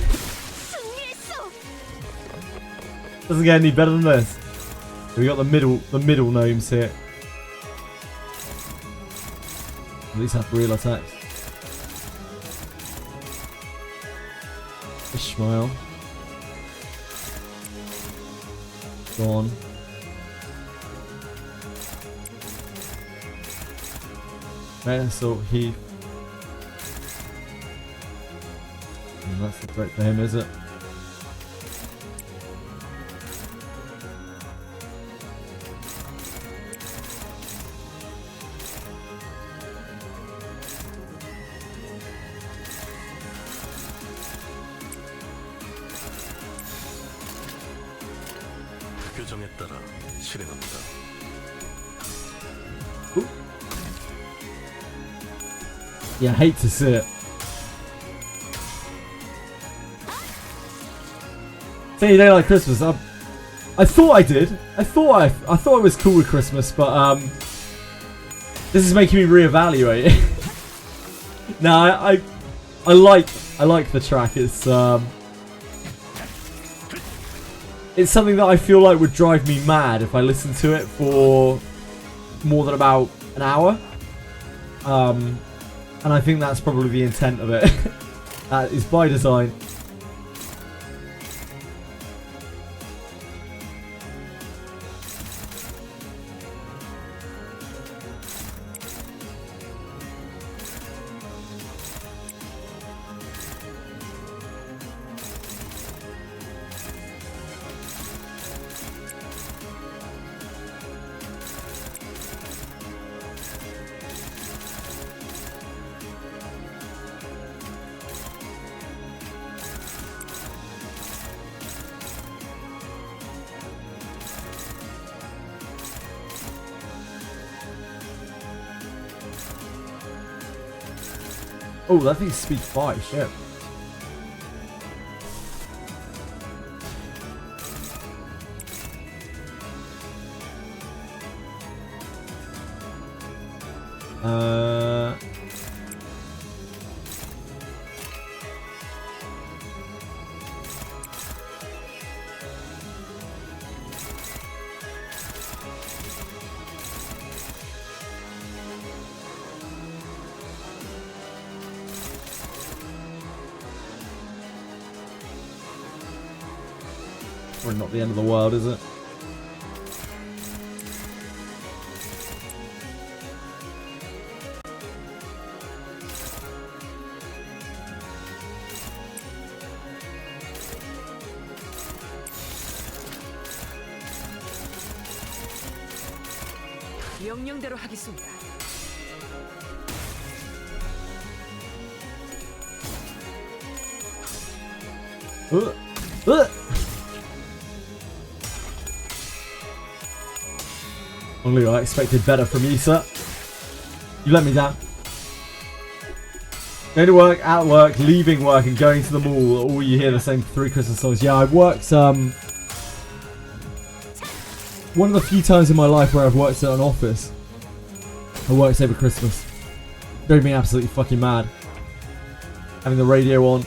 Doesn't get any better than this. We got the middle gnomes here. At least have real attacks. Ishmael. Gone. So he. That's the threat for him, is it? 규정에 따라 실행합니다. Yeah, I hate to see it. Say you don't like Christmas. I thought I did. I thought I was cool with Christmas, but this is making me reevaluate. No, I like the track. It's something that I feel like would drive me mad if I listened to it for more than about an hour. And I think that's probably the intent of it. That is by design. Oh, that thing's speed 5, shit. Probably not the end of the world, is it? 명령대로 하겠습니다. Only I expected better from you, sir. You let me down. Going to work, at work, leaving work, and going to the mall. All you hear the same 3 Christmas songs. Yeah, I've worked. One of the few times in my life where I've worked at an office, I worked over Christmas. Drove me absolutely fucking mad. Having the radio on.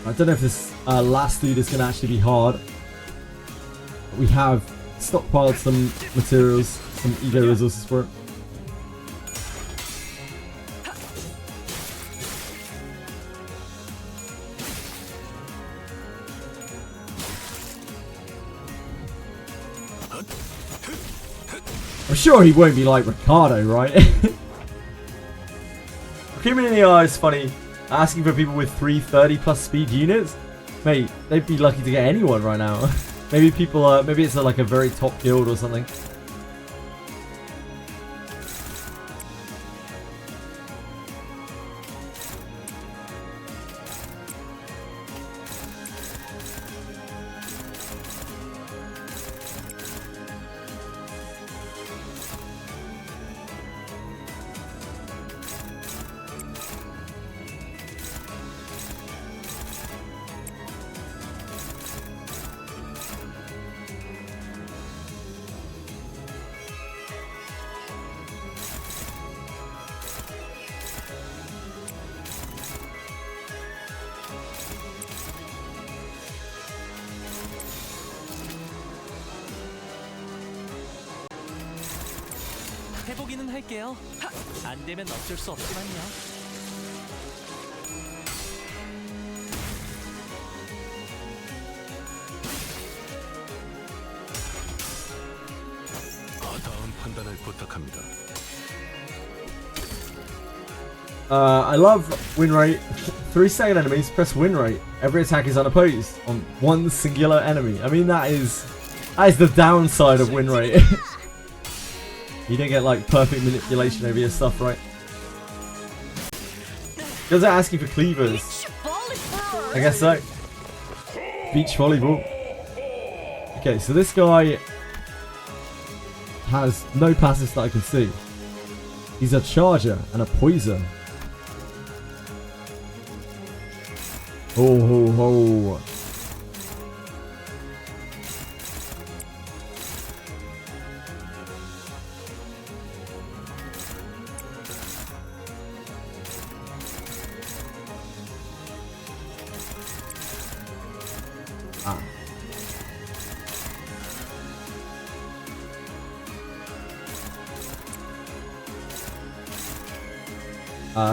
I don't know if this last lead is going to actually be hard. We have stockpiled some materials, some ego resources for it. I'm sure he won't be like Ricardo, right? Creaming in the eye is funny. Asking for people with 330 plus speed units? Mate, they'd be lucky to get anyone right now. Maybe people, maybe it's like a very top guild or something. 해보기는 할게요. 안 되면 어쩔 수 없지만요. 다음 판단을 부탁합니다. I love win rate. 3-second enemies press win rate. Every attack is unopposed on one singular enemy. I mean that is the downside of win rate. You don't get like perfect manipulation over your stuff, right? Does it ask you for cleavers? I guess so. Beach volleyball. Okay, so this guy has no passives that I can see. He's a charger and a poiser. Ho ho ho.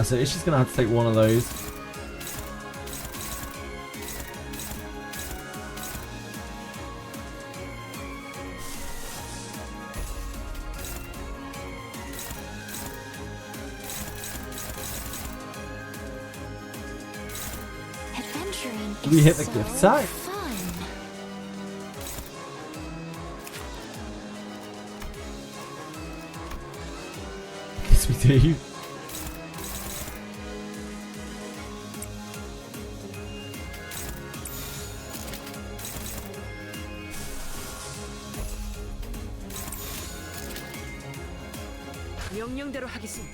So it's just gonna have to take one of those. We hit the gift sack. Yes, we do.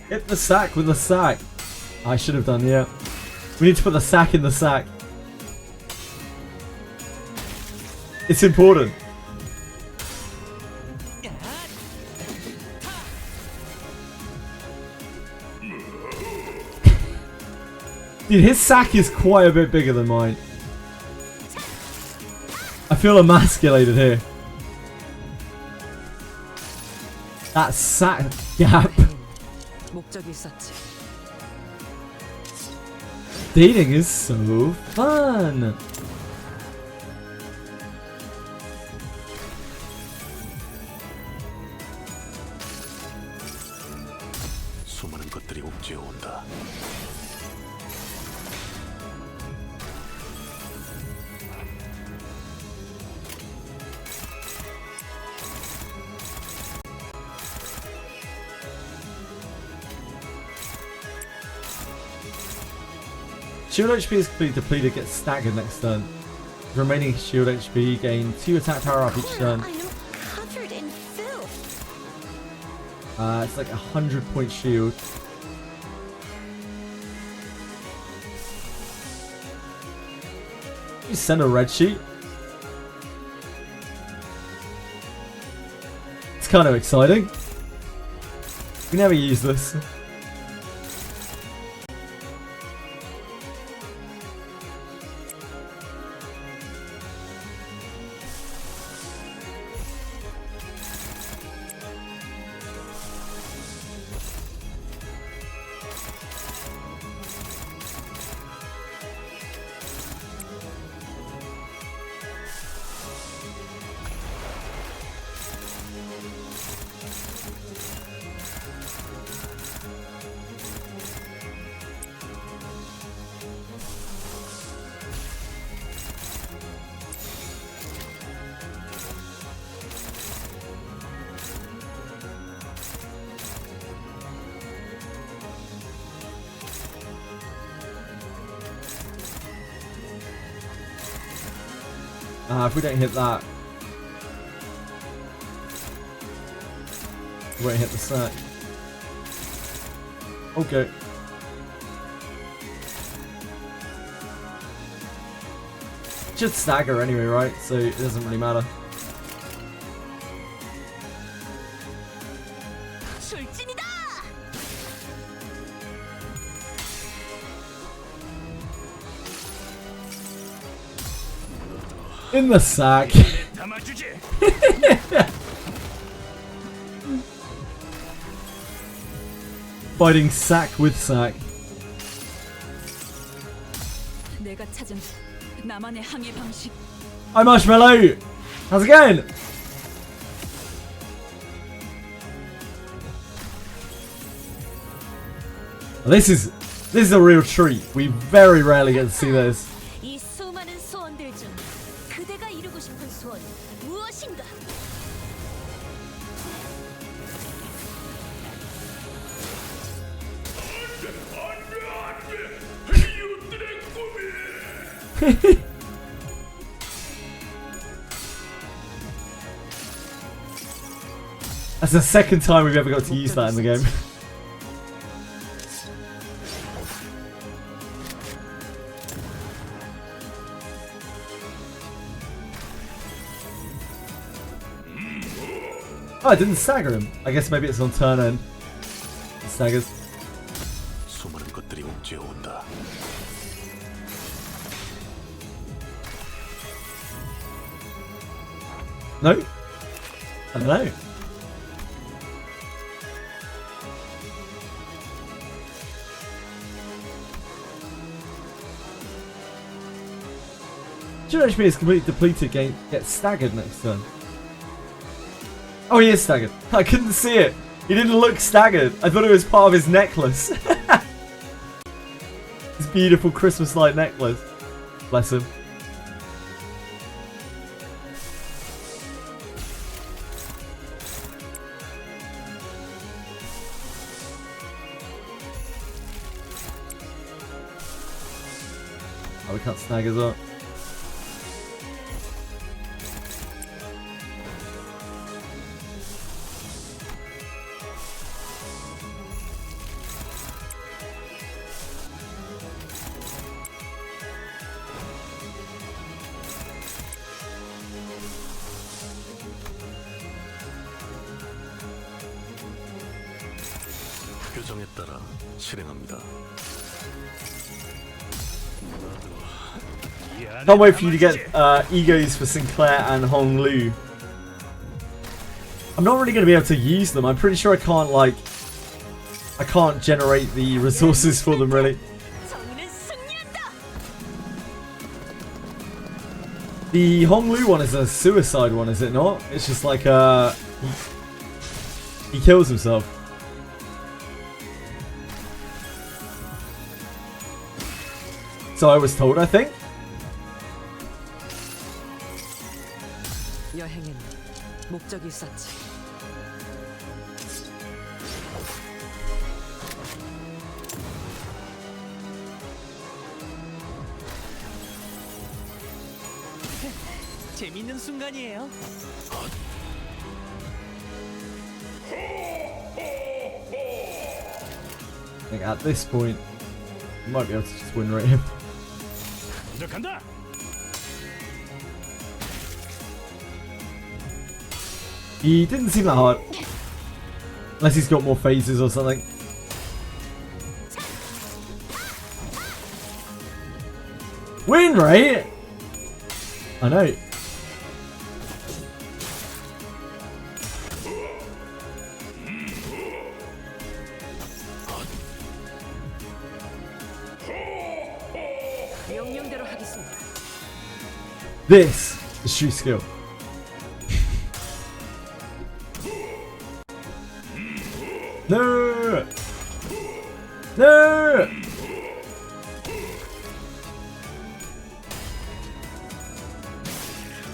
Hit the sack with the sack. I should have done, yeah. We need to put the sack in the sack. It's important. Dude, his sack is quite a bit bigger than mine. I feel emasculated here. That sack gap. Dating is so fun. 수많은 것들이 옥죄어 온다. Shield HP is completely depleted, gets staggered next turn. Remaining shield HP gain 2 attack power up each turn. It's like 100-point shield. You send a red sheet. It's kind of exciting. We never use this. If we don't hit that, we won't hit the sack. Okay. Should stagger anyway, right? So it doesn't really matter. In the sack. Fighting sack with sack. 내가 찾은 나만의 항해 방식. Hi Marshmallow! How's it going? This is a real treat. We very rarely get to see this. 이 수많은 소원들 중 그대가 이루고 싶은 소원 무엇인가? That's the second time we've ever got to use that in the game. Oh, I didn't stagger him. I guess maybe it's on turn end. It staggers. 수많은 것들이 옥죄어 온다. No? I don't know. Your HP is completely depleted, gets staggered next turn. Oh, he is staggered. I couldn't see it. He didn't look staggered. I thought it was part of his necklace. His beautiful Christmas-like necklace. Bless him. Oh, we can't snag us up. 규정에 따라 실행합니다. Can't wait for you to get egos for Sinclair and Hong Lu. I'm not really going to be able to use them. I'm pretty sure I can't generate the resources for them really. The Hong Lu one is a suicide one, is it not? It's just like he kills himself. So I was told, I think. 여행엔 목적이 있었지. 재밌는 순간이에요. I think at this point, you might be able to just win rate him. 간다. He didn't seem that hard. Unless he's got more phases or something. Win rate? I know. 명령대로 하겠습니다. This is true skill. No! No!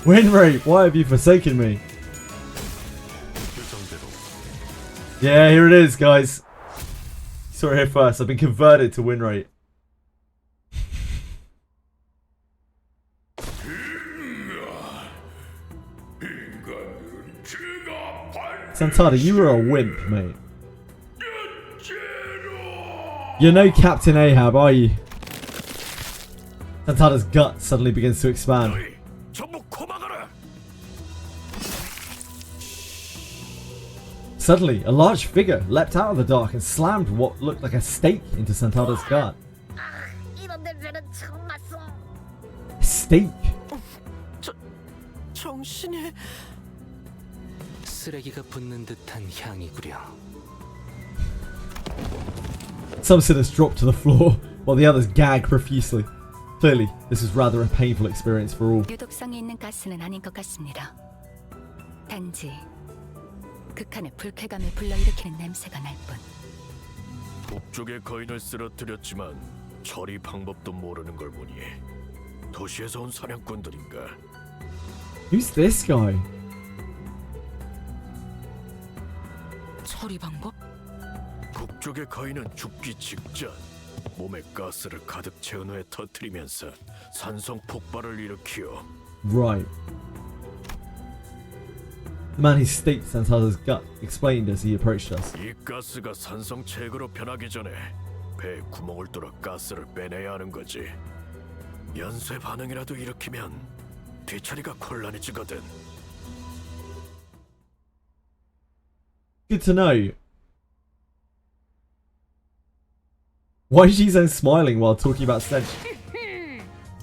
Win rate, why have you forsaken me? Yeah, here it is, guys. You saw it here first. I've been converted to win rate. Santada, you were a wimp, mate. You're no Captain Ahab, are you? Santada's gut suddenly begins to expand. Suddenly, a large figure leapt out of the dark and slammed what looked like a stake into Santada's gut. A stake? 정신이... 쓰레기가 붙는 듯한 향이구려. Some sinners drop to the floor while the others gag profusely. Clearly, this is rather a painful experience for all. 유독성이 있는 가스는 아닌 것 같습니다. 단지 극한의 불쾌감을 불러일으키는 냄새가 날 뿐. 북쪽의 거인을 쓰러뜨렸지만 처리 방법도 모르는 걸 보니 도시에서 온 사냥꾼들인가? Who's this guy? 처리 방법? 북쪽의 거인은 죽기 직전 몸에 가스를 가득 채운 후에 터뜨리면서 산성 폭발을 일으키어. Right. The man whose state Santa's gut explained as he approached us. 이 가스가 산성 체액으로 변하기 전에 배에 구멍을 뚫어 가스를 빼내야 하는 거지. 연쇄 반응이라도 일으키면 뒤처리가 곤란해지거든. Good to know. Why is she so smiling while talking about stench?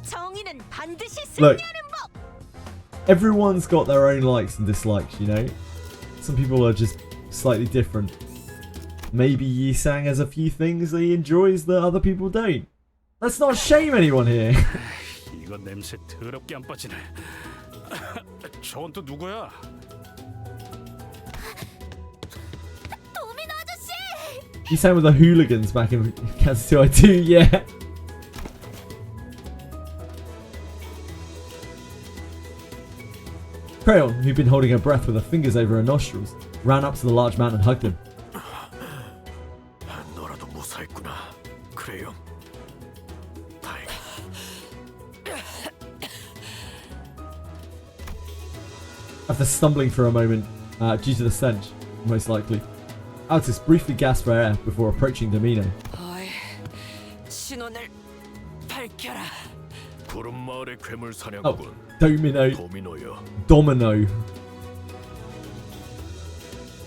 정의는 반드시 Look, 승리하는 법. everyone's got their own likes and dislikes, you know? Some people are just slightly different. Maybe Yisang has a few things that he enjoys that other people don't. Let's not shame anyone here. 이거 냄새 더럽게 안 빠지네. 저건 또 누구야? 도미노 아저씨! You sang with the hooligans back in Kansas 2, yeah. Crayon, who'd been holding her breath with her fingers over her nostrils, ran up to the large man and hugged him. 너라도 무사했구나, 크레용. 다행. After stumbling for a moment, due to the stench, most likely, Altus briefly gasped for air before approaching Domino. 어이, 신원을 밝혀라. 구름 마을의 괴물 Oh, 사냥꾼. Domino. 도미노요. Domino.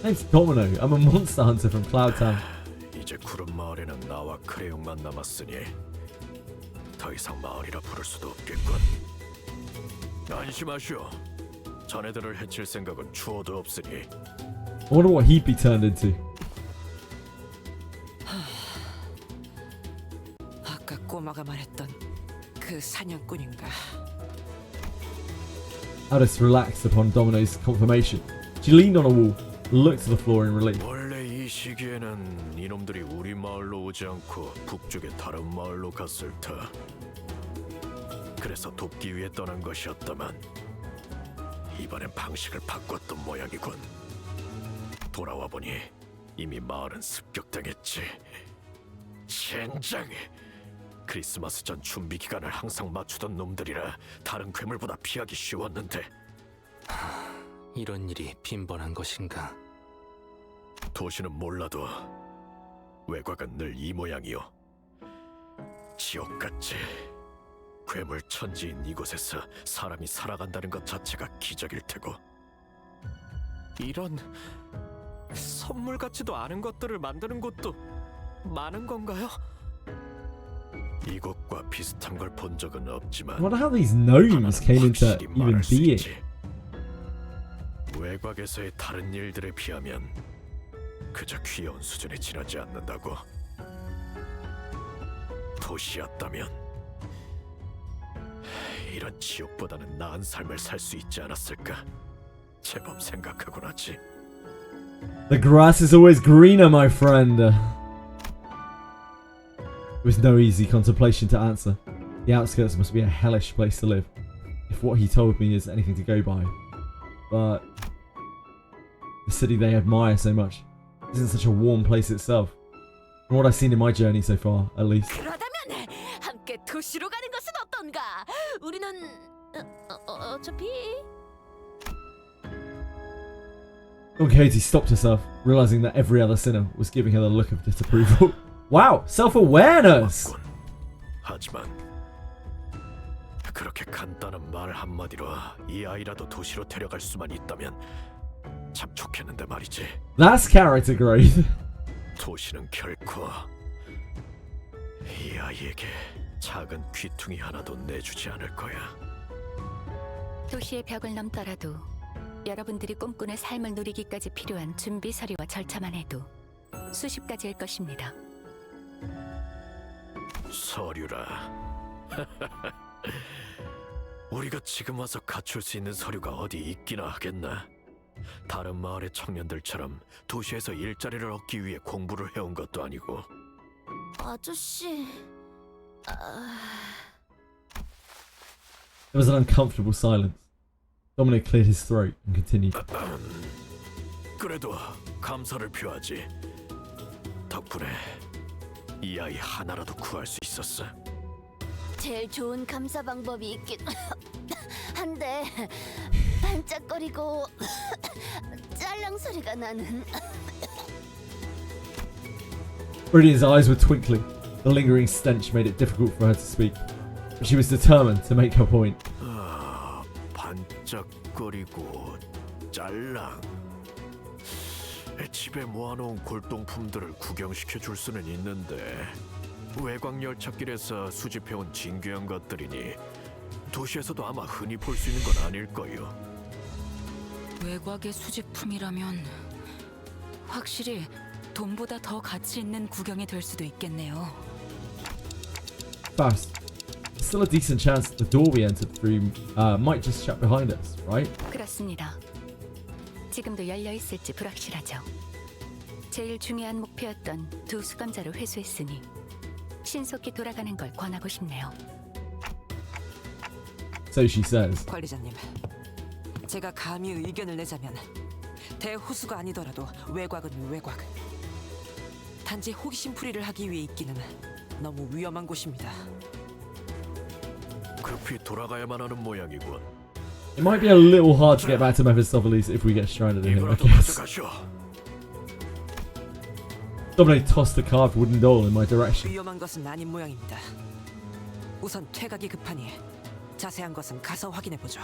Name's Domino. I'm a monster hunter from Cloudtown. 이제 구름 마을에는 나와 크레용만 남았으니 더 이상 마을이라 부를 수도 없겠군. 안심하시오. 자네들을 해칠 생각은 추호도 없으니. I wonder what he'd be turned into. 아까 꼬마가 말했던 그 사냥꾼인가? Alice relaxed upon Domino's confirmation. She leaned on a wall, looked to the floor in relief. 원래 이 시기에는 이놈들이 우리 마을로 오지 않고 북쪽의 다른 마을로 갔을 터. 그래서 돕기 위해 떠난 것이었다만 이번엔 방식을 바꿨던 모양이군. 돌아와 보니 이미 마을은 습격당했지. 젠장! 크리스마스 전 준비 기간을 항상 맞추던 놈들이라 다른 괴물보다 피하기 쉬웠는데. 이런 일이 빈번한 것인가? 도시는 몰라도 외곽은 늘 이 모양이요. 지옥같이 괴물 천지인 이곳에서 사람이 살아간다는 것 자체가 기적일 테고. 이런 선물 같지도 않은 것들을 만드는 곳도 많은 건가요? 이곳과 비슷한 걸 본 적은 없지만 I wonder how these gnomes came into 확실히 even 말할 수 being. 있지. 외곽에서의 다른 일들에 비하면 그저 귀여운 수준에 지나지 않는다고. 도시였다면 이런 지옥보다는 나은 삶을 살 수 있지 않았을까? 제법 생각하곤 하지. The grass is always greener, my friend. It was no easy contemplation to answer. The outskirts must be a hellish place to live, if what he told me is anything to go by. But the city they admire so much isn't such a warm place itself. From what I've seen in my journey so far, at least. 그러다면 함께 도시로 가는 것은 어떤가? 우리는 어차피 Katie stopped herself, realizing that every other sinner was giving her the look of disapproval. Wow, self-awareness! 하지만 그렇게 간단한 말 한마디로 이 아이라도 도시로 데려갈 수만 있다면 참 좋겠는데 말이지. That's character growth. 도시는 결코 이 아이에게 작은 귀퉁이 하나도 내주지 않을 거야. 도시의 벽을 넘더라도 여러분들이 꿈꾸는 삶을 누리기까지 필요한 준비 서류와 절차만 해도 수십 가지일 것입니다. 서류라. 우리가 지금 와서 갖출 수 있는 서류가 어디 있기나 하겠나. 다른 마을의 청년들처럼 도시에서 일자리를 얻기 위해 공부를 해온 것도 아니고. 아저씨... There was an uncomfortable silence. Dominic cleared his throat and continued. 그래도 감사를 표하지. 덕분에 이 아이 하나라도 구할 수 있었어. 제일 좋은 감사 방법이 있긴 한데 반짝거리고 짤랑 소리가 나는. Brilliant's eyes were twinkling. The lingering stench made it difficult for her to speak, but she was determined to make her point. 반짝거리고 짤랑. 집에 모아놓은 골동품들을 구경시켜 줄 수는 있는데 외곽 열차길에서 수집해온 진귀한 것들이니 도시에서도 아마 흔히 볼 수 있는 건 아닐 거요. 외곽의 수집품이라면 확실히 돈보다 더 가치 있는 구경이 될 수도 있겠네요. Fast. There's still a decent chance that the door we entered through might just shut behind us, right? 그렇습니다. 지금도 열려 있을지 불확실하죠. 제일 중요한 목표였던 두 수감자를 회수했으니 신속히 돌아가는 걸 권하고 싶네요. So she says. 관리자님, 제가 감히 의견을 내자면 대호수가 아니더라도 외곽은 외곽. 단지 호기심풀이를 하기 위해 있기는 너무 위험한 곳입니다. 급히 돌아가야만 하는 모양이군. It might be a little hard to get back to Mephistopheles if we get stranded in him, I guess. Dominic tossed the carved wooden doll in my direction. 위험한 것은 아닌 모양입니다. 우선 퇴각이 급하니 자세한 것은 가서 확인해 보죠.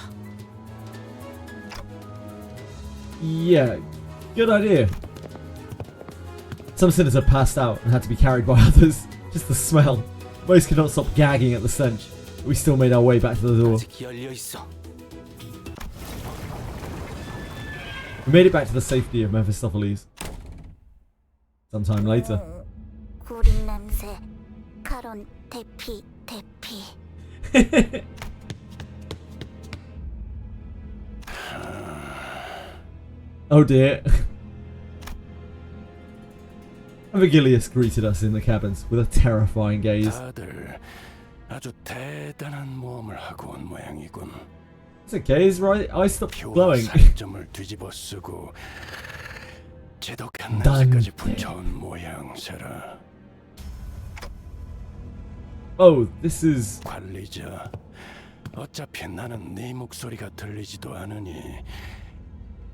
Yeah, good idea. Some sinners had passed out and had to be carried by others. Just the smell. Most could not stop gagging at the stench. But we still made our way back to the door. We made it back to the safety of Mephistopheles. Sometime later. 구린 냄새, 카론, 대피. Oh dear. Virgilius greeted us in the cabins with a terrifying gaze. 다들 아주 대단한 모험을 하고 온 모양이군. It's okay, his right eye stopped glowing. 살점을 뒤집어 쓰고 지독한 냄새까지 붙여온 모양새라. Oh, this is... 관리자, 어차피 나는 네 목소리가 들리지도 않으니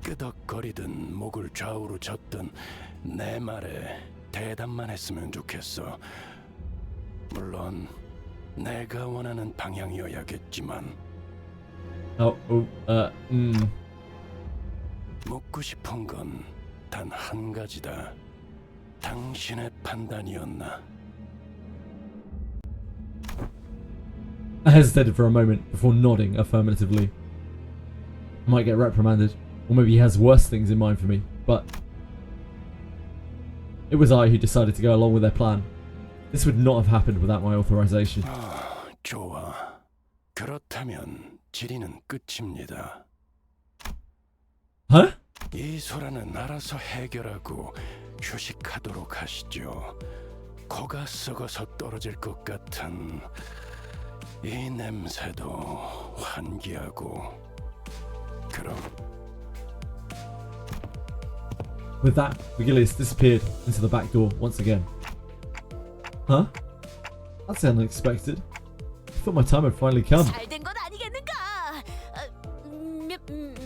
끄덕거리든 목을 좌우로 젓든 내 말에 대답만 했으면 좋겠어. 물론 내가 원하는 방향이어야겠지만. 묻고 싶은 건 단 한 가지다. 당신의 판단이었나? I hesitated for a moment before nodding affirmatively. I might get reprimanded, or maybe he has worse things in mind for me, but it was I who decided to go along with their plan. This would not have happened without my authorization. 좋아. 그렇다면 질의는 끝입니다. Huh? 이 소라는 알아서 해결하고 휴식하도록 하시죠. 코가 썩어서 떨어질 것 같은 이 냄새도 환기하고. 그럼. With that, Virgilius disappeared into the back door once again. Huh? That's unexpected. I thought my time had finally come. 잘된 건 아니겠는가?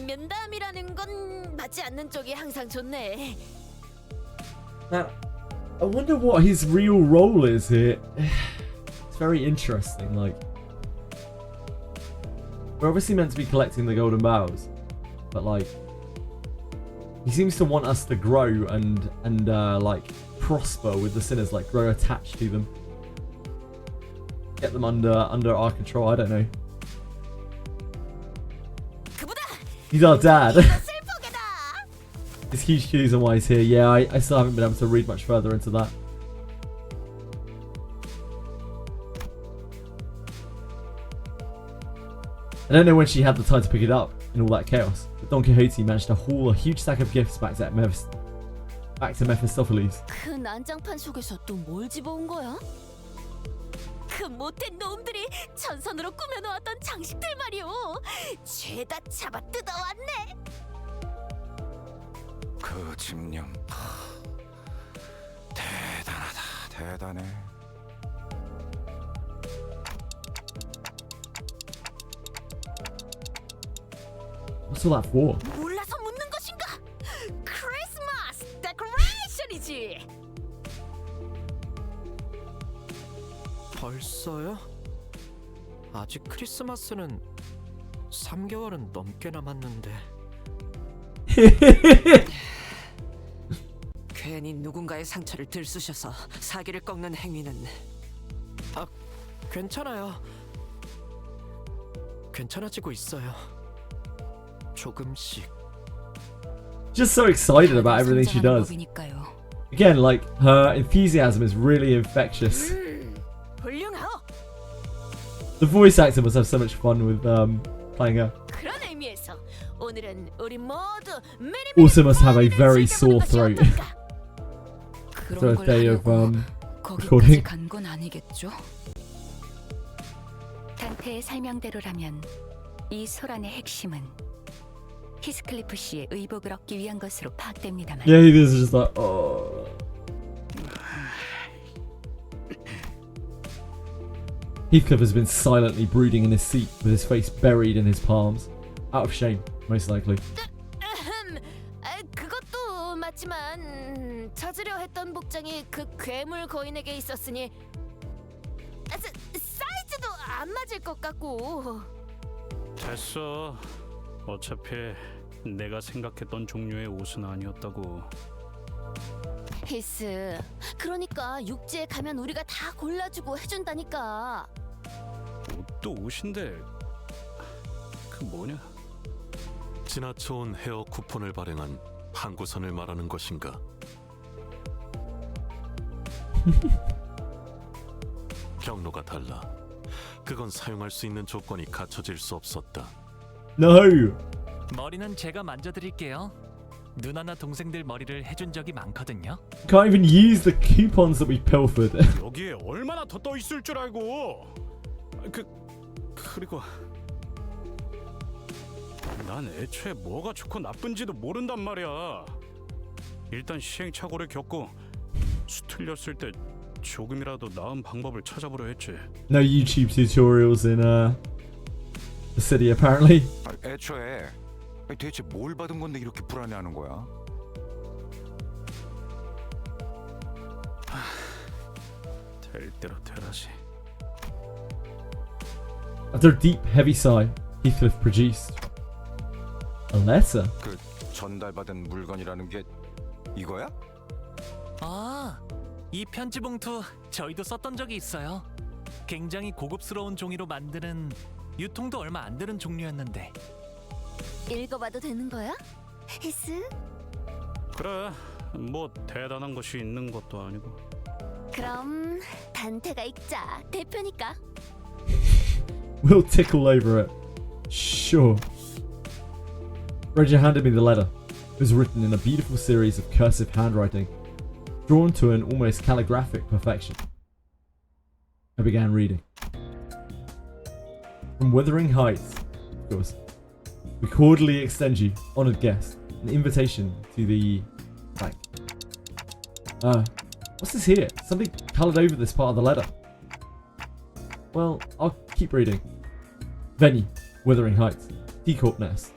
면담이라는 건 받지 않는 쪽이 항상 좋네. Now, I wonder what his real role is here. It's very interesting, like... We're obviously meant to be collecting the golden boughs, but like... He seems to want us to grow and like, prosper with the sinners, like, grow attached to them. Get them under our control, I don't know. He's our dad. There's huge clues on why he's here. Yeah, I still haven't been able to read much further into that. I don't know when she had the time to pick it up in all that chaos, but Don Quixote managed to haul a huge stack of gifts back to Mephistopheles. 그 난장판 속에서 또 뭘 집어온 거야? 그 못된 놈들이 전선으로 꾸며놓았던 장식들 말이오. 죄다 잡아 뜯어왔네. 그 집념 대단해. What's all that for? 몰라서 묻는 것인가? 크리스마스 데코레이션이지. 벌써요? 아직 크리스마스는 3개월은 넘게 남았는데. 괜히 누군가의 상처를 들쑤셔서 사기를 꺾는 행위는. 괜찮아요. 괜찮아지고 있어요. 조금씩. Just so excited about everything she does. Again, like, her enthusiasm is really infectious. 훌륭하오. The voice actor must have so much fun with playing her. 그런 의미에서 오늘은 우리 모두 Also must have a very sore throat. For a day of recording. 간 건 아니겠죠? 단테의 설명대로라면 이 소란의 핵심은 히스클리프 씨의 의복을 얻기 위한 것으로 파악됩니다만. Yeah, he is just like, oh. Heathcliff has been silently brooding in his seat with his face buried in his palms. Out of shame, most likely. 그것도 맞지만 찾으려 했던 복장이 그 괴물 거인에게 있었으니 사이즈도 안 맞을 것 같고. 됐어. 어차피 내가 생각했던 종류의 옷은 아니었다고. 히스, 그러니까 육지에 가면 우리가 다 골라주고 해준다니까. 옷도 옷인데 그 뭐냐? 지나쳐온 헤어 쿠폰을 발행한 항구선을 말하는 것인가? 경로가 달라. 그건 사용할 수 있는 조건이 갖춰질 수 없었다. No. 머리는 제가 만져드릴게요. 누나나 동생들 머리를 해준 적이 많거든요. Can't even use the coupons that we pilfered. 여기에 얼마나 더 떠 있을 줄 알고. 그리고 난 애초에 뭐가 좋고 나쁜지도 모른단 말이야. 일단 시행착오를 겪고 수틀렸을 때 조금이라도 나은 방법을 찾아보려 했지. No YouTube tutorials in the city apparently. 애초에 대체 뭘 받은 건데 이렇게 불안해하는 거야? 될 대로 되라지. After a deep, heavy sigh, Heathcliff produced a letter. 그 전달받은 물건이라는 게 이거야? 아, 이 편지 봉투 저희도 썼던 적이 있어요. 굉장히 고급스러운 종이로 만드는 유통도 얼마 안 되는 종류였는데. 읽어봐도 되는 거야? 히스? 그래, 뭐 대단한 것이 있는 것도 아니고. 그럼 단테가 읽자. 대표니까. We'll tickle over it. Sure. Roger handed me the letter. It was written in a beautiful series of cursive handwriting, drawn to an almost calligraphic perfection. I began reading. From Wuthering Heights, of course, we cordially extend you, honoured guest, an invitation to the bank. What's this here? Something coloured over this part of the letter. Well, I'll keep reading. Venue, Wuthering Heights, Decorp Nest.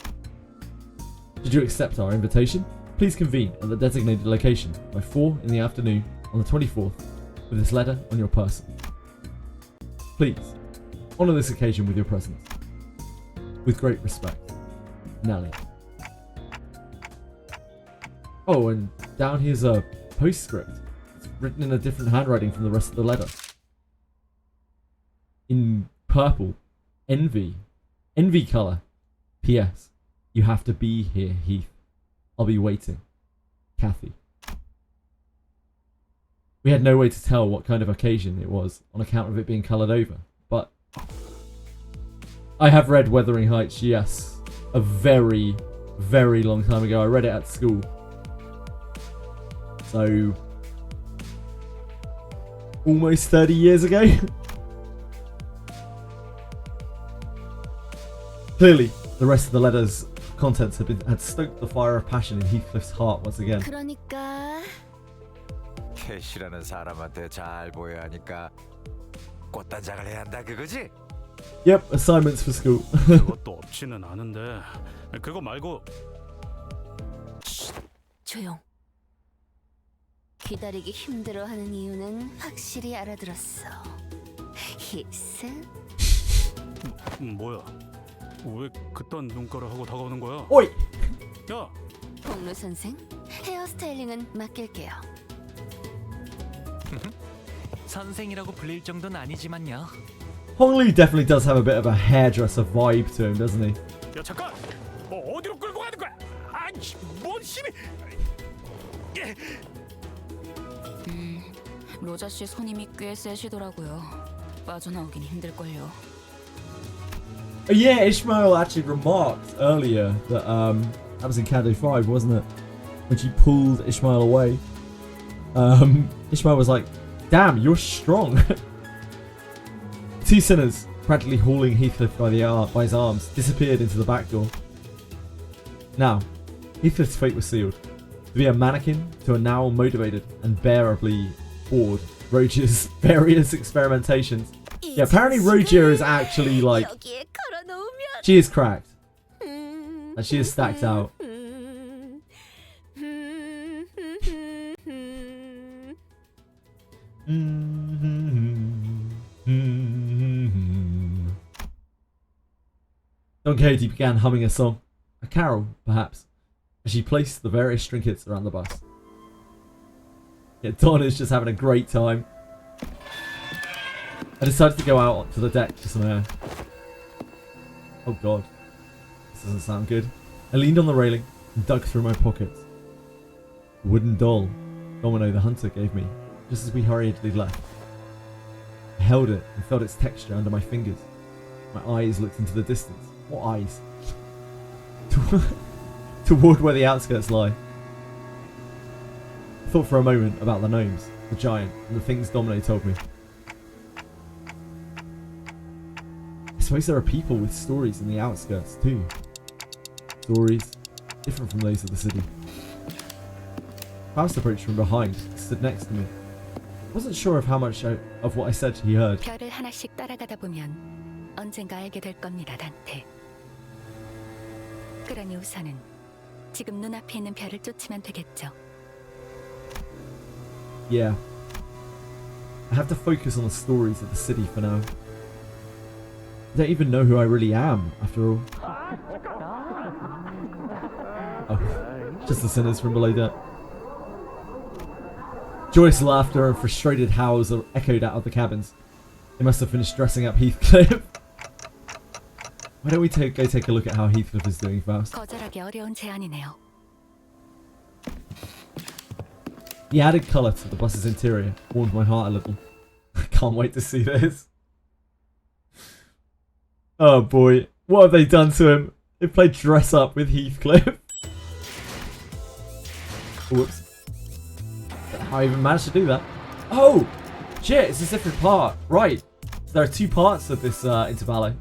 Did you accept our invitation? Please convene at the designated location by 4 in the afternoon on the 24th with this letter on your person. Please, honour this occasion with your presence. With great respect, Nelly. Oh, and down here's a postscript. It's written in a different handwriting from the rest of the letter. In purple. Envy colour. P.S. You have to be here, Heath. I'll be waiting. Kathy. We had no way to tell what kind of occasion it was on account of it being coloured over, but I have read Wuthering Heights, yes. A very, very long time ago. I read it at school. So, almost 30 years ago. Clearly, the rest of the letter's contents had stoked the fire of passion in Heathcliff's heart once again. 그러니까 캐시라는 사람한테 잘 보여야 하니까 꽃단장을 해야 한다 그거지? Yep, assignments for school. 그것도 없지는 않은데 그거 말고 조용. 기다리기 힘들어하는 이유는 확실히 알아들었어. 히스? 뭐야? 왜 그딴 눈가를 하고 다가오는 거야? 오이! 야! 복루 선생, 헤어스타일링은 맡길게요. 선생이라고 불릴 정도는 아니지만요. Hong Lu definitely does have a bit of a hairdresser vibe to him, doesn't he? 야 잠깐! 어디로 끌고 가는 거야? 아이씨, 뭔 힘이? 로자 씨 손님이 꽤 세시더라고요. 빠져나오긴 힘들걸요. Yeah, Ishmael actually remarked earlier that that was in Canto 5, wasn't it? When she pulled Ishmael away. Ishmael was like, damn, you're strong. Two sinners, practically hauling Heathcliff by his arms, disappeared into the back door. Now, Heathcliff's fate was sealed. To be a mannequin to a now motivated and bearably bored Roger's various experimentations. Yeah, apparently Roger is actually like... She is cracked. And she is stacked out. Don Quixote began humming a song. A carol, perhaps, as she placed the various trinkets around the bus. Yeah, Don is just having a great time. I decided to go out to the deck for some air. Oh god. This doesn't sound good. I leaned on the railing and dug through my pockets. A wooden doll Domino the hunter gave me, just as we hurriedly left. I held it and felt its texture under my fingers. My eyes looked into the distance. What eyes? Toward where the outskirts lie. I thought for a moment about the gnomes, the giant, and the things Domino told me. I suppose there are people with stories in the outskirts too. Stories different from those of the city. Faust approached from behind and stood next to me. I wasn't sure of how much of what I said he heard. 별을 하나씩 따라가다 보면 언젠가 알게 될 겁니다, 단테. 그러니 우선은 지금 눈앞에 있는 별을 쫓으면 되겠죠. Yeah. I have to focus on the stories of the city for now. I don't even know who I really am, after all. Oh, just the sinners from below deck. Joyous laughter and frustrated howls are echoed out of the cabins. They must have finished dressing up Heathcliff. Why don't we go take a look at how Heathcliff is doing, Faust? 거절하기 어려운 제안이네요. The added colour to the bus's interior warmed my heart a little. I can't wait to see this. Oh boy, what have they done to him? They played dress up with Heathcliff. Whoops. How I even managed to do that? Oh! Shit, it's a different part. Right. There are two parts of this Intervallo.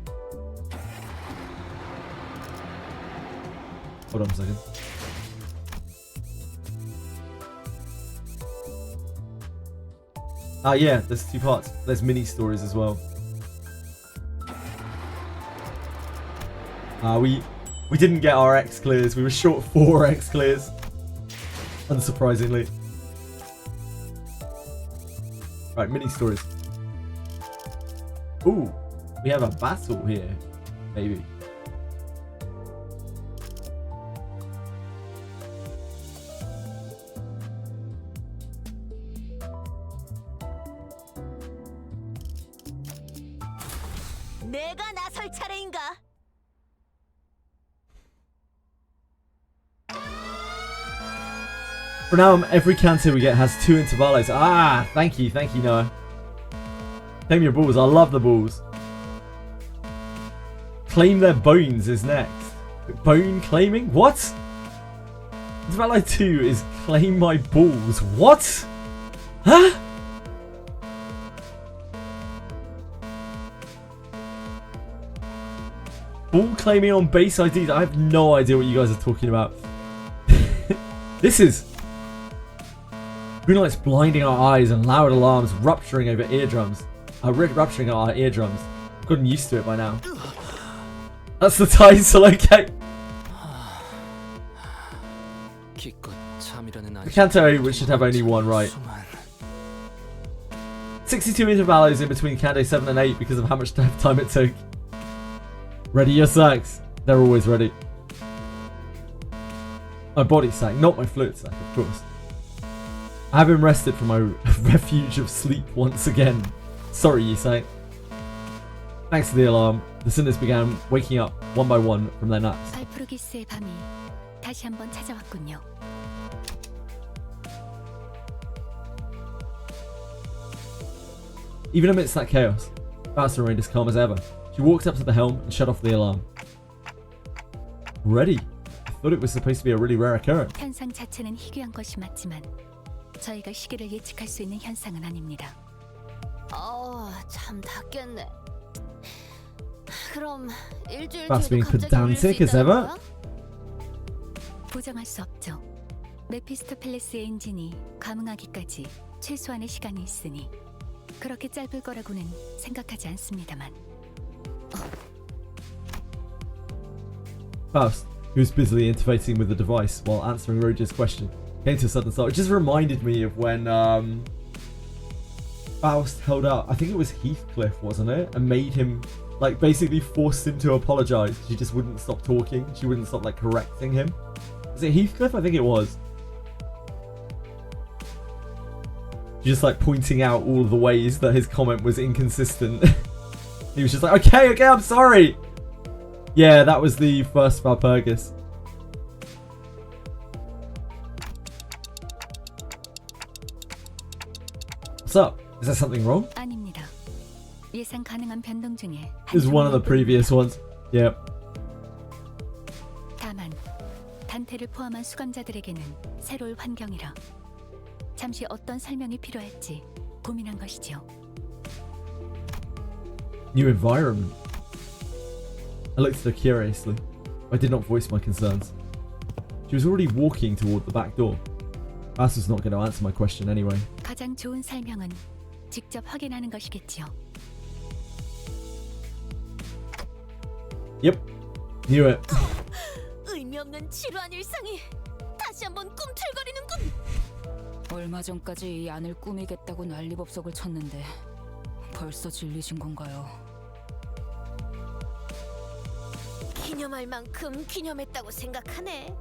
Hold on a second. Ah, yeah, there's two parts. There's mini stories as well. We didn't get our X clears. We were short 4 X clears. Unsurprisingly. Right, mini stories. Ooh, we have a battle here, maybe. 내가 나설 차례인가? For now, every canto we get has 2 intervallos. Ah, thank you, Noah. Claim your balls. I love the balls. Claim their bones is next. Bone claiming? What? Intervallo 2 is claim my balls. What? Huh? Ball claiming on base IDs. I have no idea what you guys are talking about. This is moonlight's blinding our eyes and loud alarms rupturing over eardrums. Rupturing our eardrums. I've gotten used to it by now. That's the title, okay. The Canto 8, which should have only one right. 62 intervallos in between Canto 7 and 8 because of how much time it took. Ready your sacks. They're always ready. My body sack, not my fluid sack, of course. I have been rested from my refuge of sleep once again. Sorry, Yisai. Thanks to the alarm, the sinners began waking up one by one from their naps. 발프루기스의 밤이 다시 한번 찾아왔군요. Even amidst that chaos, Faust remained as calm as ever. She walked up to the helm and shut off the alarm. Ready? I thought it was supposed to be a really rare occurrence. 현상 자체는 희귀한 것이 맞지만 저희가 시기를 예측할 수 있는 현상은 아닙니다. 참 닿겠네. 그럼 일주일 Faust 뒤에도 being 갑자기 올릴 수 pedantic as 있다는 ever? 거야? 부정할 수 없죠. 메피스토펠레스의 엔진이 감응하기까지 최소한의 시간이 있으니 그렇게 짧을 거라고는 생각하지 않습니다만. Faust, who was busily interfacing with the device while answering Roger's question, came to a sudden stop. It just reminded me of when Faust held up, I think it was Heathcliff, wasn't it? And made him, like, basically forced him to apologize. She just wouldn't stop talking. She wouldn't stop, like, correcting him. Was it Heathcliff? I think it was. Just, like, pointing out all of the ways that his comment was inconsistent. He was just like, okay, I'm sorry. Yeah, that was the first Valpurgis. What's up? Is there something wrong? 아닙니다. 예상 가능한 변동 중에 This is one of the previous ones. Yep. 다만 단테를 포함한 수감자들에게는 새로운 환경이라 잠시 어떤 설명이 필요할지 고민한 것이지요. New environment. I looked at her curiously. I did not voice my concerns. She was already walking toward the back door. Faust was not going to answer my question anyway. 가장 좋은 설명은 직접 확인하는 것이겠지요. Yep. Knew it. 의미 없는 지루한 일상이 다시 한번 꿈틀거리는군. 얼마 전까지 이 안을 꾸미겠다고 난리법석을 쳤는데 벌써 질리신 건가요? 기념할 만큼 기념했다고 생각하네.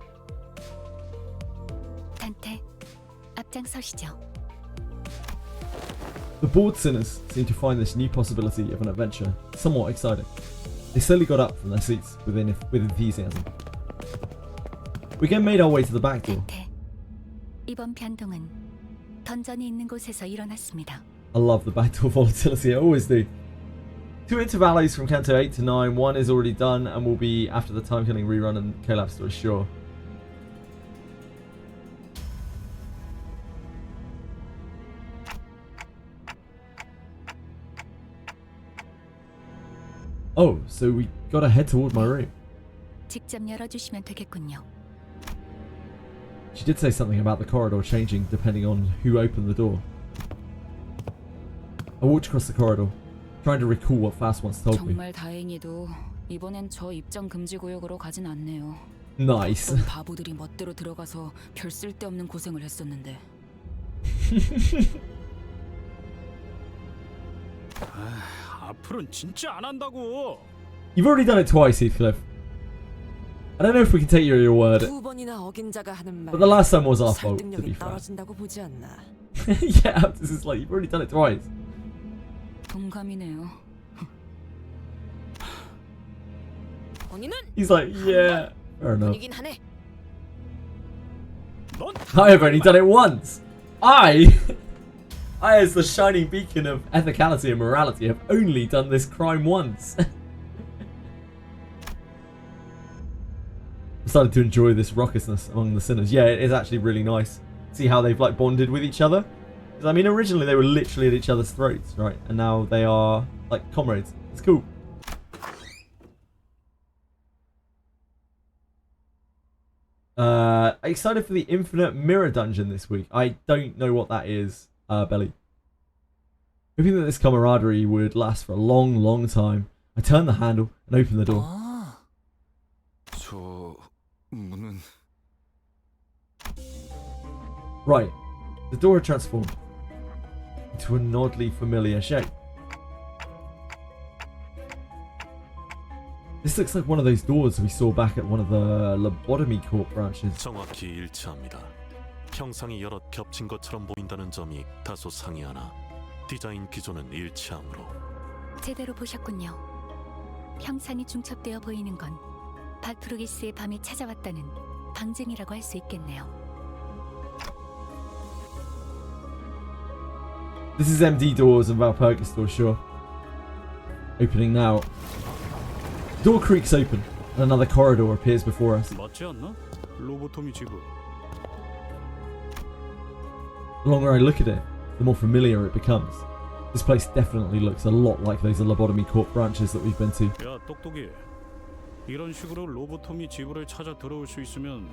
단테, 앞장서시죠. The bored sinners seemed to find this new possibility of an adventure somewhat exciting. They slowly got up from their seats with enthusiasm. We again made our way to the back door. 단테, 이번 변동은 던전이 있는 곳에서 일어났습니다. I love the back door volatility, I always do. 2 intervallos from Canto 8 to 9, one is already done and will be after the time killing rerun and collapse story, sure. Oh, so we gotta head toward my room. 직접 열어주시면 되겠군요. She did say something about the corridor changing depending on who opened the door. I walked across the corridor, trying to recall what Faust once told me. 정말 다행히도 이번엔 저 입장 금지 구역으로 가진 않네요. Nice. 어떤 바보들이 멋대로 들어가서 별 쓸데없는 고생을 했었는데. 앞으로는 진짜 안 한다고. You've already done it twice, Heathcliff. I don't know if we can take you at your word, 두 번이나 어긴 자가 하는 말. but the last time was our fault, to be 설득력이 fair. 떨어진다고 보지 않나. Yeah, this is like, you've already done it twice. 동감이네요. 본인은 He's like, yeah, fair enough. 분이긴 하네. I have only done it once. I, as the shining beacon of ethicality and morality, have only done this crime once. started to enjoy this raucousness among the sinners. Yeah, it is actually really nice. See how they've like bonded with each other. Because I mean, originally they were literally at each other's throats, right? And now they are like comrades. It's cool. Excited for the Infinite Mirror Dungeon this week. I don't know what that is, Belly. Hoping that this camaraderie would last for a long, long time. I turned the handle and opened the door. Right. The door had transformed into an oddly familiar shape. This looks like one of those doors we saw back at one of the Lobotomy Corp branches. 정확히 일치합니다. 형상이 여럿 겹친 것처럼 보인다는 점이 다소 상이하나 디자인 기조는 일치하므로. 제대로 보셨군요. 형상이 중첩되어 보이는 건 바투르기스의 밤이 찾아왔다는 방증이라고 할 수 있겠네요. This is MD doors and Valpurgis door, sure. Opening now. Door creaks open and another corridor appears before us. 맞지 않나? 로보토미 지부. The longer I look at it, the more familiar it becomes. This place definitely looks a lot like those Lobotomy Corp branches that we've been to. 야, 똑똑이. 이런 식으로 로보토미 지부를 찾아 들어올 수 있으면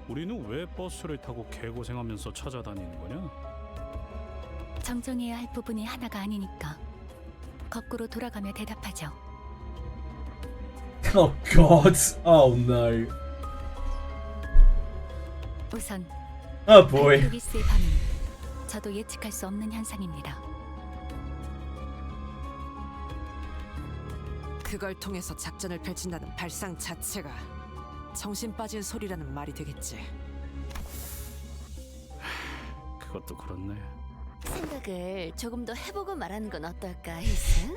우리는 왜 버스를 타고 개고생하면서 찾아다니는 거냐? 정정해야 할 부분이 하나가 아니니까 거꾸로 돌아가며 대답하죠. Oh God! Oh no! 우선 Oh boy! 바투르기스의 밤은 저도 예측할 수 없는 현상입니다. 그걸 통해서 작전을 펼친다는 발상 자체가 정신 빠진 소리라는 말이 되겠지. 그것도 그렇네. 생각을 조금 더 해보고 말하는 건 어떨까, 히스?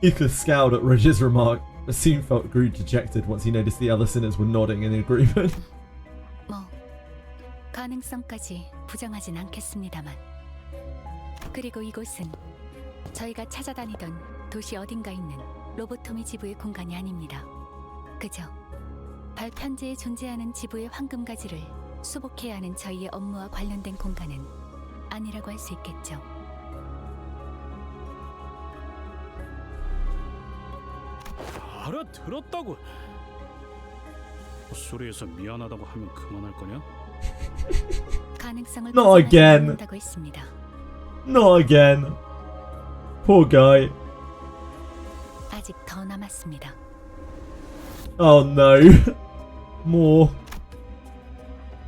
Ether scowled at Roger's remark, but soon grew dejected once he noticed the other sinners were nodding in agreement. 뭐 가능성까지 부정하진 않겠습니다만. 그리고 이곳은 저희가 찾아다니던 도시 어딘가 있는 로보토미 지부의 공간이 아닙니다. 그저 발편지에 존재하는 지부의 황금가지를 수복해야 하는 저희의 업무와 관련된 공간은 아니라고 할 수 있겠죠. 알아들었다고. 소리에서 미안하다고 하면 그만할 거냐? 가능성을 Not again. 한다고 했습니다. Not again. Poor guy. 아직 더 남았습니다. Oh no. More.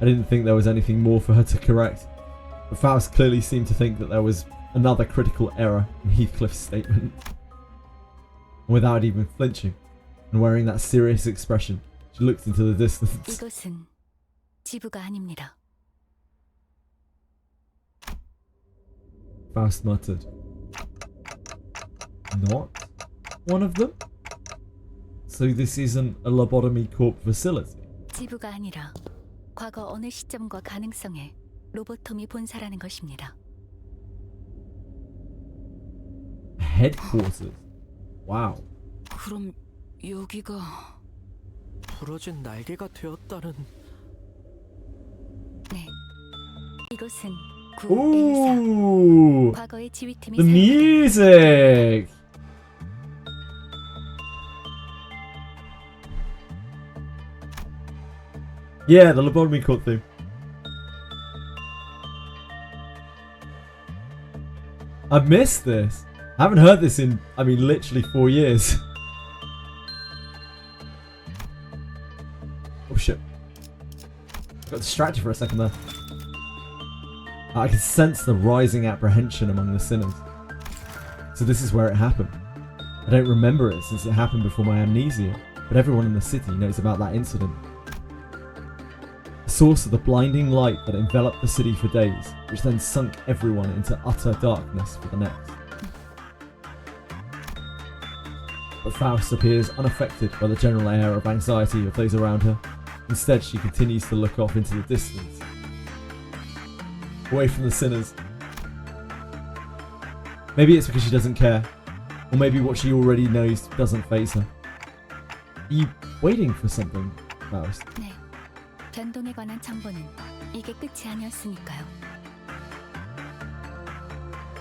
I didn't think there was anything more for her to correct. But Faust clearly seemed to think that there was another critical error in Heathcliff's statement. And without even flinching, and wearing that serious expression, she looked into the distance. 이곳은 지부가 아닙니다. Faust muttered. Not one of them? So this isn't a Lobotomy Corp facility? 지부가 아니라 과거 어느 시점과 가능성에 로보토미 본사라는 것입니다. Headquarters? Wow. 그럼 여기가 부러진 날개가 되었다는... 네. 이곳은 Ooh! 과거의 지휘팀이 The music! Yeah, the Lobotomy Corp theme. I've missed this. I haven't heard this in, I mean, literally 4 years. Oh shit. Got distracted for a second there. I can sense the rising apprehension among the sinners. So this is where it happened. I don't remember it since it happened before my amnesia, but everyone in the city knows about that incident. The source of the blinding light that enveloped the city for days, which then sunk everyone into utter darkness for the next. But Faust appears unaffected by the general air of anxiety of those around her. Instead, she continues to look off into the distance, away from the sinners. Maybe it's because she doesn't care, or maybe what she already knows doesn't faze her. Are you waiting for something, Faust. 네. 변동에 관한 정보는 이게 끝이 아니었으니까요.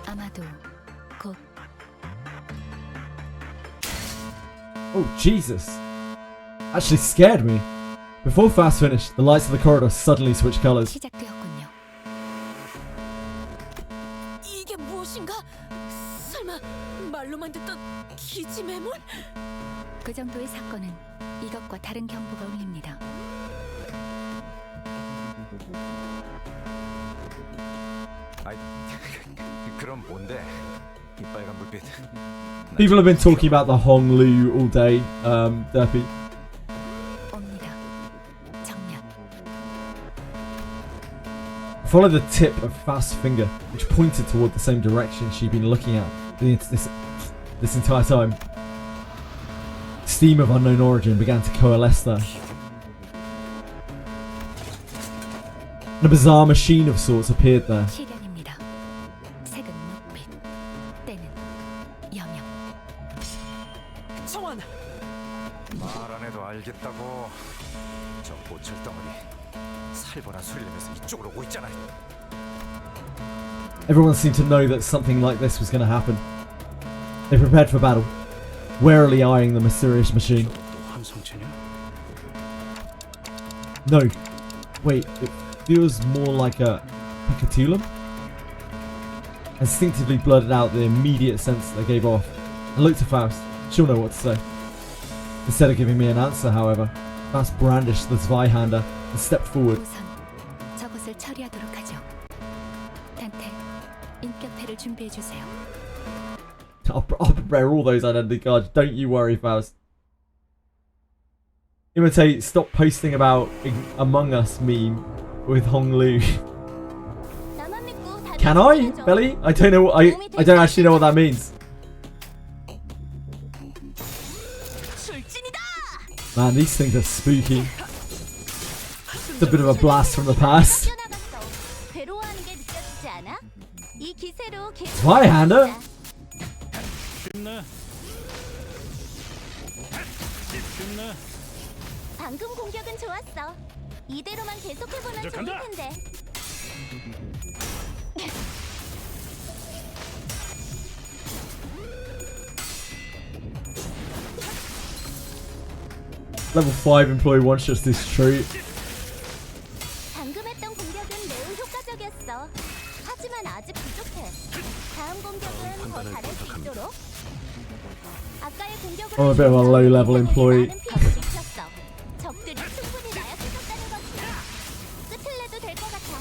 아마도 곧 Oh, Jesus. Actually scared me. Before Faust finished, the lights of the corridor suddenly switched colors. 시작되었군요. 이게 무엇인가? 설마 말로만 듣던 기지 매몰? 그 정도의 사건은 이것과 다른 경보가 울립니다. 아이, 그럼 뭔데? 이 빨간 불빛. People have been talking about the Honglu all day, Derpy. 옵니다. 정면. Follow the tip of Faust's finger, which pointed toward the same direction she'd been looking at this entire time. Steam of unknown origin began to coalesce there. And a bizarre machine of sorts appeared there. 시련입니다. 색은 녹빛, 때는 여명. 청원. 말 안 해도 알겠다고. 저 보철 덩어리 살벌한 소리를 내면서 이쪽으로 오고 있잖아. Everyone seemed to know that something like this was going to happen. They prepared for battle, warily eyeing the mysterious machine. No, wait, it feels more like a Picatulum? Instinctively blurted out the immediate sense they gave off, and looked to Faust. She'll know what to say. Instead of giving me an answer, however, Faust brandished the Zweihander and stepped forward. 우선 저것을 처리하도록 하죠. 단테, 인격패를 준비해 주세요. I'll prepare all those identity cards, don't you worry, Faust. Imitate, stop posting about Among Us meme with Honglu. Can I, Belly? I don't know. I don't actually know what that means. Man, these things are spooky. It's a bit of a blast from the past. Zweihander? 방금 공격은 좋았어. 이대로만 계속해보면 좋을 텐데. Level 5 employee one-shots this tree. 방금 했던 공격은 매우 효과적이었어. 하지만 아직 부족해. 다음 공격은 더 잘할 수 있도록. 아까의 공격으로 I'm a bit of a low-level employee. 적들이 충분히 나약해졌다는 거지. 끝을 내도 될 것 같아.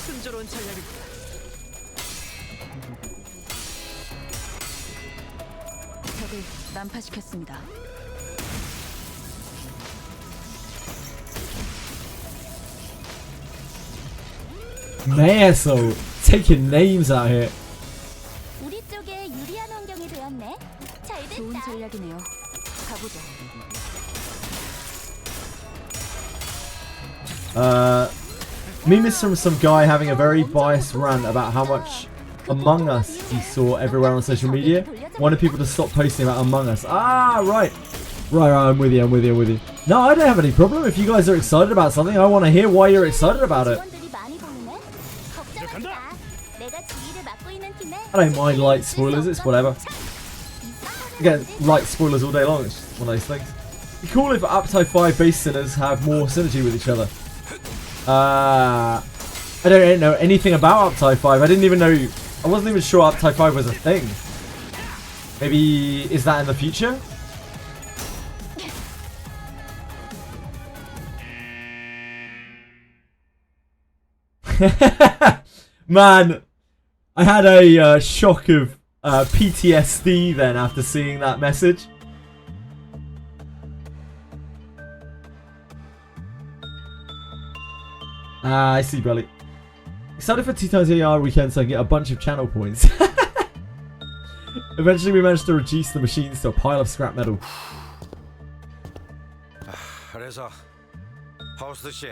순조로운 전략입니다. 적을 난파시켰습니다. Meso taking names out here. 우리 쪽에 유리한 환경이 되었네. 잘 됐다. 좋은 전략이네요. 가보죠. Meme is from some guy having a very biased rant about how much Among Us he saw everywhere on social media. Wanted people to stop posting about Among Us. Ah, right. Right, I'm with you, I'm with you, I'm with you. No, I don't have any problem. If you guys are excited about something, I want to hear why you're excited about it. I don't mind light spoilers, it's whatever. Again, light spoilers all day long, it's just one of those things. It'd be cool if Aptide 5 base sinners have more synergy with each other. I don't know anything about Aptide 5. I didn't even know, I wasn't even sure Aptide 5 was a thing. Maybe, is that in the future? Man, I had a shock of PTSD then after seeing that message. I see, Belly. Excited for 2 times AR weekend so I can get a bunch of channel points. Eventually we managed to reduce the machines to a pile of scrap metal. 그래서 파우스트 씨,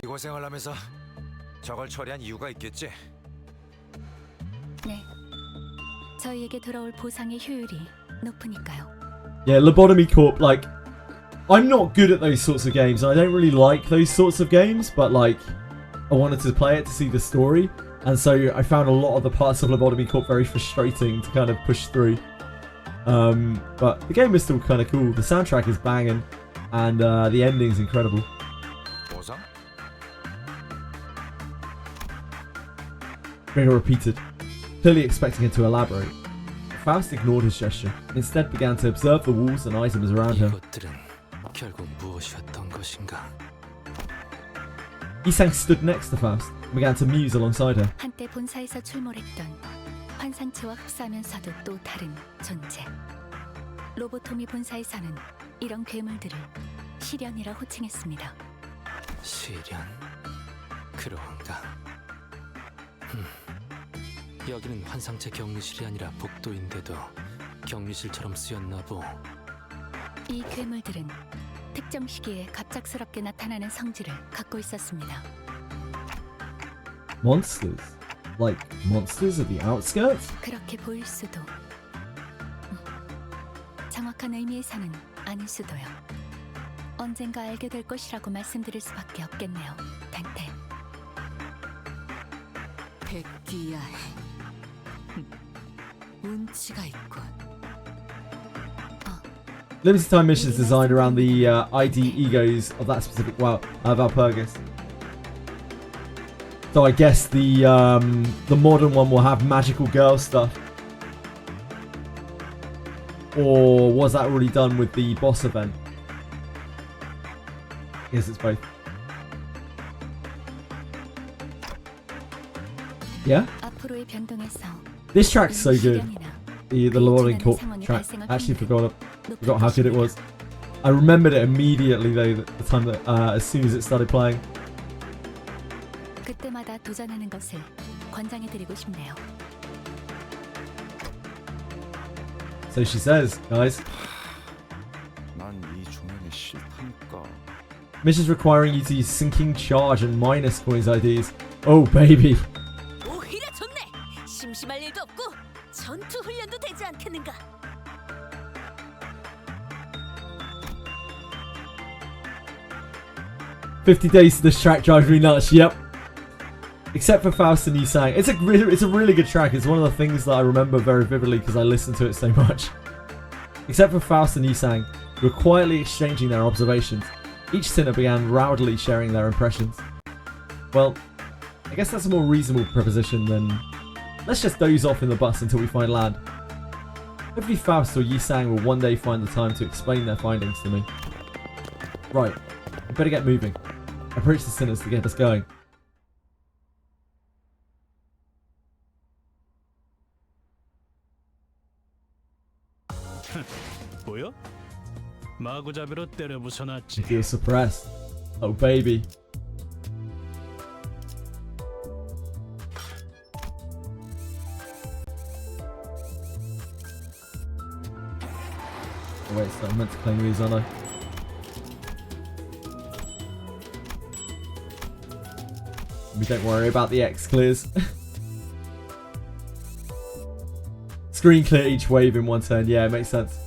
이 고생을 하면서 저걸 처리한 이유가 있겠지? 네. 저희에게 돌아올 보상의 효율이 높으니까요. Yeah, Lobotomy Corp, like, I'm not good at those sorts of games. I don't really like those sorts of games, but like, I wanted to play it to see the story. And so I found a lot of the parts of Lobotomy Corp very frustrating to kind of push through. But the game is still kind of cool. The soundtrack is banging, and the ending's incredible. Gregor repeated, clearly expecting her to elaborate. Faust ignored his gesture, and instead began to observe the walls and items around her. Isang stood next to Faust and began to muse alongside her. 한때 본사에서 출몰했던 환상체와 흡사하면서도 또 다른 존재. 로보토미 본사에서는 이런 괴물들을 시련이라 호칭했습니다. 시련? 그런가? 여기는 환상체 격리실이 아니라 복도인데도 격리실처럼 쓰였나 보. 이 괴물들은 특정 시기에 갑작스럽게 나타나는 성질을 갖고 있었습니다. Monsters? Like monsters at the outskirts? 그렇게 보일 수도. 정확한 의미에서는 아닐 수도요. 언젠가 알게 될 것이라고 말씀드릴 수밖에 없겠네요, 탱탱. 백디야해. 운치가 있군. Limited time missions designed around the ID egos of that specific Valpurgis. So I guess the modern one will have magical girl stuff. Or was that already done with the boss event? I guess it's both. Yeah? 앞으로의 변동에서 This track's so good. The Lord Corp track. I actually forgot how good it was. I remembered it immediately though, the time that as soon as it started playing. 그때마다 도전하는 것을 권장해드리고 싶네요. So she says, guys. 난이 중간에 싫다니까. Missions requiring you to use sinking charge and minus coins IDs. Oh baby. 오히려 좋네. 심심할 일도 없고 전투 훈련도 되지 않겠는가. 50 days to this track drives me nuts. Yep. Except for Faust and Yusang. It's a really good track. It's one of the things that I remember very vividly because I listened to it so much. Except for Faust and Yusang, who were quietly exchanging their observations. Each sinner began rowdily sharing their impressions. Well, I guess that's a more reasonable proposition than let's just doze off in the bus until we find land. Hopefully Faust or Yisang will one day find the time to explain their findings to me. Right, we better get moving. Approach the sinners to get us going. 보여? 마구잡이로 때려 부숴놨지. Feel suppressed. Oh baby. Oh wait, so I meant to claim these, aren't I? We don't worry about the X clears. Screen clear each wave in one turn. Yeah, it makes sense.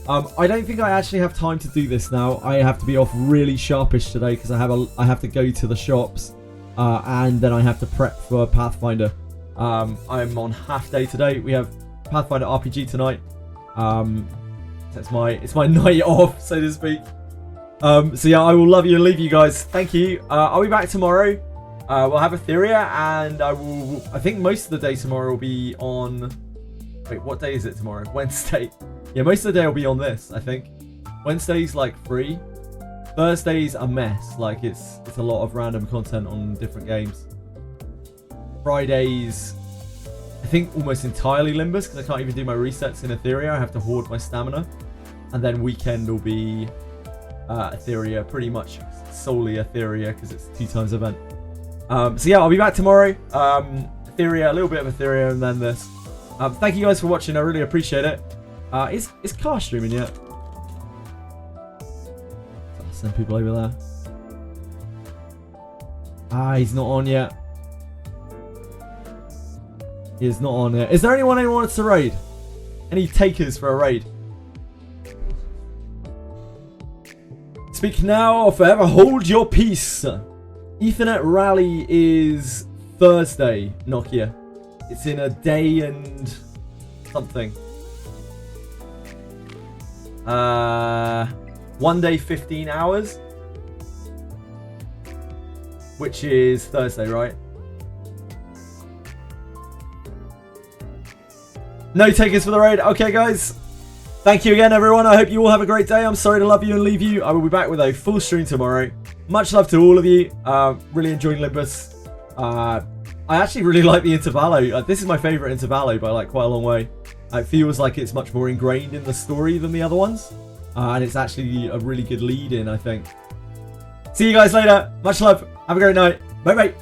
I don't think I actually have time to do this now. I have to be off really sharpish today because I have to go to the shops and then I have to prep for Pathfinder. I'm on half day today. We have Pathfinder RPG tonight. So it's my night off, so to speak. So yeah, I will love you and leave you guys. Thank you. I'll be back tomorrow. We'll have Etheria, and I think most of the day tomorrow will be on. Wait, what day is it tomorrow? Wednesday. Yeah, most of the day will be on this, I think. Wednesday's like free. Thursday's a mess. Like it's a lot of random content on different games. Fridays, I think almost entirely Limbus because I can't even do my resets in Etheria. I have to hoard my stamina. And then weekend will be Etheria, pretty much solely Etheria because it's 2 times event. So yeah, I'll be back tomorrow. Etheria, a little bit of Etheria, and then this. Thank you guys for watching. I really appreciate it. Is Car streaming yet? I'll send people over there. He's not on yet. He is not on yet. Is there anyone who wants to raid? Any takers for a raid? Speak now or forever hold your peace. Ethernet rally is Thursday, Nokia. It's in a day and something. 1 day, 15 hours. Which is Thursday, right? No takers for the raid. Okay, guys. Thank you again, everyone. I hope you all have a great day. I'm sorry to love you and leave you. I will be back with a full stream tomorrow. Much love to all of you. Really enjoying Limbus. I actually really like the Intervallo. This is my favourite Intervallo by like quite a long way. It feels like it's much more ingrained in the story than the other ones. And it's actually a really good lead in, I think. See you guys later. Much love. Have a great night. Bye-bye.